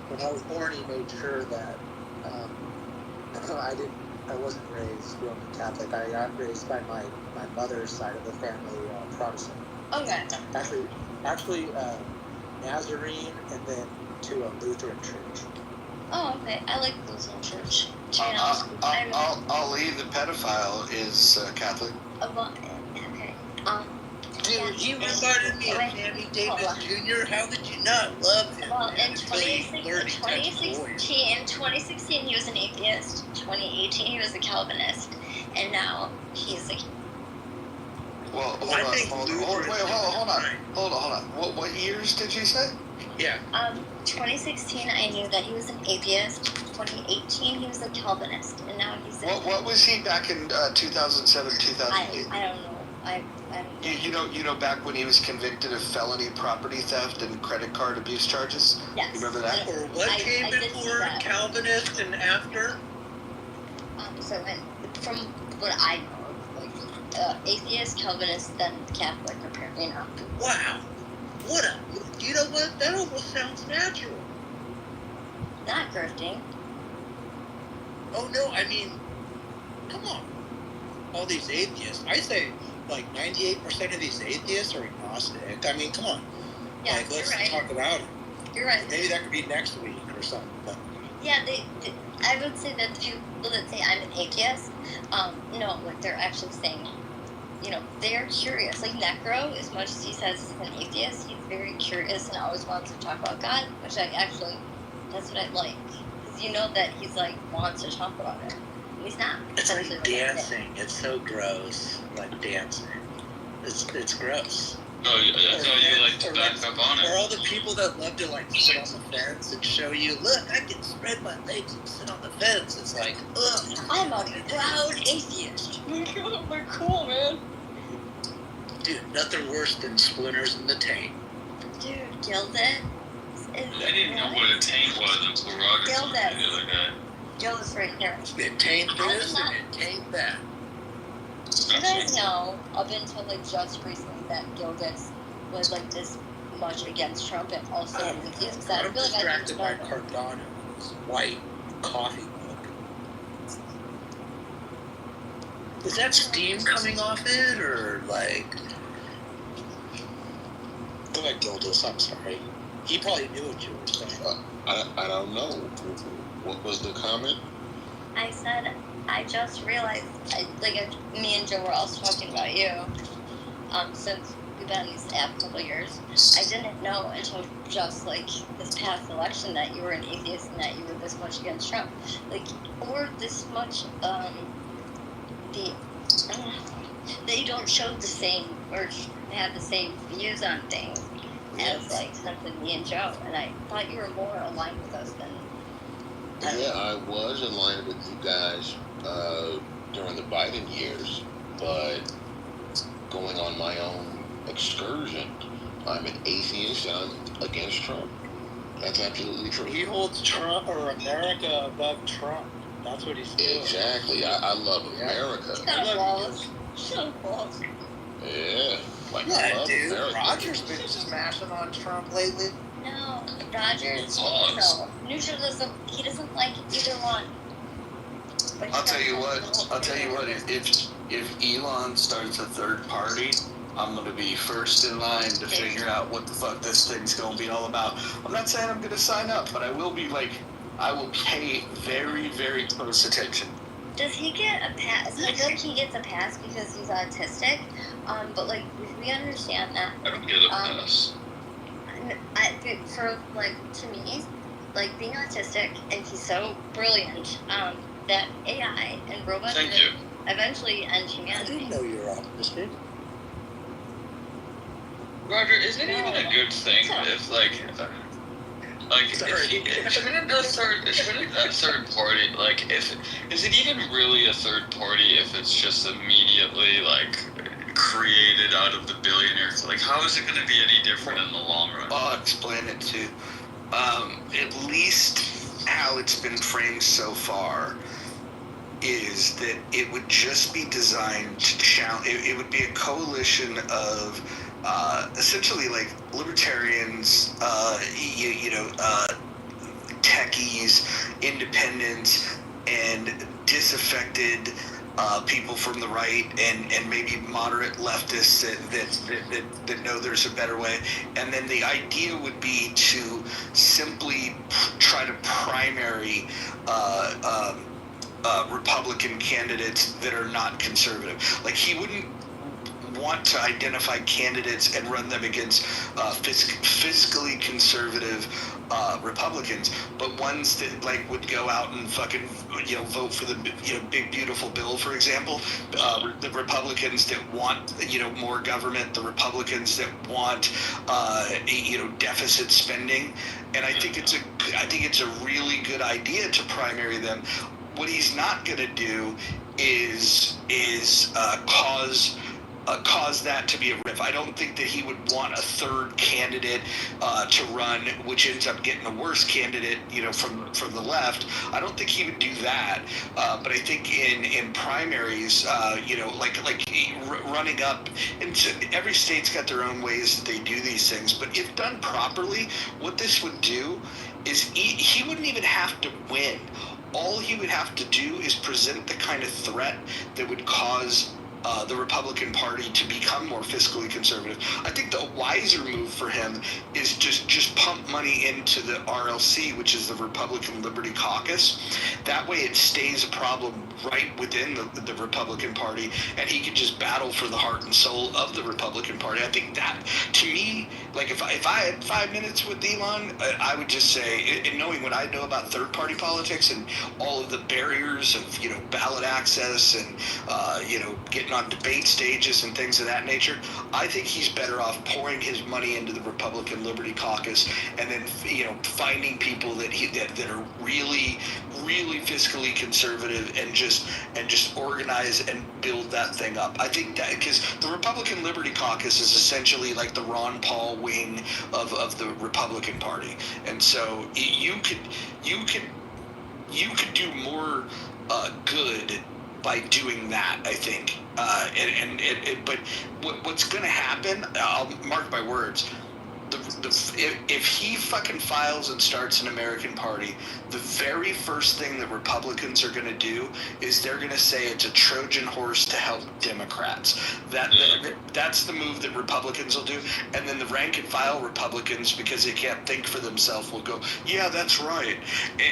when I was born, he made sure that I wasn't raised Roman Catholic. I got raised by my mother's side of the family, Protestant. Okay. Actually, Nazarene, and then to a Lutheran church. Oh, okay. I like Lutheran church. Ali, the pedophile, is Catholic. Okay. Dude, he reminded me of Sammy Davis Jr. How could you not love him? Well, in 2016, he was an atheist. 2018, he was a Calvinist, and now he's a. Well, hold on. What years did you say? Yeah. 2016, I knew that he was an atheist. 2018, he was a Calvinist, and now he's a. What was he back in 2007, 2008? I don't know. You know, back when he was convicted of felony property theft and credit card abuse charges? Yes. You remember that? Or what came before Calvinist and after? From what I know, atheist, Calvinist, then Catholic, apparently not. Wow. You know what? That almost sounds natural. Not grifting. Oh, no, I mean, come on. All these atheists. I say, 98% of these atheists are agnostic. I mean, come on. Yeah, let's you're right. talk about it. You're right. Maybe that could be next week or something. But. Yeah, I would say that the people that say I'm an atheist, no, they're actually saying, they're curious. Like Necro, as much as he says he's an atheist, he's very curious and always wants to talk about God, which that's what I like. Because you know that he's wants to talk about it. He's not. It's like dancing. It's so gross. Dancing. It's gross. Oh, yeah, I thought you like to back up on it. Or all the people that love to sit on the fence and show you, look, I can spread my legs and sit on the fence. It's ugh. I'm a proud atheist. They're cool, man. Dude, nothing worse than splinters in the taint. Dude, Gilded. I didn't know what a taint was until Roger told me the other day. Gilded's right here. It taint this and it taint that. You guys know, up until just recently, that Gilded was this much against Trump and also atheist. I'm distracted by Cardano, his white coffee mug. Is that steam coming off it, or Go ahead, Gildas, I'm sorry. He probably knew what you were saying. I don't know. What was the comment? I said, I just realized, me and Joe were also talking about you, since we've been on this app a couple of years. I didn't know until just like this past election that you were an atheist and that you were this much against Trump, like, or this much that you don't show the same or have the same views on things as like something me and Joe. And I thought you were more aligned with us than. Yeah, I was in line with you guys during the Biden years, but going on my own excursion, I'm an atheist and I'm against Trump. That's absolutely true. He holds Trump or America above Trump. That's what he's doing. Exactly. I love America. I love Yeah. Like, Yeah, I love dude. America. Roger's been smashing on Trump lately. No, Roger's no. Neutral doesn't. He doesn't like either one. But I'll tell you what. If Elon starts a third party, I'm gonna be first in line to figure out what the fuck this thing's gonna be all about. I'm not saying I'm gonna sign up, but I will pay very, very close attention. Does he get a pass? I feel like he gets a pass because he's autistic. But like we understand that. I don't get a pass. For like to me, like being autistic and he's so brilliant. That AI and robots eventually end humanity. I didn't know you were autistic. Roger, is it even a good thing if shouldn't a third party, like, is it even really a third party if it's just immediately, like, created out of the billionaires? Like, how is it going to be any different in the long run? I'll explain it too. At least how it's been framed so far is that it would just be designed to challenge. It would be a coalition of essentially like libertarians, techies, independents, and disaffected people from the right, and maybe moderate leftists that know there's a better way. And then the idea would be to simply try to primary Republican candidates that are not conservative. Like, he wouldn't want to identify candidates and run them against fiscally conservative Republicans, but ones that like would go out and fucking vote for the big beautiful bill, for example. The Republicans that want more government, the Republicans that want deficit spending, and I think it's a really good idea to primary them. What he's not going to do is cause that to be a riff. I don't think that he would want a third candidate to run, which ends up getting a worse candidate, from the left. I don't think he would do that. But I think in primaries, running up, and every state's got their own ways that they do these things. But if done properly, what this would do is he wouldn't even have to win. All he would have to do is present the kind of threat that would cause the Republican Party to become more fiscally conservative. I think the wiser move for him is just pump money into the RLC, which is the Republican Liberty Caucus. That way it stays a problem right within the Republican Party, and he can just battle for the heart and soul of the Republican Party. I think that, to me, like if I had 5 minutes with Elon, I would just say, and knowing what I know about third-party politics and all of the barriers of ballot access and getting on debate stages and things of that nature, I think he's better off pouring his money into the Republican Liberty Caucus and then finding people that are really, really fiscally conservative and just organize and build that thing up. I think that because the Republican Liberty Caucus is essentially like the Ron Paul wing of the Republican Party, and so you could do more good by doing that, I think. But what's going to happen, I'll mark my words, if he fucking files and starts an American Party, the very first thing that Republicans are going to do is they're going to say it's a Trojan horse to help Democrats. That's the move that Republicans will do. And then the rank and file Republicans, because they can't think for themselves, will go, yeah, that's right.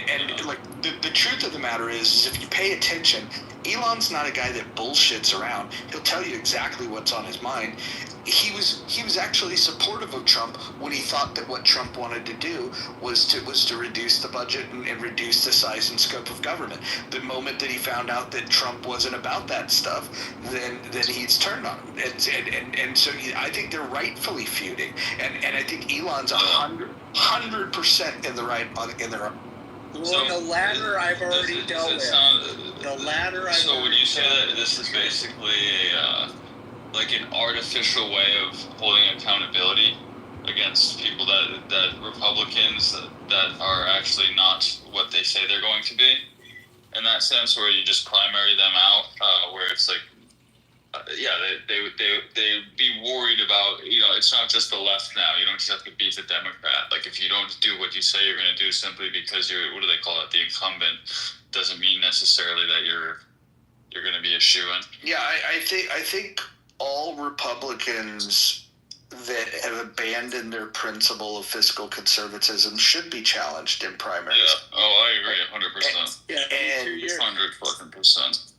And like the truth of the matter is if you pay attention, Elon's not a guy that bullshits around. He'll tell you exactly what's on his mind. He was actually supportive of Trump when he thought that what Trump wanted to do was to reduce the budget and reduce the size and scope of government. The moment that he found out that Trump wasn't about that stuff, then he's turned on him. And so I think they're rightfully feuding. And I think Elon's 100% in the right in the right. Well, the latter I've already dealt with. The latter I've So would you say that this is basically like an artificial way of holding accountability against people that Republicans that are actually not what they say they're going to be? In that sense, where you just primary them out, where it's like, they'd be worried about, it's not just the left now. You don't just have to beat the Democrat. Like, if you don't do what you say you're going to do simply because you're, what do they call it, the incumbent, doesn't mean necessarily that you're going to be a shoo-in. Yeah, I think all Republicans that have abandoned their principle of fiscal conservatism should be challenged in primaries. Yeah. Oh, I agree, 100%. And 100%.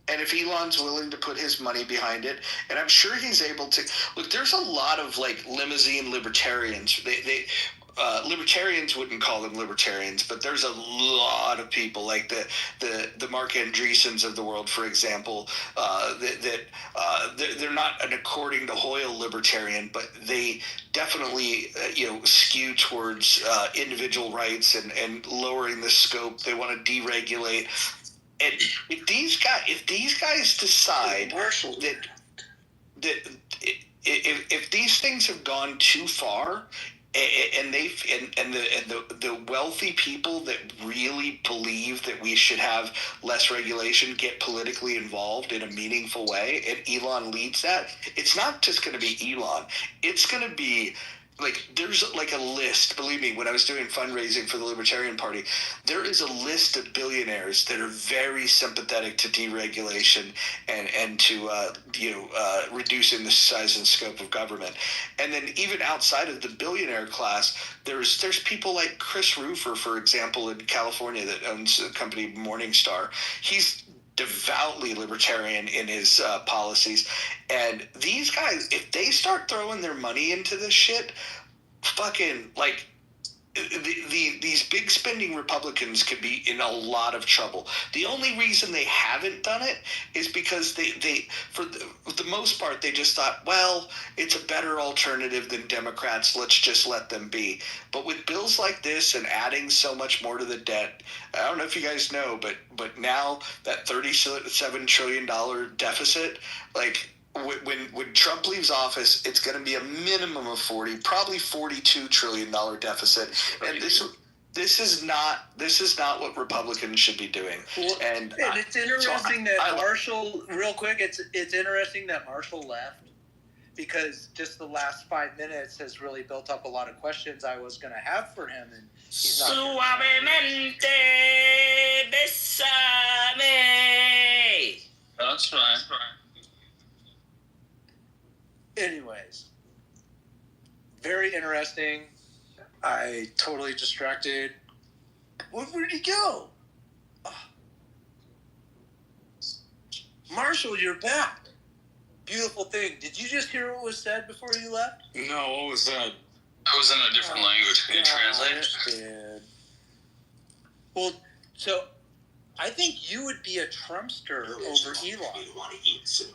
And if Elon's willing to put his money behind it, and I'm sure he's able to. Look, there's a lot of like limousine libertarians. Libertarians wouldn't call them libertarians, but there's a lot of people like the Mark Andreessens of the world, for example, they're not an according to Hoyle libertarian, but they definitely skew towards individual rights and lowering the scope. They want to deregulate. And if these guys decide that if these things have gone too far, and the wealthy people that really believe that we should have less regulation get politically involved in a meaningful way, and Elon leads that, it's not just going to be Elon. It's going to be like, there's like a list. Believe me, when I was doing fundraising for the Libertarian Party, there is a list of billionaires that are very sympathetic to deregulation and to reducing the size and scope of government. And then even outside of the billionaire class, there's people like Chris Roofer, for example, in California, that owns the company Morningstar. He's devoutly libertarian in his policies, and these guys, if they start throwing their money into this shit, fucking like these big spending Republicans could be in a lot of trouble. The only reason they haven't done it is because they for the most part, they just thought, well, it's a better alternative than Democrats. Let's just let them be. But with bills like this and adding so much more to the debt, I don't know if you guys know, but now that $37 trillion deficit, like, when Trump leaves office, it's going to be a minimum of 40, probably $42 trillion deficit, and this is not what Republicans should be doing. Well, and it's interesting that Marshall, real quick, it's interesting that Marshall left, because just the last 5 minutes has really built up a lot of questions I was going to have for him, and he's not. Suavemente besame. That's right. Anyways, very interesting. I totally distracted. Where'd he go? Marshall, you're back. Beautiful thing. Did you just hear what was said before you left? No, what was that? It was in a different language. Can you translate? Well, so I think you would be a Trumpster over Elon.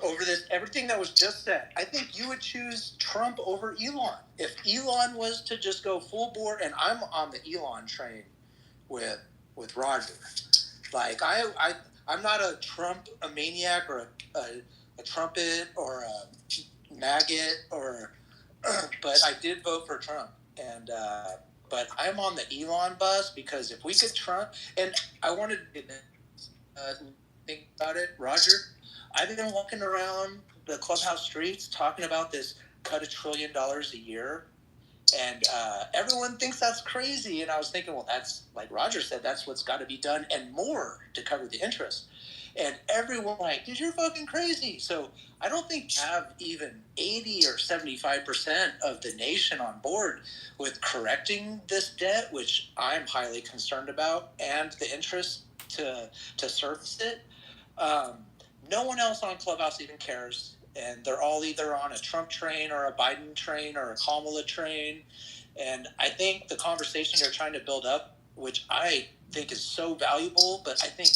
Over this, everything that was just said, I think you would choose Trump over Elon. If Elon was to just go full bore, and I'm on the Elon train with Roger. Like, I'm not a maniac or a trumpet or a maggot but I did vote for Trump. And but I'm on the Elon bus, because if we could Trump, and I wanted to think about it, Roger, I've been walking around the clubhouse streets talking about this cut $1 trillion a year, and everyone thinks that's crazy. And I was thinking, well, that's, like Roger said, that's what's got to be done and more to cover the interest. And everyone like, dude, you're fucking crazy. So I don't think we have even 80 or 75% of the nation on board with correcting this debt, which I'm highly concerned about, and the interest to service it. No one else on Clubhouse even cares, and they're all either on a Trump train or a Biden train or a Kamala train. And I think the conversation they're trying to build up, which I think is so valuable, but I think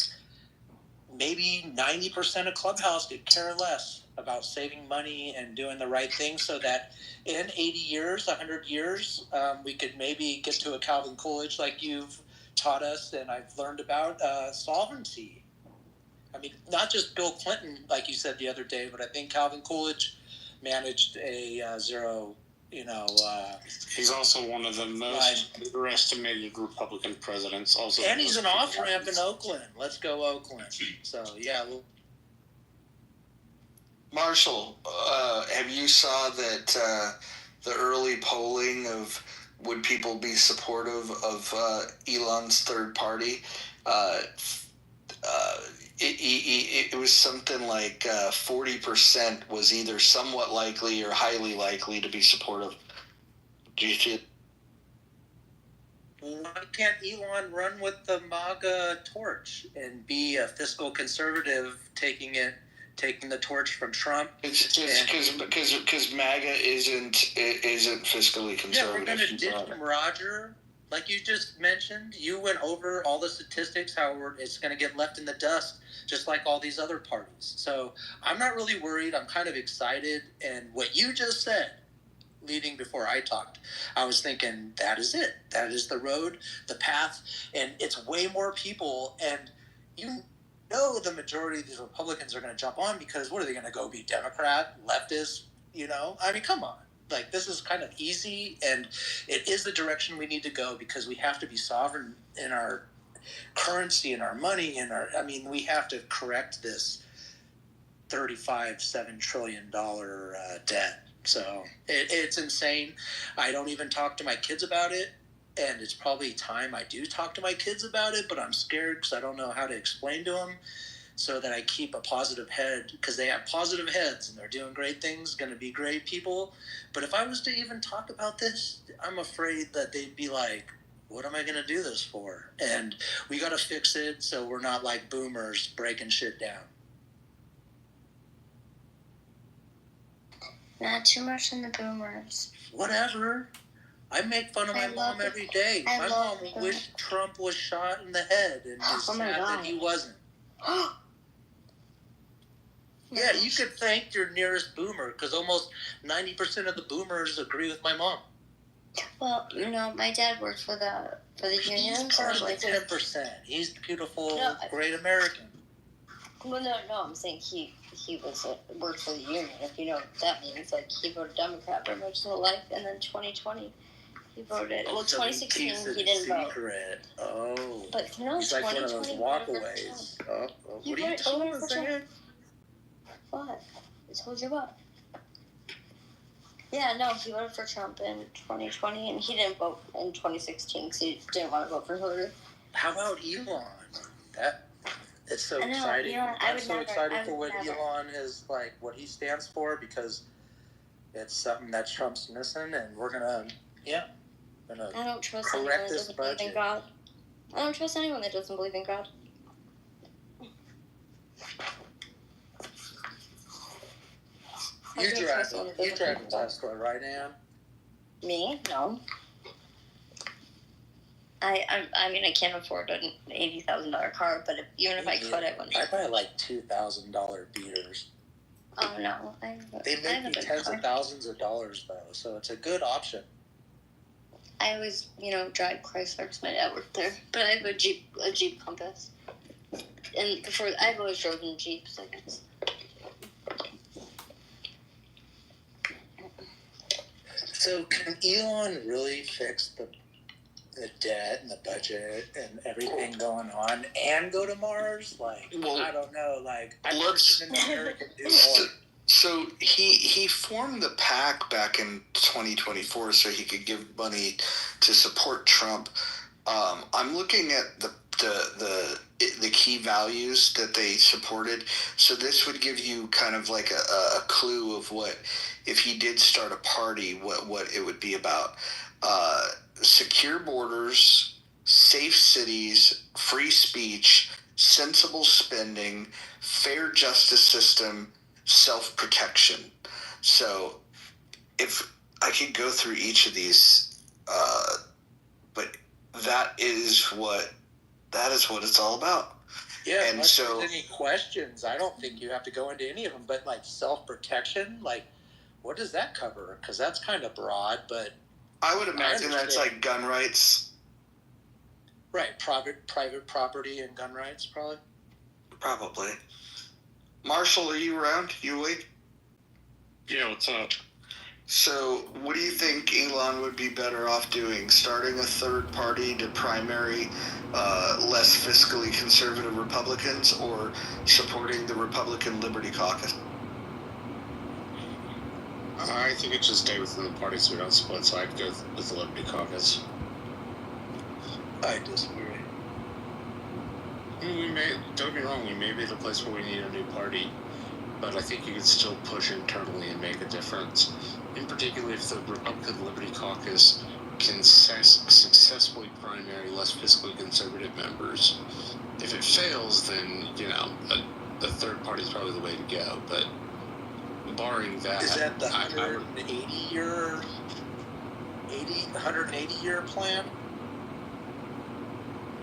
maybe 90% of Clubhouse could care less about saving money and doing the right thing, so that in 80 years, 100 years, we could maybe get to a Calvin Coolidge like you've taught us and I've learned about sovereignty. I mean, not just Bill Clinton, like you said the other day, but I think Calvin Coolidge managed a zero, he's also one of the most underestimated Republican presidents. Also, and he's an off-ramp in Oakland. Let's go Oakland. So, yeah. Marshall, have you saw that the early polling of would people be supportive of Elon's third party? It was something like 40% was either somewhat likely or highly likely to be supportive. Do you see it? Why can't Elon run with the MAGA torch and be a fiscal conservative, taking the torch from Trump? It's because MAGA isn't fiscally conservative. Yeah, we're going to ditch him, Roger. Like you just mentioned, you went over all the statistics, how it's going to get left in the dust, just like all these other parties. So I'm not really worried. I'm kind of excited. And what you just said, leading before I talked, I was thinking, that is it. That is the road, the path. And it's way more people. And the majority of these Republicans are going to jump on, because what are they going to go be, Democrat, leftist? I mean, come on. Like, this is kind of easy, and it is the direction we need to go, because we have to be sovereign in our currency and our money we have to correct this $7 trillion debt. So it's insane. I don't even talk to my kids about it, and it's probably time I do talk to my kids about it, but I'm scared because I don't know how to explain to them, so that I keep a positive head, because they have positive heads and they're doing great things, going to be great people. But if I was to even talk about this, I'm afraid that they'd be like, what am I going to do this for? And we got to fix it so we're not like boomers breaking shit down. Not too much on the boomers. Whatever. I make fun of my mom every day. My mom wished Trump was shot in the head and is sad that he wasn't. Yeah, you could thank your nearest boomer, because almost 90% of the boomers agree with my mom. Well, my dad worked for the union. He's part of like 10%. He's beautiful, great American. Well, no, I'm saying he worked for the union. If you know what that means, like he voted Democrat pretty much his whole life, and then 2020 he voted. Well, 2016 he didn't vote. Oh, but no, he's like one of those walkaways. Oh, what are you telling us again? What? I told you what? Yeah, no, he voted for Trump in 2020, and he didn't vote in 2016 because he didn't want to vote for Hillary. How about Elon? It's so exciting. I'm so excited for what Elon is, like, what he stands for, because it's something that Trump's missing, and we're gonna I don't trust anyone that doesn't believe in God. I don't trust anyone that doesn't believe in God. You drive a Tesla, right, Ann? Me? No. I mean, I can't afford an $80,000 car, but even if I could, I wouldn't. I buy like $2,000 beaters. Oh no, they make me tens of thousands of dollars though, so it's a good option. I always, drive Chrysler because my dad worked there, but I have a Jeep Compass, and I've always driven Jeeps, I guess. So can Elon really fix the debt and the budget and everything going on and go to Mars? Like, I don't know. Like, I wish an American do more. So he formed the PAC back in 2024 so he could give money to support Trump. I'm looking at the key values that they supported. So this would give you kind of like a clue of what, if he did start a party, what it would be about. Secure borders, safe cities, free speech, sensible spending, fair justice system, self-protection. So if I could go through each of these, but that is what it's all about. Yeah, and unless so there's any questions, I don't think you have to go into any of them. But like self-protection, like what does that cover? Because that's kind of broad, but I would imagine that's like gun rights. Right, private property and gun rights, probably. Probably. Marshall, are you around? You awake? Yeah, what's up? So, what do you think Elon would be better off doing? Starting a third party to primary less fiscally conservative Republicans, or supporting the Republican Liberty Caucus? I think it should stay within the party so we don't split, so I'd go with the Liberty Caucus. I disagree. Don't get me wrong, we may be at a place where we need a new party, but I think you can still push internally and make a difference. In particular, if the Republican Liberty Caucus can successfully primary less fiscally conservative members. If it fails, then, the third party is probably the way to go, but barring that... Is that the 180-year plan?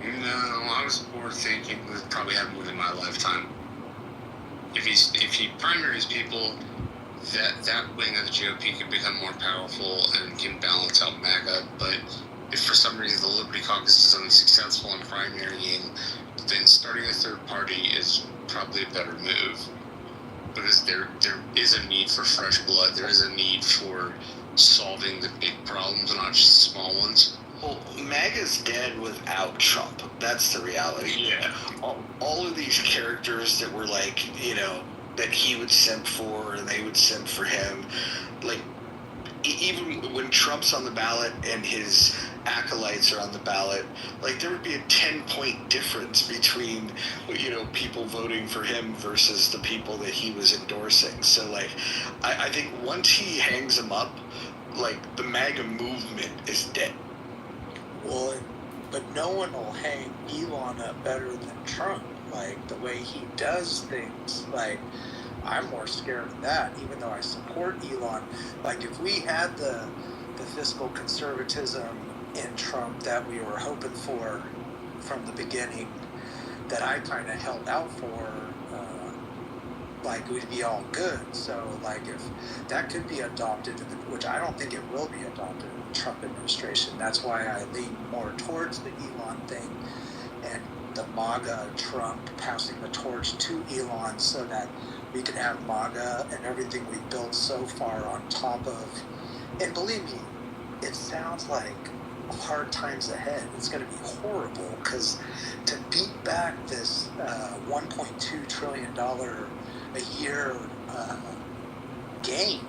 No, I was more thinking it probably happen within my lifetime. If he primaries people, that wing of the GOP can become more powerful and can balance out MAGA. But if for some reason the Liberty Caucus is unsuccessful in primarying, then starting a third party is probably a better move. Because there is a need for fresh blood. There is a need for solving the big problems, not just the small ones. Well, MAGA's dead without Trump. That's the reality. Yeah. All of these characters that were like, that he would simp for and they would simp for him, like, even when Trump's on the ballot and his acolytes are on the ballot, like, there would be a 10-point difference between, people voting for him versus the people that he was endorsing. So, like, I think once he hangs them up, like, the MAGA movement is dead. Well, but no one will hang Elon up better than Trump. Like, the way he does things, like, I'm more scared of that, even though I support Elon. Like, if we had the fiscal conservatism in Trump that we were hoping for from the beginning, that I kind of held out for, like, we'd be all good. So, like, if that could be adopted, which I don't think it will be adopted in the Trump administration, that's why I lean more towards the Elon thing and the MAGA Trump passing the torch to Elon so that we can have MAGA and everything we've built so far on top of. And believe me, it sounds like hard times ahead. It's going to be horrible, because to beat back this $1.2 trillion a year gain,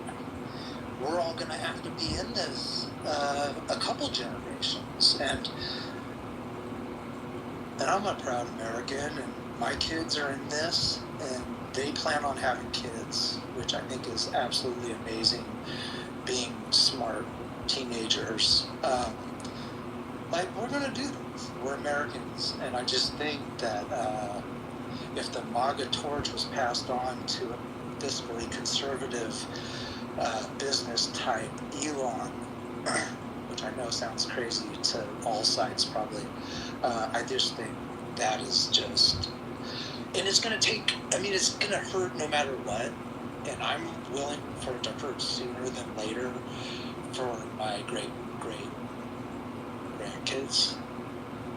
we're all going to have to be in this a couple generations. And I'm a proud American, and my kids are in this, and they plan on having kids, which I think is absolutely amazing, being smart teenagers. Like, we're going to do this. We're Americans. And I just think that if the MAGA torch was passed on to a fiscally conservative business type Elon, which I know sounds crazy to all sides probably, I just think that is just... And it's going to take... it's going to hurt no matter what. And I'm willing for it to hurt sooner than later for my great-great-grandkids.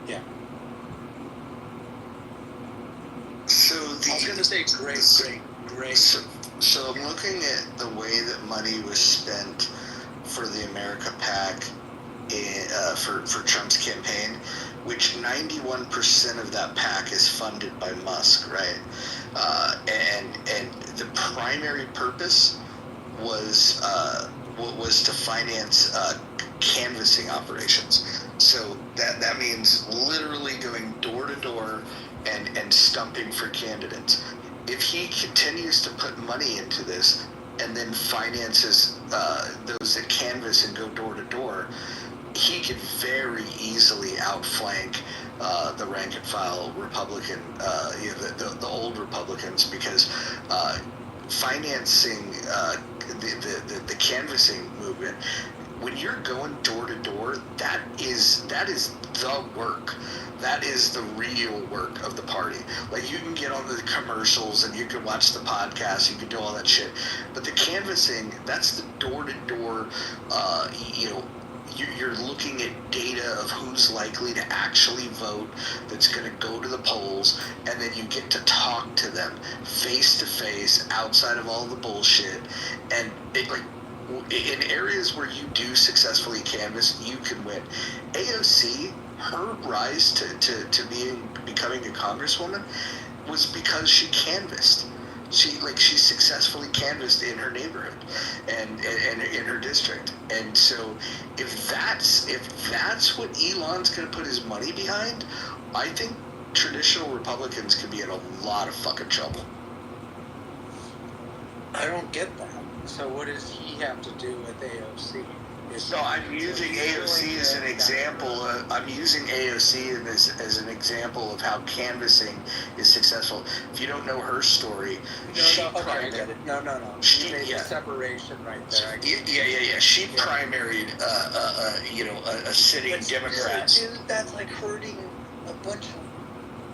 Yeah. So I was going to say great. So I'm looking at the way that money was spent for the America PAC for Trump's campaign, which 91% of that PAC is funded by Musk, right? And the primary purpose was to finance canvassing operations. So that means literally going door to door and stumping for candidates. If he continues to put money into this and then finances those that canvass and go door to door, he could very easily outflank the rank and file Republican, the old Republicans, because financing the canvassing movement, when you're going door to door, that is the work. That is the real work of the party. Like, you can get on the commercials and you can watch the podcast, you can do all that shit, but the canvassing, that's the door to door. You're looking at data of who's likely to actually vote, that's going to go to the polls, and then you get to talk to them face to face, outside of all the bullshit. And in areas where you do successfully canvass, you can win. AOC, her rise to becoming a congresswoman was because she canvassed. She successfully canvassed in her neighborhood and in her district. And so if that's what Elon's going to put his money behind, I think traditional Republicans could be in a lot of fucking trouble. I don't get that. So what does he have to do with AOC? No, I'm using AOC as an example. I'm using AOC as an example of how canvassing is successful. If you don't know her story, I get it. No. She made the separation right there. Yeah. She primaried, a sitting Democrat. Dude, that's like hurting a bunch of.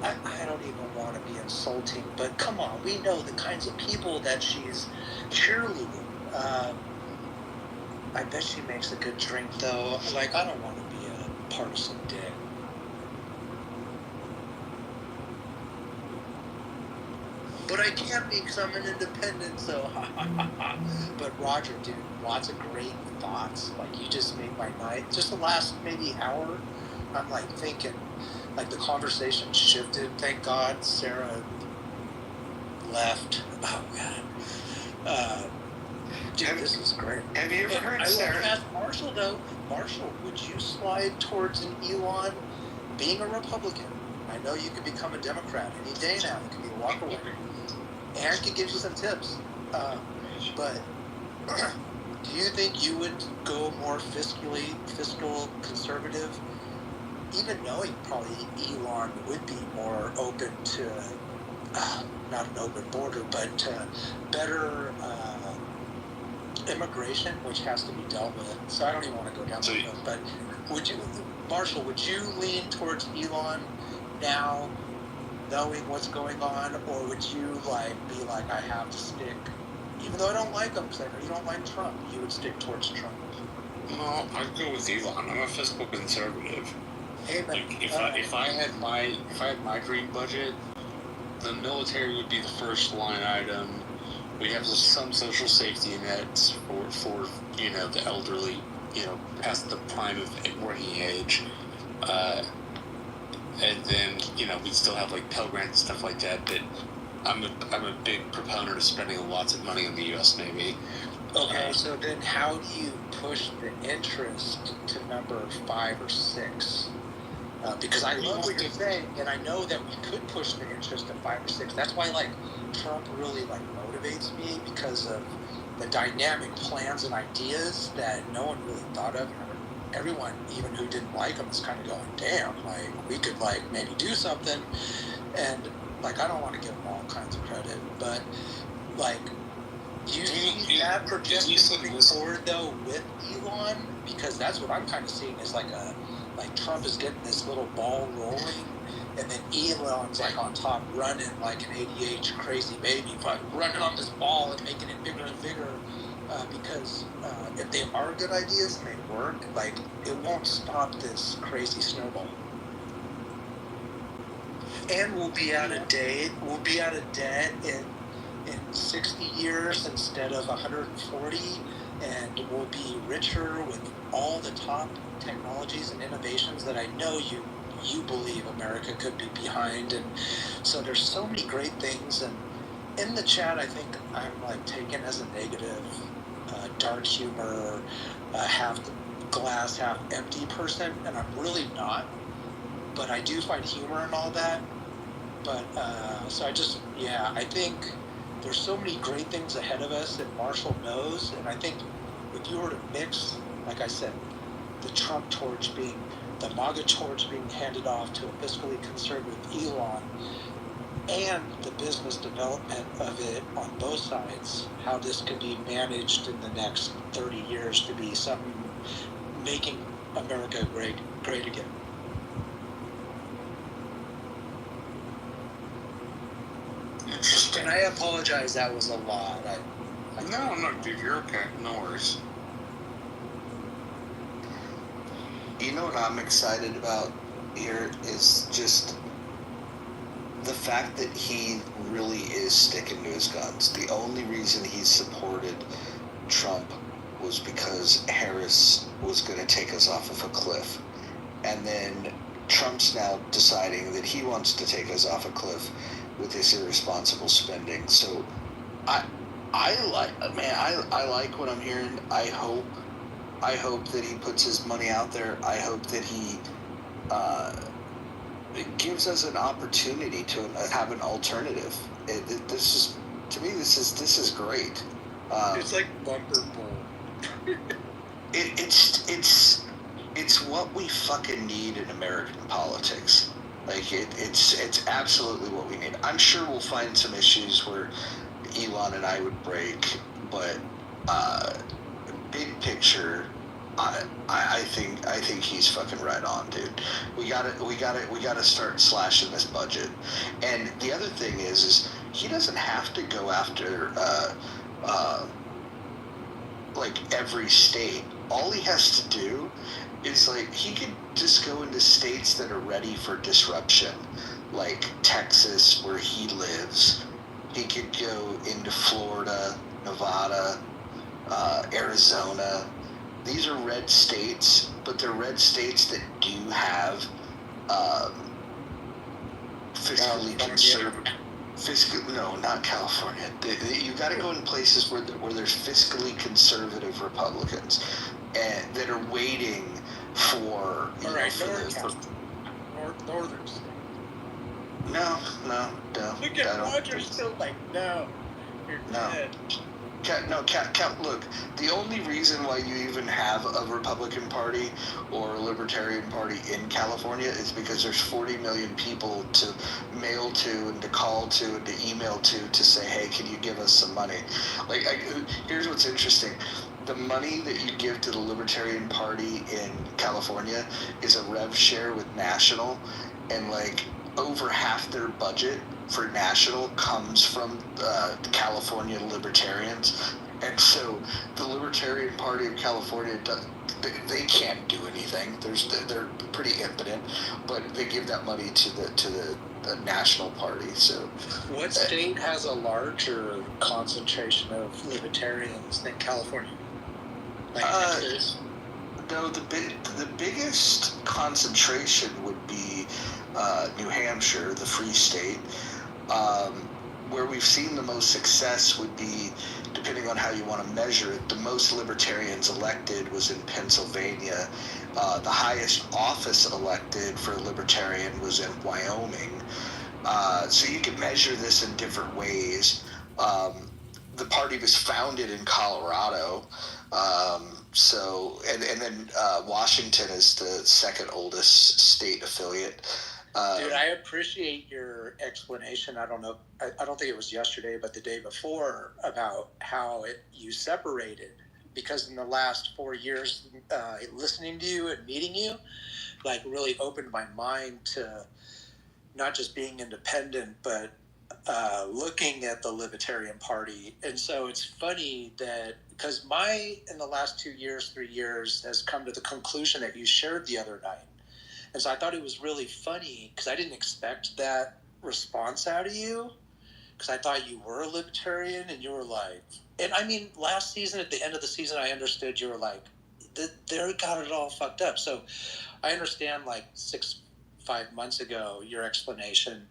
I don't even want to be insulting, but come on, we know the kinds of people that she's cheerleading. I bet she makes a good drink, though. Like, I don't want to be a partisan dick. But I can't be because I'm an independent, so But Roger, dude, lots of great thoughts. Like, you just made my night. Just the last maybe hour, I'm like thinking, like the conversation shifted. Thank God Sarah left. Oh, God. Dude, this is great. Have you ever heard Sarah? I will ask Marshall, though. Marshall, would you slide towards an Elon being a Republican? I know you could become a Democrat any day now. It could be a walk away. Aaron can give you some tips. But do you think you would go more fiscal conservative? Even knowing probably Elon would be more open to, not an open border, but better immigration, which has to be dealt with. So I don't even want to go down that road. But Marshall, would you lean towards Elon now, knowing what's going on, or would you be like, I have to stick, even though I don't like him, because I know you don't like Trump, you would stick towards Trump? No, I'd go with Elon. I'm a fiscal conservative. Hey, but, if I had my dream budget, the military would be the first line item. We have some social safety nets for the elderly, past the prime of working age, and then we'd still have like Pell Grants and stuff like that. But I'm a big proponent of spending lots of money on the U.S. Navy. Okay, so then how do you push the interest to number 5 or 6? Because I love what you're saying, and I know that we could push the interest to 5 or 6. That's why Trump really motivates me, because of the dynamic plans and ideas that no one really thought of. Everyone, even who didn't like him, is kind of going, damn, we could maybe do something. And I don't want to give him all kinds of credit, but you see that projection moving forward though with Elon, because that's what I'm kind of seeing is Trump is getting this little ball rolling, and then Elon's on top running like an ADH crazy baby, running on this ball and making it bigger and bigger. Because if they are good ideas and they work, it won't stop this crazy snowball. And we'll be out of debt. We'll be out of debt in 60 years instead of 140, and we'll be richer with all the top technologies and innovations that I know you believe America could be behind. And so there's so many great things. And in the chat, I think I'm taken as a negative, dark humor, half glass, half empty person, and I'm really not. But I do find humor in all that. But so I think there's so many great things ahead of us, and Marshall knows. And I think if you were to mix, like I said, the Trump torch being the MAGA torch being handed off to a fiscally conservative Elon, and the business development of it on both sides, how this could be managed in the next 30 years to be something making America great again. Interesting. And I apologize, that was a lot. No, dude, you're okay. No worries. You know what I'm excited about here is just the fact that he really is sticking to his guns. The only reason he supported Trump was because Harris was going to take us off of a cliff. And then Trump's now deciding that he wants to take us off a cliff with this irresponsible spending. So I like what I'm hearing. I hope that he puts his money out there. I hope that he it gives us an opportunity to have an alternative. This is great. It's like bumper bowl. It's what we fucking need in American politics. Like it's absolutely what we need. I'm sure we'll find some issues where Elon and I would break, but big picture, I think he's fucking right on, dude. We gotta start slashing this budget. And the other thing is he doesn't have to go after like every state. All he has to do is like he could just go into states that are ready for disruption, like Texas, where he lives. He could go into Florida, Nevada, Arizona. These are red states, but they're red states that do have fiscally conservative. No, not California. You got to go in places where there's fiscally conservative Republicans and that are waiting for. Northern state. No. Look at Roger still like no. You're dead. Look, the only reason why you even have a Republican Party or a Libertarian Party in California is because there's 40 million people to mail to and to call to and to email to say, hey, can you give us some money? Here's what's interesting. The money that you give to the Libertarian Party in California is a rev share with National, and over half their budget for National comes from California libertarians. And so the Libertarian Party of California, they can't do anything. They're pretty impotent, but they give that money to the National Party. So what state has a larger concentration of libertarians than California? No, the biggest concentration would be New Hampshire, the Free State. Where we've seen the most success would be, depending on how you want to measure it, the most libertarians elected was in Pennsylvania. The highest office elected for a libertarian was in Wyoming. So you can measure this in different ways. The party was founded in Colorado. And then Washington is the second oldest state affiliate. Dude, I appreciate your explanation. I don't know. I don't think it was yesterday, but the day before, about how you separated. Because in the last 4 years, listening to you and meeting you, really opened my mind to not just being independent, but looking at the Libertarian Party. And so it's funny that, because in the last 2 years, 3 years, has come to the conclusion that you shared the other night. And so I thought it was really funny, because I didn't expect that response out of you, because I thought you were a libertarian, and you were like, and I mean, last season, at the end of the season, I understood you were like, they got it all fucked up. So I understand 5 months ago, your explanation.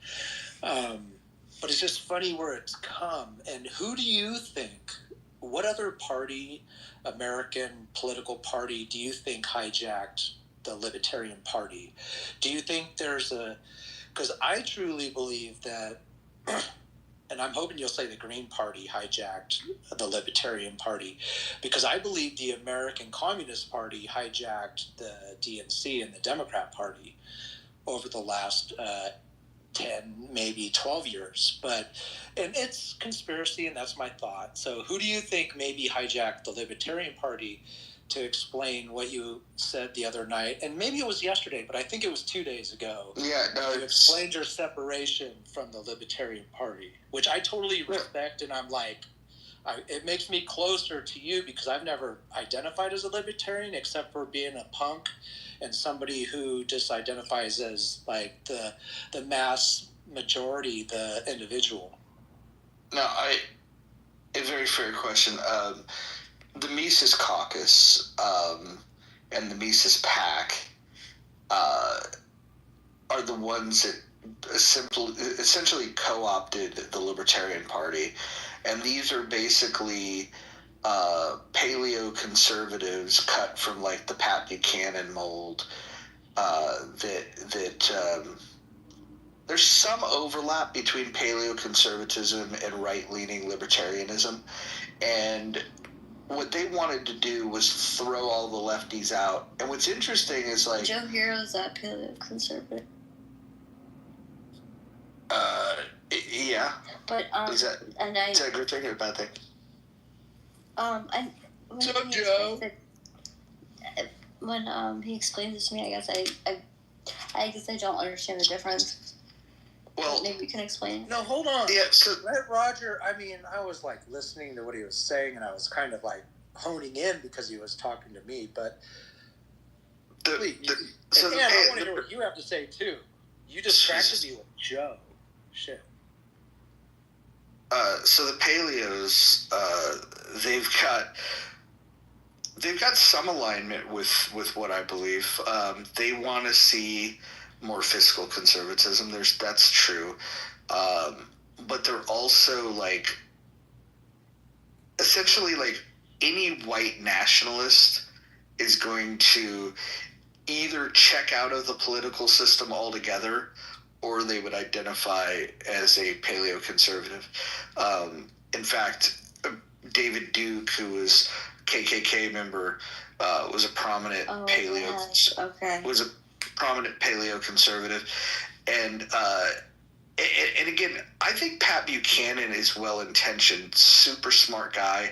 But it's just funny where it's come. And who do you think, what other party, American political party, do you think hijacked the Libertarian Party? Do you think there's because I truly believe that and I'm hoping you'll say the Green Party hijacked the Libertarian Party, because I believe the American Communist Party hijacked the DNC and the Democrat Party over the last 10, maybe 12 years. And it's conspiracy, and that's my thought. So who do you think maybe hijacked the Libertarian Party to explain what you said the other night? And maybe it was yesterday, but I think it was 2 days ago. Yeah, no. You explained your separation from the Libertarian Party, which I totally respect, and I'm like, it makes me closer to you, because I've never identified as a libertarian except for being a punk and somebody who just identifies as like the mass majority, the individual. No, a very fair question. The Mises Caucus and the Mises PAC are the ones that essentially co-opted the Libertarian Party, and these are basically paleo conservatives cut from like the Pat Buchanan mold. There's some overlap between paleo conservatism and right-leaning libertarianism, and what they wanted to do was throw all the lefties out. And what's interesting is like Joe Hero's a paleo conservative. Yeah. But is that a good thing or a bad thing? When he explains this to me, I guess I don't understand the difference. Well, maybe you can explain. No, hold on. Yeah, so Roger, I mean, I was like listening to what he was saying, and I was kind of like honing in because he was talking to me. But I want to hear what you have to say too. You distracted me with Joe. Shit. So the paleos, they've got some alignment with what I believe. They want to see more fiscal conservatism. That's true, but they're also like essentially like any white nationalist is going to either check out of the political system altogether, or they would identify as a paleo conservative. In fact, David Duke, who was KKK member, was a prominent was a prominent paleo conservative, and again, I think Pat Buchanan is well intentioned, super smart guy.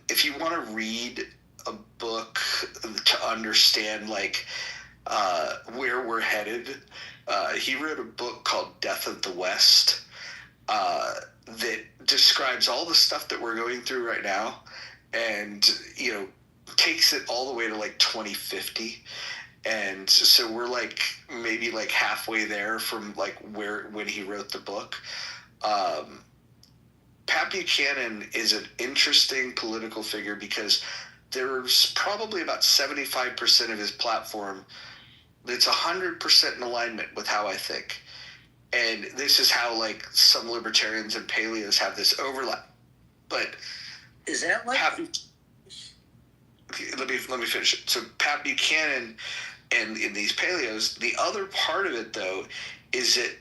If you want to read a book to understand like where we're headed, he wrote a book called Death of the West that describes all the stuff that we're going through right now, and takes it all the way to like 2050. And so we're like maybe like halfway there from like when he wrote the book. Pat Buchanan is an interesting political figure because there's probably about 75% of his platform that's 100% in alignment with how I think. And this is how like some libertarians and paleos have this overlap. But is that like let me finish it. So Pat Buchanan and in these paleos, the other part of it though is that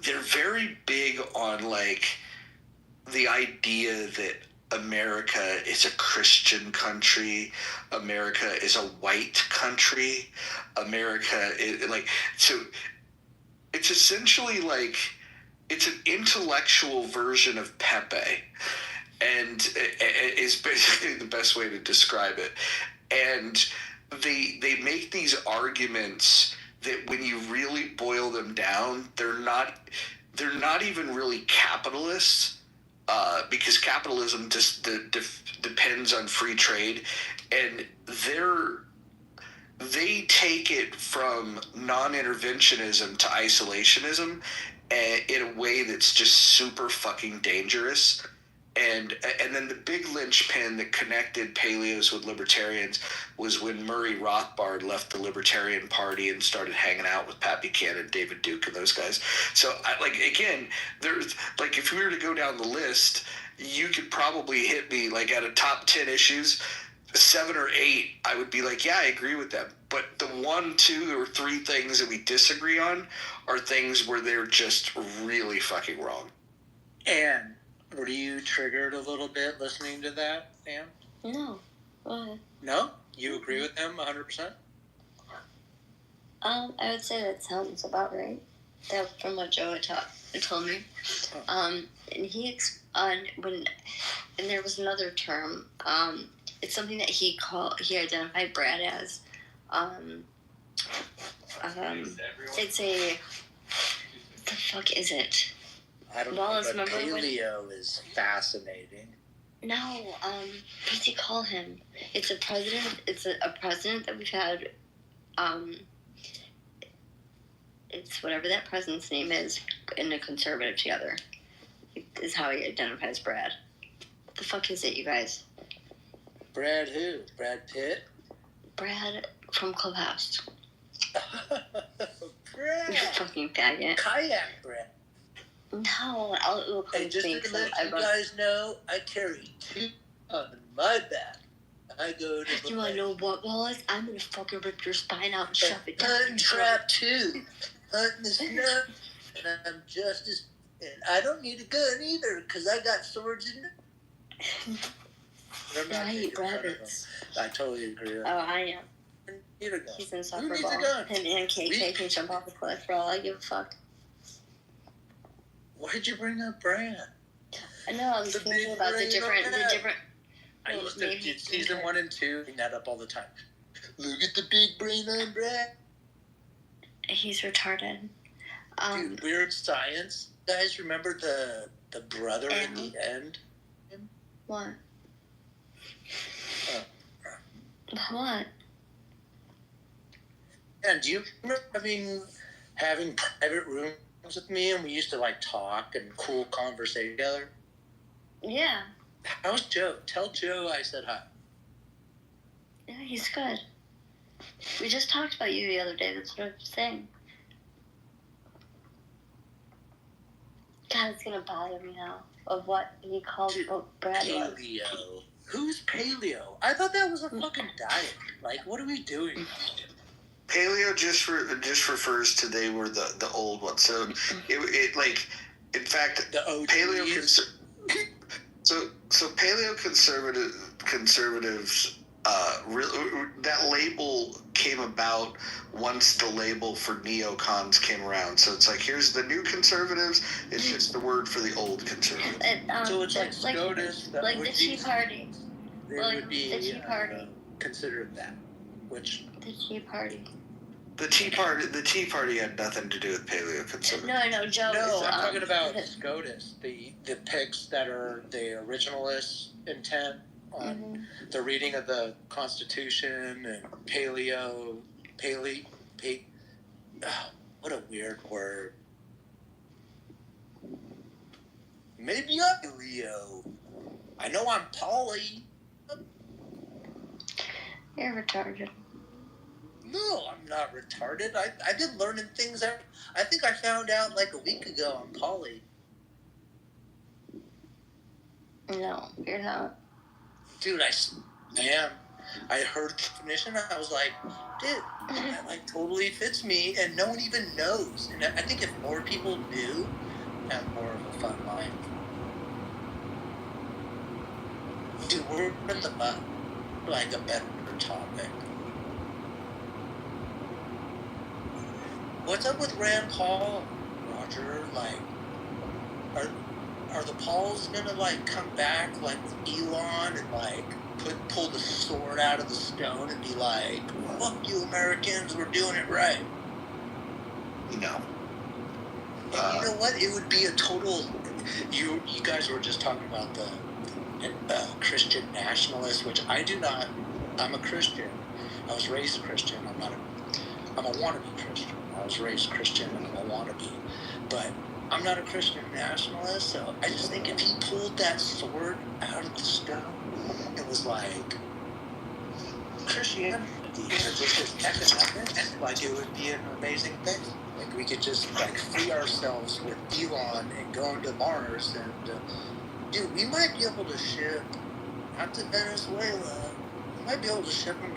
they're very big on like the idea that America is a Christian country, America is a white country, America is like, so it's essentially like it's an intellectual version of Pepe, and is basically the best way to describe it. And they make these arguments that when you really boil them down, they're not even really capitalists, because capitalism just depends on free trade, and they take it from non-interventionism to isolationism in a way that's just super fucking dangerous. And then the big linchpin that connected paleos with libertarians was when Murray Rothbard left the Libertarian Party and started hanging out with Pat Buchanan, David Duke, and those guys. So, there's like if we were to go down the list, you could probably hit me like out of top 10 issues, 7 or 8, I would be like, yeah, I agree with them. But the one, two, or three things that we disagree on are things where they're just really fucking wrong. And were you triggered a little bit listening to that, Sam? No. Go ahead. No? You agree with him 100%? I would say that sounds about right. That from what Joe had told me. And he and there was another term. It's something that he identified Brad as. It's a. What the fuck is it? I don't know, but paleo is fascinating. No, what's he call him? It's a president. It's a president that we've had. It's whatever that president's name is in a conservative together. Is how he identifies Brad. What the fuck is it, you guys? Brad who? Brad Pitt? Brad from Clubhouse. Brad! You fucking faggot. Kayak Brad. No, it'll come just to let you guys know, I carry 2 on my back. I go to. You wanna know what, Wallace? I'm gonna fucking rip your spine out and shove it down. Hunting trap too. Hunting the snow. And I'm just as. And I don't need a gun either, because I got swords in it. I hate rabbits. I totally agree with that. Oh, I am. Need a gun. He's insufferable. Who needs a gun? Him and KK can jump off a cliff for all I give a fuck. Why did you bring up Brad? I know, I was thinking about the different. I used to do season 1 and 2, bring that up all the time. Look at the big brain on Brad. He's retarded. Dude, Weird Science. You guys remember the brother at the end? What? What? And do you remember having private rooms with me, and we used to like talk and cool conversation together? Yeah. How's Joe? Tell Joe I said hi. Yeah, he's good. We just talked about you the other day. That's what I was saying. God, it's gonna bother me now of what he called Brad. Paleo. Who's paleo? I thought that was a fucking diet. Like, what are we doing? Paleo just refers to they were the old ones. So it like, in fact, the paleo so paleo conservatives that label came about once the label for neocons came around. So it's like, here's the new conservatives. It's just the word for the old conservatives. So it's like SCOTUS. Like the Tea Party. They would be the Tea Party. Considered that. Which the Tea Party. The Tea Party had nothing to do with paleo conservatism. No, I know, Joe. No, I'm talking about SCOTUS, the picks that are the originalist intent on the reading of the Constitution and what a weird word. Maybe I'm paleo. I know I'm poly. You're retarded. No, I'm not retarded. I've been learning things. I think I found out like a week ago I'm poly. No, you're not. Dude, I am. I heard the definition. I was like, dude, that like totally fits me, and no one even knows. And I think if more people knew, have more of a fun life. Dude, we're in the like a better topic. What's up with Rand Paul, Roger? Like, are the Pauls gonna like come back like with Elon and like pull the sword out of the stone and be like, "Fuck you, Americans, we're doing it right"? No. And you know what? It would be a total. You guys were just talking about the Christian nationalist, which I do not. I'm a Christian. I was raised Christian. I'm a wannabe Christian. I was raised Christian and I'm a wannabe. But I'm not a Christian nationalist, so I just think if he pulled that sword out of the stone, it was like Christianity or just economics, like it would be an amazing thing. Like we could just like free ourselves with Elon and go into Mars and dude, we might be able to ship out to Venezuela. We might be able to ship them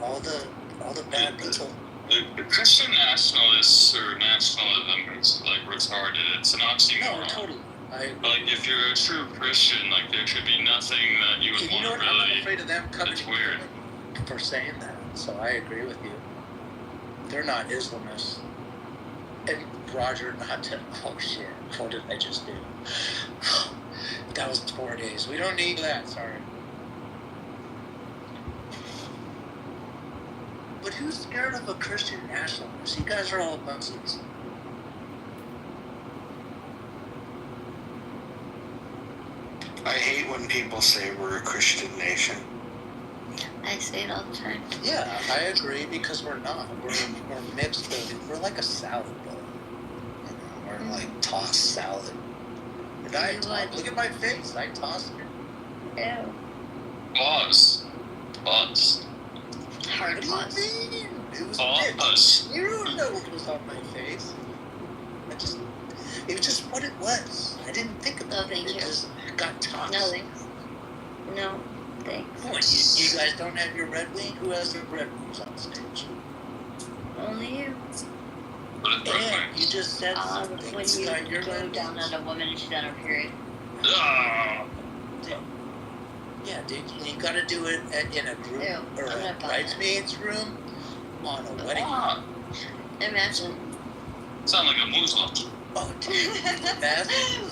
all the all the bad people. The Christian nationalists or nationalism is like retarded. It's an oxymoron. No, totally. Like if you're a true Christian, like there should be nothing that you would want to really. I'm not afraid of them coming. It's weird for saying that. So I agree with you. They're not Islamists. And Roger, not to. Oh shit! What did I just do? That was 4 days. We don't need that. Sorry. But who's scared of a Christian nationalist? You guys are all Muslims. I hate when people say we're a Christian nation. I say it all the time. Yeah, I agree because we're not. We're mixed. We're like a salad bowl. You know, we're like tossed salad. And look at my face. I tossed it. Ew. Pause. Hard pause. It was pause. You don't know what was on my face. It was just what it was. I didn't think about it. It just got tossed. No thanks. No thanks. What, you guys don't have your Red Wing? Who has their Red Wings on stage? Only you. And you just said when you go down on a woman and she's on her period. Yeah, dude, you gotta do it in a group or a bridesmaid's room on a wedding. Imagine. Sound like a Muslim. Oh, dude,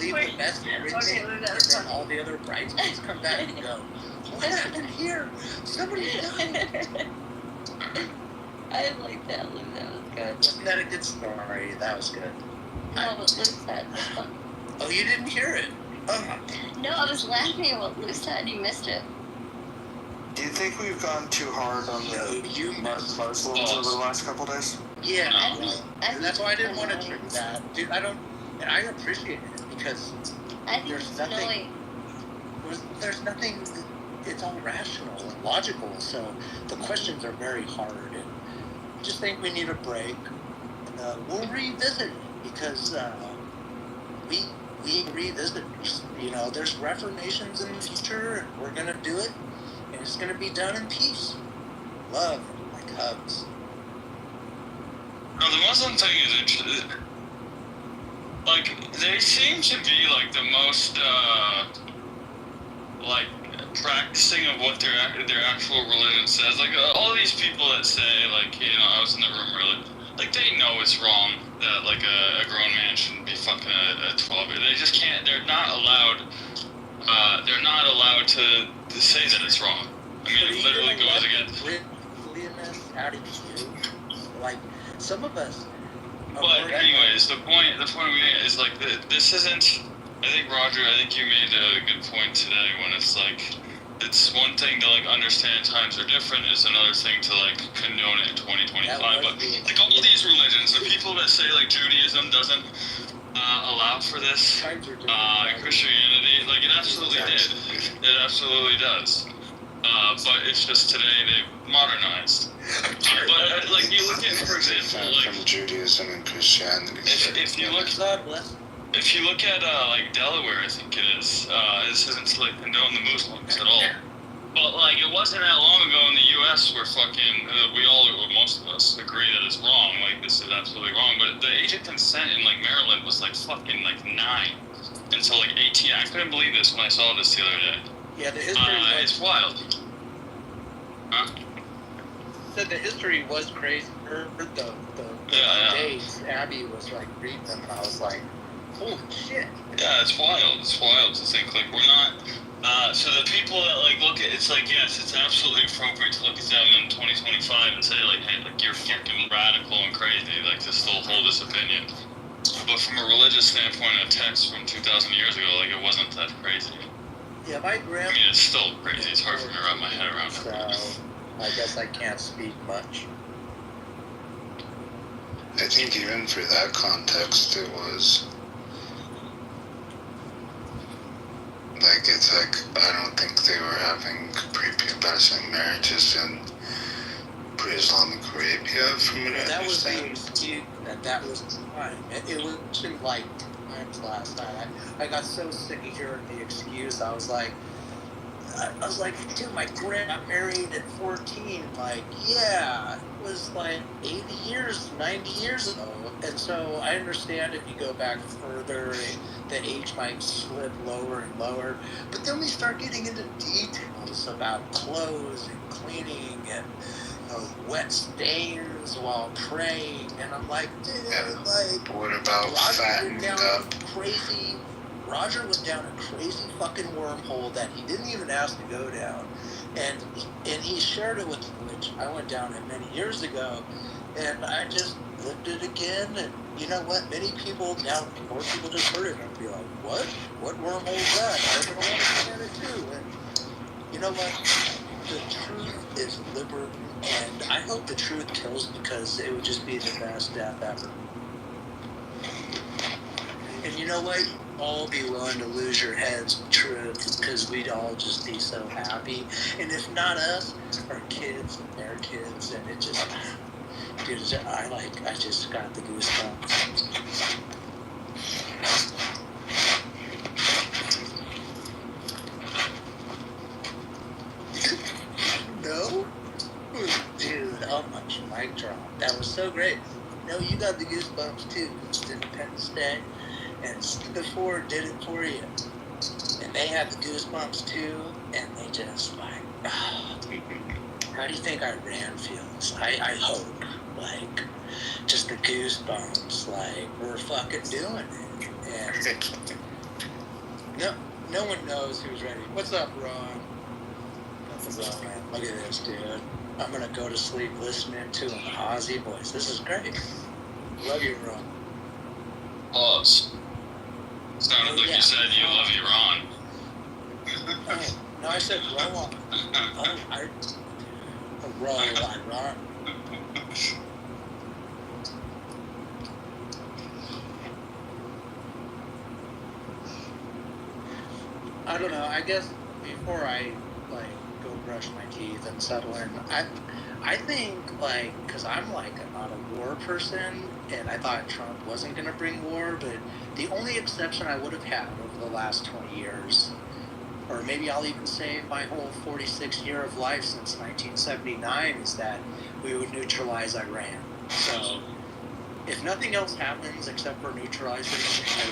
leave the mess and everything, and then all the other bridesmaids come back and go, what happened here? Somebody died. I like that, Lou. That was good. Wasn't that a good story? That was good. No, but Lou said it was fun. Oh, you didn't hear it? No, I was laughing at what Lou said. You missed it. Do you think we've gone too hard on the Muslims over the last couple days? Yeah, and that's why I didn't want to drink that. Dude, I don't, and I appreciate it because there's nothing, it's all rational and logical, so the questions are very hard, and I just think we need a break, and we'll revisit it, because we revisit, you know, there's reformations in the future, and we're going to do it, and it's going to be done in peace. Love, like hugs. No, the Muslim thing is interesting. Like, they seem to be, like, the most, like, practicing of what their actual religion says. Like, all these people that say, like, you know, I was in the room earlier, like, they know it's wrong that, like, a grown man shouldn't be fucking a 12-year. They just can't, they're not allowed to say that it's wrong. I mean, it literally goes against... How did you do? Like, some of us... But anyways, the point we made is, like, this isn't... I think, Roger, you made a good point today when it's, like, it's one thing to, like, understand times are different, it's another thing to, like, condone it in 2025. But, like, all these religions, the people that say, like, Judaism doesn't allow for this, Christianity, like, it absolutely did. It absolutely does. But it's just today they've modernized. But, like, you look at, for example, like... From Judaism and Christianity. If you look at, like, Delaware, I think it is, this isn't to, like, condone the Muslims at all. But, like, it wasn't that long ago in the U.S. where fucking, most of us agree that it's wrong, like, this is absolutely wrong, but the age of consent in, like, Maryland was, like, fucking, like, 9 until, like, 18. I couldn't believe this when I saw this the other day. Yeah, the history it's wild. Huh? Said the history was crazy. The days Abby was, like, reading them, and I was like, holy shit. Yeah, it's wild. It's wild to think, like, we're not... so the people that, like, look at... It's like, yes, it's absolutely appropriate to look at them in 2025 and say, like, hey, like, you're fucking radical and crazy, like, to still hold this opinion. But from a religious standpoint, a text from 2,000 years ago, like, it wasn't that crazy. Yeah, my grandma... I mean, it's still crazy. It's hard for me to wrap my head around. So, I guess I can't speak much. I think even for that context, it was... Like, it's like, I don't think they were having prepubescent marriages in pre-Islamic Arabia, from what I understand. That was fine. It wasn't like times last night. I got so sick of hearing the excuse. I was like, I was like, dude, my grand got married at 14. Like, yeah, it was like 80 years, 90 years ago. And so I understand if you go back further, the age might slip lower and lower. But then we start getting into details about clothes and cleaning and wet stains while praying. And I'm like, dude, like, what about fattened up? Crazy. Roger went down a crazy fucking wormhole that he didn't even ask to go down, and he shared it with me, which I went down it many years ago, and I just lived it again. And you know what? Many people now, more people just heard it and be like, "What? What wormhole is that?" I'm gonna want to understand it too. And you know what? The truth is liberating, and I hope the truth kills because it would just be the best death ever. And you know what? All be willing to lose your heads with truth because we'd all just be so happy. And if not us, our kids and their kids, and it just, dude, I just got the goosebumps. No? Dude, how much mic drop. That was so great. No, you got the goosebumps too. It's Independence Day. And before did it for you. And they had the goosebumps too, and they just like, oh, how do you think Iran feels? I hope, like, just the goosebumps, like, we're fucking doing it. And no one knows who's ready. What's up, Ron? Nothing's up, man. Look at this, dude. I'm gonna go to sleep listening to an Aussie voice. This is great. Love you, Ron. Pause. Sounded like you said you love Iran. Oh, no, I said Rowan. Rowan. I don't know. I guess before I go brush my teeth and settle in, I think because I'm not a war person, and I thought Trump wasn't going to bring war, but the only exception I would have had over the last 20 years, or maybe I'll even say my whole 46 year of life since 1979, is that we would neutralize Iran. So if nothing else happens except for neutralizing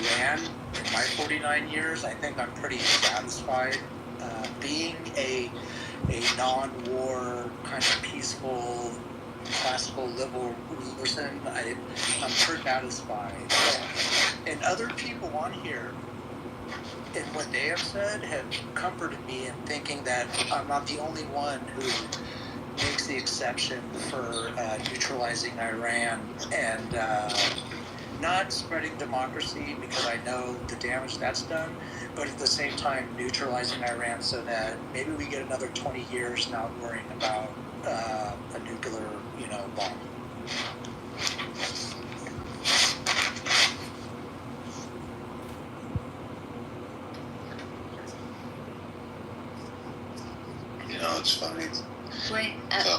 Iran in my 49 years, I think I'm pretty satisfied. Being a non-war, kind of peaceful, classical liberal person, I'm pretty satisfied. And other people on here, and what they have said, have comforted me in thinking that I'm not the only one who makes the exception for neutralizing Iran and not spreading democracy, because I know the damage that's done, but at the same time neutralizing Iran so that maybe we get another 20 years not worrying about a nuclear, bomb. It's funny. Wait,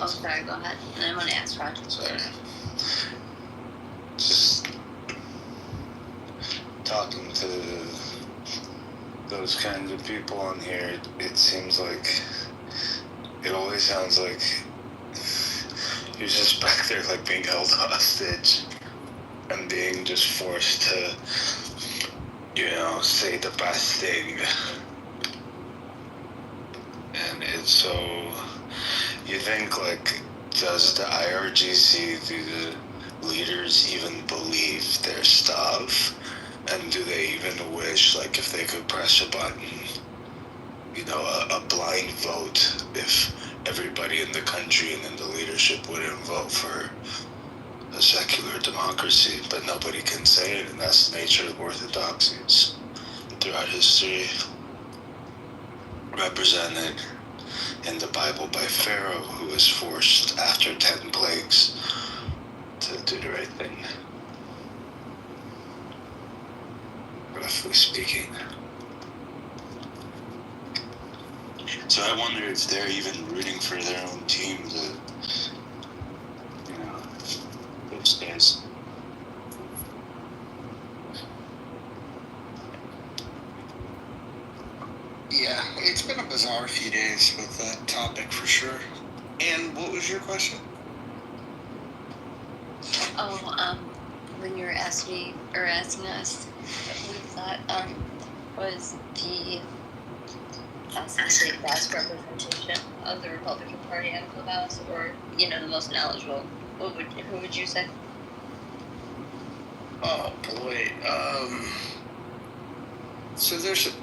sorry, go ahead. And I want to ask Roger. Sorry. Just talking to those kinds of people on here, it seems like, it always sounds like you're just back there being held hostage and being just forced to, say the best thing. And it's so, you think does the IRGC, do the leaders even believe their stuff? And do they even wish, if they could press a button, a blind vote, if everybody in the country and in the leadership wouldn't vote for a secular democracy, but nobody can say it, and that's the nature of orthodoxies throughout history, represented in the Bible by Pharaoh, who was forced after 10 plagues to do the right thing, roughly speaking. So I wonder if they're even rooting for their own team to, those days. Yeah, it's been a bizarre few days with that topic for sure. And what was your question? When you were asking us what we thought was the essentially best representation of the Republican Party at Clubhouse, or the most knowledgeable, who would you say? Oh boy. So there's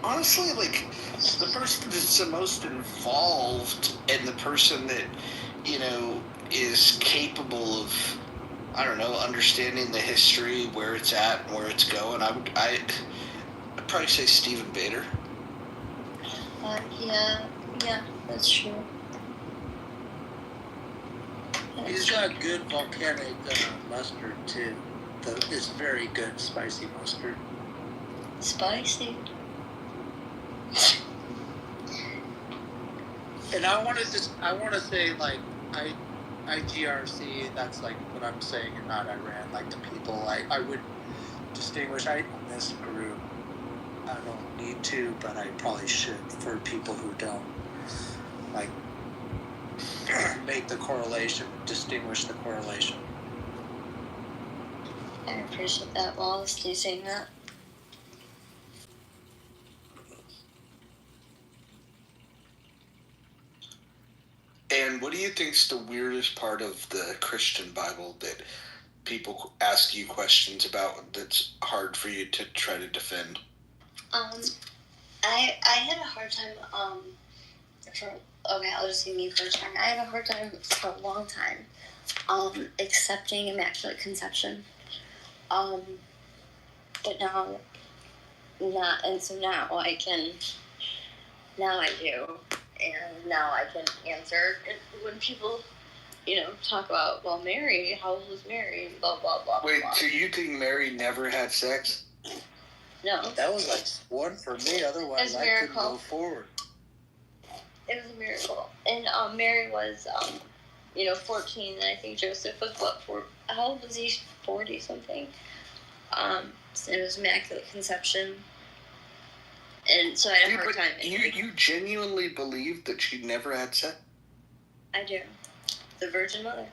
honestly, the person that's the most involved and the person that is capable of, I don't know, understanding the history, where it's at and where it's going. I'd probably say Stephen Bader. Yeah, that's true. He's got good volcanic mustard too. It's very good spicy mustard. Spicy. And I want to say IGRC. That's like what I'm saying, and not Iran. Like the people, I would distinguish. This group. I don't need to, but I probably should for people who don't make the correlation, distinguish the correlation. I appreciate that, Wallace. You saying that? And what do you think's the weirdest part of the Christian Bible that people ask you questions about that's hard for you to try to defend? I had a hard time I'll just say me for a second. I had a hard time for a long time accepting Immaculate Conception. But now I do. And now I can answer when people, talk about, well, Mary, how old was Mary, blah, blah, blah, Wait, blah. so you think Mary never had sex? No. That was one for me, otherwise I couldn't go forward. It was a miracle. And Mary was, 14, and I think Joseph was, how old was he? 40-something? So it was Immaculate Conception. And so I had a hard time. You genuinely believe that she never had sex? I do. The Virgin Mother.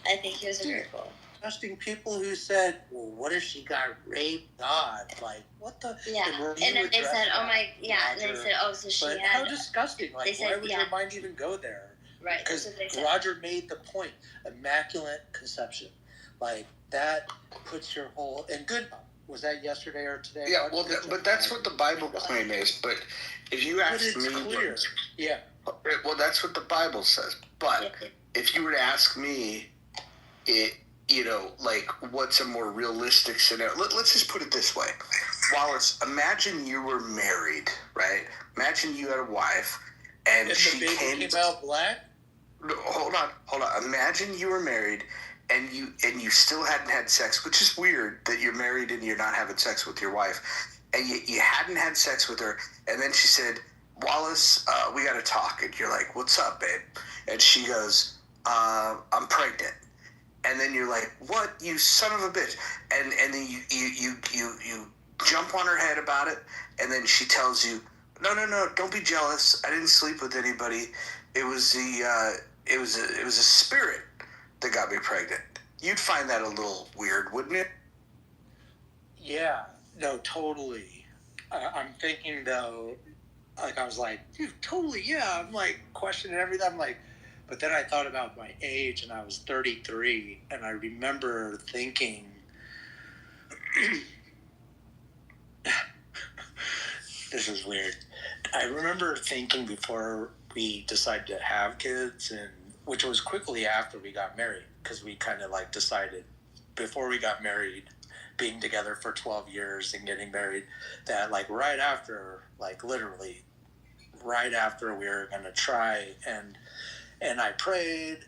I think he was a miracle. Trusting people who said, well, what if she got raped? God, what the? Yeah. And then they said, oh my, yeah. And then they said, oh, so she had. How disgusting. Why would your mind even go there? Right. Because Roger made the point. Immaculate Conception. That puts your whole, and good. Was that yesterday or today? Yeah, well, but that's what the Bible claim is. But if you ask me, clear. Yeah. Well, that's what the Bible says. But if you were to ask me, what's a more realistic scenario? Let's just put it this way, Wallace. Imagine you were married, right? Imagine you had a wife, and she the baby came out black. Hold on. Imagine you were married. And you still hadn't had sex, which is weird that you're married and you're not having sex with your wife. And you hadn't had sex with her. And then she said, Wallace, we got to talk. And you're like, what's up, babe? And she goes, I'm pregnant. And then you're like, what? You son of a bitch. And then you jump on her head about it. And then she tells you, no, don't be jealous. I didn't sleep with anybody. It was a spirit that got me pregnant. You'd find that a little weird, wouldn't it? Yeah, no, totally. I'm thinking though, I was like, dude, totally, yeah. I'm questioning everything. I'm but then I thought about my age, and I was 33, and I remember thinking, this is weird. I remember thinking before we decided to have kids, and which was quickly after we got married, because we kind of decided before we got married, being together for 12 years and getting married, that right after, literally right after we were going to try, and I prayed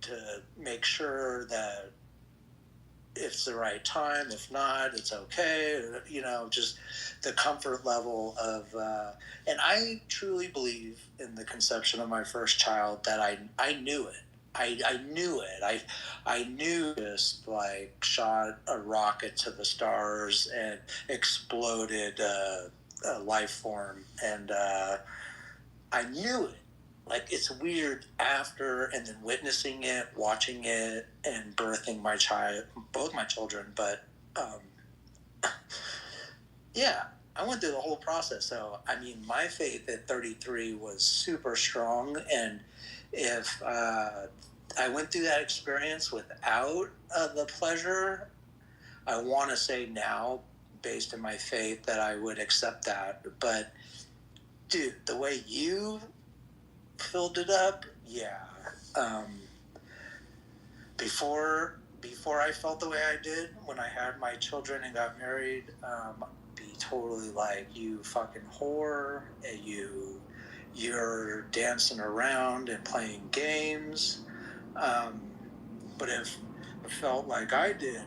to make sure that it's the right time. If not, it's okay. Just the comfort level of, and I truly believe in the conception of my first child, that I knew it. I knew it. I knew just shot a rocket to the stars and exploded life form, and I knew it. Like, it's weird after and then witnessing it, watching it, and birthing my child, both my children. But yeah, I went through the whole process. So, I mean, my faith at 33 was super strong. And if I went through that experience without the pleasure, I want to say now, based on my faith, that I would accept that. But, dude, the way you filled it up, yeah. Before I felt the way I did when I had my children and got married, be totally like, you fucking whore, and you're dancing around and playing games. But if it felt like I did,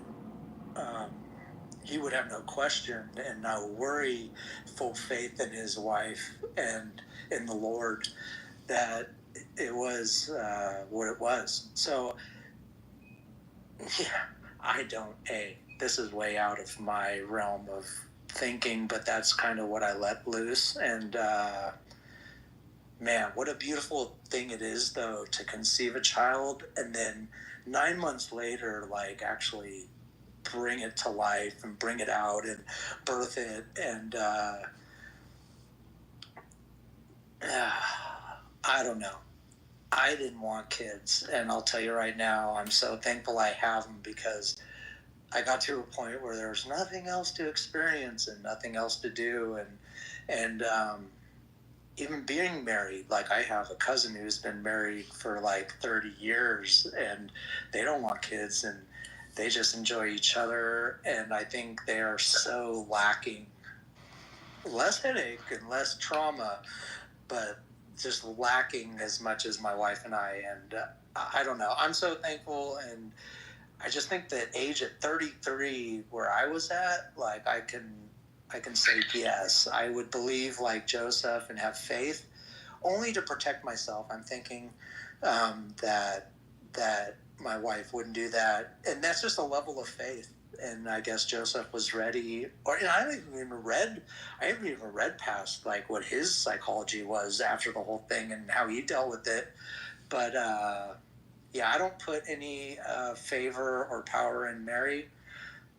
he would have no question and no worry, full faith in his wife and in the Lord, that it was what it was. So, yeah, this is way out of my realm of thinking, but that's kind of what I let loose. And man, what a beautiful thing it is, though, to conceive a child and then 9 months later, like, actually bring it to life and bring it out and birth it. And I don't know. I didn't want kids, and I'll tell you right now, I'm so thankful I have them, because I got to a point where there's nothing else to experience and nothing else to do, and even being married. Like, I have a cousin who's been married for like 30 years, and they don't want kids, and they just enjoy each other, and I think they are so lacking less headache and less trauma, but just lacking as much as my wife and I. And I don't know. I'm so thankful, and I just think that age at 33, where I was at, like, I can say yes. I would believe like Joseph and have faith, only to protect myself. I'm thinking that my wife wouldn't do that, and that's just a level of faith. And I guess Joseph was ready, or I haven't even read past like what his psychology was after the whole thing and how he dealt with it. But yeah, I don't put any favor or power in Mary.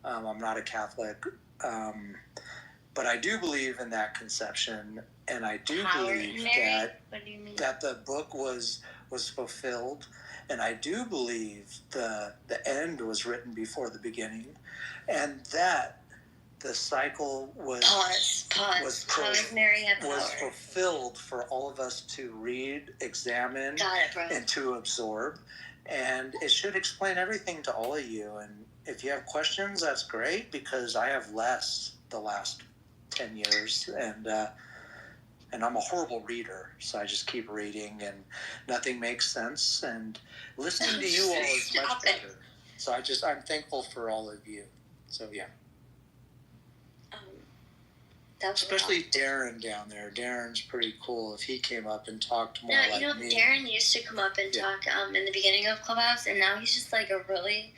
I'm not a Catholic, but I do believe in that conception, and I do believe that the book was fulfilled, and I do believe the end was written before the beginning, and that the cycle was fulfilled for all of us to read, examine, and to absorb. And it should explain everything to all of you. And if you have questions, that's great, because I have less the last 10 years, and I'm a horrible reader, so I just keep reading, and nothing makes sense. And listening to you all is much better. So I'm thankful for all of you. So yeah. Especially Darren down there. Darren's pretty cool. If he came up and talked more like me. Darren used to come up and talk in the beginning of Clubhouse, and now he's just like a really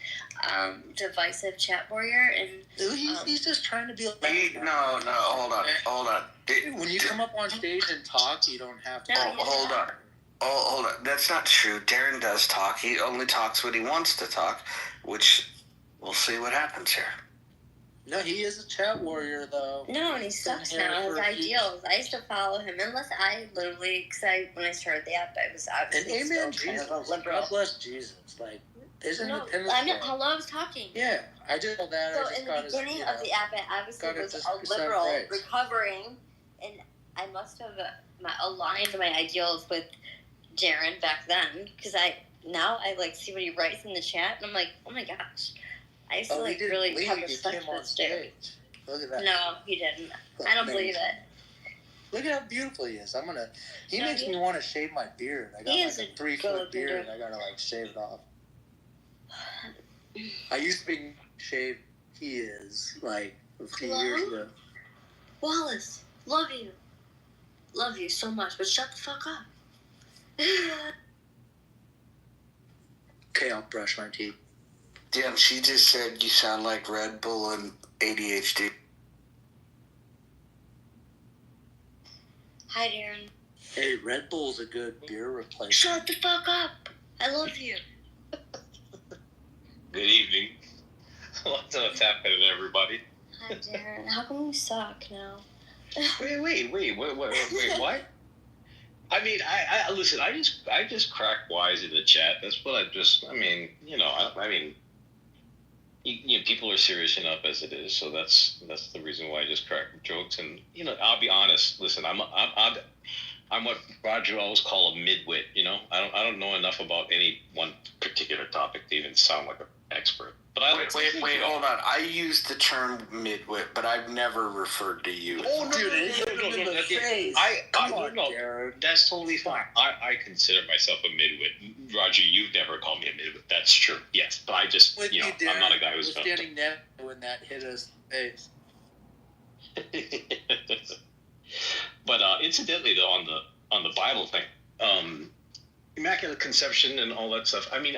divisive chat warrior. And he's just trying to be. Hold on. When you come up on stage and talk, you don't have to. Hold on. That's not true. Darren does talk. He only talks when he wants to talk, which we'll see what happens here. No, he is a chat warrior, though. No, and he sucks now. His ideals. I used to follow him, unless I literally, when I started the app, I was obviously amen, still Jesus. kind of a liberal. God bless Jesus. Like, isn't no, Independence Day? Hello, I was talking. Yeah, I did all that. So in the beginning of the app, I obviously was a liberal, recovering, and I must have aligned my ideals with Darren back then, because now I like see what he writes in the chat, and I'm like, oh my gosh. I used to really have respect for this dude. Look at that. No, he didn't. I don't believe it. Look at how beautiful he is. He makes me want to shave my beard. I got like a 3-foot beard. I gotta like shave it off. I used to be shaved. He is like a few years ago. Wallace, love you. Love you so much, but shut the fuck up. Okay, I'll brush my teeth. Damn, she just said you sound like Red Bull and ADHD. Hi, Darren. Hey, Red Bull's a good beer replacement. Shut the fuck up. I love you. Good evening. What's happening, everybody? Hi, Darren. How come you suck now? Wait, what? I mean, I listen. I just crack wise in the chat. That's what people are serious enough as it is. So that's the reason why I just crack jokes. And I'll be honest. Listen, I'm what Roger always call a midwit. I don't know enough about any one particular topic to even sound like an expert. But Wait, hold on. I used the term midwit, but I've never referred to you. Oh, no, no, that's totally fine. I consider myself a midwit. Roger, you've never called me a midwit. That's true. Yes, but I just, With you, Darren, I'm not a guy who's standing there when that hit us face. But incidentally, though, on the Bible thing, Immaculate Conception and all that stuff. I mean,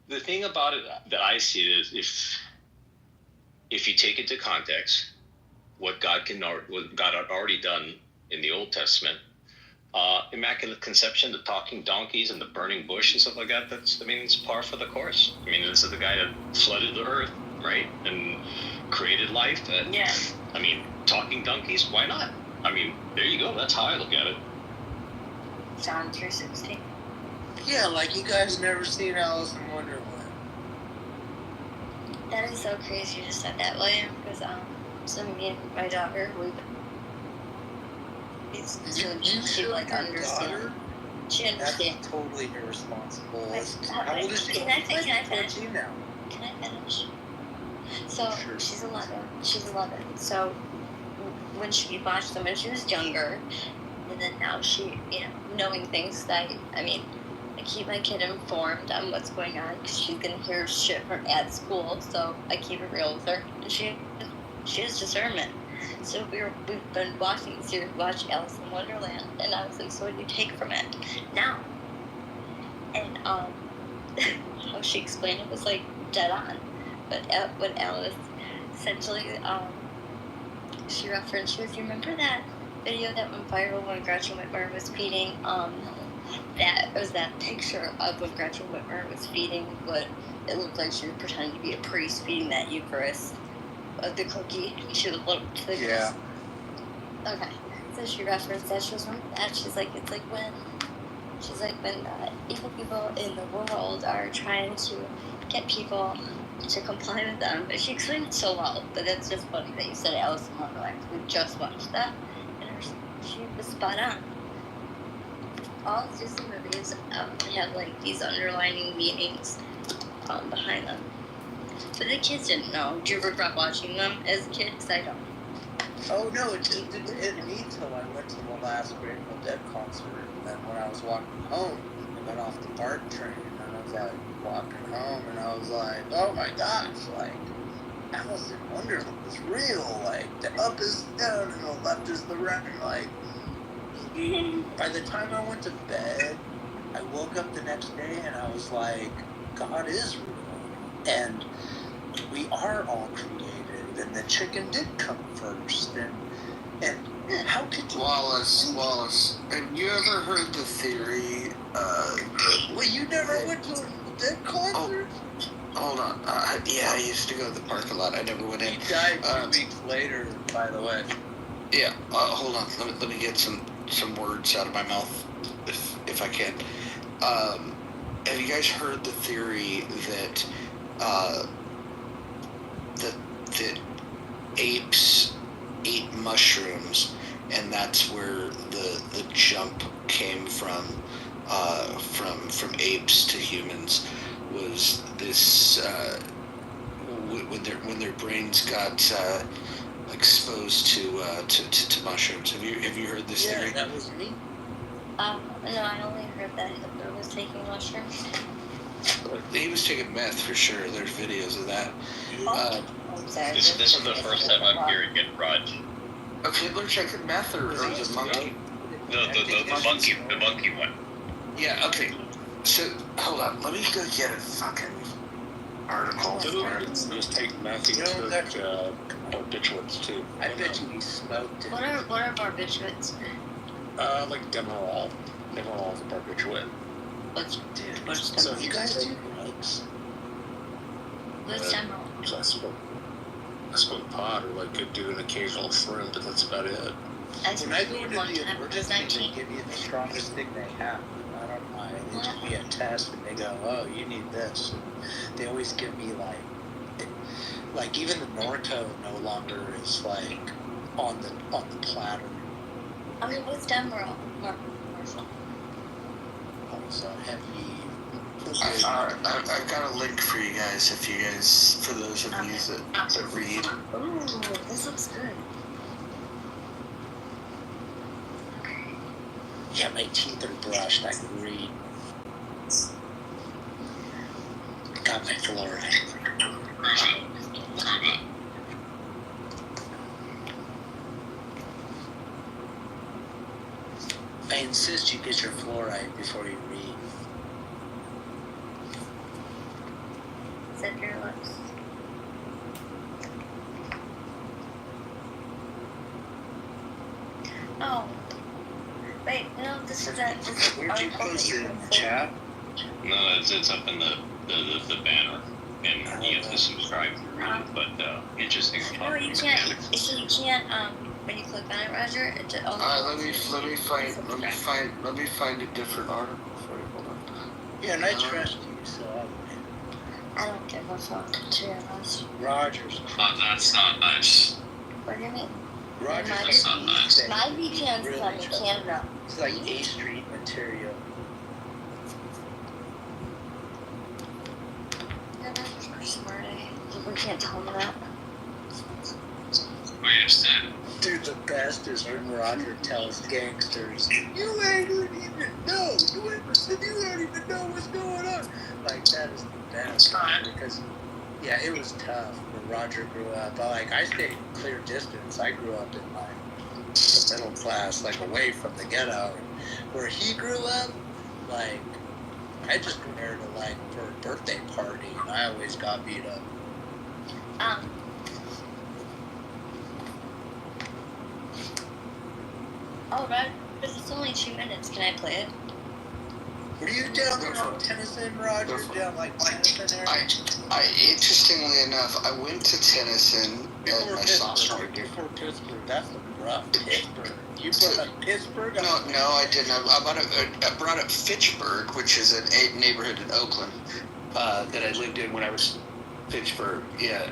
the thing about it that I see is if you take it to context, what God had already done in the Old Testament, Immaculate Conception, the talking donkeys and the burning bush and stuff like that. It's par for the course. This is the guy that flooded the earth, right, and created life. Yeah. Talking donkeys. Why not? There you go. That's how I look at it. John 3:16. Yeah, like you guys never seen Alice in Wonderland. That is so crazy you just said that, William, because so me and my daughter, she like understand. She understands. That's totally irresponsible. How old is she? Can I finish? Now. Can I finish? So sure. She's 11. So when she watched them when she was younger, and then now she, knowing things that I keep my kid informed on what's going on because she's gonna hear shit from at school. So I keep it real with her, and she has discernment. So we've been watching the series, watch Alice in Wonderland, and I was like, so what do you take from it now? And how she explained it was like dead on. But what Alice essentially she referenced, she was, you remember that video that went viral when Gretchen Whitmer was feeding that picture of when Gretchen Whitmer was feeding what it looked like she was pretending to be a priest feeding that Eucharist, the cookie. She was little. Yeah. Okay. So she referenced that. She was remember that. She's like, it's like when evil people in the world are trying to get people to comply with them. But she explained it so well. But that's just funny that you said Alice in Wonderland. We just watched that, and she was spot on. All Disney movies have like these underlining meanings behind them. But the kids didn't know. Do you regret watching them as kids? I don't. Oh no, it didn't hit me till I went to the last Grateful Dead concert. And then when I was walking home, I got off the BART train, and I was like walking home, and I was like, oh my gosh, like Alice in Wonderland is real. Like the up is down and the left is the right. Like by the time I went to bed, I woke up the next day and I was like, God is real, and we are all created, and the chicken did come first, and how could you... Wallace, have you ever heard the theory, well, you never went to a Dead concert? Hold on, yeah, I used to go to the park a lot, I never went in. He died 2 weeks later, by the way. Yeah, hold on, let me get some words out of my mouth, if I can. Have you guys heard the theory that that apes eat mushrooms, and that's where the jump came from apes to humans, was this when their brains got exposed to mushrooms. Have you heard this theory? Yeah, that was me. No, I only heard that Hitler was taking mushrooms. He was taking meth for sure. There's videos of that. This is the first time I'm hearing it, Raj. Okay, Hitler taking meth or the monkey? The monkey one. Yeah. Okay. So hold on. Let me go get it. Fucking. article. Those take nothing to barbiturates too. I bet you he smoked it. What are barbiturates? Like Demerol. Demerol is a barbiturate. What's So you guys do drugs? What's Demerol? So I smoke pot or like could do an occasional shrimp, but that's about it. When I go into the emergency, they give you the strongest thing they have. I don't know why. They give me a test and they go, "Oh, you need this." And they always give me like even the Norco no longer is like on the platter. I mean, what's Demerol? Marshall. So heavy. I've got a link for you guys for those of you that read. Ooh, this looks good. Yeah, my teeth are brushed. I can read. Got my fluoride. I insist you get your fluoride before you read. Zip your lips. Oh. Wait, no, this is a. Where'd you post it in the chat? No, it's up in the banner, and you have to subscribe to read it. But interesting. No, you can't. So you can't. When you click on it, Roger, it just. Oh, let me find a different article for you. Hold on. Yeah, and I trust you, so I don't give a fuck, to be honest. Roger's. Oh, that's not nice. What do you mean? Roger's That's not nice. My VPN's really from Canada. It's like A Street material. Yeah, that's smart, eh? We can't tell them that. We understand. Dude, the best is when Roger tells gangsters, "You ain't even know. You don't even know what's going on." Like, that is the best. Because, yeah, it was tough when Roger grew up. I stayed clear distance. I grew up in, the middle class, away from the ghetto. And where he grew up, I just compared to, for a birthday party, and I always got beat up. Oh, right. But it's only 2 minutes. Can I play it? Were you down there on Tennyson, Roger? Down Tennyson area? Interestingly enough, I went to Tennyson at my sophomore year. Before Pittsburgh, that's rough. Pittsburgh. You brought up Pittsburgh? No, I didn't. I brought up Fitchburg, which is a neighborhood in Oakland that I lived in when I was Fitchburg. Yeah,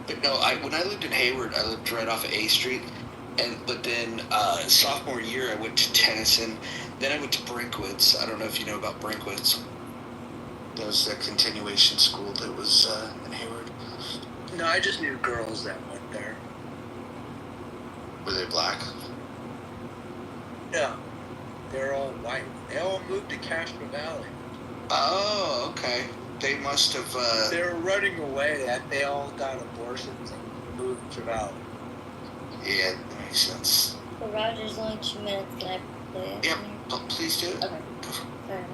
but no, when I lived in Hayward, I lived right off of A Street. But then sophomore year, I went to Tennyson. Then I went to Brinkwitz. I don't know if you know about Brinkwitz. That was a continuation school that was in Hayward. No, I just knew girls that went there. Were they black? No, they're all white. They all moved to Castro Valley. Oh, okay. They must have. They were running away. They all got abortions and moved to Valley. Yeah, that makes sense. So Roger's only 2 minutes. Can I play it? Yep, please do it. Okay. Sorry.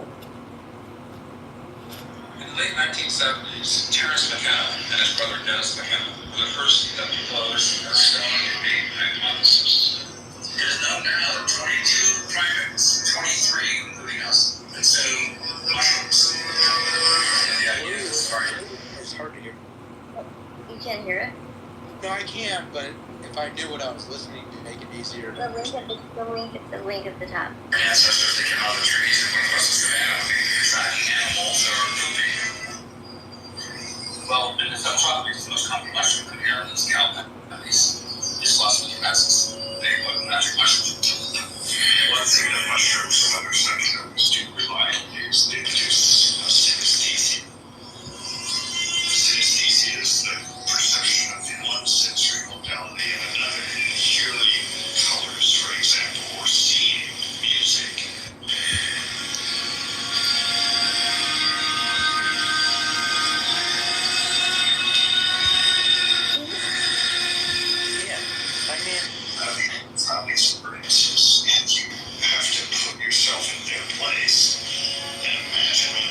In the late 1970s, Terrence McKenna and his brother Dennis McKenna were the first that proposed a stone-dating hypothesis. It is known now that 22 primates, 23 including us, consume mushrooms. And the idea is It's hard to hear. You can't hear it? No, I can, but if I knew what I was listening to, make it easier. The link at the top. ancestors that came out of the trees and went across the savannah tracking animals or pooping. Well, and if tropics, the most common mushroom inheritance cow patties, just lost with humasis. They put magic mushrooms. One thing that mushrooms and other substances do rely on is they produce synesthesia. Synesthesia is the perception of one sensory modality and another, hearing colors, for example, or seeing music. Yeah, having experiences, and you have to put yourself in their place and imagine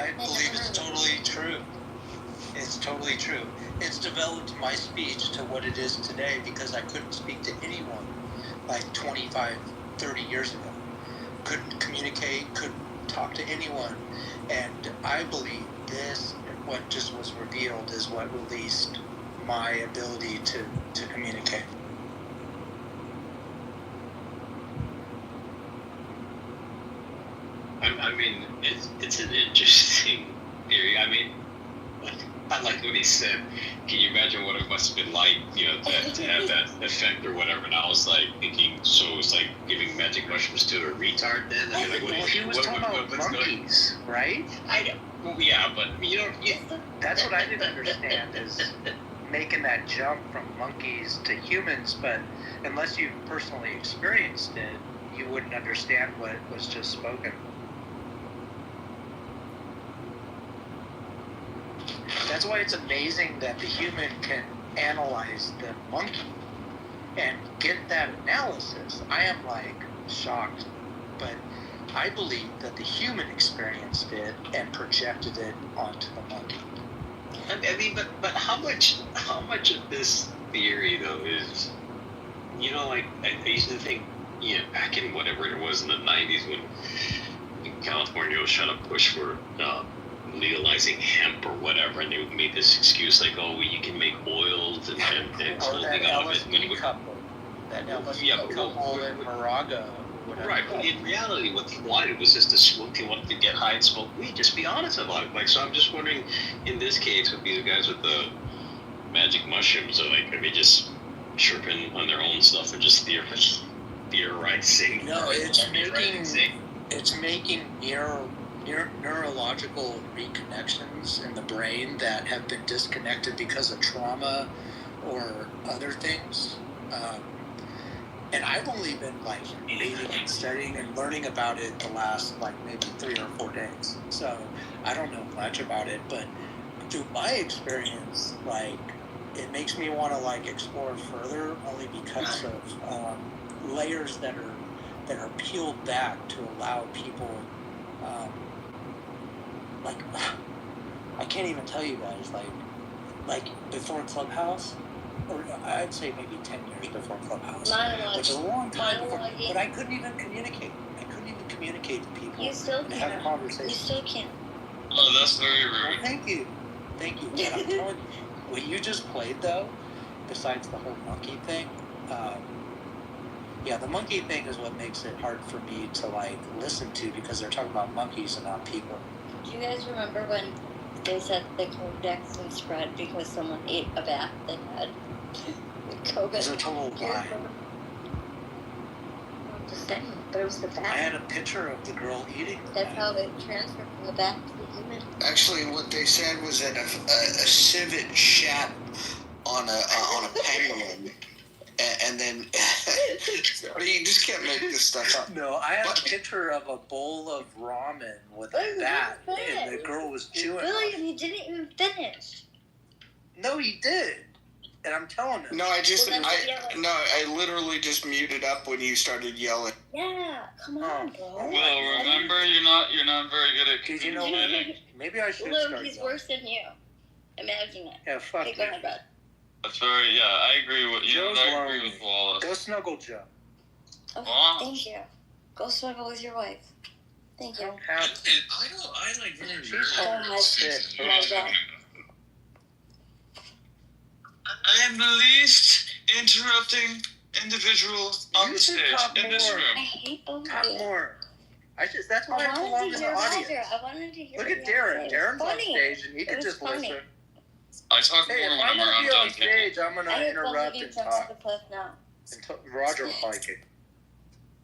I believe it's totally true. It's totally true. It's developed my speech to what it is today because I couldn't speak to anyone like 25, 30 years ago. Couldn't communicate, couldn't talk to anyone. And I believe this, what just was revealed, is what released my ability to communicate. I mean, it's an interesting theory. I mean, I like what he said. Can you imagine what it must have been like, to have that effect or whatever? And I was like thinking, so it's like giving magic mushrooms to a retard then? I mean, like, Well, he was talking about monkeys, right? I know. Well, yeah, but that's what I didn't understand is making that jump from monkeys to humans, but unless you've personally experienced it, you wouldn't understand what was just spoken. That's why it's amazing that the human can analyze the monkey and get that analysis. I am like shocked, but I believe that the human experienced it and projected it onto the monkey. I mean, but how much of this theory though is, like I used to think, back in whatever it was in the 90s when California was trying to push for legalizing hemp or whatever, and they made this excuse like, oh, you can make oils and clothing out of it. That LSD couple in Moraga. Right, but in reality, what they wanted was just to smoke. They wanted to get high and smoke weed. Just be honest about it. Like, so I'm just wondering, in this case, with these guys with the magic mushrooms, are they just chirping on their own stuff or just theorizing? No, it's making neurological reconnections in the brain that have been disconnected because of trauma or other things. And I've only been like reading and studying and learning about it the last maybe 3 or 4 days. So I don't know much about it, but through my experience, it makes me want to explore further, only because of layers that are peeled back to allow people. I can't even tell you guys, before Clubhouse, or I'd say maybe 10 years before Clubhouse. It's a long time before, but I couldn't even communicate. I couldn't even communicate to people. You still and can't. have conversations. You still can't. Oh, that's very rude. Well, thank you. And I'm telling you, what you just played, though, besides the whole monkey thing, the monkey thing is what makes it hard for me to listen to, because they're talking about monkeys and not people. Do you guys remember when they said the COVID vaccine spread because someone ate a bat that had COVID? It's a total lie. I'm just saying, but it was the bat. I had a picture of the girl eating. That's how it transferred from the bat to the human. Actually, what they said was that a civet shat on a penguin. And then you just can't make this stuff up. No, I had a picture of a bowl of ramen with a bat, and the girl was chewing. William, he didn't even finish. No, he did, and I'm telling him. No, I literally just muted up when you started yelling. Yeah, come on, bro. Well, remember, you're not very good at communicating. Did you know what? Maybe I should start Luke, he's yelling. worse than you. Imagine it. Yeah, fuck okay, go ahead, bud. That's very, I agree with you. I agree with Wallace. Go snuggle Joe. Okay, thank you. Go snuggle with your wife. Thank you. I like really I am the least interrupting individual on the stage in this room. I hate both of Talk you. more. That's why I belong in the audience. I wanted to hear. Look at Darren. Darren's on stage, and he could just listen. I talk more when I'm around be on dumb stage, people. I'm gonna interrupt and talk. Now. And Roger will probably kick.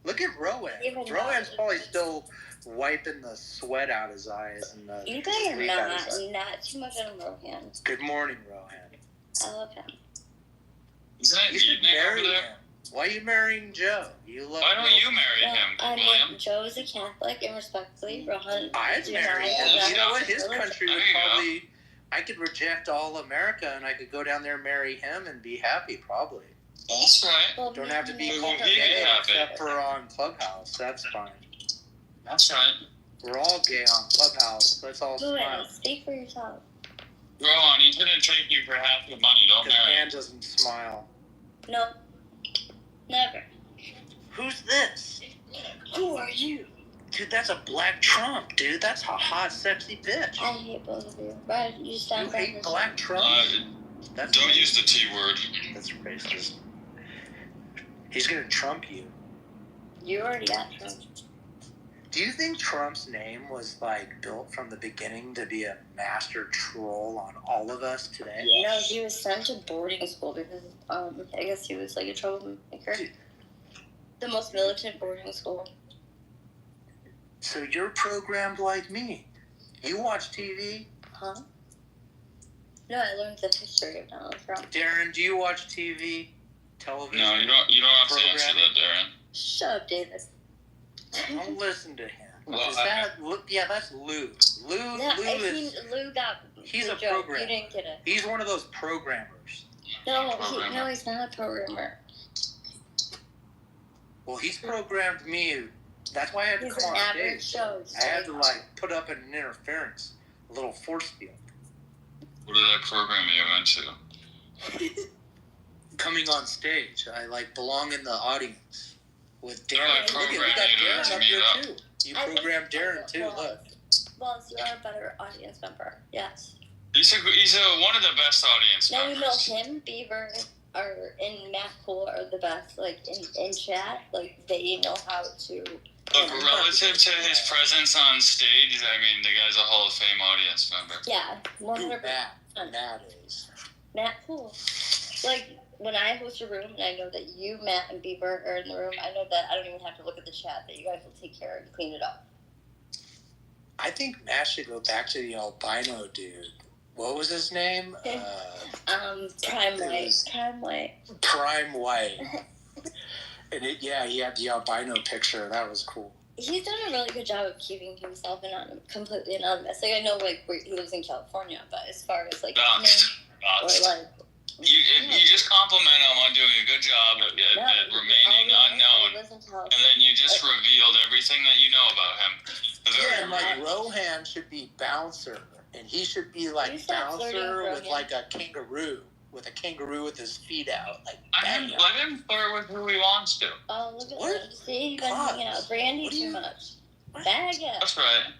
Look at Rowan. Rowan's probably still wiping the sweat out his eyes and the. You better not too much on Rohan. Good morning, Rohan. I love him. Is that you should marry him. Why are you marrying Joe? Why don't you marry him, William? Joe is a Catholic, and respectfully, Rohan. I'd marry him. You know what? His country would probably. I could reject all America, and I could go down there and marry him and be happy, probably. That's right. Well, don't have to be called gay except for on Clubhouse. That's fine. That's right. We're all gay on Clubhouse. Let's all smile. Speak for yourself. Rowan, he didn't take you for half the money. Don't Because marry Ann doesn't smile. No. Never. Who's this? Who are you? Dude, that's a black Trump, dude. That's a hot, sexy bitch. I hate both of you. But you sound You hate black Trump? Don't use the T word. That's racist. He's gonna Trump you. You already got Trump. Do you think Trump's name was like built from the beginning to be a master troll on all of us today? No, he was sent to boarding school because I guess he was like a troublemaker. The most militant boarding school. So you're programmed like me. You watch TV? Huh? No, I learned the history of Donald Trump. Darren, do you watch TV? Television? No, you don't have to answer that, Darren. Shut up, Davis. Don't listen to him. Well, That's Lou. Lou got he's the a joke. programmer. You didn't get it. He's one of those programmers. No, he's not a programmer. Well, he's programmed me. That's why I had to He's come an on average stage. Joe. I had to put up an interference, a little force field. What did I program you into? Coming on stage, I belong in the audience with Darren. I programmed you to mute up. Too. You programmed Darren too. Look. Wallace, you are a better audience member. Yes. He's one of the best audience Now you members. know him, Beaver, and Matt Poole are the best. Like in chat, they know how to. Look, relative to his presence on stage, I mean, the guy's a Hall of Fame audience member. Yeah, 100%. Matt is. Matt Poole. When I host a room and I know that you, Matt, and Beaver are in the room, I know that I don't even have to look at the chat, that you guys will take care and clean it up. I think Matt should go back to the albino dude. What was his name? Prime White. Prime White. And he had the albino picture. That was cool. He's done a really good job of keeping himself completely anonymous. I know, he lives in California, but as far as, You just compliment him on doing a good job at remaining unknown, and then you just revealed everything that you know about him. Yeah, and Rohan should be bouncer, and he should be bouncer with a kangaroo, with his feet out. Let him flirt with who he wants to. Oh, look at that. See, you've been hanging out with Brandy too much. Bag it. That's right.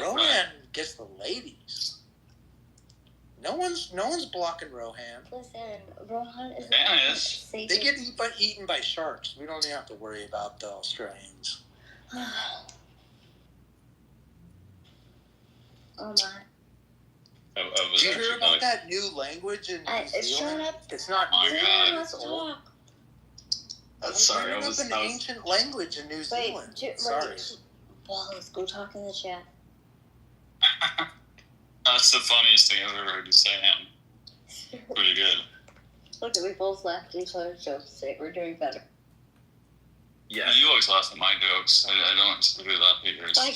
Rohan gets the ladies. No one's blocking Rohan. Listen, Rohan is safe. They get eaten by sharks. We don't even have to worry about the Australians. Oh my. Did you hear about that new language in New Zealand? Shut up. It's not Oh new. my God. Let's talk. Sorry, I was an ancient language in New Zealand. Sorry. Wallace, go talk in the chat. That's the funniest thing I've ever heard you say, Em. Pretty good. Look, we both laughed at each other's jokes today. We're doing better. Yeah. You always laugh at my jokes. I don't really laugh at yours. But I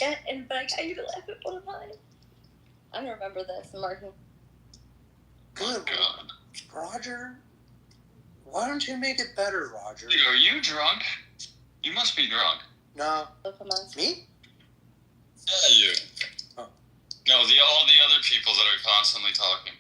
got you to laugh at one of mine. I remember this, Martin. Good. God. Roger, why don't you make it better, Roger? Dude, are you drunk? You must be drunk. No. Oh, come on. Me? Yeah, you. Oh. No, all the other people that are constantly talking.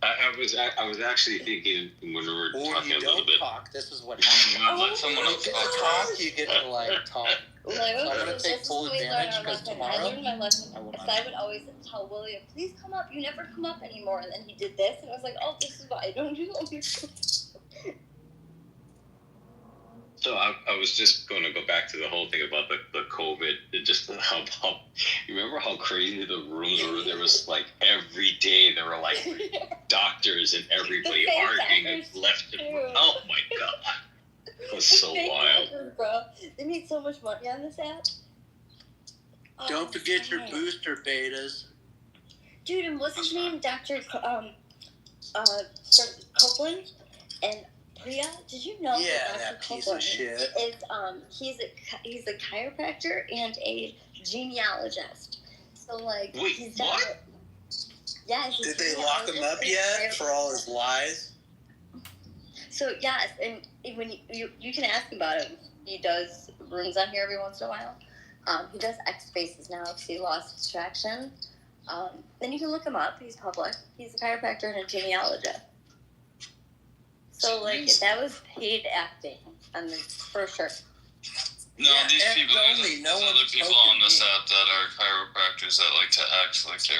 I was actually thinking when we were talking a little bit. Talk. This is what happens. Let someone else talk. You get to talk. So I'm gonna take full advantage because tomorrow. I learned my lesson. I would always tell William, "Please come up. You never come up anymore." And then he did this, and I was like, "Oh, this is why I don't do it." So I was just going to go back to the whole thing about the COVID. Just how you remember how crazy the rooms were? There was every day there were doctors and everybody arguing left and right. Oh my god, it was so wild. Bro, they made so much money on this app. Don't forget your booster betas. Dude, and what's his name? Dr. Copeland and Priya, did you know that Dr. piece Copeland of shit is he's a chiropractor and a genealogist. So Wait, he's done what? Yeah. He's Did they lock him up yet for all his lies? So yes, and when you can ask him about it. he does rooms on here every once in a while. He does X Spaces now because he lost his traction. Then you can look him up. He's public. He's a chiropractor and a genealogist. So, like, that was paid acting on this, for sure. No, these people, there's other people on this app that are chiropractors that like to act like they're,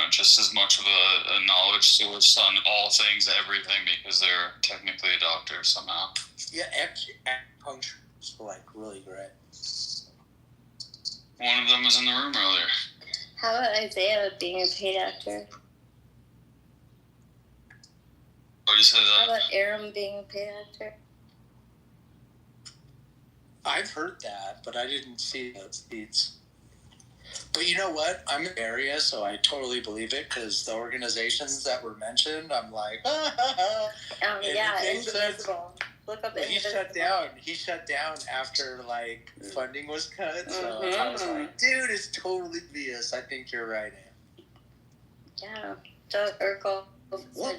just as much of a knowledge source on all things, everything, because they're technically a doctor somehow. Yeah, acupuncture is like really great. One of them was in the room earlier. How about Isaiah being a paid actor? What you say that? How about Aram being a paid actor? I've heard that, but I didn't see those feeds. But you know what? I'm in the area, so I totally believe it, because the organizations that were mentioned, I'm like, yeah, Indivisible. Look up Indivisible. He shut down after, like, funding was cut, so I was like, dude, it's totally BS. I think you're right, Ann. Yeah. Doug Urkel. More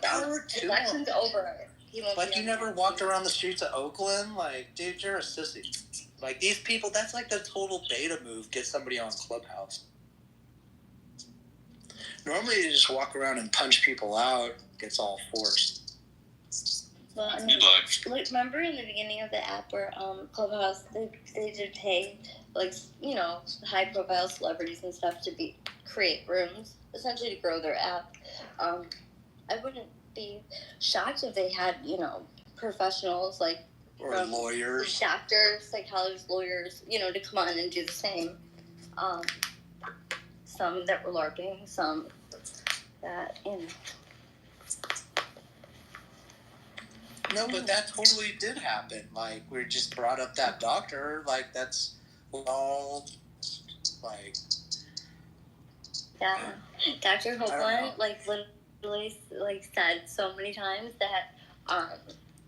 power to him. Election's over. Like, you never walked around the streets of Oakland? Like, dude, you're a sissy. Like, these people, that's like the total beta move. Get somebody on Clubhouse. Normally, you just walk around and punch people out. Gets all forced. Well, I mean, remember in the beginning of the app where Clubhouse, they did pay, like, high-profile celebrities and stuff to create rooms, essentially to grow their app. I wouldn't be shocked if they had, professionals like lawyers, doctors, psychologists, lawyers, to come on and do the same. Some that were LARPing, some that, No, but that totally did happen. Like, we just brought up that doctor. Like, that's all, like... Yeah. Dr. Hopeland, literally, said so many times that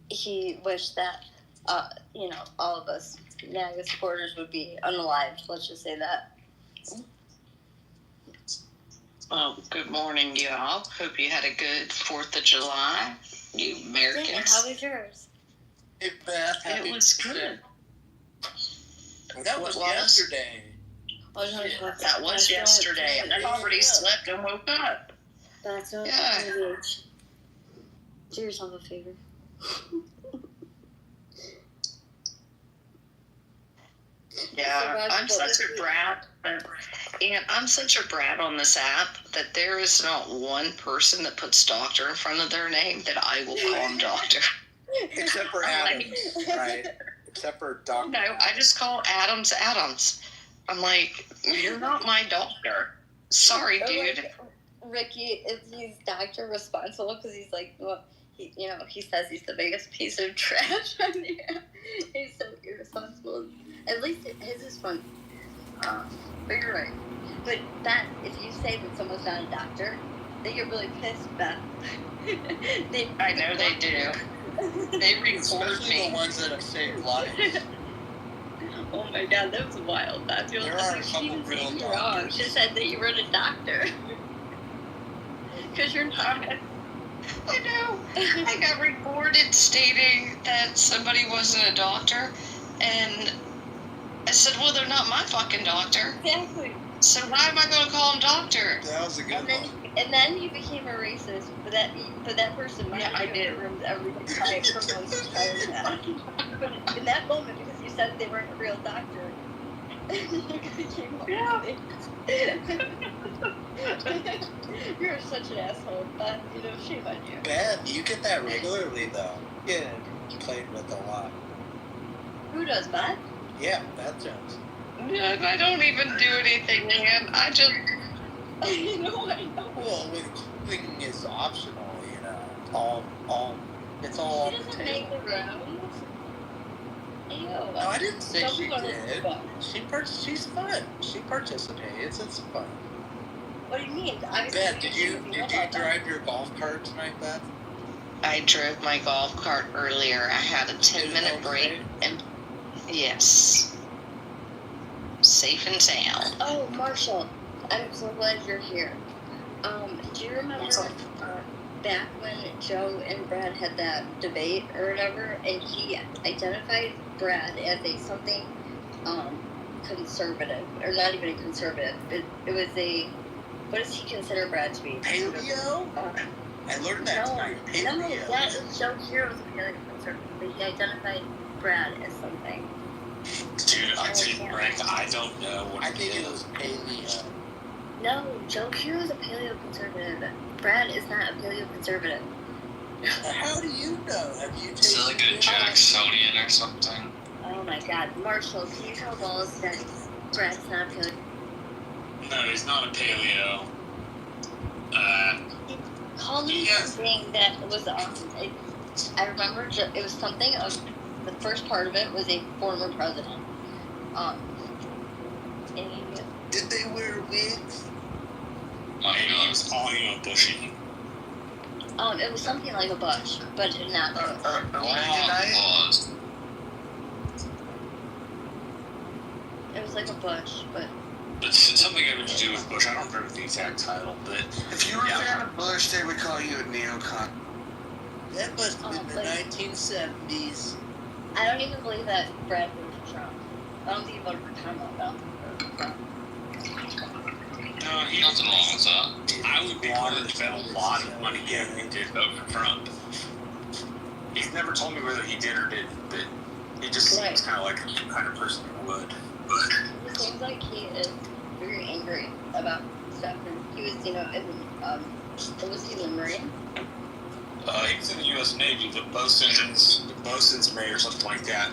he wished that, all of us MAGA supporters would be unalived. Let's just say that. Well, good morning, y'all. Hope you had a good 4th of July, you Americans. Yeah, how was yours? Hey, Beth, it was good. That was yesterday. Oh, no, that was yesterday. I already slept and woke up. That's okay. Yeah. Do yourself a favor. Yeah, I'm such a brat. And I'm such a brat on this app that there is not one person that puts doctor in front of their name that I will call him doctor. Except for Adams, right? Except for Dr. No, I just call Adams. I'm like, you're not my doctor. Sorry, dude. Like, Ricky, is he's doctor responsible because he's like, well, he says he's the biggest piece of trash on the app. He's so irresponsible. At least his is fun. But you're right. But that, if you say that someone's not a doctor, they get really pissed, Beth. I know they do. They record me. The ones that have saved lives. Oh my God, that was wild. That feels like she didn't say you wrong. She said that you were a doctor. Because you're not. I know. I got reported stating that somebody wasn't a doctor, and I said, well, they're not my fucking doctor. Exactly. So why am I going to call him doctor? That was a good one. And then you became a racist for that person. Yeah, I did. Every time for months prior to that. But in that moment, because you said they weren't a real doctor, you became You're such an asshole, but shame on you. Beth, you get that regularly though. Yeah, played with a lot. Who does, Beth? Yeah, Beth Jones. Yeah, I don't even do anything, man. I just. I know. Well, cooking is optional, it's all. She doesn't make the rounds. Ew. No, I didn't say she did. She's fun. She participates. It's fun. What do you mean? Beth, did you drive your golf cart tonight, Beth? I drove my golf cart earlier. I had a 10-minute break, and yes, safe and sound. Oh, Marshall, I'm so glad you're here. Do you remember back when Joe and Brad had that debate or whatever, and he identified Brad as a something conservative, or not even a conservative. It was a, what does he consider Brad to be? Paleo? I learned that tonight. Paleo. No, that is Joe Hero's a paleo conservative, but he identified Brad as something. Dude, I don't know what I think it was paleo. No, Joe Hero's a paleo conservative. Brad is not a paleo conservative. How do you know? Have you Is it like a Jacksonian or something? Oh my God, Marshall, can you tell Wallace that Brad's not a paleo? No, he's not a paleo. He called me something that was I remember it was something of the first part of it was a former president. Did they wear wigs? Maybe he was calling him a Bushy. It was something like a bush, but not. It was like a bush, but. It's something having to do with Bush. I don't remember the exact title, but if you were a fan of Bush, they would call you a neocon. That must have been the 1970s. I don't even believe that Brad voted for Trump. I don't think he voted for Trump. I don't think he voted for Trump. No, nothing wrong with that. I would be willing to spend a lot of money if he did vote for Trump. He's never told me whether he did or didn't, but he just seems kind of like the kind of person who would. But it seems like he is very angry about stuff, and he was, what was he, in the Marine? He was in the U.S. Navy, the bosun's mate or something like that.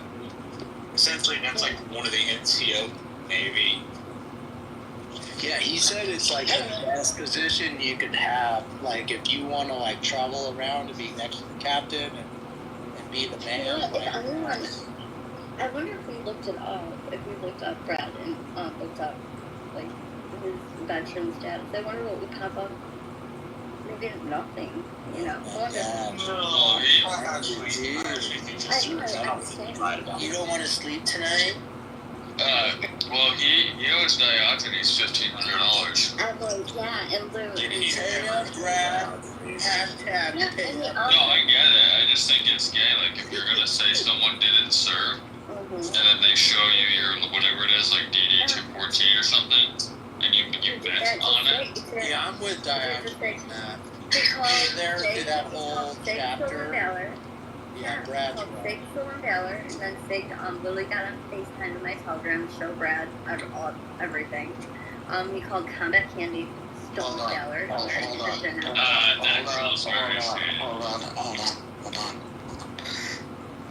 Essentially, that's like one of the NCO Navy. Yeah, he said it's like the best position you could have. Like, if you want to like travel around and be next to the captain and be the man. I wonder if we looked it up. If we looked up Brad and looked up like his veteran status, I wonder what would pop up. Maybe nothing, You don't want to sleep tonight? Well, he owes Diogenes $1,500. I'm like, yeah, and Lou. No, I get it. I just think it's gay. Like, if you're gonna say someone didn't serve, and then they show you your whatever it is, like DD 214 or something, and you bet on it. Yeah, I'm with Diogenes, man. There to that whole chapter. Yeah, Brad. Fake Stolen Valor, and then fake Lily got on FaceTime to my Telegram to show Brad everything. He called Combat Candy Stolen Valor. Hold on.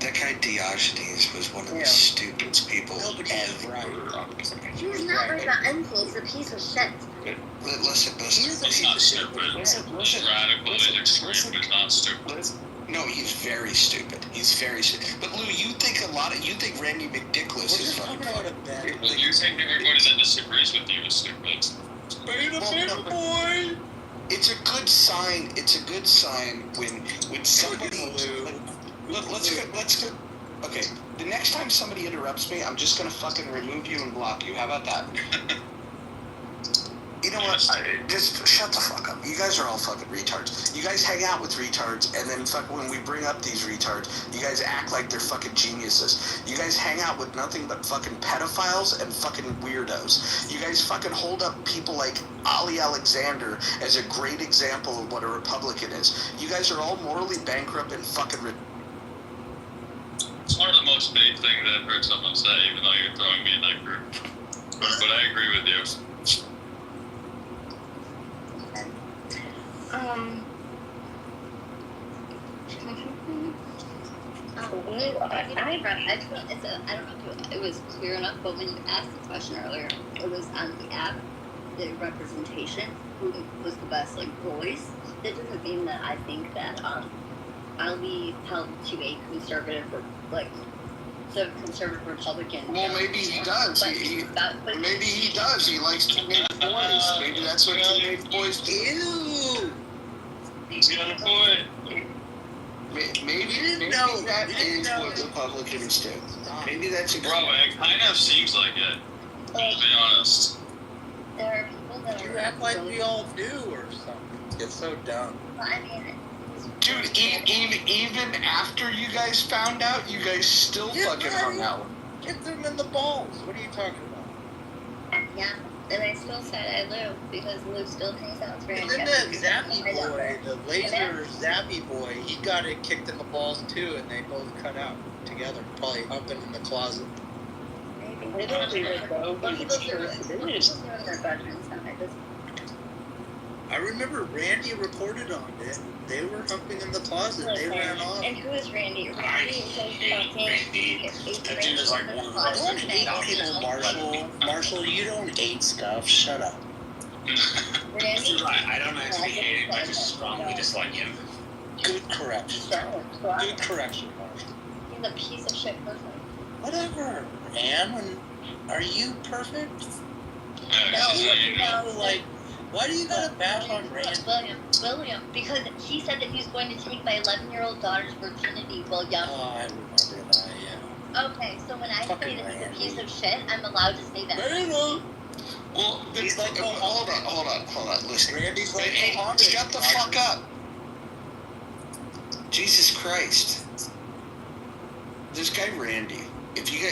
That guy Diogenes was one of the stupidest people ever. He's not like the end. He's a piece of shit. Listen. He's not stupid. He's radical and extreme, but not stupid. No, he's very stupid. But Lou, you think Randy McDicklis is fucking funny. You think everybody that disagrees with you is stupid. Boy. It's a good sign when somebody. Let's go. Okay, the next time somebody interrupts me, I'm just gonna fucking remove you and block you. How about that? You know what? Just shut the fuck up. You guys are all fucking retards. You guys hang out with retards, and then when we bring up these retards, you guys act like they're fucking geniuses. You guys hang out with nothing but fucking pedophiles and fucking weirdos. You guys fucking hold up people like Ali Alexander as a great example of what a Republican is. You guys are all morally bankrupt and fucking It's one of the most vague things that I've heard someone say, even though you're throwing me in that group. But I agree with you. I don't know if it was clear enough, but when you asked the question earlier, it was on the app, the representation, who was the best, like, voice. That doesn't mean that I think that I'll be held to a conservative, the conservative Republican. Well, maybe he does. Maybe he does. He likes teenage boys. Maybe that's what teenage boys do. Ew. He's got a point. Maybe that is what Republicans do. Maybe that's a Bro, it kind of seems like it. To be honest. There are people that you act like we all do or something. It's so dumb. I mean, Dude, even after you guys found out, you guys still fucking hung out. Hit them in the balls. What are you talking about? Yeah. And I still said I Lou because Lou still hangs out with Randy. And then that Zappy boy, the laser Zappy boy, he got it kicked in the balls too, and they both cut out together, probably up and in the closet. Maybe. Well, people doing their bedrooms now. I remember Randy reported on it. They were humping in the closet. They ran off. And who is Randy? Randy is like fucking. That dude is like one of the don't hate people, Marshall. Marshall, you don't hate stuff. Shut up. Randy? I don't actually hate him. I just strongly dislike him. Good correction. Good correction, Marshall. He's a piece of shit person. Whatever, Anne. Are you perfect? No, like. Why do you gotta bash on Randy? William, because he said that he was going to take my 11-year-old daughter's virginity while young. Oh, I remember that, yeah. Okay, so when I say that he's a piece of shit, I'm allowed to say that. Well, he's like, hold on, listen. Randy's like, hey, shut the fuck up. Jesus Christ. This guy Randy, if you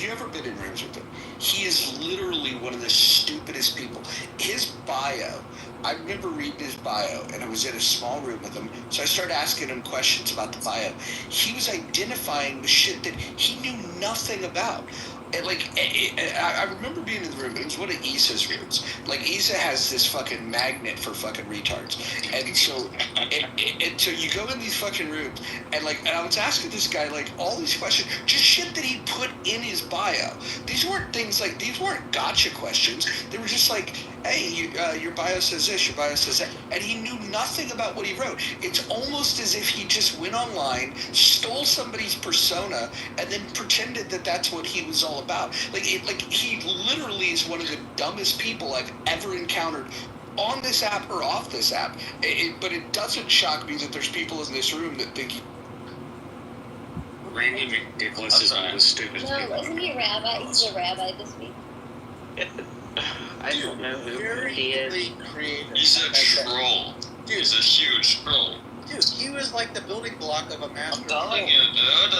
ever been in rooms with him, he is literally one of the stupidest people. His bio, I remember reading his bio, and I was in a small room with him, so I started asking him questions about the bio. He was identifying the shit that he knew nothing about. And I remember being in the room. It was one of Issa's rooms. Like, Issa has this fucking magnet for fucking retards, and so so you go in these fucking rooms, and I was asking this guy all these questions, just shit that he put in his bio. These weren't things these weren't gotcha questions. They were just hey, your bio says this, your bio says that, and he knew nothing about what he wrote. It's almost as if he just went online, stole somebody's persona, and then pretended that that's what he was all about. He literally is one of the dumbest people I've ever encountered on this app or off this app. But it doesn't shock me that there's people in this room that think Randy McNicholas is one of the stupidest people. No, isn't he a rabbi? He's a rabbi this week. I don't know who he is. He's a troll. Dude. He's a huge troll. Dude, he was like the building block of a master. I'm telling you, dude.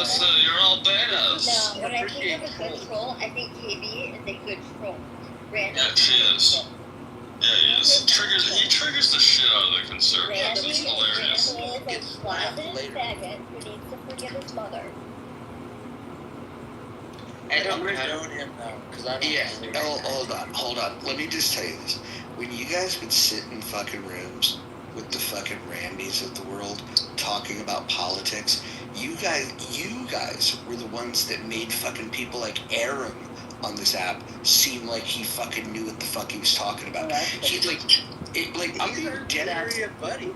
You're all badass. No, when I think of a good troll, I think KB is a good troll. Randy. Yeah, she is. Yeah, he is. He triggers the shit out of the conservatives. It's hilarious. Randy is a closet faggot who needs to forgive his mother. I don't know him now, because I don't. Yeah, hold on. Let me just tell you this. When you guys would sit in fucking rooms with the fucking Randys of the world talking about politics, you guys were the ones that made fucking people like Aaron on this app seem like he fucking knew what the fuck he was talking about. I'm being dead ass, buddy.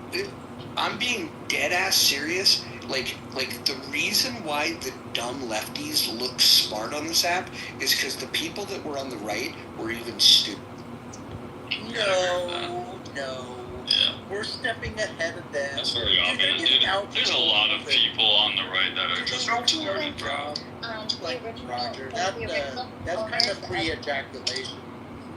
I'm being dead ass serious. The reason why the dumb lefties look smart on this app is because the people that were on the right were even stupid. No. Yeah. We're stepping ahead of them. That's very obvious, dude. There's a lot of people on the right that are just retarded, bro. Roger, that's kind of pre-ejaculation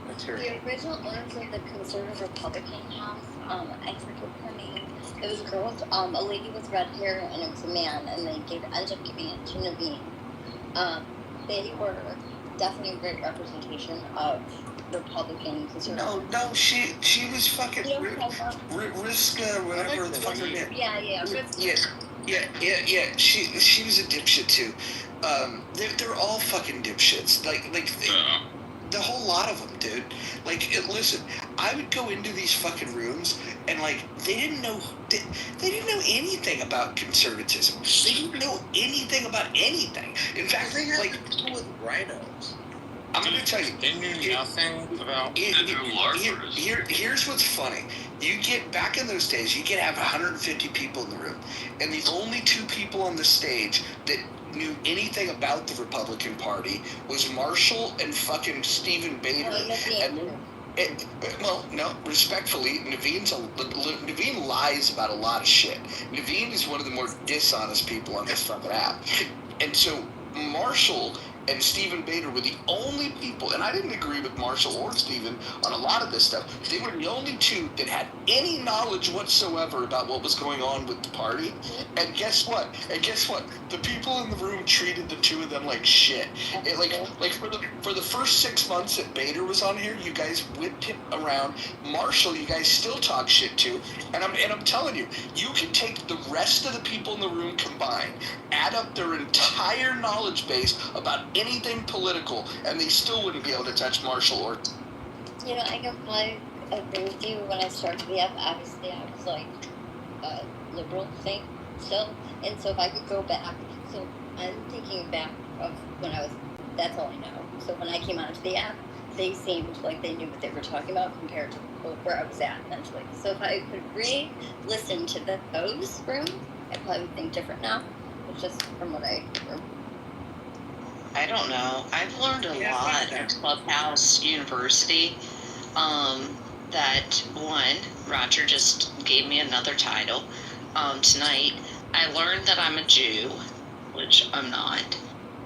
material. The original owners of the Conservative Republican House, I forget her name. It was a girl with, a lady with red hair, and it was a man, and they ended up giving it to Naveen. They were definitely a great representation of Republican conservative. No, she was fucking Riska, whatever the fuck her name. Yeah. Yeah. She was a dipshit too. They're all fucking dipshits. The whole lot of them, dude. Listen, I would go into these fucking rooms and they didn't know anything about conservatism. They didn't know anything about anything. In fact, they had to do with rhinos. I'm gonna tell you. They knew nothing about. Here's what's funny. You get back in those days, you could have 150 people in the room, and the only two people on the stage that knew anything about the Republican Party was Marshall and fucking Stephen Bader. Respectfully, Naveen lies about a lot of shit. Naveen is one of the more dishonest people on this fucking app. And so Marshall and Stephen Bader were the only people, and I didn't agree with Marshall or Stephen on a lot of this stuff. They were the only two that had any knowledge whatsoever about what was going on with the party. And guess what? The people in the room treated the two of them like shit. For the first 6 months that Bader was on here, you guys whipped him around. Marshall, you guys still talk shit to. And I'm telling you, you can take the rest of the people in the room combined, add up their entire knowledge base about anything political, and they still wouldn't be able to touch Marshall or. You know, I completely agree with you. When I started the app, obviously I was like a liberal thing still, and so if I could go back, so I'm thinking back of when I was. That's all I know. So when I came onto the app, they seemed like they knew what they were talking about compared to where I was at mentally. So if I could re-listen to those rooms, I probably would think different now. It's just from what I heard. I don't know. I've learned a lot at Clubhouse University. That one, Roger just gave me another title. Tonight, I learned that I'm a Jew, which I'm not.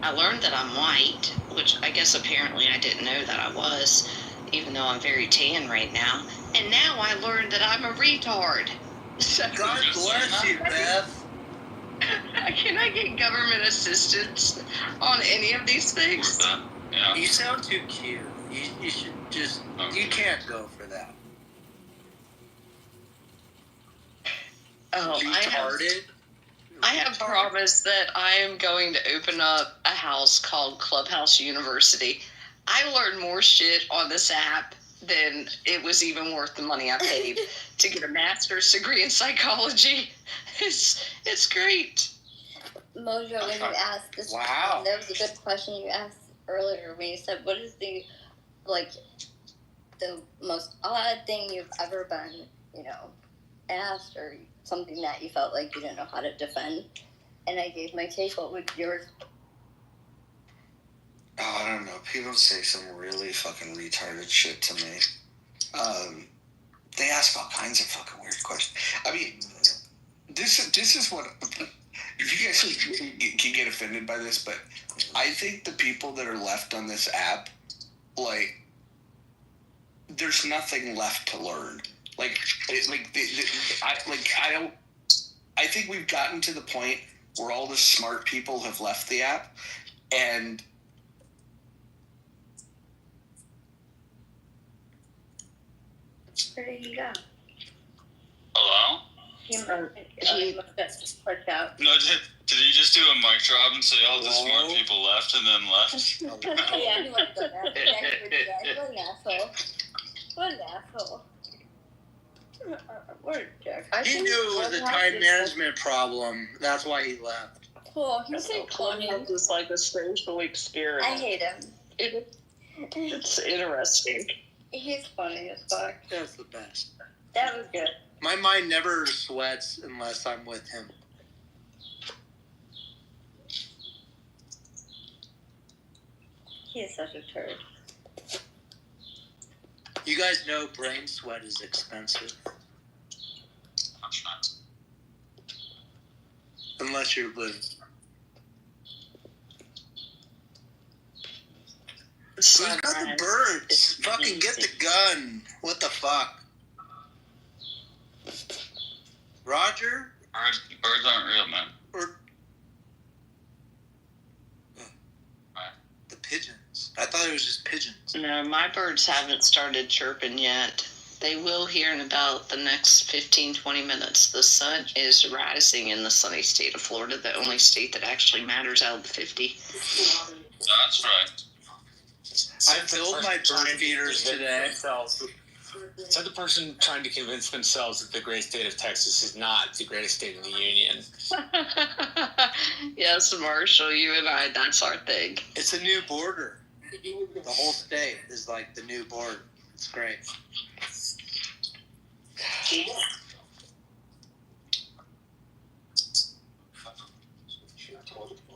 I learned that I'm white, which I guess apparently I didn't know that I was, even though I'm very tan right now. And now I learned that I'm a retard. So, God bless you, Beth. Can I get government assistance on any of these things? Yeah. You sound too cute. You should just. You can't go for that. Oh, I have promised that I am going to open up a house called Clubhouse University. I learned more shit on this app than it was even worth the money I paid to get a master's degree in psychology. It's great. Mojo, when you asked this, that was a good question you asked earlier when you said, what is the most odd thing you've ever been, asked, or something that you felt like you didn't know how to defend? And I gave my take. What would yours? Oh, I don't know. People say some really fucking retarded shit to me. They ask all kinds of fucking weird questions. I mean, this is what. If you guys can get offended by this, but I think the people that are left on this app, there's nothing left to learn. I think we've gotten to the point where all the smart people have left the app, and Where did he go? Hello? He must have clicked out. No, did he just do a mic drop and say all the smart people left and then left? Yeah, he would have done that. Yeah, he would do that. What an asshole. What an asshole. What a jerk. He knew it was a time management problem. That's why he left. Cool. He's so funny. It's like a social experiment. I hate him. It's interesting. He's funny as fuck. That's the best. That was good. My mind never sweats unless I'm with him. He is such a turd. You guys know brain sweat is expensive. Unless you're blue. Who's got the birds? Fucking get the gun. What the fuck? Roger? Birds aren't real, man. The pigeons. I thought it was just pigeons. No, my birds haven't started chirping yet. They will here in about the next 15-20 minutes. The sun is rising in the sunny state of Florida, the only state that actually matters out of the 50. That's right. I filled my bird feeders today. Said the person trying to convince themselves that the great state of Texas is not the greatest state in the union. Yes, Marshall, you and I, that's our thing. It's a new border. The whole state is like the new border. It's great.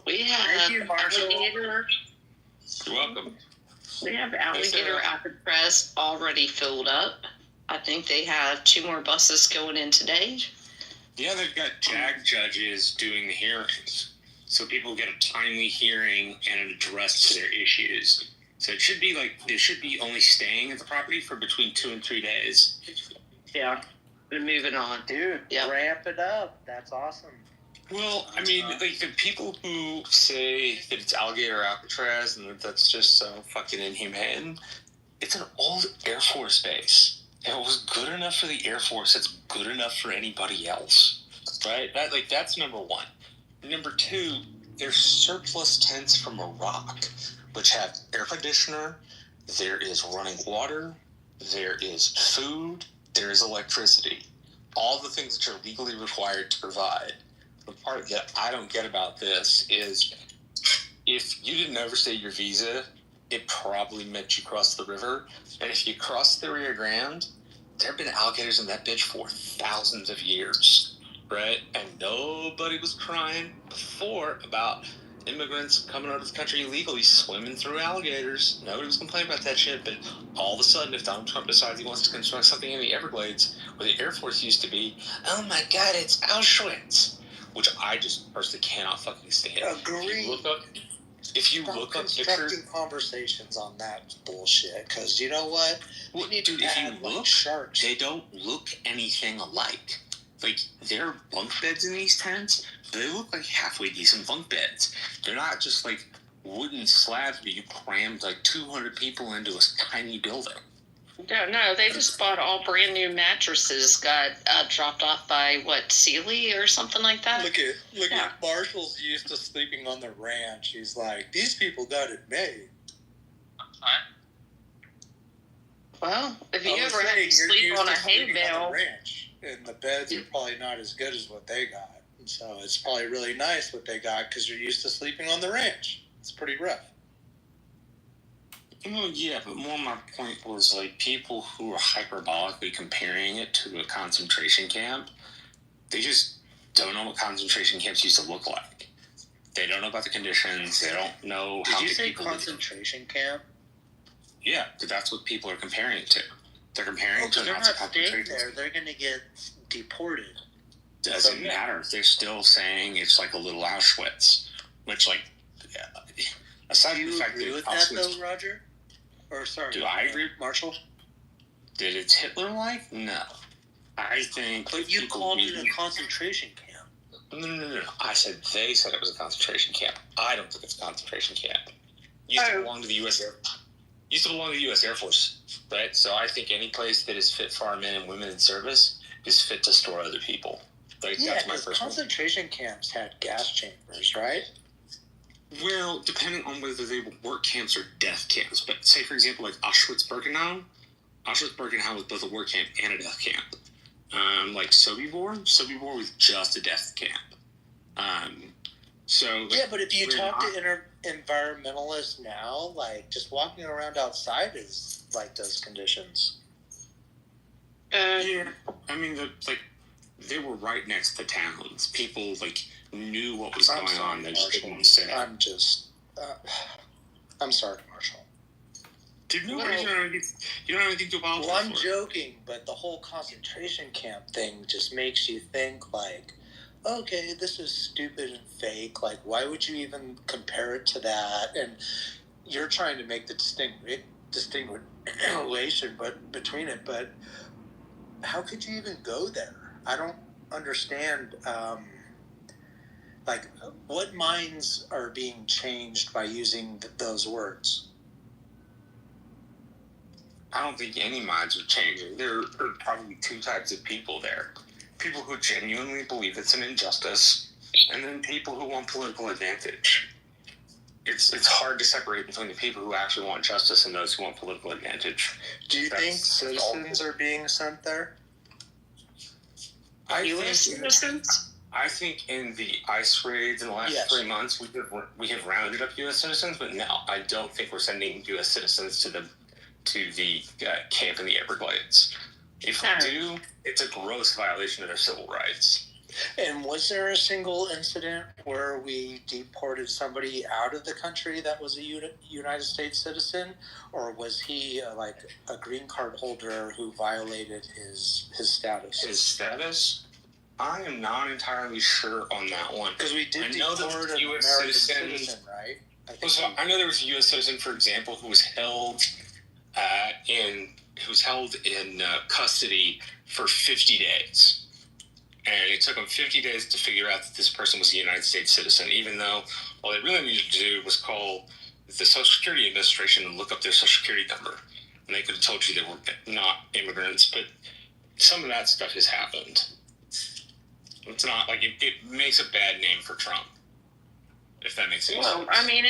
We have alligator. You're welcome. We have alligator Alcatraz already filled up. I think they have 2 more buses going in today. Yeah, they've got JAG judges doing the hearings. so people get a timely hearing and an address to their issues. So it should be only staying at the property for between 2 and 3 days. Yeah. We're moving on. Dude, ramp it up. That's awesome. Well, I mean, like, the people who say that it's alligator Alcatraz and that's just so fucking inhumane, it's an old Air Force base. If it was good enough for the Air Force, it's good enough for anybody else, right? That's number one. Number two, there's surplus tents from Iraq, which have air conditioner, there is running water, there is food, there is electricity. All the things that you're legally required to provide. The part that I don't get about this is if you didn't overstay your visa, it probably meant you crossed the river. And if you crossed the Rio Grande, there have been alligators in that bitch for thousands of years, right? And nobody was crying before about immigrants coming out of the country illegally swimming through alligators. Nobody was complaining about that shit. But all of a sudden, if Donald Trump decides he wants to construct something in the Everglades where the Air Force used to be, oh my God, it's Auschwitz. Which I just personally cannot fucking stand. Agree. If you look up pictures, conversations on that bullshit, because you know what? Well, dude, if you look, sharks. They don't look anything alike. Like, their bunk beds in these tents, they look like halfway decent bunk beds. They're not just like wooden slabs, but you crammed like 200 people into a tiny building. No, they just bought all brand new mattresses. Got dropped off by Sealy or something like that. Look at Marshall's used to sleeping on the ranch. He's like, these people got it made. Well, if you ever had to sleep on a hay bale, ranch, and the beds are probably not as good as what they got, and so it's probably really nice what they got because you're used to sleeping on the ranch. It's pretty rough. Well, yeah, but more my point was, like, people who are hyperbolically comparing it to a concentration camp, they just don't know what concentration camps used to look like. They don't know about the conditions. They don't know how. Did you say concentration camp? Yeah, because that's what people are comparing it to. They're comparing it to they're a not staying there. They're going to get deported. Doesn't matter. They're still saying it's like a little Auschwitz, which, like, aside from the fact that with that though, Roger? Or sorry, do I agree, Marshall? Did it's Hitler-like? No. I think. But you called it a concentration camp. No. I said they said it was a concentration camp. I don't think it's a concentration camp. Used to belong to the U.S. Air Force, right? So I think any place that is fit for our men and women in service is fit to store other people. Like, yeah, that's my first concentration camps had gas chambers, right? Well, depending on whether they were work camps or death camps. But say, for example, like Auschwitz-Birkenau was both a work camp and a death camp. Like Sobibor was just a death camp. Yeah, but if you talk to environmentalists now, like, just walking around outside is like those conditions. Yeah, I mean, they were right next to towns. People, like, knew what was going on. They just didn't say it. I'm sorry, Marshall. Dude, you don't have anything to apologize for. Well, I'm joking, but the whole concentration camp thing just makes you think, like, okay, this is stupid and fake. Like, why would you even compare it to that? And you're trying to make the distinguishing between it, but how could you even go there? I don't understand. Like, what minds are being changed by using those words? I don't think any minds are changing. There are probably two types of people there. People who genuinely believe it's an injustice, and then people who want political advantage. It's hard to separate between the people who actually want justice and those who want political advantage. Do you think citizens are being sent there? I think in the ICE raids in the last 3 months, we have rounded up U.S. citizens, but no, I don't think we're sending U.S. citizens to the camp in the Everglades. If we do, it's a gross violation of their civil rights. And was there a single incident where we deported somebody out of the country that was a United States citizen, or was he like a green card holder who violated his status? His status? I am not entirely sure on that one. Because we did know there deport was an a U.S. American citizen, right? I know there was a U.S. citizen, for example, who was held in custody for 50 days. And it took them 50 days to figure out that this person was a United States citizen, even though all they really needed to do was call the Social Security Administration and look up their Social Security number. And they could have told you they were not immigrants, but some of that stuff has happened. It's not like it makes a bad name for Trump, if that makes any sense. Well, I mean,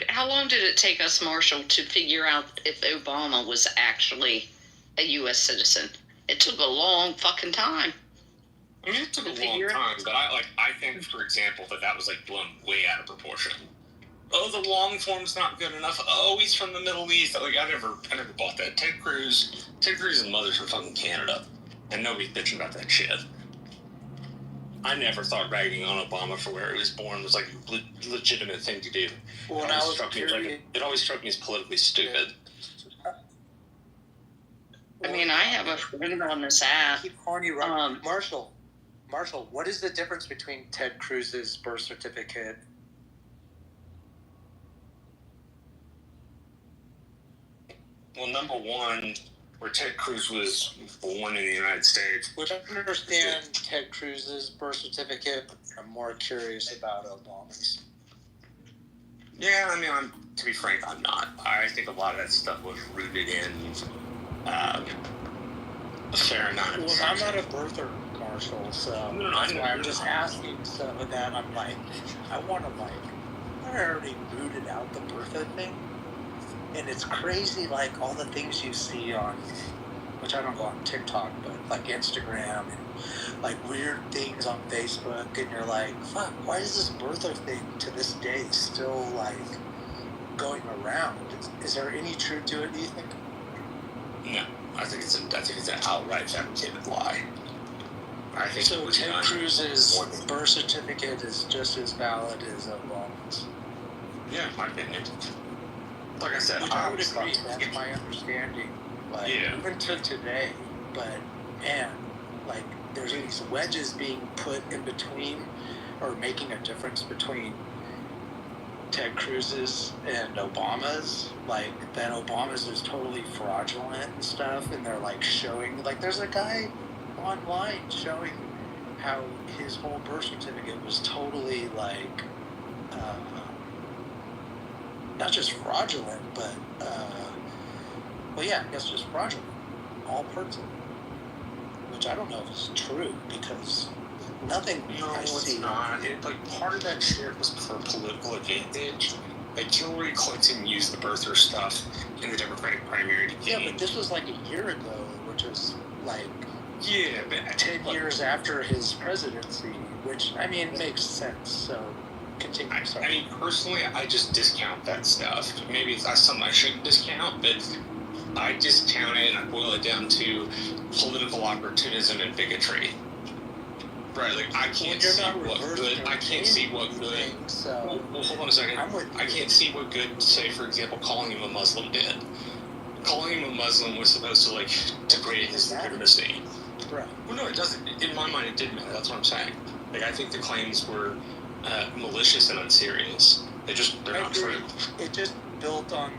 how long did it take us, Marshall, to figure out if Obama was actually a U.S. citizen? It took a long fucking time. I mean, it took a long time, but I think, for example, that was like blown way out of proportion. Oh, the long form's not good enough. Oh, he's from the Middle East. Like, I never bought that. Ted Cruz's mother's from fucking Canada, and nobody's bitching about that shit. I never thought ragging on Obama for where he was born was like a legitimate thing to do. Well, it always struck me as politically stupid. I mean, I have a friend on this app. Keep calling you Marshall, what is the difference between Ted Cruz's birth certificate? Well, number one, where Ted Cruz was born in the United States. Which I understand Ted Cruz's birth certificate. I'm more curious about Obama's. Yeah, I mean, to be frank, I'm not. I think a lot of that stuff was rooted in a fair amount of... Well, I'm not a birther, Marshall, so that's why I'm just asking some of that. I'm like, I already rooted out the birther thing. And it's crazy, like, all the things you see on, which I don't go on TikTok, but, like, Instagram and, like, weird things on Facebook, and you're like, fuck, why is this birther thing to this day still, like, going around? Is there any truth to it, do you think? No. I think it's an outright fabricated lie. I think so. Ted Cruz's birth certificate is just as valid as Obama's. Yeah, in my opinion. Like I said, I would agree. That's my understanding. Like, even to today, but man, like there's these wedges being put in between, or making a difference between Ted Cruz's and Obama's. Like that Obama's is totally fraudulent and stuff, and they're like showing, like there's a guy online showing how his whole birth certificate was totally like. Not just fraudulent, but, I guess just fraudulent. All parts of it. Which I don't know if it's true, because nothing I see. It's not. Part of that shit was for political advantage. Like, Hillary Clinton used the birther stuff in the Democratic primary to gain. Yeah, but this was like a year ago, which was like... Yeah, but... 10 years after his presidency, which, I mean, makes sense, so... Continue. I mean, personally, I just discount that stuff. Maybe it's something I shouldn't discount, but I discount it and I boil it down to political opportunism and bigotry. Right, like I can't see what good. I can't see what good. Well, hold on a second. I can't see what good. Say, for example, calling him a Muslim did. Calling him a Muslim was supposed to like degrade his legitimacy. Right. Well, no, it doesn't. In my mind, it didn't matter. That's what I'm saying. Like, I think the claims were. Malicious and unserious. They're not true. It just built on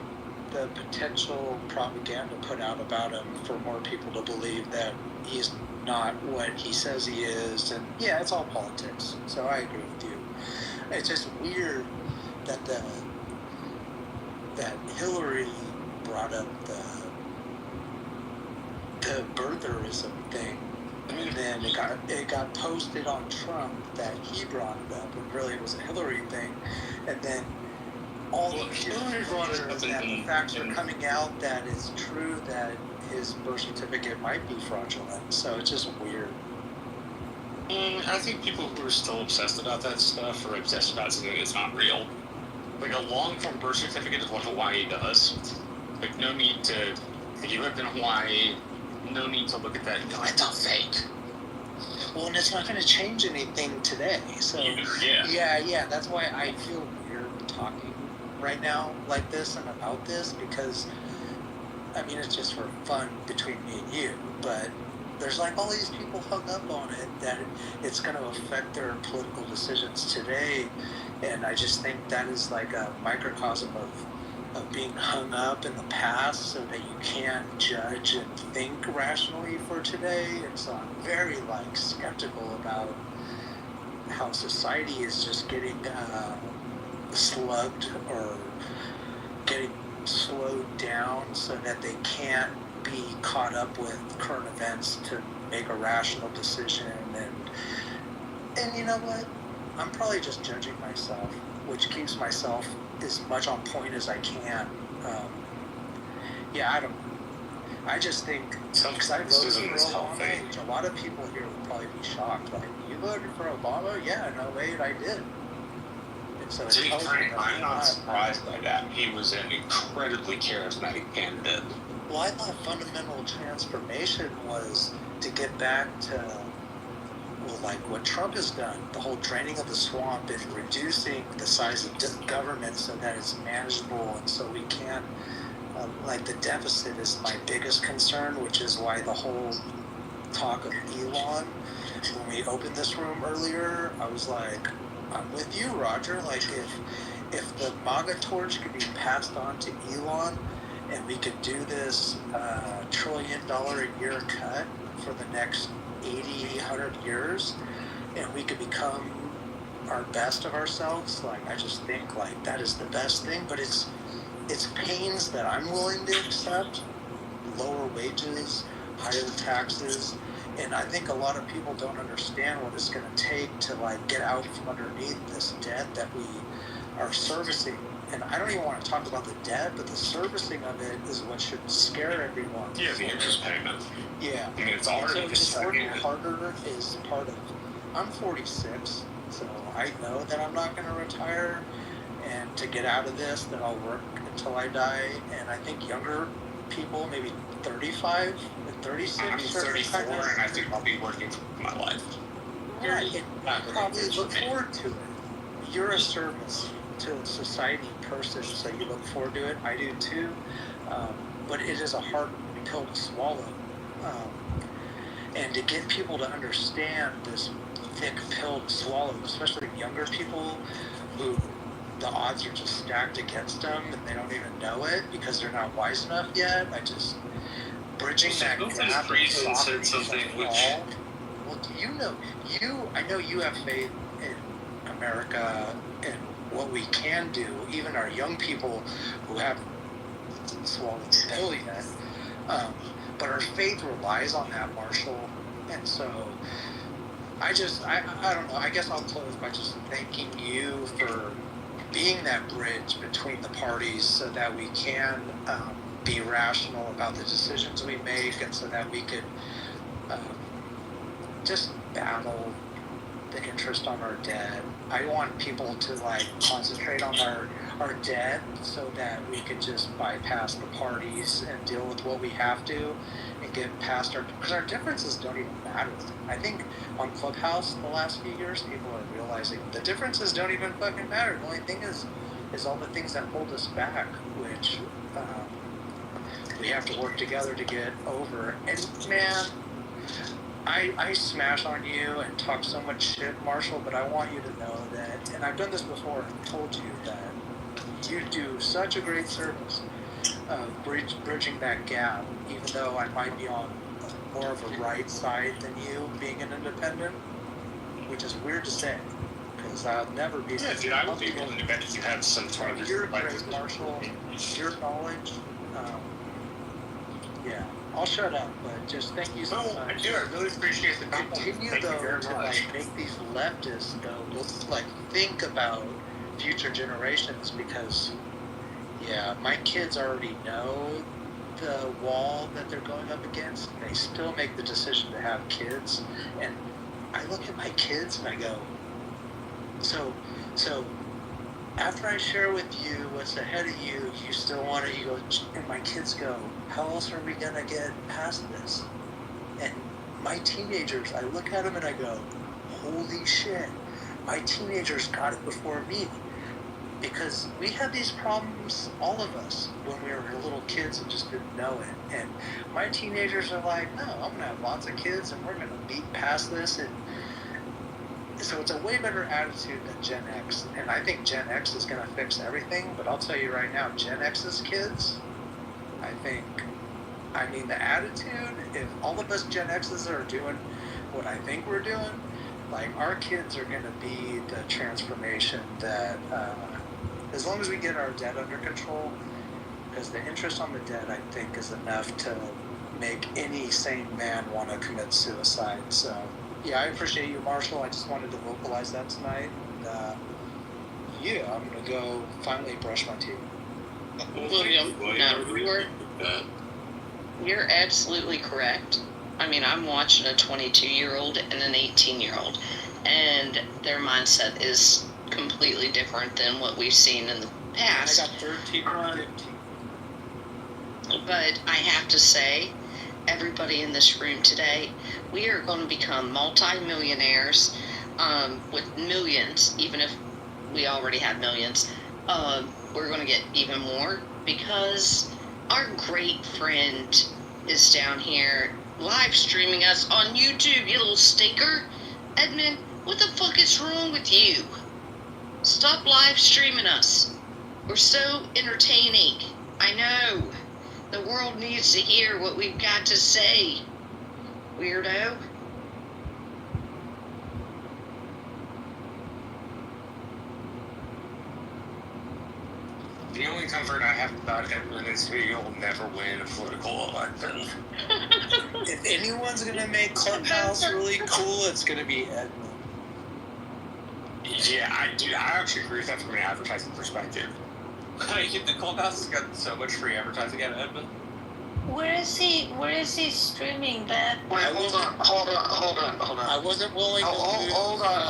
the potential propaganda put out about him for more people to believe that he's not what he says he is. And yeah, it's all politics. So I agree with you. It's just weird that that Hillary brought up the birtherism thing. And then it got posted on Trump that he brought it up, and really it was a Hillary thing. And then all the Hillary brought it up, that the facts are coming out that it's true that his birth certificate might be fraudulent. So it's just weird. I think people who are still obsessed about that stuff are obsessed about something that's not real. Like a long-form birth certificate is what Hawaii does. Like no need to, if you lived in Hawaii, no need to look at that and go, it's all fake. Well, and it's not going to change anything today. So yeah, that's why I feel weird talking right now like this and about this, because I mean it's just for fun between me and you, but there's like all these people hung up on it that it's going to affect their political decisions today, and I just think that is like a microcosm of being hung up in the past so that you can't judge and think rationally for today. And so I'm very like skeptical about how society is just getting slugged or getting slowed down so that they can't be caught up with current events to make a rational decision. And you know what? I'm probably just judging myself, which keeps myself as much on point as I can. I don't know. I just think, because I voted for Obama, which a lot of people here would probably be shocked. Like, you voted for Obama? Yeah, no, wait, I did. And so To be frank, I'm not surprised by that. He was an incredibly charismatic candidate. Well, I thought fundamental transformation was to get back to, well, like what Trump has done, the whole draining of the swamp and reducing the size of government so that it's manageable, and so we can't, like the deficit is my biggest concern, which is why the whole talk of Elon, when we opened this room earlier, I was like, I'm with you, Roger. Like, if the MAGA torch could be passed on to Elon, and we could do this $1 trillion a year cut for the next 80, 100 years, and we could become our best of ourselves, like, I just think, like, that is the best thing. But it's pains that I'm willing to accept, lower wages, higher taxes, and I think a lot of people don't understand what it's going to take to, like, get out from underneath this debt that we are servicing. And I don't even want to talk about the debt, but the servicing of it is what should scare everyone. Yeah, the interest payment. Yeah. I mean, it's already so just working harder is part of, I'm 46, so I know that I'm not going to retire, and to get out of this, that I'll work until I die. And I think younger people, maybe 35 and 36. I'm 34, and I think I'll be working for my life. Right, and probably look forward to it. You're a service to society person, so you look forward to it. I do too, but it is a hard pill to swallow, and to get people to understand this thick pill to swallow, especially younger people who the odds are just stacked against them and they don't even know it because they're not wise enough yet. I just bridging that gap. Said something which, well, I know you have faith in America and what we can do, even our young people who haven't swallowed the pill yet. But our faith relies on that, Marshall. And so I don't know. I guess I'll close by just thanking you for being that bridge between the parties so that we can be rational about the decisions we make, and so that we could just battle the interest on our debt. I want people to, like, concentrate on our debt so that we could just bypass the parties and deal with what we have to and get past because our differences don't even matter. I think on Clubhouse the last few years, people are realizing the differences don't even fucking matter. The only thing is all the things that hold us back, which we have to work together to get over. And man, I smash on you and talk so much shit, Marshall, but I want you to know that, and I've done this before and told you that you do such a great service of bridging that gap, even though I might be on more of a right side than you, being an independent, which is weird to say, because I'll never be... Yeah, dude, I would be willing to bet that you have some sort of... You're great, Marshall. Your knowledge... yeah. I'll shut up, but just thank you so much. I do. I really appreciate the compliment. Continue, though, to like make these leftists, though, like think about future generations, because, yeah, my kids already know the wall that they're going up against. They still make the decision to have kids, and I look at my kids and I go, so after I share with you what's ahead of you, you still want to, you go, and my kids go, how else are we going to get past this? And my teenagers, I look at them and I go, holy shit, my teenagers got it before me. because we had these problems, all of us, when we were little kids and just didn't know it. And my teenagers are like, no, I'm going to have lots of kids and we're going to beat past this. And so it's a way better attitude than Gen X. And I think Gen X is going to fix everything. But I'll tell you right now, Gen X's kids, I mean, the attitude, if all of us Gen X's are doing what I think we're doing, like, our kids are going to be the transformation that, as long as we get our debt under control, because the interest on the debt, I think, is enough to make any sane man want to commit suicide. So, yeah, I appreciate you, Marshall. I just wanted to vocalize that tonight. And, yeah, I'm going to go finally brush my teeth. William, no, you're absolutely correct. I mean, I'm watching a 22-year-old and an 18-year-old, and their mindset is completely different than what we've seen in the past. I got 13 and 15. But I have to say, everybody in this room today, we are going to become multi-millionaires with millions, even if we already have millions. We're going to get even more because our great friend is down here live streaming us on YouTube, you little stinker. Edmund, what the fuck is wrong with you? Stop live streaming us. We're so entertaining. I know. The world needs to hear what we've got to say. Weirdo. The only comfort I have about Edmund is he'll never win a political election. If anyone's going to make Clubhouse really cool, it's going to be Edmund. Yeah, I actually agree with that from an advertising perspective. The Clubhouse has got so much free advertising out of Edmund. Where is he streaming that? Wait, hold on. I wasn't willing to hold on.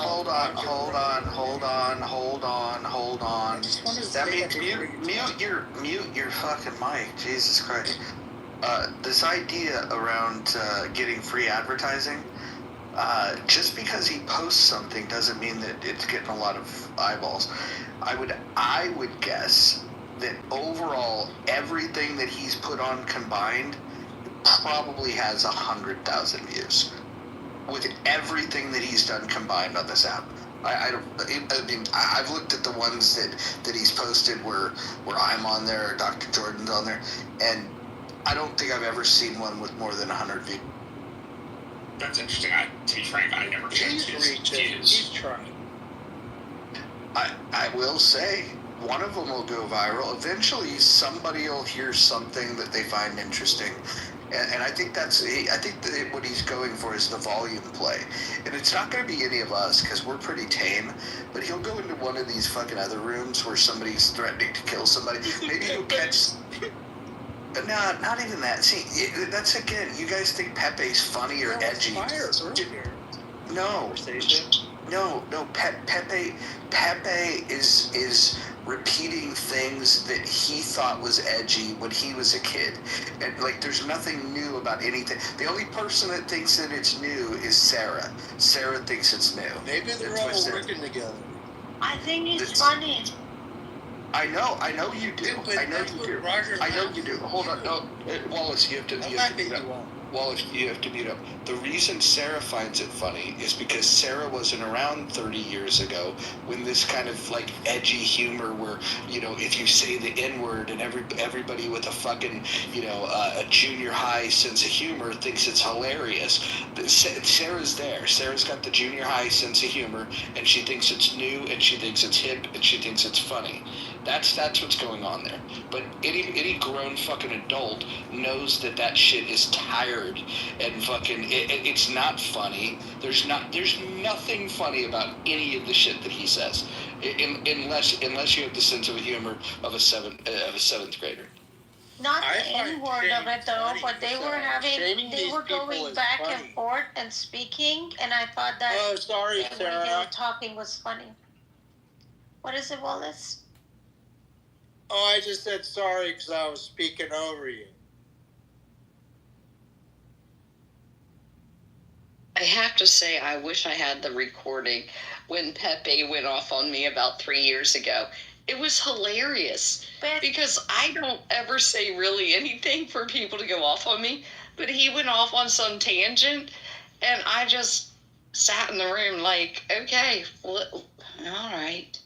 That means mute your fucking mic. Jesus Christ. This idea around getting free advertising, just because he posts something doesn't mean that it's getting a lot of eyeballs. I would guess that overall everything that he's put on combined probably has 100,000 views with everything that he's done combined on this app. I've looked at the ones that he's posted where I'm on there or Dr. Jordan's on there, and I don't think I've ever seen one with more than 100 views. That's interesting. To be frank, I never checked his views. He's trying. I will say, one of them will go viral. Eventually, somebody will hear something that they find interesting, and I think that what he's going for is the volume play. And it's not going to be any of us because we're pretty tame. But he'll go into one of these fucking other rooms where somebody's threatening to kill somebody. Maybe he'll catch. No, not even that. See, that's again. You guys think Pepe's funny or edgy? No. Pepe is repeating things that he thought was edgy when he was a kid, and like there's nothing new about anything. The only person that thinks that it's new is Sarah. Sarah thinks it's new. Maybe they're all working together. I think it's funny. I know you do. I know you do. Hold on, no, Wallace, you have to mute up. Wallace, you have to mute up. The reason Sarah finds it funny is because Sarah wasn't around 30 years ago when this kind of like edgy humor where, if you say the N-word and everybody with a fucking, a junior high sense of humor thinks it's hilarious. Sarah's there. Sarah's got the junior high sense of humor, and she thinks it's new, and she thinks it's hip, and she thinks it's funny. That's what's going on there. But any grown fucking adult knows that shit is tired and fucking it's not funny. There's nothing funny about any of the shit that he says, unless you have the sense of humor of a seventh grader. Not the N-word of it though, but they were going back and forth and speaking, and I thought that the way they were talking was funny. What is it, Wallace? Oh, I just said sorry because I was speaking over you. I have to say, I wish I had the recording when Pepe went off on me about 3 years ago. It was hilarious because I don't ever say really anything for people to go off on me, but he went off on some tangent, and I just sat in the room like, okay, well, all right.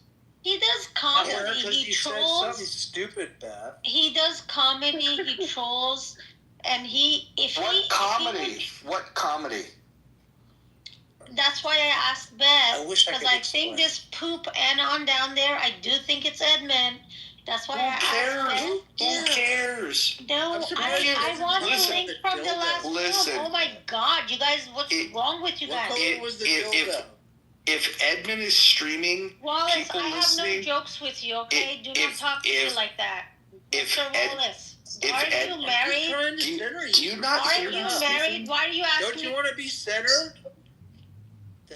He does comedy. He trolls. said something stupid, Beth. He does comedy. He trolls, and What comedy? That's why I asked Beth, because I think this poop Anon down there, I do think it's Edmund. That's why I asked Beth. Who cares? No, I want the link from the last Listen. film. Oh my God, you guys, what's wrong with you guys? If Edmund is streaming, Wallace, people I have listening, no jokes with you, okay? Do not talk to me like that. Mr. Wallace, aren't you married? Do you not hear me? Aren't you married? Why are you asking Don't you want to be centered?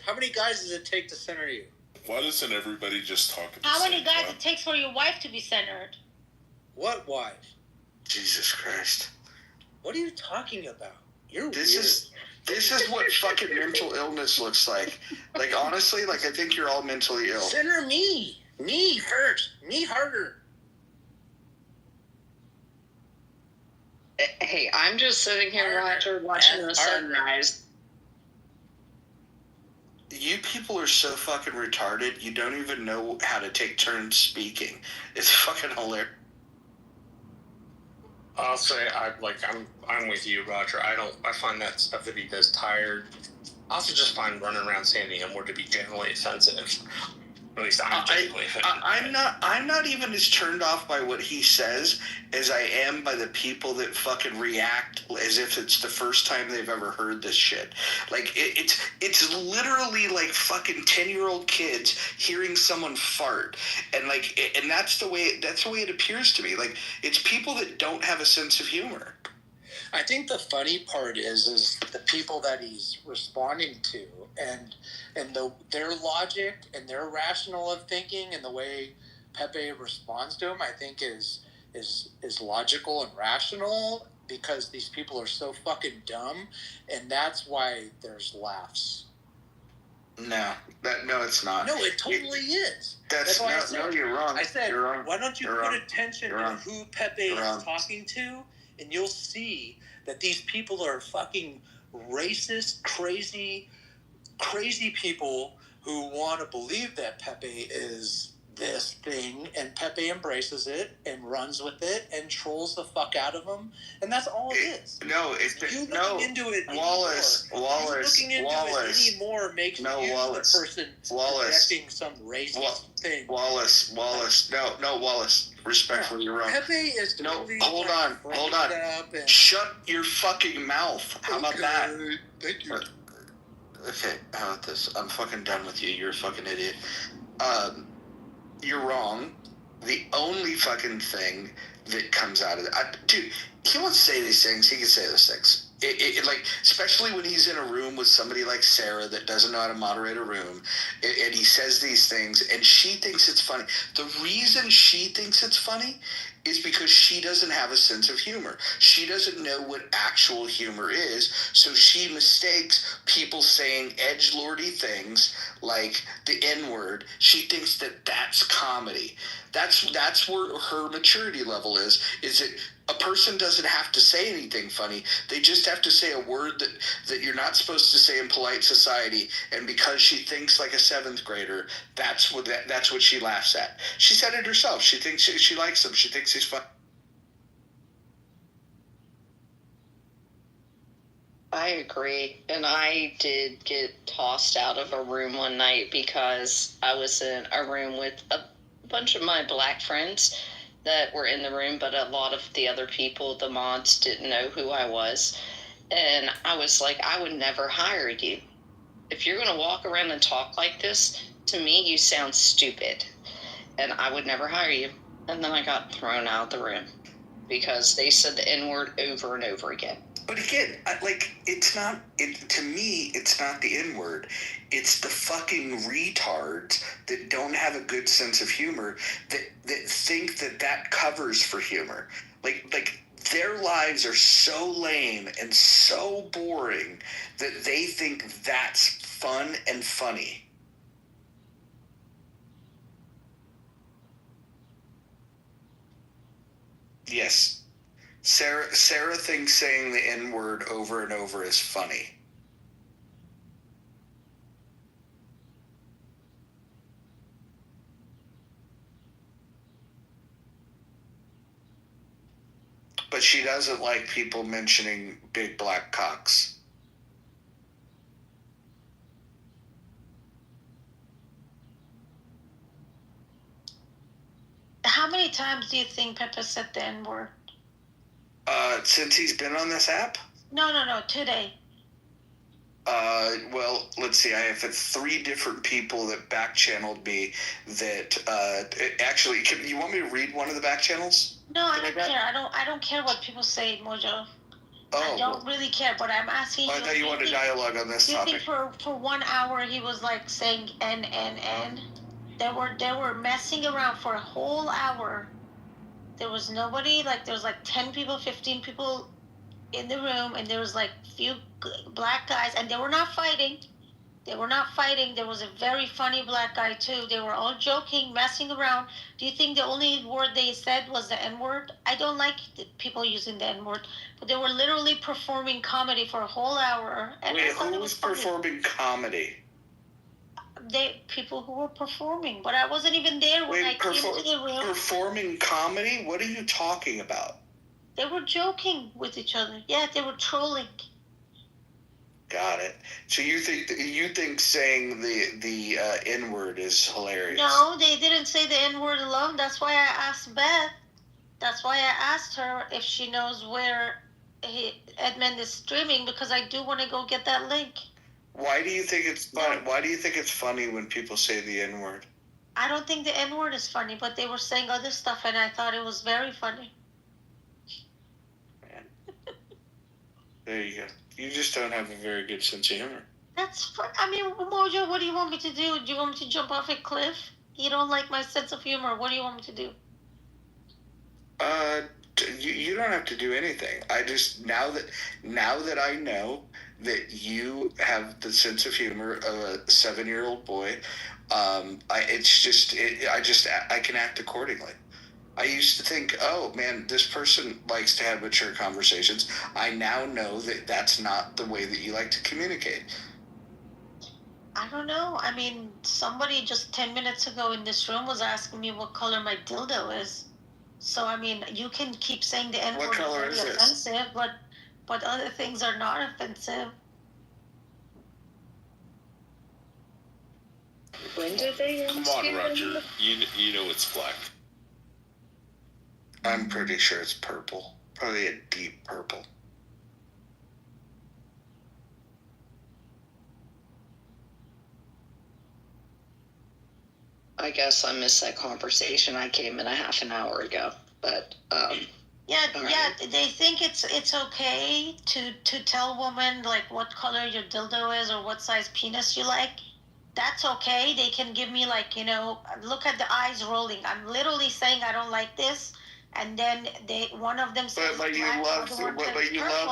How many guys does it take to center you? Why doesn't everybody just talk at the How same many guys time? it takes for your wife to be centered? What wife? Jesus Christ. What are you talking about? You're weird. This is what fucking mental illness looks like. Like, honestly, like, I think you're all mentally ill. Center me. Me first. Me harder. Hey, I'm just sitting here watching the sunrise. You people are so fucking retarded, you don't even know how to take turns speaking. It's fucking hilarious. I'll say I'm with you, Roger. I find that stuff that he does tired. I also just find running around saying the N-word to be generally offensive. At least I'm generally offended. I'm not even as turned off by what he says as I am by the people that fucking react as if it's the first time they've ever heard this shit. Like it's literally like fucking 10-year-old kids hearing someone fart, and that's the way it appears to me. Like, it's people that don't have a sense of humor. I think the funny part is the people that he's responding to, and their logic and their rational of thinking, and the way Pepe responds to him, I think is logical and rational, because these people are so fucking dumb, and that's why there's laughs. No, it's not. No, it totally is. That's why you're wrong. I said, you're wrong. Why don't you You're put wrong. attention You're to wrong. who Pepe You're wrong. is talking to, and you'll see that these people are fucking racist, crazy people who want to believe that Pepe is this thing, and Pepe embraces it and runs with it and trolls the fuck out of them, and that's all it is. Looking into it anymore makes you the person projecting some racist thing. Wallace, respectfully, you're wrong. Pepe is totally hold on. Shut your fucking mouth. How about that? Thank you. Okay, how about this? I'm fucking done with you. You're a fucking idiot. You're wrong. The only fucking thing that comes out of it, dude, he wants to say these things. He can say those things. Especially when he's in a room with somebody like Sarah that doesn't know how to moderate a room, and he says these things, and she thinks it's funny. The reason she thinks it's funny is because she doesn't have a sense of humor. She doesn't know what actual humor is, so she mistakes people saying edgelordy things like the N-word. She thinks that that's comedy. That's where her maturity level is that a person doesn't have to say anything funny. They just have to say a word that you're not supposed to say in polite society, and because she thinks like a 7th grader, that's what she laughs at. She said it herself. She thinks she likes him. She thinks he's fun. I agree. And I did get tossed out of a room one night because I was in a room with a bunch of my black friends that were in the room, but a lot of the other people, the mods, didn't know who I was. And I was like, I would never hire you. If you're going to walk around and talk like this, to me, you sound stupid. And I would never hire you. And then I got thrown out of the room because they said the N-word over and over again. But again, to me, it's not the N-word. It's the fucking retards that don't have a good sense of humor that think that covers for humor. Like their lives are so lame and so boring that they think that's fun and funny. Yes. Sarah thinks saying the N-word over and over is funny. But she doesn't like people mentioning big black cocks. How many times do you think Pepe said the N-word? Since he's been on this app? No, today. Well, let's see. I have 3 different people that back-channeled me that, actually, you want me to read one of the back channels? No, I don't care. I don't care what people say, Mojo. I don't really care, but I'm asking you. I thought you wanted dialogue on this topic. Do you think for 1 hour he was like saying N? They were messing around for a whole hour. There was nobody, like there was like 10 people, 15 people in the room, and there was like few black guys, and they were not fighting. There was a very funny black guy too. They were all joking, messing around. Do you think the only word they said was the N-word? I don't like people using the N-word, but they were literally performing comedy for a whole hour. And wait, who was performing comedy? People who were performing, but I wasn't even there when I came to the room. Performing comedy? What are you talking about? They were joking with each other. Yeah, they were trolling. Got it. So you think saying the N-word is hilarious? No, they didn't say the N-word alone. That's why I asked Beth. That's why I asked her if she knows where Edmund is streaming, because I do want to go get that link. Why do you think it's funny? Why do you think it's funny when people say the N-word? I don't think the N-word is funny, but they were saying other stuff, and I thought it was very funny. There you go. You just don't have a very good sense of humor. That's fun. I mean, Mojo, what do you want me to do? Do you want me to jump off a cliff? You don't like my sense of humor. What do you want me to do? You don't have to do anything. I just now that I know that you have the sense of humor of a 7-year-old boy, I can act accordingly. I used to think, oh man, this person likes to have mature conversations. I now know that that's not the way that you like to communicate. I don't know. I mean, somebody just 10 minutes ago in this room was asking me what color my dildo is. So, I mean, you can keep saying the N-word is very offensive, but other things are not offensive. When did they Come on, Roger. You know it's black. I'm pretty sure it's purple. Probably a deep purple. I guess I missed that conversation. I came in a half an hour ago, but yeah. They think it's okay to tell women like what color your dildo is or what size penis you like. That's okay. They can give me like, look at the eyes rolling. I'm literally saying I don't like this, and then one of them says but you love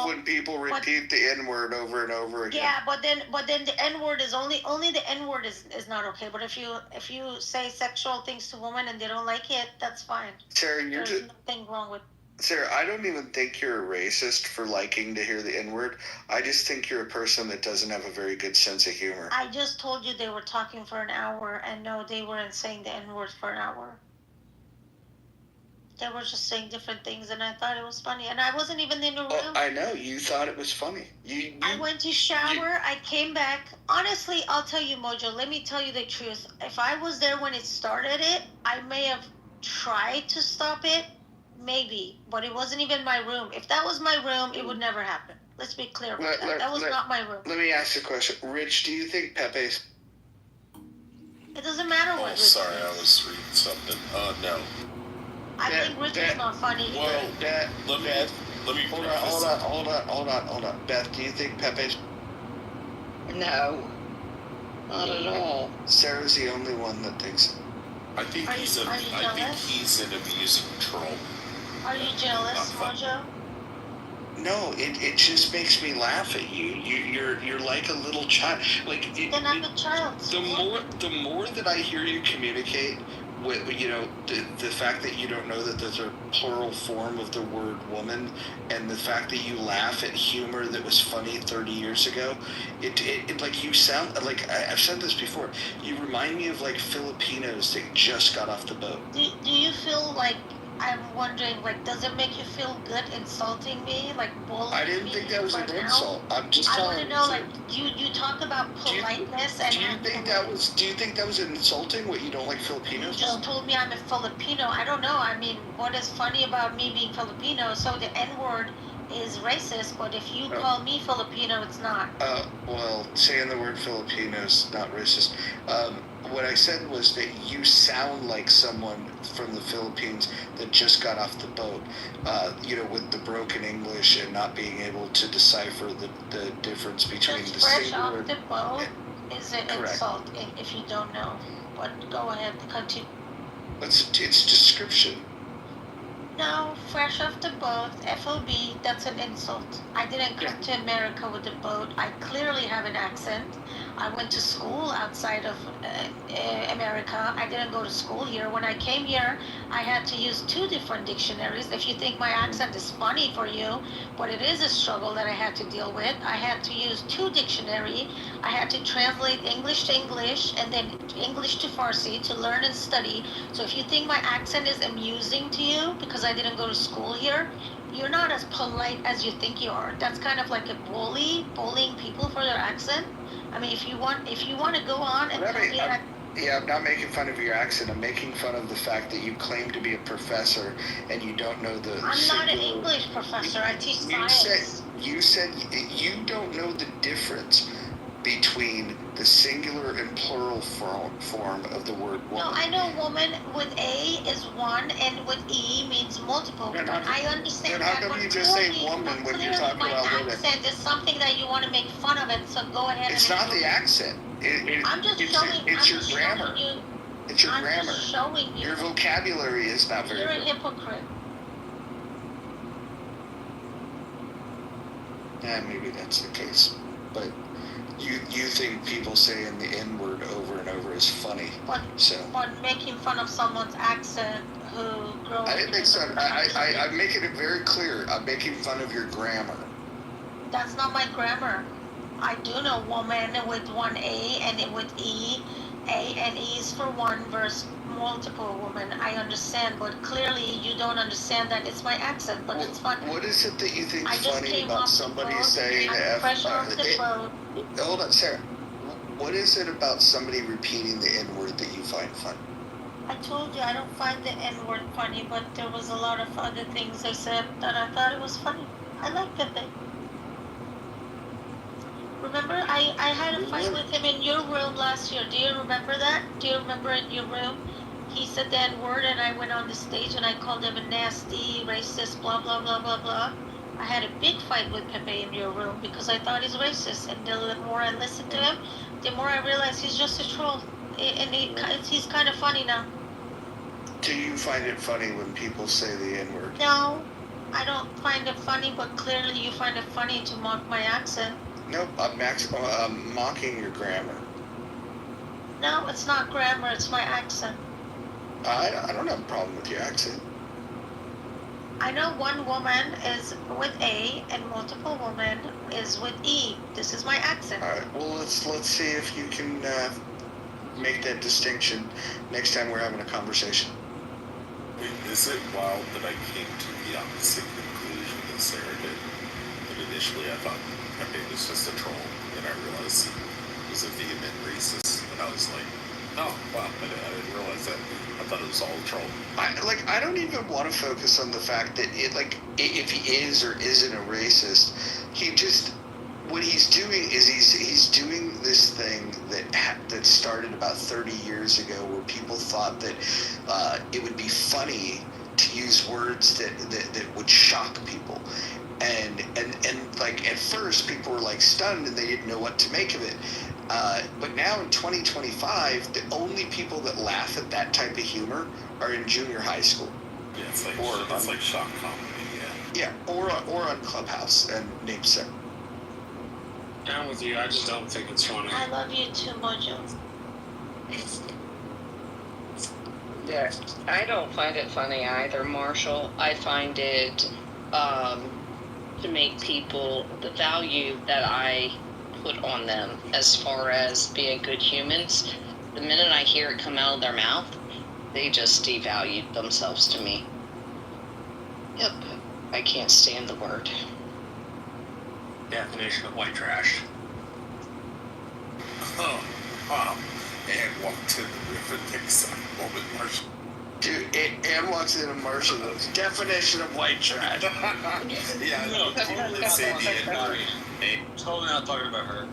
when people repeat the N-word over and over again. Yeah, but then the N-word is only the N-word is not okay. But if you say sexual things to women and they don't like it, that's fine. Sarah, there's nothing wrong with. Sarah, I don't even think you're a racist for liking to hear the N-word. I just think you're a person that doesn't have a very good sense of humor. I just told you they were talking for an hour, and no, they weren't saying the N-word for an hour. They were just saying different things, and I thought it was funny. And I wasn't even in the room. Oh, I know. You thought it was funny. I went to shower. I came back. Honestly, I'll tell you, Mojo, let me tell you the truth. If I was there when it started I may have tried to stop it. Maybe. But it wasn't even my room. If that was my room, it would never happen. Let's be clear about that. That was not my room. Let me ask you a question. Rich, do you think Pepe's... It doesn't matter what Rich sorry, I was reading something. No. I think Rich is not funny. Well, let me hold on. Beth, do you think Pepe's... No. Not at all. Sarah's the only one that thinks... I think he's an amusing troll. Are you jealous, Mojo? No, it just makes me laugh at you. You're like a little child. Then I'm a child. The more that I hear you communicate you know, the fact that you don't know that there's a plural form of the word woman, and the fact that you laugh at humor that was funny 30 years ago, it like you sound like I've said this before. You remind me of like Filipinos that just got off the boat. Do you feel like, I'm wondering, like, does it make you feel good insulting me, like bullying me? I didn't think that was an insult. I'm just I telling want to you. know, like, you talk about politeness and. Do you think that was insulting? What, you don't like Filipinos? You just told me I'm a Filipino. I don't know. I mean, what is funny about me being Filipino? So the N-word is racist, but if you call me Filipino, it's not. Well, saying the word Filipino is not racist. What I said was that you sound like someone from the Philippines that just got off the boat, you know, with the broken English and not being able to decipher the difference between just the fresh singular. off the boat is an Correct. insult if you don't know. But go ahead, continue. It's description. No, fresh off the boat, FOB, that's an insult. I didn't come to America with the boat. I clearly have an accent. I went to school outside of America. I didn't go to school here. When I came here, I had to use 2 different dictionaries. If you think my accent is funny for you, but it is a struggle that I had to deal with. I had to use 2 dictionaries. I had to translate English to English and then English to Farsi to learn and study. So if you think my accent is amusing to you because I didn't go to school here, you're not as polite as you think you are. That's kind of like a bullying people for their accent. I mean, if you want to go on and tell me that. Yeah, I'm not making fun of your accent. I'm making fun of the fact that you claim to be a professor and you don't know the. I'm not an English professor. I teach science. You said you don't know the difference between the singular and plural form of the word woman. No, I know woman with A is one and with E means multiple. I understand that. How come you just say woman when you're talking about women? My accent is something that you want to make fun of it, so go ahead. It's not the accent. I'm just showing. It's your grammar. It's your grammar. I'm just showing you. Your vocabulary is not very good. You're a hypocrite. Yeah, maybe that's the case, but you think people saying the N-word over and over is funny. But making fun of someone's accent who grew up. I didn't make fun. I'm making it very clear. I'm making fun of your grammar. That's not my grammar. I do know woman with 1 A and with E. A and E is for one versus multiple woman. I understand, but clearly you don't understand that it's my accent, but it's funny. What is it that you think is funny about somebody saying the F? Hold on, Sarah. What is it about somebody repeating the N-word that you find funny? I told you I don't find the N-word funny, but there was a lot of other things they said that I thought it was funny. I like that thing. Remember, I had a fight with him in your room last year. Do you remember that? Do you remember in your room? He said the N-word and I went on the stage and I called him a nasty, racist, blah, blah, blah, blah, blah. I had a big fight with Pepe in your room because I thought he's racist. And the more I listened to him, the more I realized he's just a troll. And he's kind of funny now. Do you find it funny when people say the N-word? No, I don't find it funny, but clearly you find it funny to mock my accent. Nope, I'm mocking your grammar. No, it's not grammar, it's my accent. I don't have a problem with your accent. I know one woman is with A and multiple women is with E. This is my accent. All right, well, let's see if you can make that distinction next time we're having a conversation. Is it wild that I came to the opposite conclusion that Sarah did? But initially I thought Pepe was just a troll, and I realized he was a vehement racist, and I was like, oh, wow, I didn't realize that. I thought it was all a troll. I don't even want to focus on the fact that if he is or isn't a racist, what he's doing is he's doing this thing that started about 30 years ago, where people thought that it would be funny to use words that would shock people. And like at first people were like stunned and they didn't know what to make of it. But now in 2025, the only people that laugh at that type of humor are in junior high school. Yeah, it's like shock comedy. Yeah, or on Clubhouse and Name Set. I'm with you. I just don't think it's funny. I love you too much. Yeah, I don't find it funny either, Marshall. I find it to make people the value that I put on them as far as being good humans. The minute I hear it come out of their mouth, they just devalued themselves to me. Yep, I can't stand the word. Definition of white trash. Oh, wow. And walked in with a Nixon moment, Marshall. Dude, Ann walks in and Marshall goes, definition of white trash. Yeah, No, totally say not the talking about N-word. her. Totally not talking about her.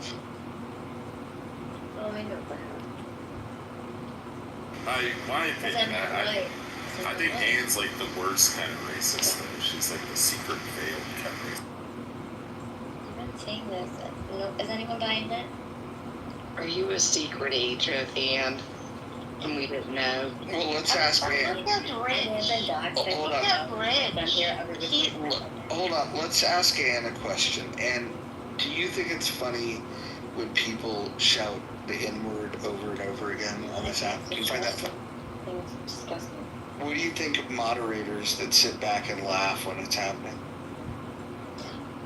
Oh, I know that. My opinion, I think Anne's like the worst kind of racist, though. She's like the secret veiled kind of racist. I've been saying this. Is anyone buying it? Are you a secret agent, Anne? And we didn't know. Well, let's ask Ann. Look at Rich. Hold Look on. at Rich. Hold on. Let's ask Ann a question. And do you think it's funny when people shout the N-word over and over again on this app? Do you find that funny? It's disgusting. What do you think of moderators that sit back and laugh when it's happening?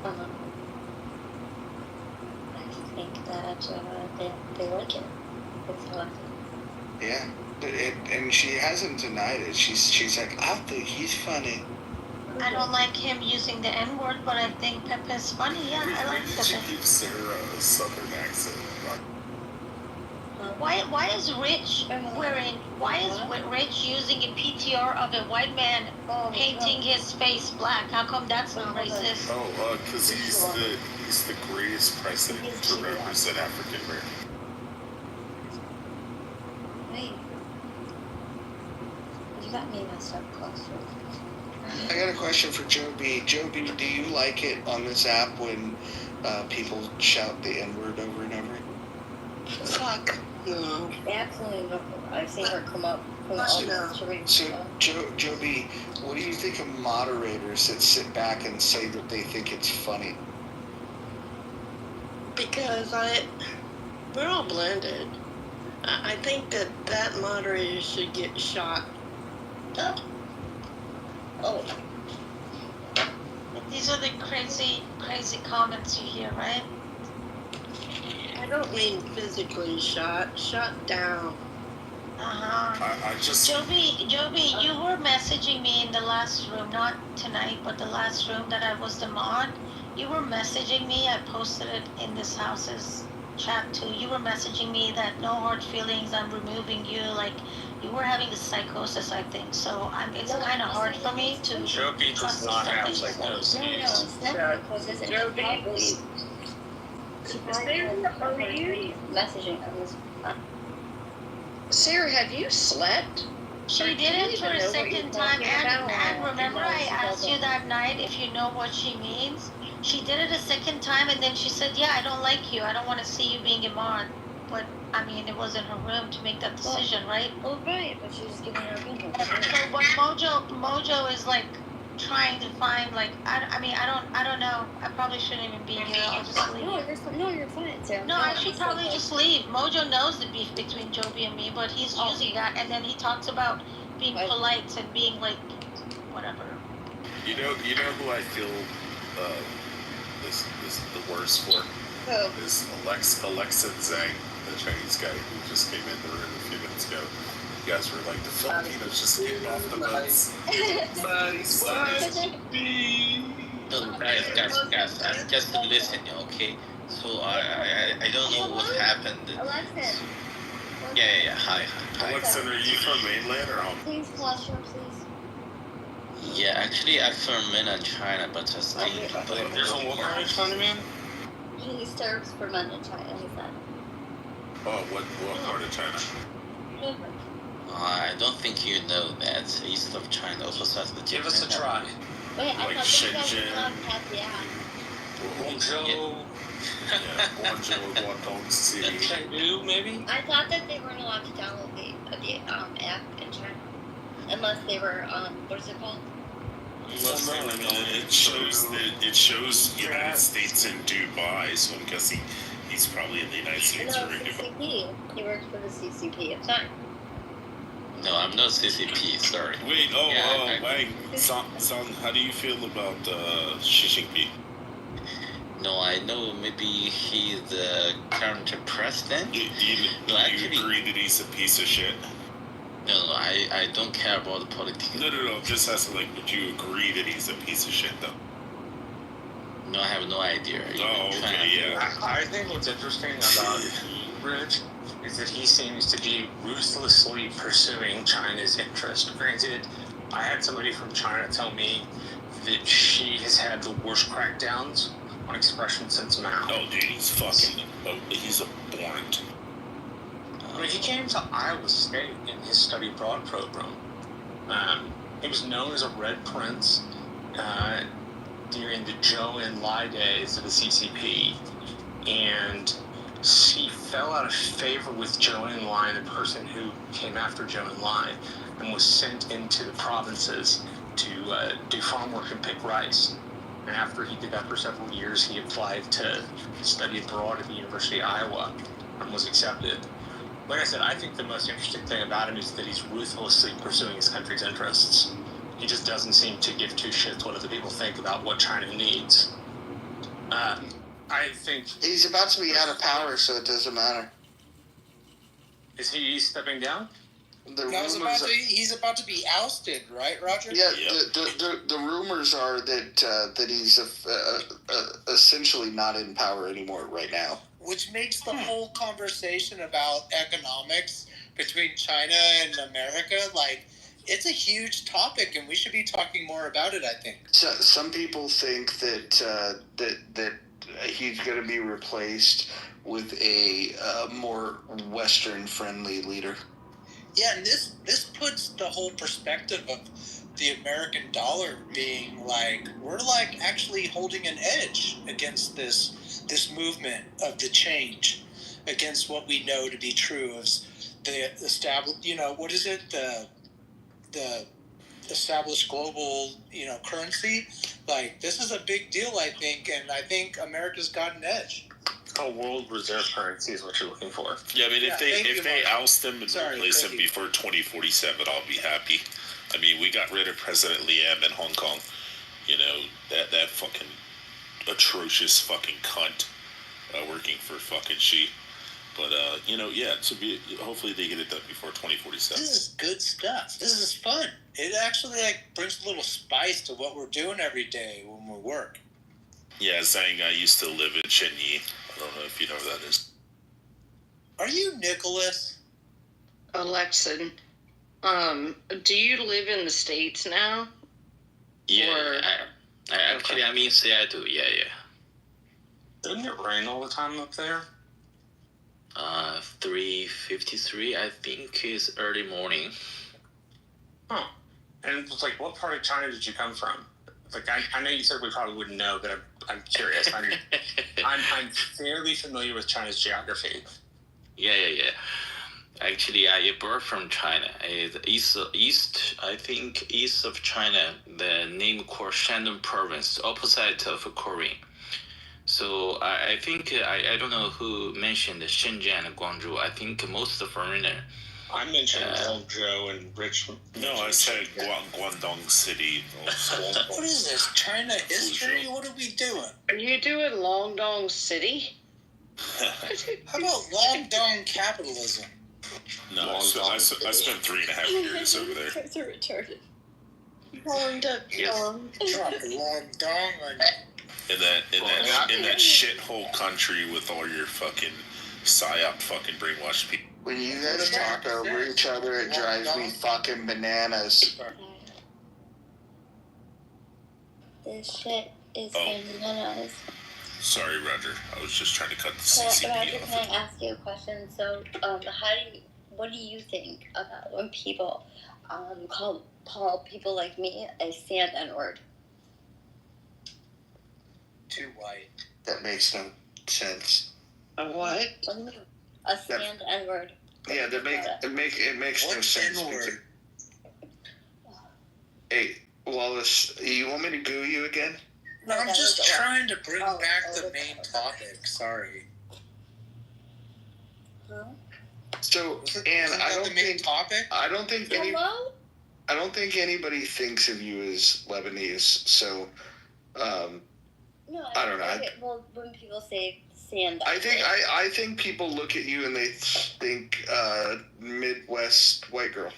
I think that they like it. It's fun. Yeah. And she hasn't denied it. She's like, I think he's funny. I don't like him using the N-word, but I think Pepe's funny. Yeah, I like Did you Pepe. give Sarah a southern accent? Why is Rich using a PTR of a white man painting his face black? How come that's not racist? Oh, because he's the greatest president to represent African Americans. Wait. You got me messed up closer. I got a question for Joe B. Joe B, do you like it on this app when people shout the N-word over and over? Fuck. No. Absolutely no. I've seen her come up from all the So, Joe B, what do you think of moderators that sit back and say that they think it's funny? Because we're all blended. I think that moderator should get shot. Oh. These are the crazy comments you hear, right? I don't mean physically shot down. I just... Joby, you were messaging me in the last room, not tonight, but the last room that I was the mod. You were messaging me, I posted it in this house's chat too. You were messaging me that no hard feelings, I'm removing you, like you were having a psychosis, I think. So it's kind of hard for me to Joby does not have psychosis. No, it's not psychosis. It's probably... messaging on this. Sarah, have you slept? She did it for a second time, and remember I asked you that night if you know what she means? She did it a second time, and then she said, yeah, I don't like you. I don't want to see you being a mod. But, I mean, it was in her room to make that decision, right? Well, right, but she's just giving her opinion. So, but Mojo is, like, trying to find, like, I don't know. I probably shouldn't even be here. I'll just leave. No, you're fine, Sarah. No, I should probably just leave. Mojo knows the beef between Joby and me, but he's using that, and then he talks about being polite and being, like, whatever. You know who I feel is the worst for? Who? Is Alexa Zhang, the Chinese guy who just came in the room a few minutes ago. You guys were like, the Filipinos just getting off the boats. No, guys, just listen, okay? So I don't know what happened. Alexa. Yeah. Hi. Alexa, are you from mainland or home? Please, classroom, please. Yeah, actually, I'm from mainland China, but I stay. You're from what part of China, man? He serves for men in China, he said. Oh, what part of China? I don't think you know that east of China also has the Give us a try. Wait, I Like thought you guys Shenzhen. were allowed to have the app. Guangzhou. Guangzhou, Guangdong City. Chengdu, maybe? I thought that they weren't allowed to download the app in China. Unless they were, what is it called? It shows United States in Dubai, so I'm guessing he's probably in the United States No, or in Dubai. CCP. He works for the CCP. It's fine. No, I'm not CCP. Sorry. Wait. Wait. Song. How do you feel about Xi Jinping? No, I know maybe he's the current president. Do you agree that he's a piece of shit? No, I don't care about the politics. No. Just asking, like, would you agree that he's a piece of shit, though? No, I have no idea. I think what's interesting about Rich is that he seems to be ruthlessly pursuing China's interest. Granted, I had somebody from China tell me that she has had the worst crackdowns on expression since Mao. Oh, dude, he's abhorrent. I mean, he came to Iowa State in his study abroad program. He was known as a Red Prince during the Zhou Enlai days of the CCP, and he fell out of favor with Zhou Enlai, the person who came after Zhou Enlai, and was sent into the provinces to do farm work and pick rice. And after he did that for several years, he applied to study abroad at the University of Iowa and was accepted. Like I said, I think the most interesting thing about him is that he's ruthlessly pursuing his country's interests. He just doesn't seem to give two shits what other people think about what China needs. I think... He's about to be out of power, so it doesn't matter. Is he stepping down? He's about to be ousted, right, Roger? Yeah, the rumors are that he's essentially not in power anymore right now. Which makes the whole conversation about economics between China and America, like, it's a huge topic, and we should be talking more about it, I think. So, some people think that he's going to be replaced with a more Western-friendly leader. Yeah, and this puts the whole perspective of the American dollar being like, we're like actually holding an edge against this movement of the change, against what we know to be true of the established, what is it, the established global, currency. Like, this is a big deal, I think, and I think America's got an edge. It's called world reserve currency is what you're looking for. Yeah, I mean, if they oust them and replace them before 2047, I'll be happy. I mean, we got rid of President Liam in Hong Kong. That fucking atrocious fucking cunt working for fucking Xi. But, hopefully they get it done before 2047. This is good stuff. This is fun. It actually, brings a little spice to what we're doing every day when we work. Yeah, Zhang, I used to live in Chenyi. I don't know if you know where that is. Are you Nicholas? Alexin, do you live in the States now? Yeah, I'm in Seattle, yeah. Doesn't it rain all the time up there? 3:53, I think, is early morning. Huh. And it's like, what part of China did you come from? Like, I know you said we probably wouldn't know, but I'm curious. I'm fairly familiar with China's geography. Yeah. Actually, I born from China. East of China, the name called Shandong Province, opposite of Korea. So I think, I don't know who mentioned Shenzhen and Guangzhou. I think most of the foreigner. I mentioned Guangzhou and Richmond. No, I said Guangdong City. What is this, China history? What are we doing? Are you doing Longdong City? How about Longdong capitalism? No, I spent 3.5 years over there. Guys are retarded. Longdong. In that shithole country with all your fucking psyop fucking brainwashed people. When you guys talk over each other, it drives me fucking bananas. This shit is bananas. Sorry, Roger. I was just trying to cut the Roger, CCP can I ask you a question? So, what do you think about when people call people like me a sand N-word? Too white. That makes no sense. A what? A sand N-word. Yeah, it makes no sense. N-word? Hey, Wallace, you want me to goo you again? No, I'm just trying to bring back the main topic. Sorry. Huh? So, and I don't think topic. I don't think anybody thinks of you as Lebanese. So, No, I don't know. Well, when people say stand up, I think people look at you and they think Midwest white girl.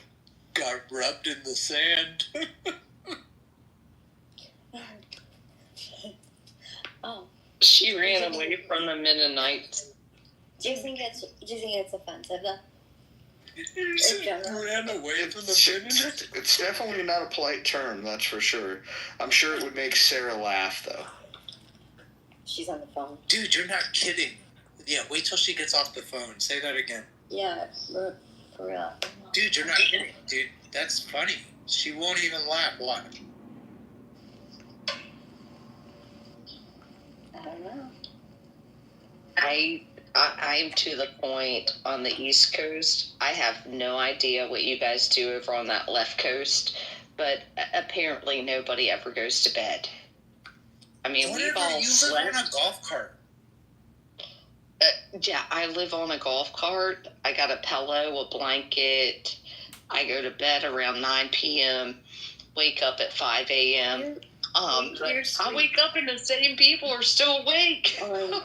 Got rubbed in the sand. Oh. She ran away from the Mennonites. Do you think it's offensive though? Ran away from the Mennonites. It's definitely not a polite term, that's for sure. I'm sure it would make Sarah laugh though. She's on the phone. Dude, you're not kidding. Yeah, wait till she gets off the phone. Say that again. Yeah, for real. Dude, you're not kidding. Dude, that's funny. She won't even laugh. Watch. I don't know. I'm to the point on the East Coast. I have no idea what you guys do over on that left coast, but apparently nobody ever goes to bed. I mean, we've all slept. You live on a golf cart. Yeah, I live on a golf cart. I got a pillow, a blanket. I go to bed around 9 p.m., wake up at 5 a.m. I wake up and the same people are still awake. Oh,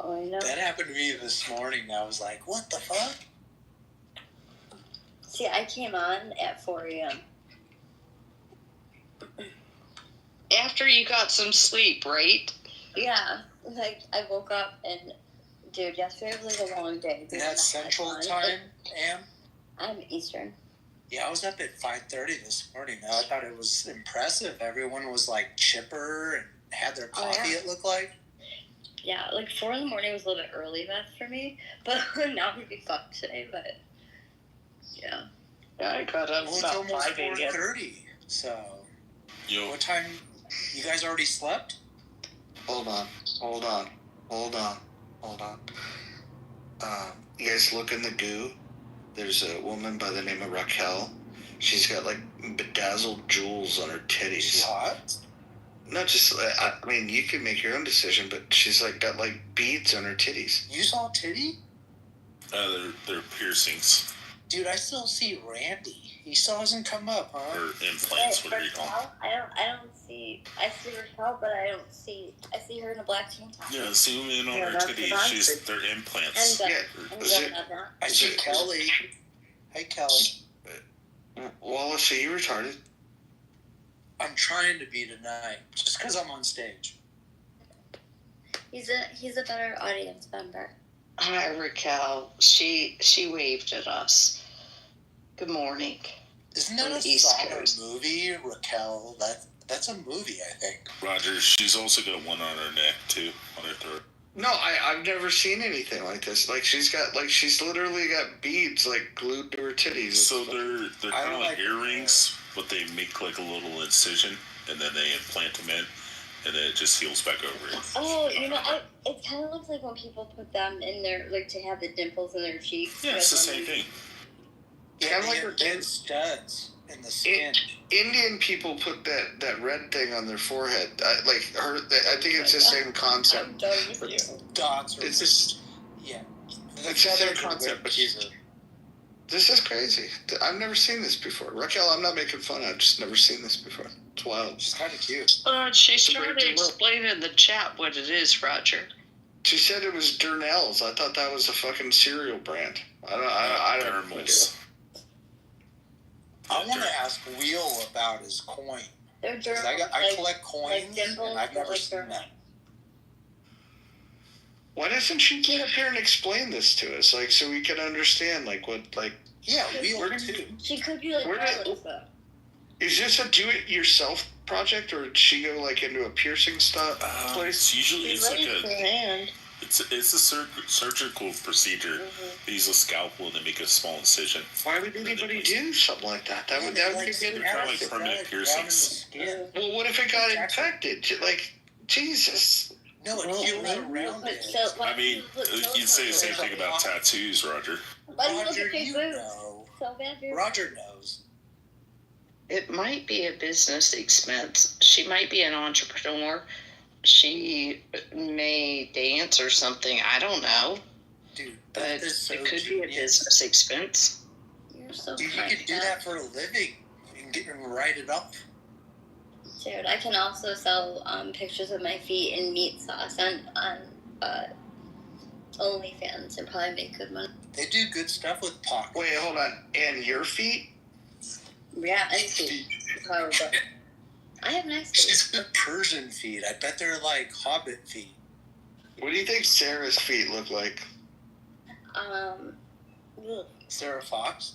I know. That happened to me this morning. I was like, what the fuck? See, I came on at 4 a.m. After you got some sleep, right? Yeah. Like, I woke up and, dude, yesterday was like a long day. And that's Central Time, Am? I'm Eastern. Yeah, I was up at 5:30 this morning. I thought it was impressive. Everyone was like chipper and had their coffee, it looked like. Yeah, like 4 in the morning was a little bit early for me, but now I'm gonna be fucked today, but yeah. Yeah, I got up it's about almost 5 4:30, so what time? You guys already slept? Hold on. You guys look in the goo. There's a woman by the name of Raquel. She's got like bedazzled jewels on her titties. She's hot? Not just, I mean, you can make your own decision, but she's like got like beads on her titties. You saw titty? They're piercings. Dude, I still see Randy. He still hasn't come up, huh? Or implants, whatever you call them. I see Raquel, but I see her in a black tank top. Yeah, zoom in on her titties. They're implants. I see Kelly. Hey, Kelly. Wallace, are you retarded? I'm trying to be tonight, just because I'm on stage. He's a better audience member. Hi, Raquel. She waved at us. Good morning. Isn't that a solid movie, Raquel? That's a movie, I think. Roger, she's also got one on her neck, too, on her throat. No, I've never seen anything like this. Like, she's literally got beads, like, glued to her titties. So they're kind of like earrings, but they make, like, a little incision, and then they implant them in, and then it just heals back over. Oh, it kind of looks like when people put them in their, like, to have the dimples in their cheeks. Yeah, it's the same thing. Yeah, kind of like studs in the skin. Indian people put that red thing on their forehead. I think it's the same concept. I'm done with you. Dots. It's just it's the same concept. But this is crazy. I've never seen this before. Raquel, I'm not making fun. I've just never seen this before. It's wild. She's kind of cute. She started explaining in the chat what it is, Roger. She said it was Durnell's. I thought that was a fucking cereal brand. I don't know. I want to ask Wheel about his coin. They're German. I collect coins, and I've never seen that. Why doesn't she get up here and explain this to us, like, so we can understand, like, what, like... Yeah, Wheel too. She could be like Carlos, though. Is this a do-it-yourself project, or did she go, like, into a piercing place? Usually it's like a... It's a surgical procedure. Mm-hmm. They use a scalpel and they make a small incision. Why would anybody do something like that? That would be kind of like permanent piercings. Well, what if it got infected? Like, Jesus. No, it heals around it. I mean, you'd say the same thing about tattoos, Roger. Roger, you know. Roger knows. It might be a business expense. She might be an entrepreneur. She may dance or something. I don't know. Dude, But that is so it could be a genius. business expense. You're so Dude, you kind. could do that for a living. You can get and write it up. Dude, I can also sell pictures of my feet and meat sauce on OnlyFans and probably make good money. They do good stuff with pockets. Wait, hold on. And your feet? Yeah, any feet. I have nice feet. She's got Persian feet. I bet they're like hobbit feet. What do you think Sarah's feet look like? Sarah Fox?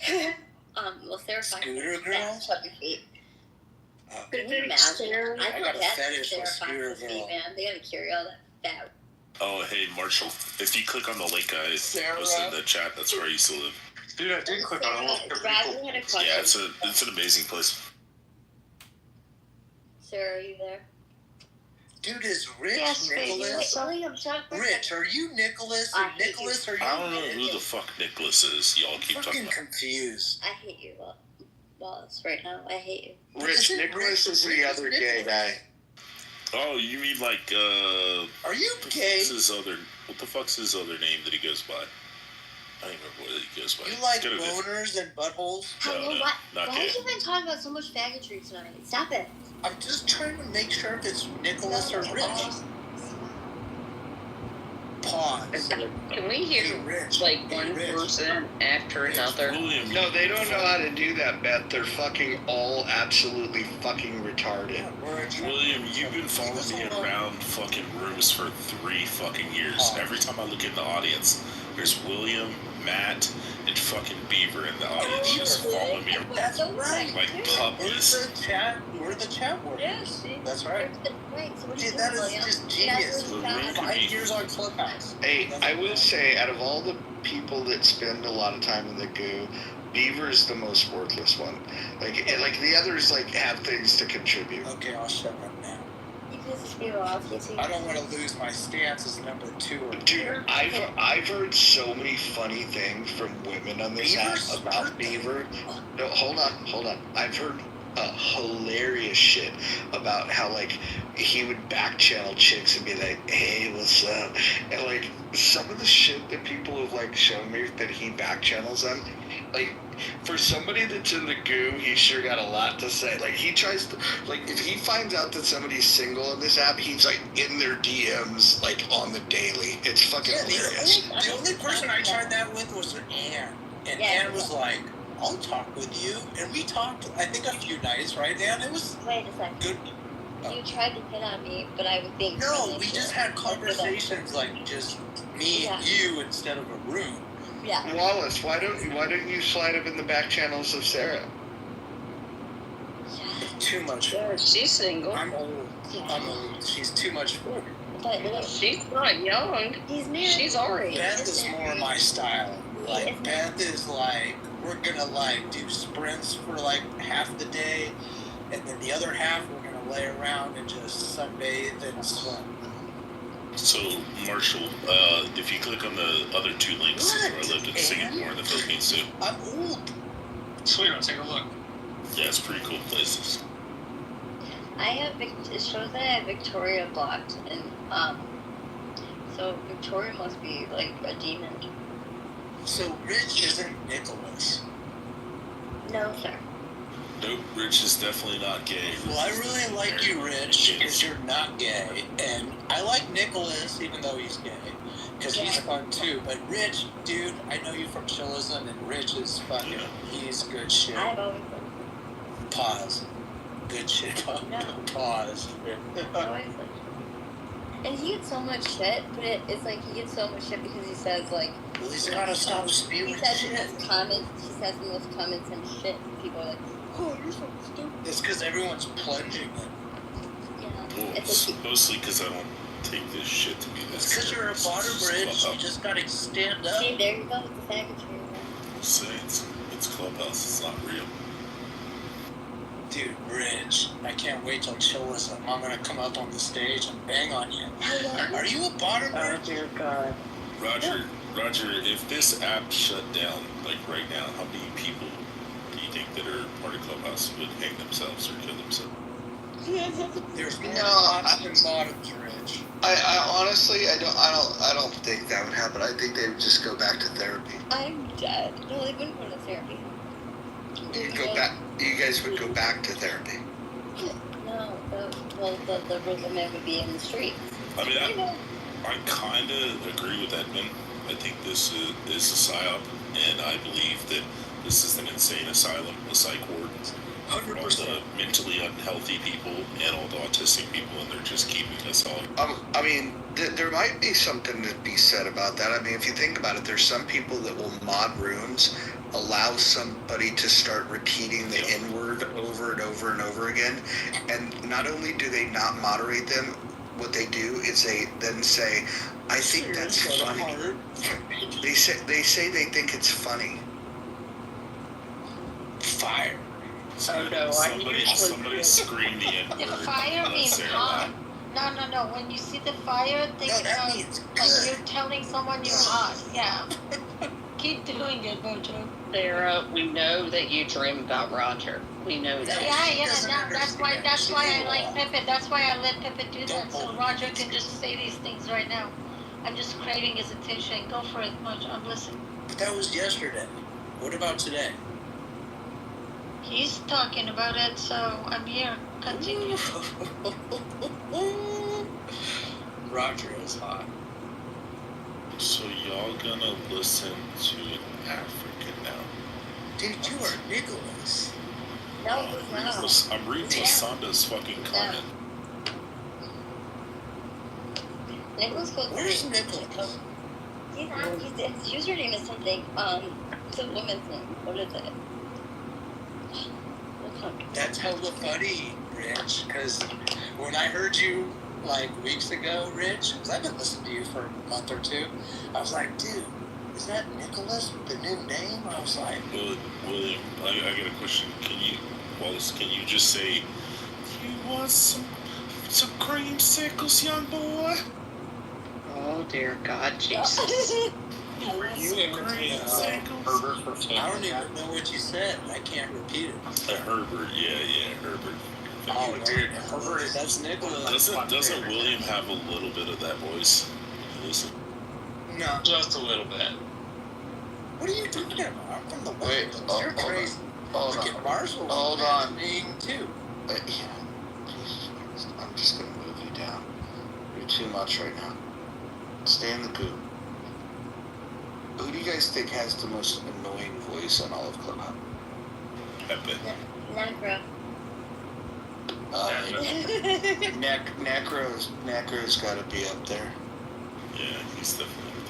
Well, Sarah Fox Scooter has girl? fat, chubby feet. Can you imagine? I got a fetish Sarah with Scooter Fox's girl. feet, man. They gotta carry all that fat. Oh, hey, Marshall. If you click on the link I posted in the chat, that's where I used to live. Dude, I did click on it. Bradley had a question. Yeah, it's an amazing place. Sarah, are you there? Dude, is Rich Yes, Nicholas? William, shut up. Rich, are you Nicholas? Or Nicholas, are you? I don't know who the fuck Nicholas is. Y'all keep talking fucking about. confused. I hate you, Wallace, right now. I hate you. Rich Nicholas is the other gay guy. Oh, you mean like Are you gay? What the fuck's his other name that he goes by? I don't remember what he goes by. You like He's got a different- boners and buttholes? No, Why not are gay. you even talking about so much faggotry tonight? Stop it. I'm just trying to make sure if it's Nicholas or Rich. Pause. Can we hear like one person after another? No, they don't know how to do that, Beth. They're fucking all absolutely fucking retarded. William, you've been following me around fucking rooms for 3 fucking years. Every time I look in the audience, there's William, Matt, and fucking Beaver in the audience just following me around. That's right. Like puppies. We're the chat warriors. Yeah, see? That's right. Right, so what Dude, do that you is do, just William? genius. That's what you found. 5 years on Clubhouse. Hey, I will say, out of all the people that spend a lot of time in the goo, Beaver's the most worthless one. Like the others, like, have things to contribute. Okay, I'll shut up now. You piss me off, you see? I don't want to lose my stance as number 2 or Dude, I've heard so many funny things from women on this app about Beaver. No, hold on. I've heard hilarious shit about how, like, he would back channel chicks and be like, hey, what's up? And, like, some of the shit that people have, like, shown me that he back channels them, like, for somebody that's in the goo, he sure got a lot to say. Like, he tries to, like, if he finds out that somebody's single on this app, he's, like, in their DMs, like, on the daily. It's fucking hilarious. The only person I tried that with was Ann. And Ann was like, I'll talk with you. And we talked, I think, a few nights, right, Ann? It was Wait a second. good. You tried to hit on me, but I would think... No, we just had conversations like just me and you instead of a room. Yeah. Wallace, why don't you slide up in the back channels of Sarah? Too much. She's single. I'm old. She's too much for me. But she's not young. He's married. She's already. Beth is more my style. Like, Beth is like, we're gonna like do sprints for like half the day, and then the other half we're gonna lay around and just sunbathe and swim. So, Marshall, if you click on the other 2 links, where I lived in Singapore in the Philippines too. I'm old. Sweet, I'll take a look. Yeah, it's pretty cool places. I have it shows that I have Victoria blocked, and so Victoria must be like a demon. So Rich isn't Nicholas. No, sir. Nope, Rich is definitely not gay. Well, I really like you, Rich, because you're not gay, and I like Nicholas, even though he's gay, because he's fun too. But Rich, dude, I know you from Chillism, and Rich is fucking, he's good shit. I've always Pause. Good shit. Pause. And he gets so much shit, but it's like he gets so much shit because he says like. Well, he's gotta stop spewing He says shit. the most comments. He says the most comments and shit. And people are like, "Oh, you're so stupid." It's because everyone's plunging it. Well, it's mostly because I don't take this shit to be this. It's because you're a bottom bridge. You just gotta stand up. See, there you go with the faggotry. Say it's Clubhouse. It's not real. Dude, Rich, I can't wait till Chillism. I'm gonna come up on the stage and bang on you. Are you a bottom bridge? Oh dear God. Roger, if this app shut down, like right now, how many people do you think that are part of Clubhouse would hang themselves or kill themselves? There's more No, tops than bottoms, Rich. I honestly, I don't think that would happen. I think they would just go back to therapy. I'm dead. No, they wouldn't go to therapy. You guys would go back to therapy. No, the women would be in the streets. I mean, I kind of agree with Edmund. I think this is a psyop, and I believe that this is an insane asylum, a psych ward. 100%. All the mentally unhealthy people and all the autistic people, and they're just keeping us all. I mean, there might be something to be said about that. I mean, if you think about it, there's some people that will mod rooms, allow somebody to start repeating the N-word over and over and over again, and not only do they not moderate them, what they do is they then say, "I think that's funny." They say they think it's funny. Fire. So no, somebody screamed the N-word. The fire means hot. No. When you see the fire, think about like you're telling someone you're hot. Yeah. Keep doing it, Mojo. Sarah, we know that you dream about Roger. We know that. Yeah. That's why I like Pepe. That's why I let Pepe do that, so Roger can just say these things right now. I'm just craving his attention. Go for it, Mojo. I'm listening. But that was yesterday. What about today? He's talking about it, so I'm here. Continue. Roger is hot. So y'all gonna listen to an African now? Dude, you are Nicholas. No, he's not. I'm reading Lasanda's fucking comment. Nicholas goes. Where's Nicholas? He's not. His username is something. It's a woman's name. What is it? That's hella funny, Rich. Because when I heard you like weeks ago, Rich, because I've been listening to you for a month or two, I was like, dude, is that Nicholas, the new name? I was like, William, I got a question. Wallace, can you just say, you want some creamsicles, young boy? Oh dear God, Jesus. Were you imitating Herbert from Canada? I don't even know what you said. I can't repeat it. Herbert, yeah, Herbert. Oh, dude, Herbert, that's Nicholas. Doesn't William have a little bit of that voice? Listen. No. Just a little bit. What are you talking about? I'm from the West. Wait, You're crazy. Hold Look at Marshall. Hold on. Too. I'm just gonna move you down. You're too much right now. Stay in the goo. Who do you guys think has the most annoying voice on all of Clubhouse? Pepe. Necro. Necro's got to be up there. Yeah, he's definitely up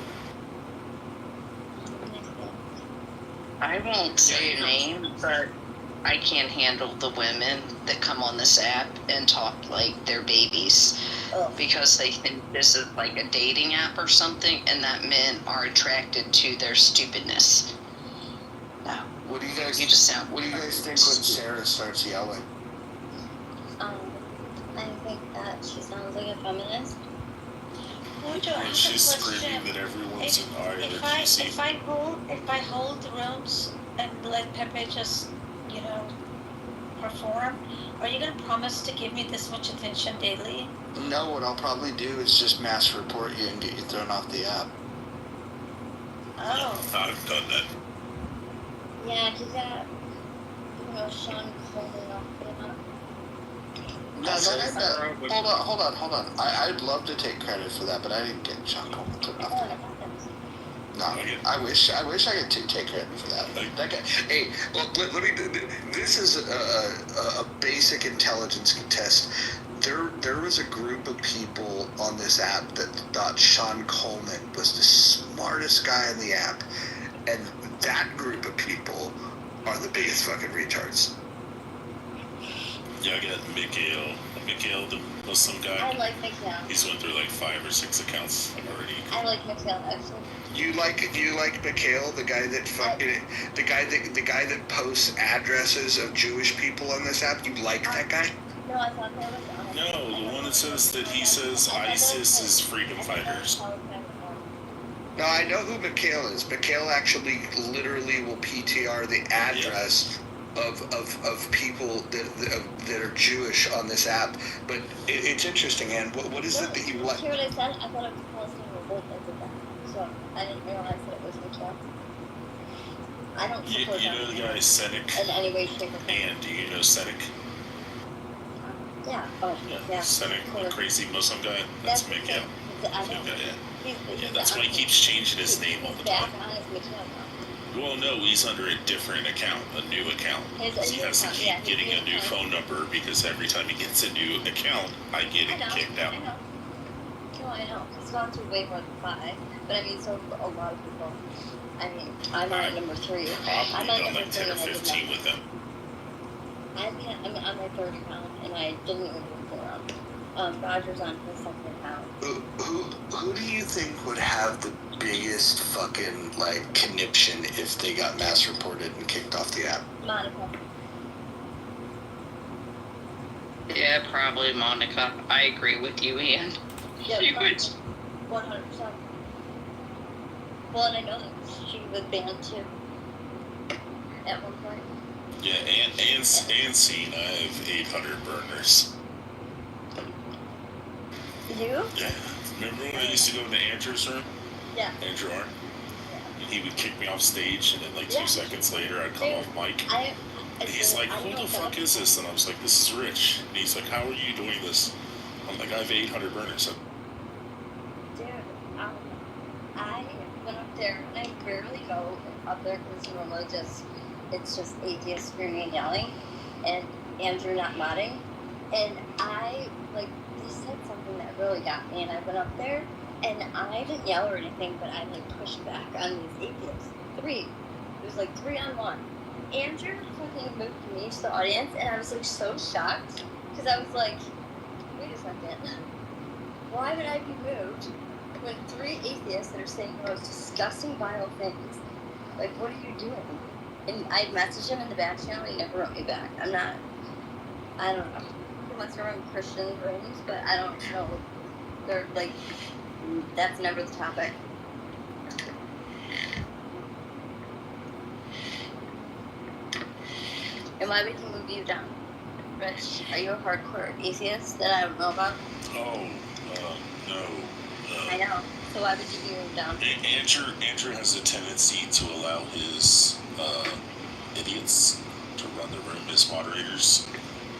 there. I won't say a name, but I can't handle the women that come on this app and talk like they're babies. Because they think this is like a dating app or something, and that men are attracted to their stupidness. No. What do you guys? You just sound. What do you guys think when Sarah starts yelling? I think that she sounds like a feminist. Mojo, I have She's a question. screaming that everyone's an If I hold the rooms and let Pepe just, perform, are you gonna promise to give me this much attention daily? No, what I'll probably do is just mass report you and get you thrown off the app. Oh. I've done that. Yeah, he got, Sean Coleman off the app. Hold on. I'd love to take credit for that, but I didn't get Sean Coleman thrown off the app. No, I wish I could take credit for that. That guy. Hey, well, let me. This is a basic intelligence test. There was a group of people on this app that thought Sean Coleman was the smartest guy in the app, and that group of people are the biggest fucking retards. Yeah, I got Mikhail, the Muslim guy. I like Mikhail. He's went through like 5 or 6 accounts already. I like Mikhail actually. You like Mikhail, the guy that the guy that posts addresses of Jewish people on this app? You like that guy? No, I thought that was No, the one that says that he says ISIS is freedom fighters. No, I know who Mikhail is. Mikhail actually literally will PTR the address of people that are Jewish on this app. But it's interesting, Ann. What is it that you like? Hear what I said? I thought it was a Palestinian revolt that did that. So I didn't realize that it was Michelle. I don't support You know the guy Senek? in any way, shape, or form. And do you know Senek? Yeah. Oh, yeah. Senek, the crazy Muslim guy. That's Miguel. Yeah, that's why he keeps changing his name all the time. Well, no, he's under a different account, a new account. He has to keep getting a new phone number because every time he gets a new account, I get kicked out. I know. He's gone through way more than 5. But I mean, so a lot of people. I mean, I'm on number 3. I'm on number 3 10 or 15 with him. I'm on my 3rd account, and I didn't even do 4 on. Roger's on his 2nd account. Who do you think would have the biggest fucking, like, conniption if they got mass reported and kicked off the app? Monica. Yeah, probably Monica. I agree with you, Ian. Yeah, she would. 100%. Well, and I know that she was banned too. At one point. Yeah, and scene, I have 800 burners. You? Yeah. Remember when I used to go into Andrew's room? Yeah. Andrew Arn? And he would kick me off stage, and then like 2 seconds later, I'd come off mic. And he's like, who the fuck is this? And I was like, this is Rich. And he's like, how are you doing this? I'm like, I have 800 burners. Dude, I went up there, and I rarely go up there because normally it's just atheists screaming and yelling, and Andrew not modding. And they said something that really got me, and I went up there, and I didn't yell or anything, but I pushed back on these atheists. 3. It was 3 on 1. Andrew fucking moved me to the audience, and I was so shocked because I was like, wait a second, why would I be moved when 3 atheists that are saying the most disgusting, vile things? What are you doing? And I messaged him in the back channel, he never wrote me back. I don't know. He wants to run Christian rooms, but I don't know. They're that's never the topic. And why we can move you down? Rich, are you a hardcore atheist that I don't know about? Oh, no. I know. So why would you move down? Andrew has a tendency to allow his idiots to run the room as moderators,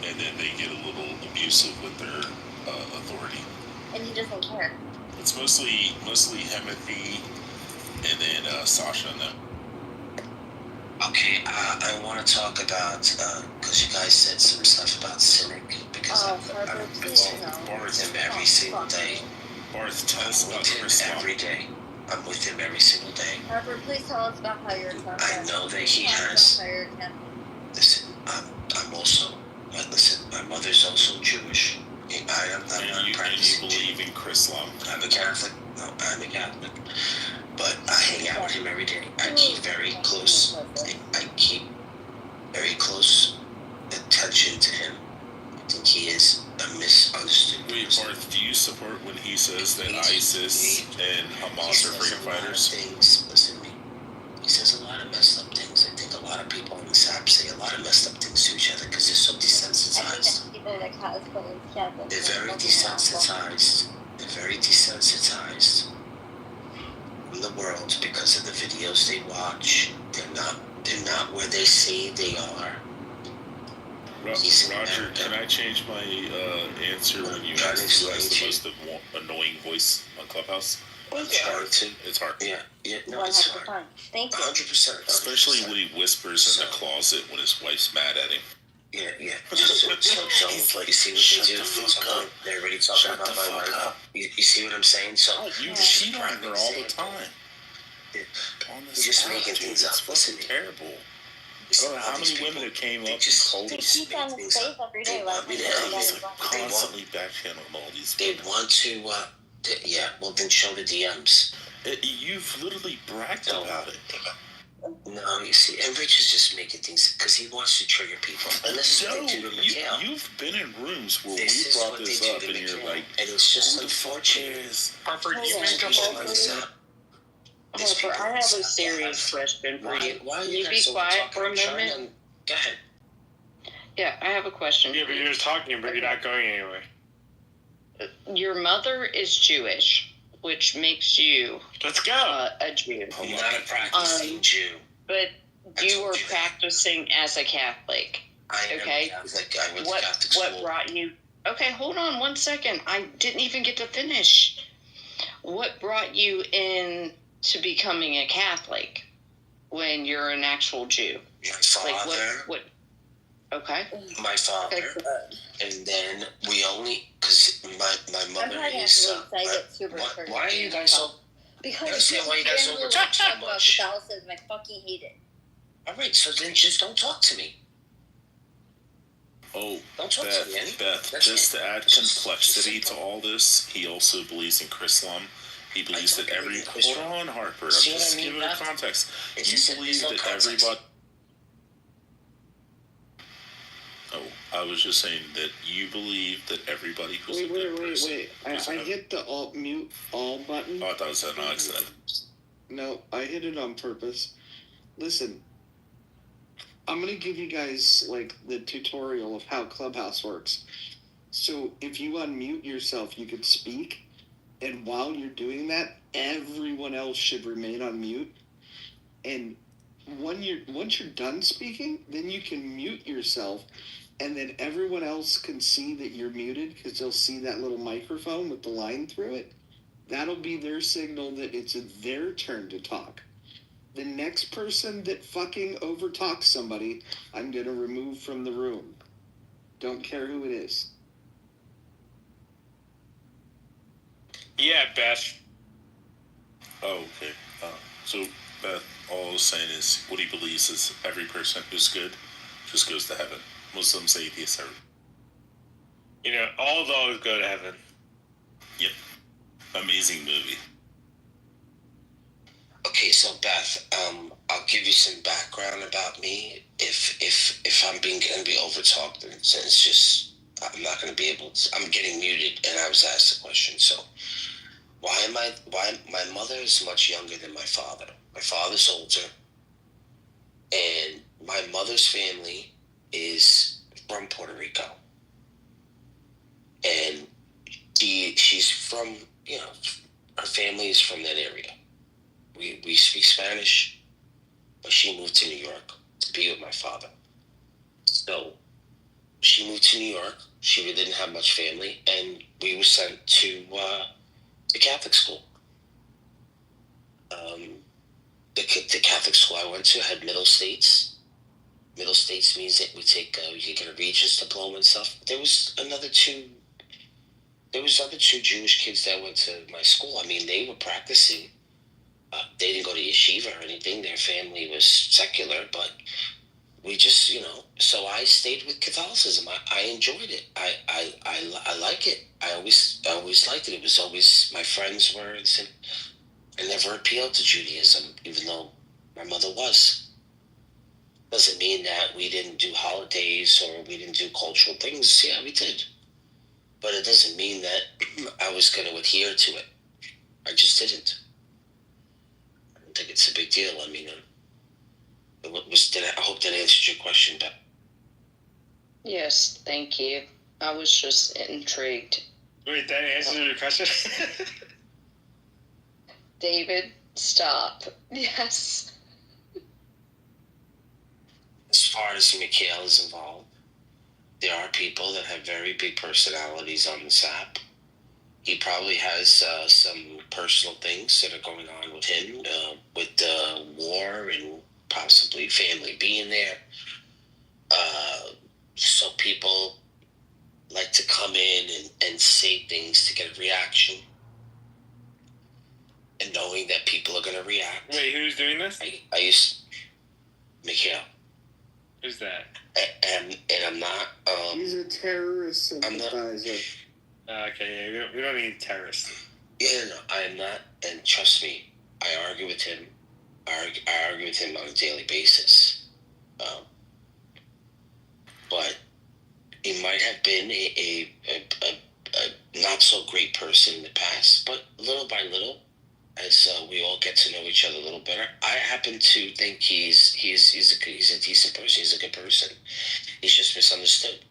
and then they get a little abusive with their authority. And he doesn't care. It's mostly Hemothy, and then Sasha and them. Okay, I want to talk about, because you guys said some stuff about Cynic, because I'm involved with him every single day. Barth, tell us about Chris every day. I'm with him every single day. Harper, please tell us about how you're I know that he has. Listen, I'm also. Listen, my mother's also Jewish. I'm not practicing. And you believe in Chrislam? I'm a Catholic. No, I'm a Catholic. But I hang out with him every day. I keep very close attention to him. I think he is a misunderstood. Wait, Barth, do you support when he says that ISIS and Hamas are freedom fighters? Listen to me. He says a lot of messed up things. I think a lot of people on this app say a lot of messed up things to each other because they're so desensitized. They're very desensitized. They're very desensitized from the world because of the videos they watch. They're not where they say they are. Roger, can I change my answer when you ask who has the most annoying voice on Clubhouse? It's hard to. It's hard. Yeah, no, it's hard. Thank you. 100%. Especially when he whispers in the closet when his wife's mad at him. Yeah. You see what they do? They're already talking about my wife. You see what I'm saying? So you cheat on her all the time. You're just making things up. Listen, terrible. I don't know how many women that came up and told us. He's on his face every day. Constantly backchannel all these. They want to. Well, then show the DMs. You've literally bragged about it. No, you see, and Rich is just making things because he wants to trigger people. And this is what they do to Mikhail. You've been in rooms where we brought this up, and you're like, and it's just unfortunate. Harper, you make a Harper, I have a serious question for you. Why are Can you you be quiet for a moment? Go ahead. Yeah, I have a question. Yeah, but you're just talking, but you're not going anywhere. Your mother is Jewish, which makes you Let's go a Jew. I'm not a practicing Jew. But you were practicing as a Catholic. I am okay. Catholic. I went to Catholic school. What brought you? Okay, hold on 1 second. I didn't even get to finish. What brought you in to becoming a Catholic when you're an actual Jew? My father. Like what? Okay. My father. Okay. And then we only, because my mother is. Why are you guys so? Because why you guys so overtalk so much? Catholicism, I fucking hate it. All right, so then just don't talk to me. Oh, Don't talk to me, Beth, That's just it. to add complexity to all this, he also believes in Chrislam. He believes that every... Hold on, Harper. I'm just giving it context. You believe that everybody... Oh, I was just saying that you believe that everybody who's a good person... Wait. I hit the mute all button. Oh, I thought it was an accident. No, I hit it on purpose. Listen, I'm going to give you guys, like, the tutorial of how Clubhouse works. So, if you unmute yourself, you could speak, and while you're doing that, everyone else should remain on mute. And once you're done speaking, then you can mute yourself, and then everyone else can see that you're muted, because they'll see that little microphone with the line through it. That'll be their signal that it's their turn to talk. The next person that fucking overtalks somebody, I'm going to remove from the room. Don't care who it is. Yeah, Beth. Oh, okay. So, Beth, all I was saying is what he believes is every person who's good just goes to heaven. Muslims, atheists, everything. You know, all dogs go to heaven. Yep. Amazing movie. Okay, so Beth, I'll give you some background about me. If I'm going to be overtalked, then it's just I'm not going to be able to. I'm getting muted, and I was asked a question. So, why my mother is much younger than my father? My father's older, and my mother's family is from Puerto Rico, and she's from her family is from that area. We speak Spanish, but she moved to New York to be with my father. So she moved to New York. She really didn't have much family, and we were sent to Catholic school. The Catholic school I went to had middle states. Middle states means that we take you get a Regents diploma and stuff. There was other two Jewish kids that went to my school. I mean, they were practicing. They didn't go to yeshiva or anything. Their family was secular, but we just, so I stayed with Catholicism. I enjoyed it. I like it. I always liked it. It was always, my friends were, I never appealed to Judaism, even though my mother was. Doesn't mean that we didn't do holidays or we didn't do cultural things. Yeah, we did. But it doesn't mean that I was going to adhere to it. I just didn't. I don't think it's a big deal. I mean, I hope that answered your question, Beth. Yes, thank you. I was just intrigued. Wait, that answers your question? David, stop. Yes. As far as Mikhail is involved, there are people that have very big personalities on this app. He probably has some personal things that are going on with him, with the war and possibly family being there. So people like to come in and say things to get a reaction. And knowing that people are going to react. Wait, who's doing this? I used Mikhail. Who's that? And I'm not. He's a terrorist sympathizer. Okay, yeah, we don't need terrorists. Yeah, no, I am not. And trust me, I argue with him. I argue with him on a daily basis. But he might have been a not so great person in the past. But little by little, as we all get to know each other a little better. I happen to think he's a decent person. He's a good person. He's just misunderstood.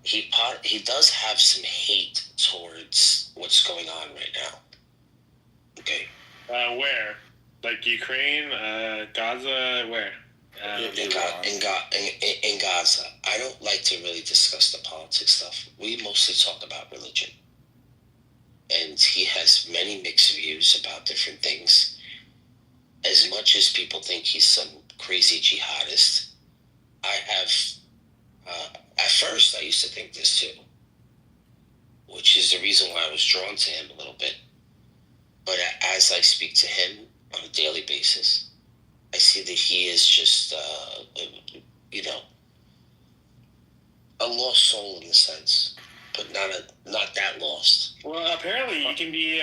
He does have some hate towards what's going on right now. Okay. Where? Like Ukraine, Gaza, where? In Gaza. I don't like to really discuss the politics stuff. We mostly talk about religion. And he has many mixed views about different things. As much as people think he's some crazy jihadist, I have, at first I used to think this too, which is the reason why I was drawn to him a little bit. But as I speak to him on a daily basis, I see that he is just, a lost soul in a sense, but not that lost. Well, apparently you can be,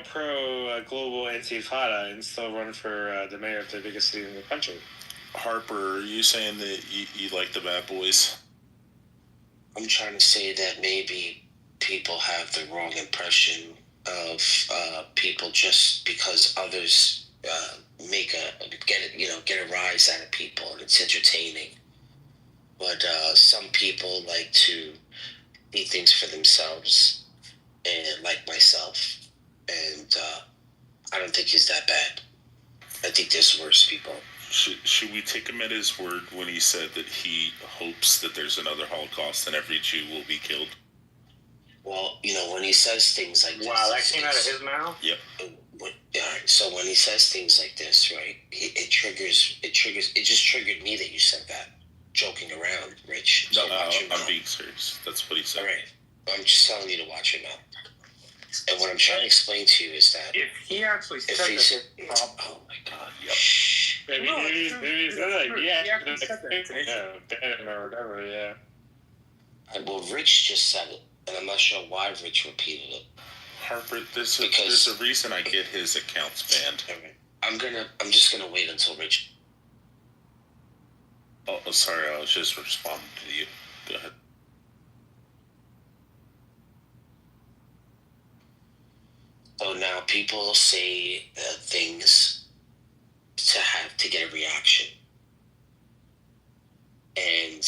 pro global Intifada and still run for the mayor of the biggest city in the country. Harper, are you saying that you like the Bad Boys? I'm trying to say that maybe people have the wrong impression of people just because others get a rise out of people and it's entertaining. But some people like to see things for themselves, and like myself, and I don't think he's that bad. I think there's worse people. Should we take him at his word when he said that he hopes that there's another Holocaust and every Jew will be killed? Well, when he says things like this... Wow, that came out of his mouth? Yep. So when he says things like this, right, it just triggered me that you said that. Joking around, Rich. No, I'm being serious. That's what he said. All right. I'm just telling you to watch your mouth. And what I'm trying to explain to you is that... If he actually said that... Oh, my God. Yep. Maybe he said that. Yeah. Or whatever, yeah. Well, Rich just said it, and I'm not sure why Rich repeated it. Harper, there's a reason I get his accounts banned. Okay. I'm just gonna wait until Rich... Oh, sorry, I was just responding to you. Go ahead. So now people say things to get a reaction. And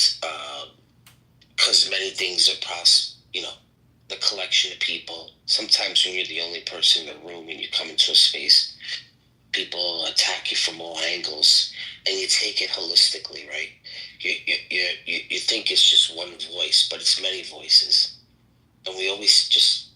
because many things are the collection of people. Sometimes when you're the only person in the room and you come into a space, people attack you from all angles, and you take it holistically, right? You think it's just one voice, but it's many voices. And we always just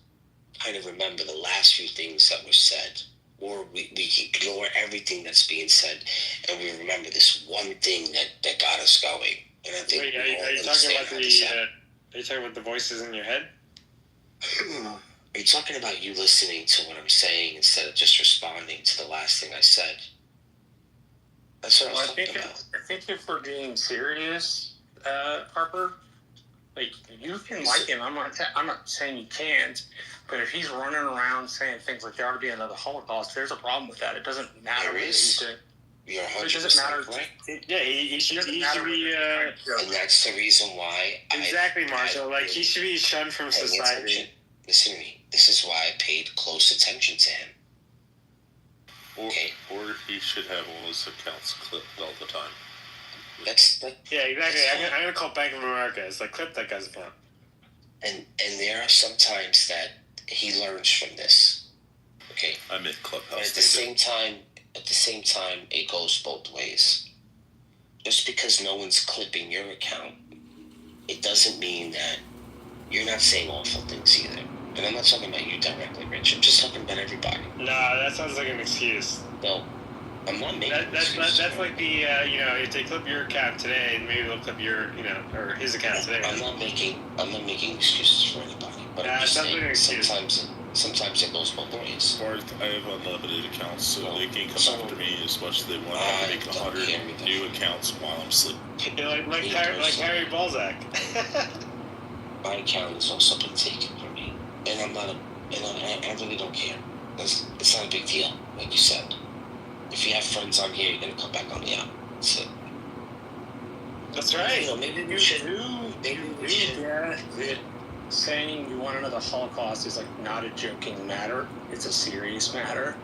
kind of remember the last few things that were said, or we ignore everything that's being said, and we remember this one thing that got us going. And I think Wait, are you talking about the voices in your head? Are you talking about you listening to what I'm saying instead of just responding to the last thing I said? That's what I was talking about. I think if we're being serious, Harper, like, you can like him. I'm not saying you can't, but if he's running around saying things like there ought to be another Holocaust, there's a problem with that. It doesn't matter. There is. You're 100% correct. Yeah, he should be. And that's the reason why. Exactly, Marshall. Like, he should be shunned from society. Listen to me. This is why I paid close attention to him. Or he should have all his accounts clipped all the time. Yeah, exactly. I'm gonna call Bank of America. It's like, clip that guy's account. And there are some times that he learns from this. Okay. I'm in Clubhouse. But at the same time, it goes both ways. Just because no one's clipping your account, it doesn't mean that you're not saying awful things either. And I'm not talking about you directly, Rich. I'm just talking about everybody. No, that sounds like an excuse. No, I'm not making that's like the, if they clip your account today, maybe they'll clip your, or his account today. I'm not making excuses for anybody. But I'm just saying, sometimes it goes both ways. Barth, I have unlimited accounts, so they can come after me as much as they want. I can make 100 new accounts while I'm sleeping. Like Harry Balzac. My account has also been taken from me, and I really don't care. It's not a big deal, like you said. If you have friends on here, you're gonna come back on the app. That's it. That's right. Maybe we should. Yeah. saying you want to know the Holocaust is like not a joking matter. It's a serious matter.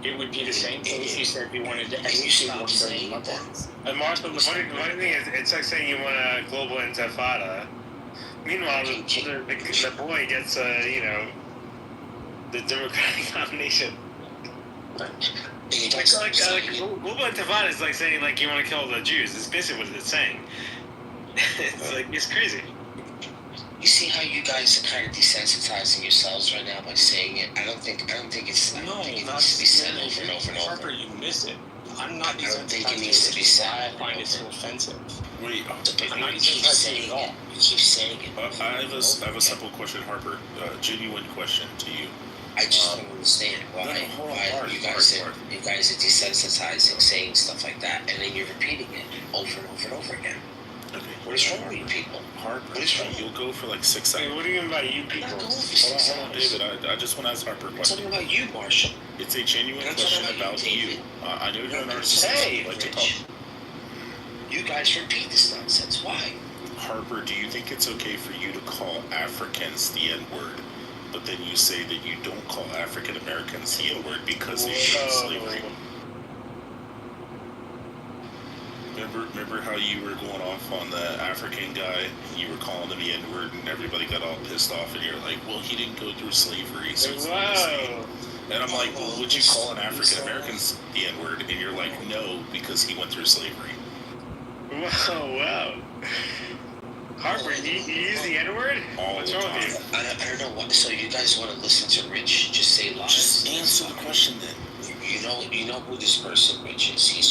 It would be the same thing if you said you wanted to execute 1 billion loved ones. And Marshall, the funny thing is, it's like saying you want a global intifada. Meanwhile, the boy gets, the Democratic nomination. Global intifada is like saying like you want to kill the Jews. It's basically what it's saying. It's like it's crazy. You see how you guys are kind of desensitizing yourselves right now by saying it? I don't think it needs to be said over and over and over. Harper, you miss it. I'm not. I don't think it needs to be said. I find it so offensive. Wait, I'm not you keep saying it. You keep saying it. I have a simple question, Harper. Genuine question to you. I just don't understand why you guys are desensitizing saying stuff like that, and then you're repeating it over and over and over again. Okay. What is wrong with you people? Harper, what is wrong? You'll go for like 6 seconds. What do you mean by you people? Hold on, David. I just want to ask Harper a question. I'm talking about you, Marshall. It's a genuine question about you. I know you're a narcissist. You like to talk. You guys repeat this nonsense. Why? Harper, do you think it's okay for you to call Africans the N-word, but then you say that you don't call African Americans the N-word because they showed slavery? Remember how you were going off on the African guy? You were calling him the N-word, and everybody got all pissed off, and you're like, well, he didn't go through slavery, so it's not the same. And I'm like, well, would you call an African American the N-word? And you're like, no, because he went through slavery. Wow. Harper, you use the N-word? What's wrong with you? I don't know what. So you guys want to listen to Rich just say lies? Just answer the question then. You know who this person Rich is. He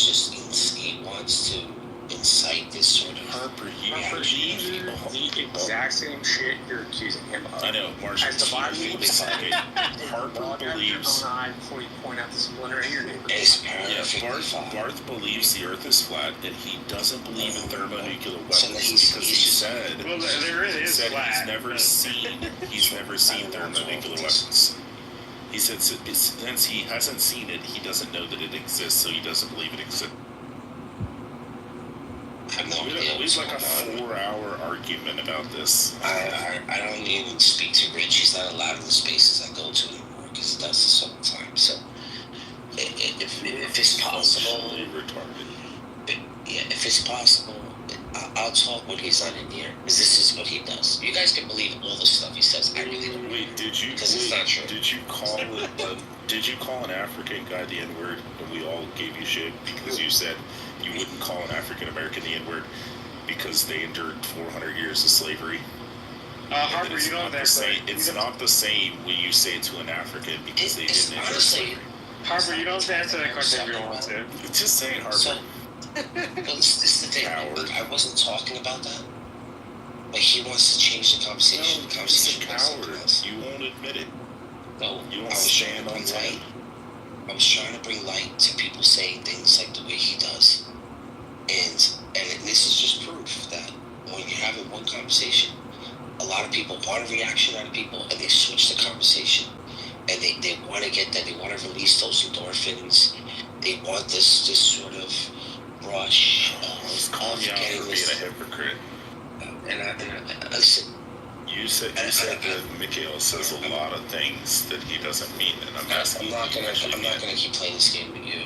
wants to incite this sort of Harper, the exact same shit you're accusing him of. I know, Marshall. As the Bible Harper believes. Before you point out the splinter in your neighbor. Barth believes the Earth is flat, and he doesn't believe in thermonuclear weapons because he said he's never seen thermonuclear weapons. He said since he hasn't seen it, he doesn't know that it exists, so he doesn't believe it exists. We had like a 4-hour argument about this. I don't even speak to Rich. He's not allowed in the spaces I go to anymore because he does this all the time. So, if it's possible, if it's possible, I'll talk when he's not in here because this is what he does. You guys can believe all the stuff he says. I really don't. Wait, because it's not true. Did you call it? Did you call an African guy the N-word, and we all gave you shit because you said you wouldn't call an African American the N-word because they endured 400 years of slavery? Harper, you know that it's not the same when you say it to an African because they didn't endure slavery. Harper, you don't answer that question if you want to. Just say it, Harper. Well, this is the thing. I wasn't talking about that. But he wants to change the conversation. No, he's a coward. You won't admit it. No, you won't stand on light. I was trying to bring light to people saying things like the way he does. And this is just proof that when you're having one conversation, a lot of people want a reaction out of people, and they switch the conversation. And they want to get that. They want to release those endorphins. They want this sort of rush. I was calling you out for being a hypocrite. And listen. You said that Mikhail says a lot of things that he doesn't mean, and I'm asking. I'm not gonna keep playing this game with you.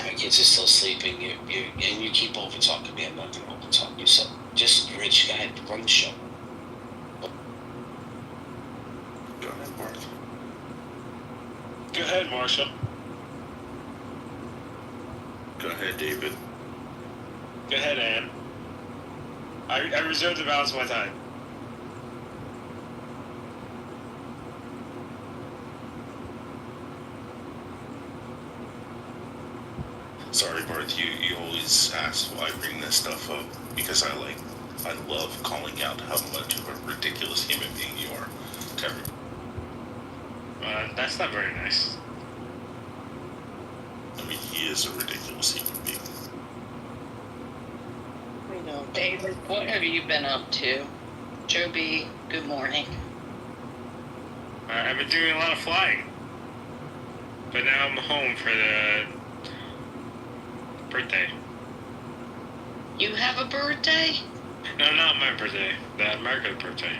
My kids are still sleeping. You keep over talking me. I'm not gonna over talk you. So just Rich, go ahead, run the show. Go ahead, Mark. Go ahead, Marshall. Go ahead, David. Go ahead, Ann. I reserve the balance of my time. Sorry, Barth, you always ask why I bring this stuff up because I love calling out how much of a ridiculous human being you are to everyone. That's not very nice. I mean, he is a ridiculous human being. We know. David, what have you been up to? Joby, good morning. I've been doing a lot of flying. But now I'm home for the birthday. You have a birthday? No, not my birthday. The America's birthday.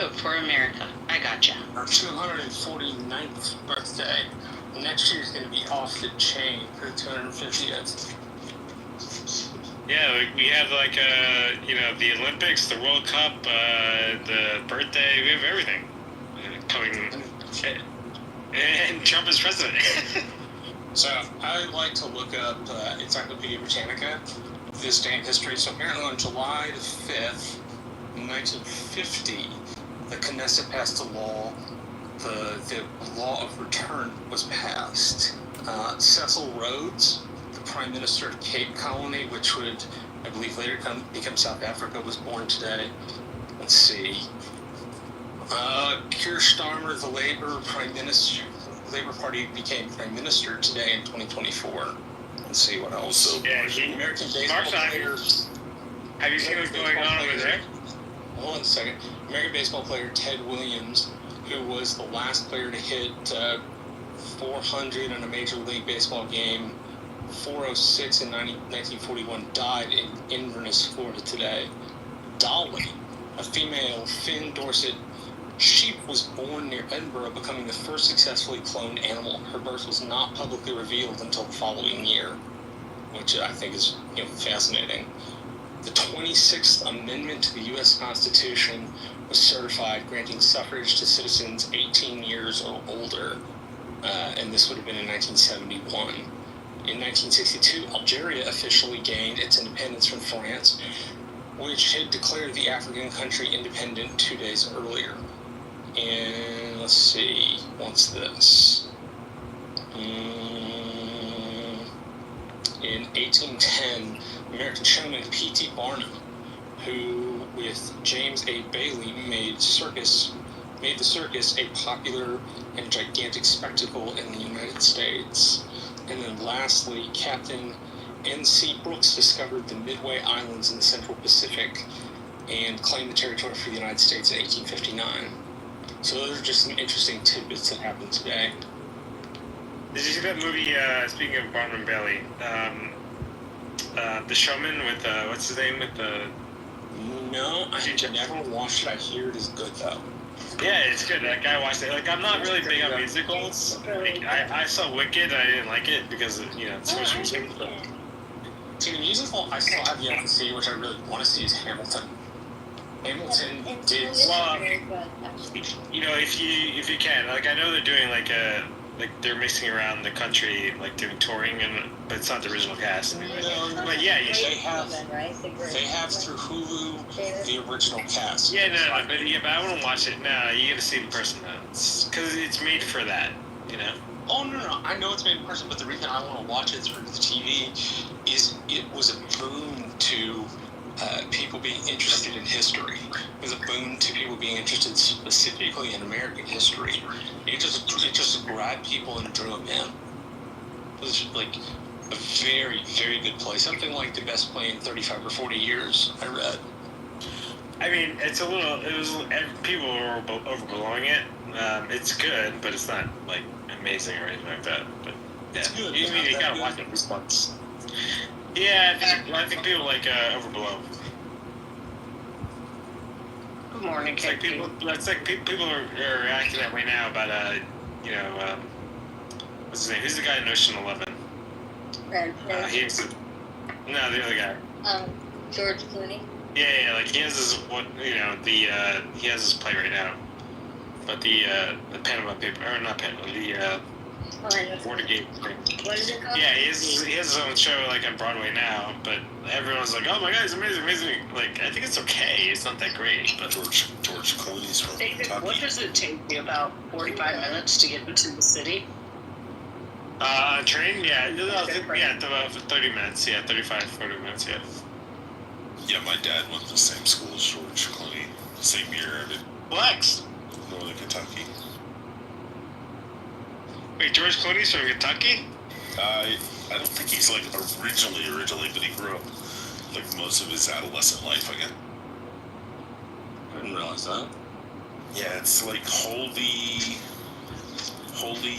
Vote for America. I gotcha. Our 249th birthday. Next year's going to be off the chain for the 250th. Yeah, we have like the Olympics, the World Cup, the birthday. We have everything coming, and Trump is president. So I like to look up Encyclopedia Britannica, this day in history. So apparently on July the 5th, 1950, the Knesset passed a law. The law of return was passed. Cecil Rhodes, the Prime Minister of Cape Colony, which would, I believe, later become South Africa, was born today. Let's see. Keir Starmer, the Labour Party, became Prime Minister today in 2024. Let's see what else. Yeah, American baseball player. Have you seen what's going on over there? Hold on a second. American baseball player Ted Williams, who was the last player to hit 400 in a Major League Baseball game, 406 in 1941, died in Inverness, Florida today. Dolly, a female Finn Dorset sheep, was born near Edinburgh, becoming the first successfully cloned animal. Her birth was not publicly revealed until the following year, which I think is fascinating. The 26th Amendment to the U.S. Constitution was certified, granting suffrage to citizens 18 years or older, and this would have been in 1971. In 1962, Algeria officially gained its independence from France, which had declared the African country independent 2 days earlier. And let's see, what's this? In 1810, American showman P.T. Barnum, who with James A. Bailey made the circus a popular and gigantic spectacle in the United States. And then lastly, Captain N.C. Brooks discovered the Midway Islands in the Central Pacific and claimed the territory for the United States in 1859. So those are just some interesting tidbits that happened today. Did you see that movie, speaking of Barnum and Bailey, The Showman with, what's his name, with the... No, I never watched it. I hear it is good, though. Yeah, it's good. Like, I watched it. Like, I'm not really big on musicals. Like, I saw Wicked, and I didn't like it because, it's so much music. See, the musical I still have yet to see, which I really want to see, is Hamilton. Hamilton did... Well, if you can. Like, I know they're doing, they're mixing around the country, like, doing touring, but it's not the original cast. But, yeah, they have through Hulu the original cast. Yeah, but I wouldn't watch it. No, you gotta see the person, though. Because it's made for that, Oh, no. I know it's made in person, but the reason I want to watch it through the TV is it was a boon to people being interested in history. It was a boon to people being interested specifically in American history. It just grabbed people and drew them in. It was like a very, very good play. Something like the best play in 35 or 40 years, I read. I mean, people were overblowing it. It's good, but it's not, like, amazing or anything like that. But, yeah. It's good. You gotta watch it this once. Yeah, I think people like overblow. Good morning, it's like people are reacting that way now about what's his name? Who's the guy in Ocean 11? Brad Pitt. The other guy. George Clooney. Yeah, like he has his he has his play right now, but the Panama paper, or not Panama, the Watergate thing. What is it called? Yeah, he has his own show like on Broadway now, but everyone's like, oh my god, it's amazing. Like, I think it's okay. It's not that great. But George Clooney's from Kentucky. What does it take you about 45 minutes to get into the city? Train? Yeah, about 30 minutes. Yeah, 35, 40 minutes. Yeah. Yeah, my dad went to the same school as George Clooney, same year. Flex. Northern Kentucky. Wait, George Clooney's from Kentucky? I don't think he's like originally, but he grew up like most of his adolescent life again. I didn't realize that. Yeah, it's like holy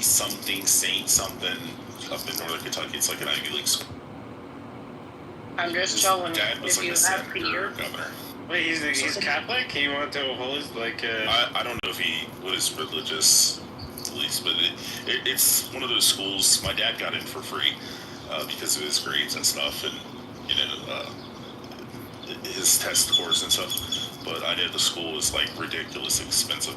something, saint something up in Northern Kentucky. It's like an Ivy League school. I'm just showing Dad was if like you a have senator Peter. or governor. Wait, he's Catholic? He went to a holy, like... I don't know if what his religious beliefs, but it's one of those schools. My dad got in for free because of his grades and stuff, and, his test scores and stuff. But I did the school is, like, ridiculous expensive.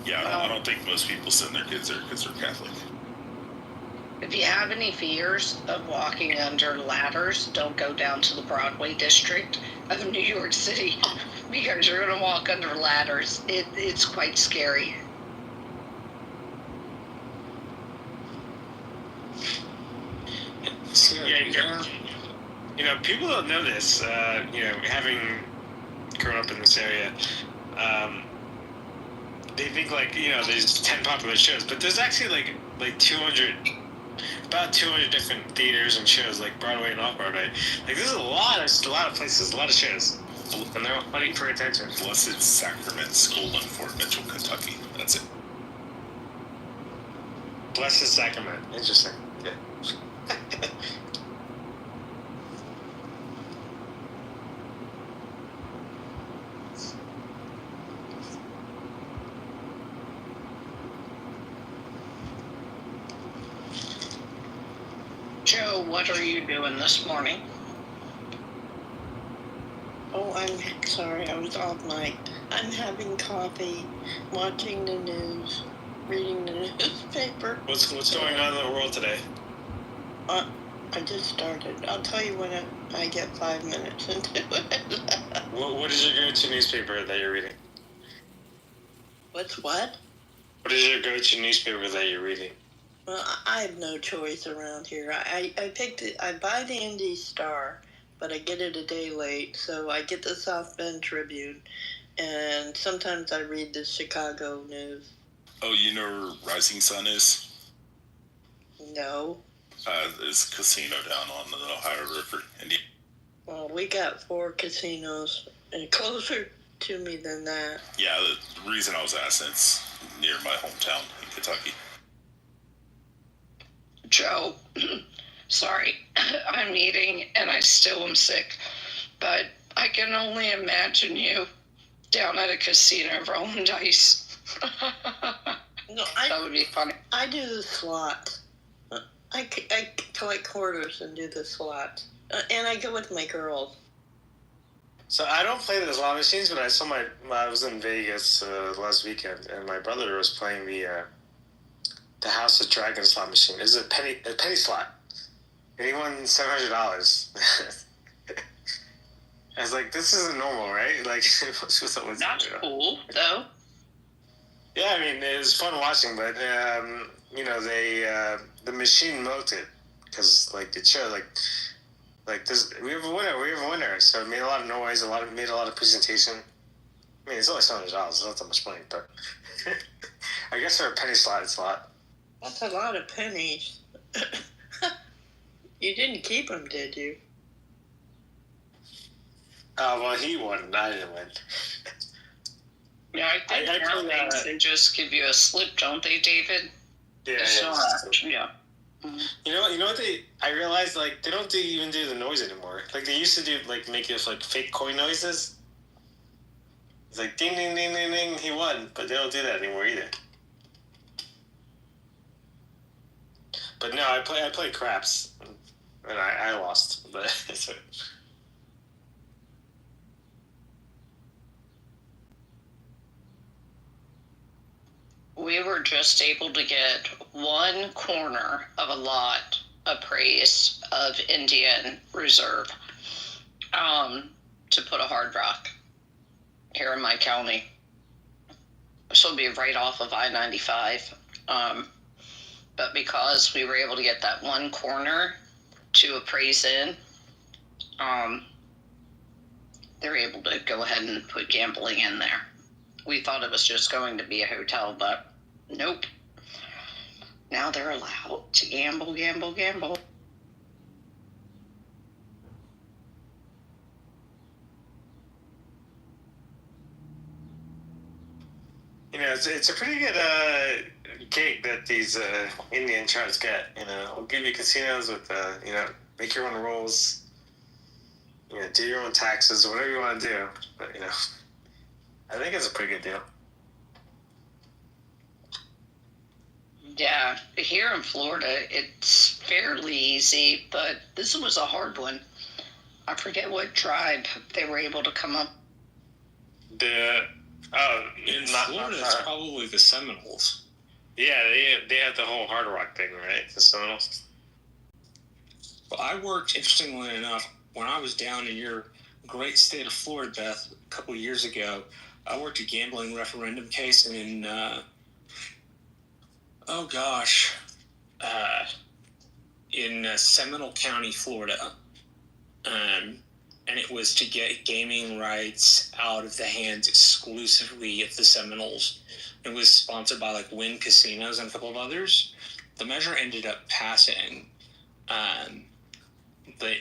Yeah, I don't think most people send their kids there because they're Catholic. If you have any fears of walking under ladders, don't go down to the Broadway district of New York City because you're going to walk under ladders. It's quite scary. Yeah, people don't know this, having grown up in this area, they think, there's 10 popular shows, but there's actually, about 200 different theaters and shows, like Broadway and off-Broadway. There's a lot of places, a lot of shows, and they're all fighting for attention. Blessed Sacrament School in Fort Mitchell, Kentucky. That's it. Blessed Sacrament. Interesting. Yeah. Joe, what are you doing this morning? Oh, I'm sorry, I was off mic. I'm having coffee, watching the news, reading the newspaper. What's going on in the world today? I just started. I'll tell you when I get 5 minutes into it. What is your go-to newspaper that you're reading? What's what? What is your go-to newspaper that you're reading? Well, I have no choice around here. I picked it. I buy the Indy Star, but I get it a day late, so I get the South Bend Tribune, and sometimes I read the Chicago News. Oh, you know where Rising Sun is? No. It's a casino down on the Ohio River, Indiana. Well, we got 4 casinos, and closer to me than that. Yeah, the reason I was asking, it's near my hometown in Kentucky. Joe, sorry, I'm eating and I still am sick, but I can only imagine you down at a casino rolling dice. No, that would be funny. I do the slot. I collect quarters and do the slot. And I go with my girls. So I don't play the slot machines, but I was in Vegas last weekend, and my brother was playing the House of Dragon slot machine. It's a penny slot. And he won $700. I was like, this isn't normal, right? That's cool, though. Yeah, I mean, it was fun watching, but the machine melted because it showed this. We have a winner. So it made a lot of noise. Made a lot of presentation. I mean, it's only $700. It's not that much money, but I guess for a penny slot, it's a lot. That's a lot of pennies. You didn't keep them, did you? Oh, well, he won. I didn't win. Yeah, I think nowadays they just give you a slip, don't they, David? Yeah. Yeah. Mm-hmm. You know what I realized, they don't even do the noise anymore. They used to do, make those, fake coin noises. It's ding, ding, ding, ding, ding, he won. But they don't do that anymore either. But no, I play craps, and I lost. But so. We were just able to get one corner of a lot appraised of Indian Reserve to put a hard rock here in my county. This will be right off of I-95. But because we were able to get that one corner to appraise in, they're able to go ahead and put gambling in there. We thought it was just going to be a hotel, but nope. Now they're allowed to gamble. It's a pretty good gig that these Indian charts get. We'll give you casinos with, make your own rules. do your own taxes or whatever you want to do. But, I think it's a pretty good deal. Yeah, here in Florida, it's fairly easy, but this was a hard one. I forget what tribe they were able to come up. In Florida, it's probably the Seminoles. Yeah, they had the whole Hard Rock thing, right? The Seminoles. Well, I worked, interestingly enough, when I was down in your great state of Florida, Beth, a couple of years ago. I worked a gambling referendum case in, in Seminole County, Florida. And it was to get gaming rights out of the hands exclusively of the Seminoles. It was sponsored by Wynn Casinos and a couple of others. The measure ended up passing, but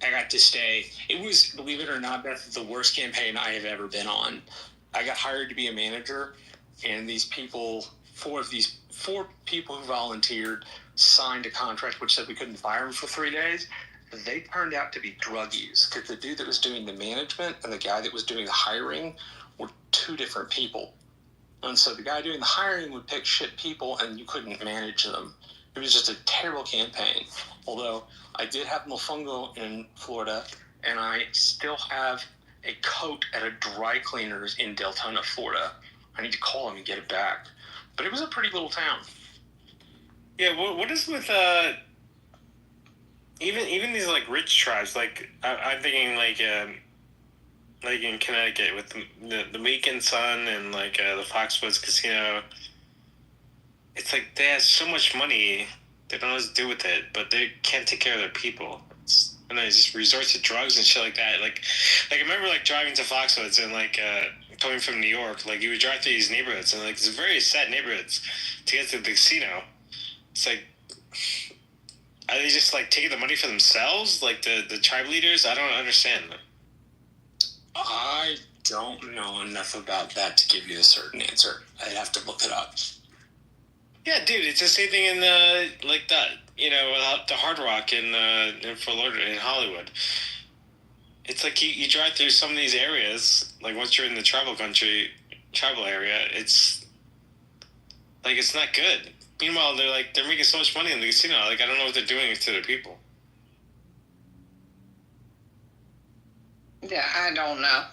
I got to stay. It was, believe it or not, Beth, the worst campaign I have ever been on. I got hired to be a manager, and these people, four people who volunteered, signed a contract which said we couldn't fire them for 3 days. They turned out to be druggies, because the dude that was doing the management and the guy that was doing the hiring were two different people. And so the guy doing the hiring would pick shit people, and you couldn't manage them. It was just a terrible campaign. Although I did have mofongo in Florida, and I still have a coat at a dry cleaner's in Deltona, Florida. I need to call him and get it back. But it was a pretty little town. Yeah, what is with even these rich tribes? I'm thinking in Connecticut with the Weekend Sun and the Foxwoods Casino. It's they have so much money, they don't know what to do with it, but they can't take care of their people. And they just resort to drugs and shit like that. I remember driving to Foxwoods and coming from New York, you would drive through these neighborhoods and it's very sad neighborhoods to get to the casino. It's are they just taking the money for themselves? The tribe leaders? I don't understand. I don't know enough about that to give you a certain answer. I'd have to look it up. Yeah, dude, it's the same thing in the Hard Rock in Fort Lauderdale in Hollywood. It's you drive through some of these areas, once you're in the tribal area, it's it's not good. Meanwhile, they're making so much money in the casino. I don't know what they're doing to their people. Yeah, I don't know.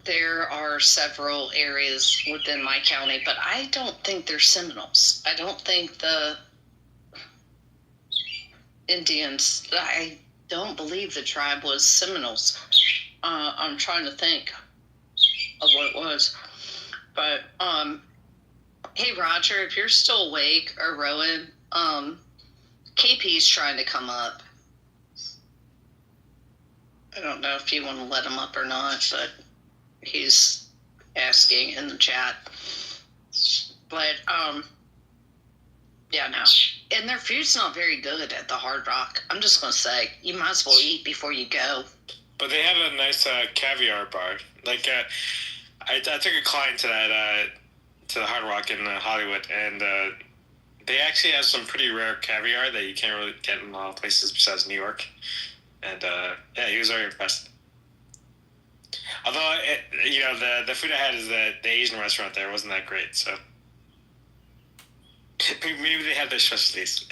There are several areas within my county, but I don't think they're Seminoles. I don't think the Indians, I don't believe the tribe was Seminoles. I'm trying to think of what it was. But, hey, Roger, if you're still awake, or Rowan, KP's trying to come up. I don't know if you want to let him up or not, but he's asking in the chat. But, yeah, no. And their food's not very good at the Hard Rock. I'm just going to say, you might as well eat before you go. But they have a nice caviar bar. I took a client to that to the Hard Rock in Hollywood, and they actually have some pretty rare caviar that you can't really get in a lot of places besides New York. And yeah, he was very impressed. Although the food I had is the Asian restaurant there wasn't that great, so maybe they have their specialties.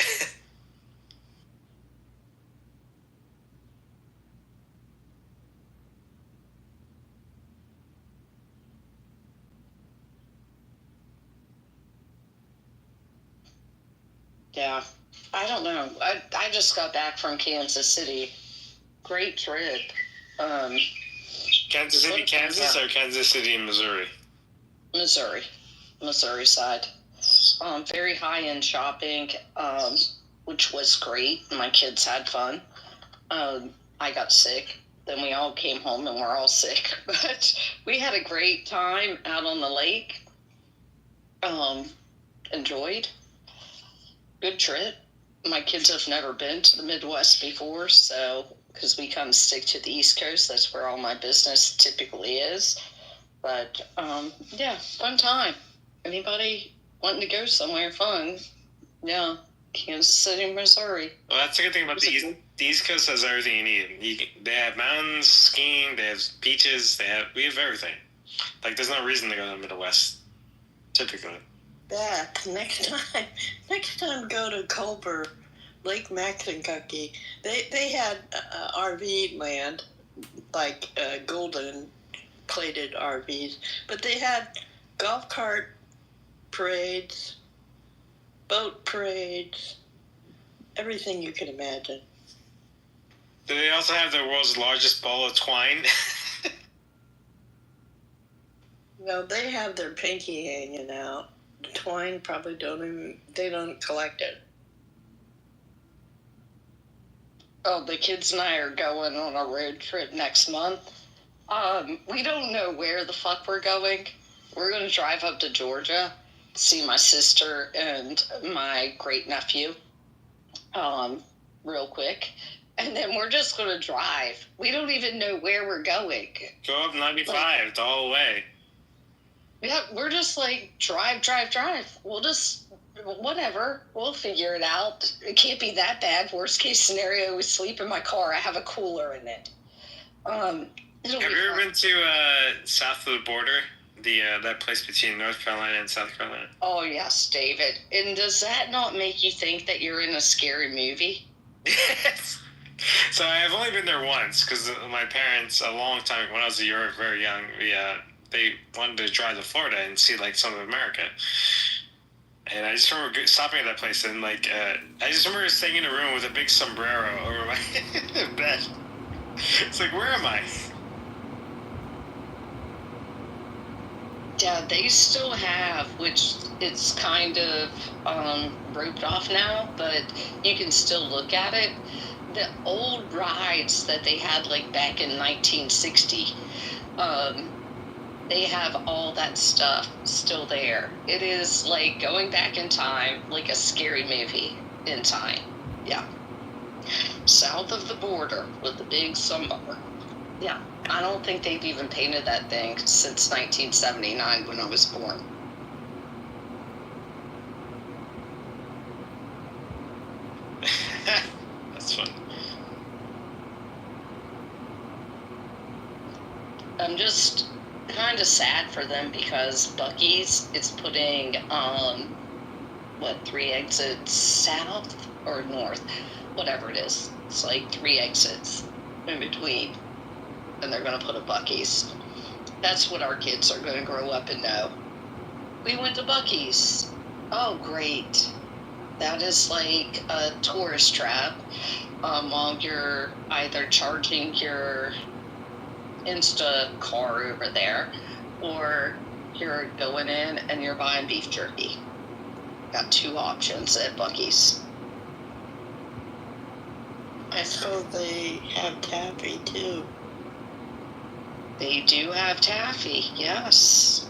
Yeah, I don't know. I just got back from Kansas City. Great trip. Kansas City, Kansas, or Kansas City, Missouri? Missouri side. Very high-end shopping, which was great. My kids had fun. I got sick. Then we all came home and we're all sick. But we had a great time out on the lake. Enjoyed. Good trip. My kids have never been to the Midwest before, so because we kind of stick to the East Coast, that's where all my business typically is. But yeah, fun time. Anybody wanting to go somewhere fun? Yeah, Kansas City, Missouri. Well, that's the good thing about the East Coast has everything you need. They have mountains, skiing, they have beaches, we have everything. Like, there's no reason to go to the Midwest, typically. Beth, next time go to Culver, Lake Maxinkuckee. They had RV land, like golden plated RVs, but they had golf cart parades, boat parades, everything you can imagine. Do they also have the world's largest ball of twine? No, they have their pinky hanging out. The twine probably they don't collect it. Oh, the kids and I are going on a road trip next month. We don't know where the fuck we're going. We're going to drive up to Georgia, see my sister and my great nephew, real quick. And then we're just going to drive. We don't even know where we're going. Go up 95 the whole way. Yeah, we're just like, drive. We'll just, whatever. We'll figure it out. It can't be that bad. Worst case scenario, we sleep in my car. I have a cooler in it. Have you ever been to south of the border? That place between North Carolina and South Carolina? Oh, yes, David. And does that not make you think that you're in a scary movie? Yes. So I've only been there once because my parents, a long time, when I was very young, they wanted to drive to Florida and see like some of America. And I just remember stopping at that place and like, I just remember staying in a room with a big sombrero over my bed. It's like, where am I? Yeah, they still have, which it's kind of roped off now, but you can still look at it. The old rides that they had like back in 1960, they have all that stuff still there. It is like going back in time, like a scary movie in time. Yeah. South of the border with the big sunbar. Yeah. I don't think they've even painted that thing since 1979 when I was born. That's fun. I'm just kind of sad for them because Buc-ee's is putting 3 exits south or north, whatever it is. It's like 3 exits in between, and they're going to put a Buc-ee's. That's what our kids are going to grow up and know. We went to Buc-ee's. Oh, great. That is like a tourist trap while you're either charging your Insta car over there, or you're going in and you're buying beef jerky. Got 2 options at Buc-ee's. I suppose they have taffy too. They do have taffy, yes.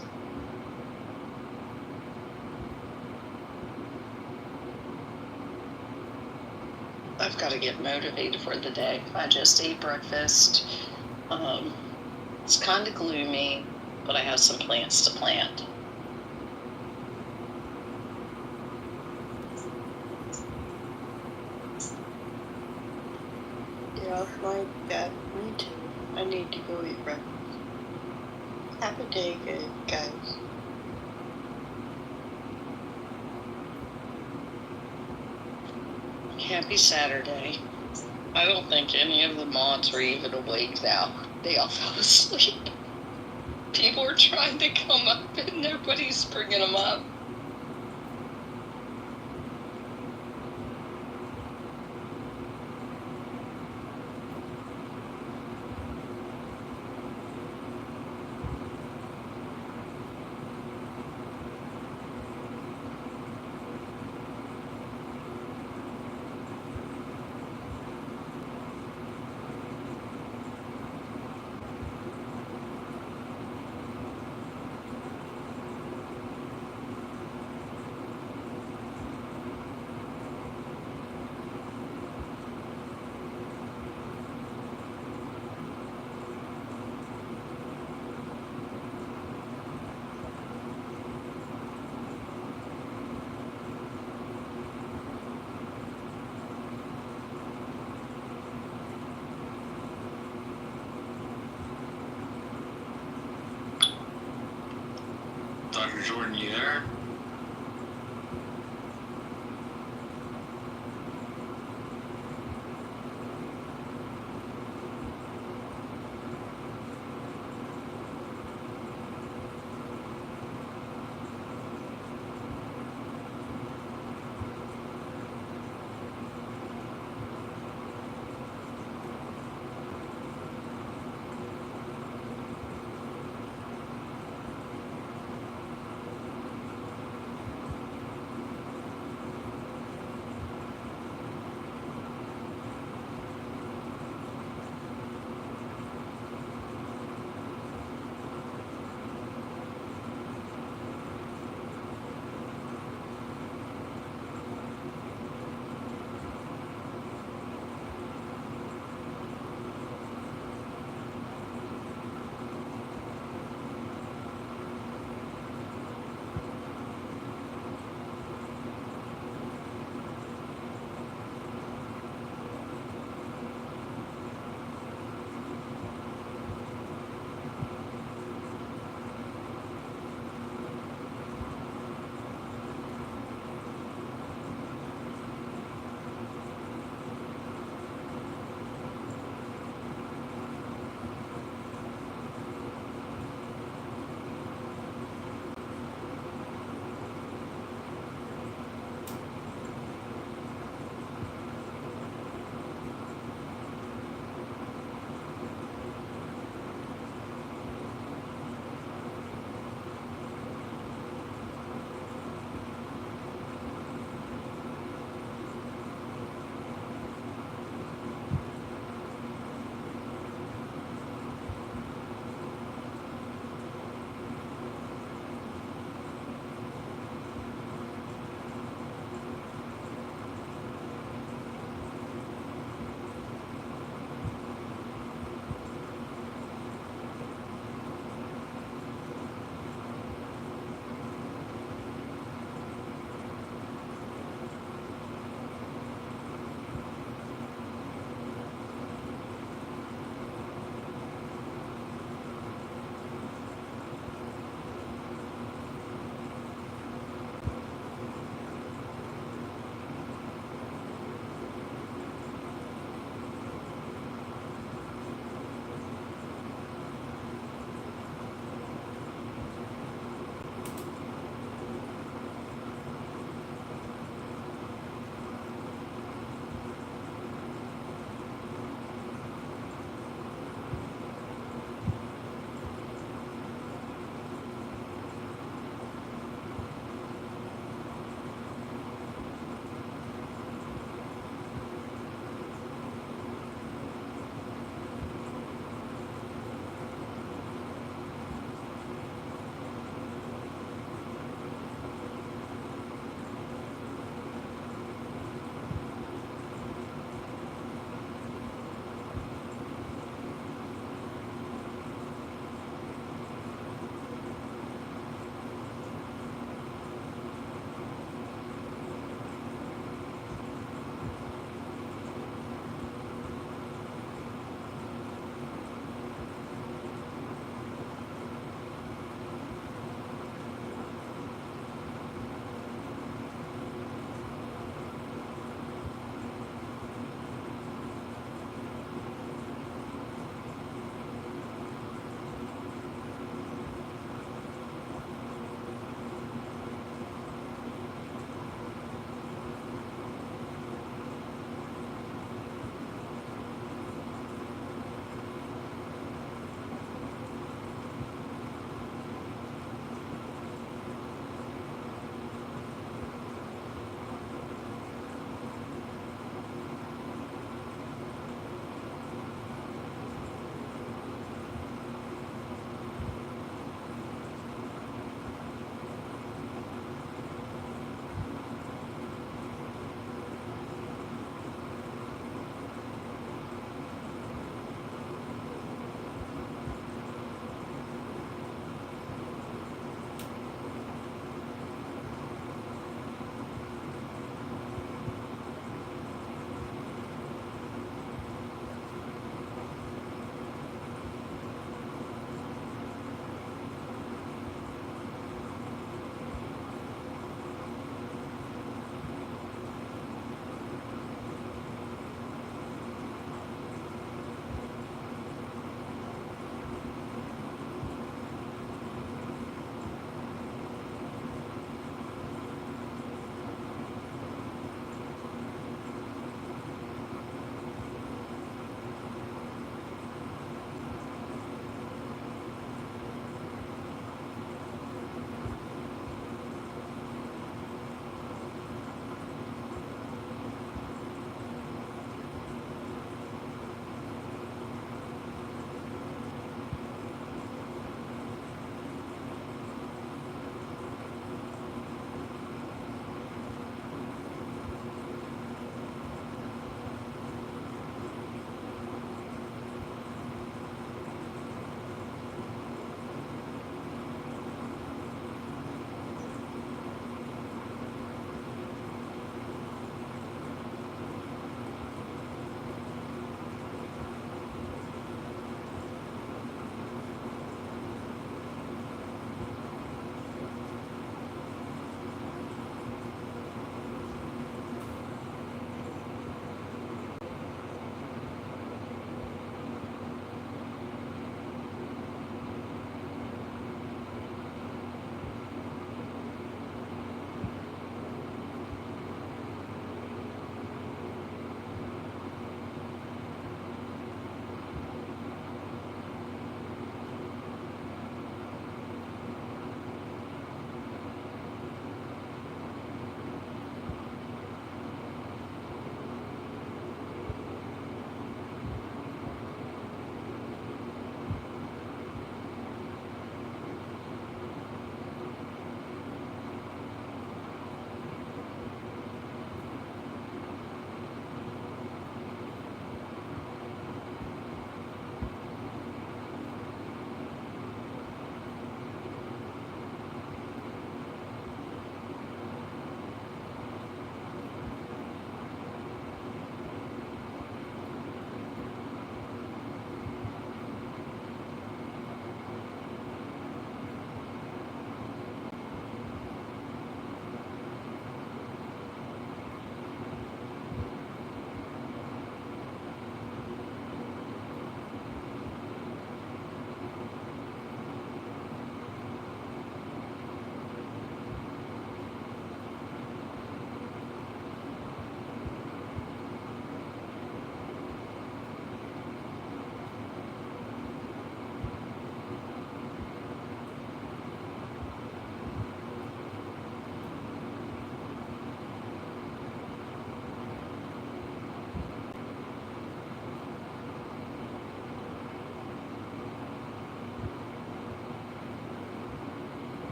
I've got to get motivated for the day. I just ate breakfast. It's kind of gloomy, but I have some plants to plant. Yeah, my God, me too. I need to go eat breakfast. Have a day, guys. Happy Saturday. I don't think any of the mods are even awake now. They all fell asleep. People are trying to come up and nobody's bringing them up. Dr. Jordan, you there?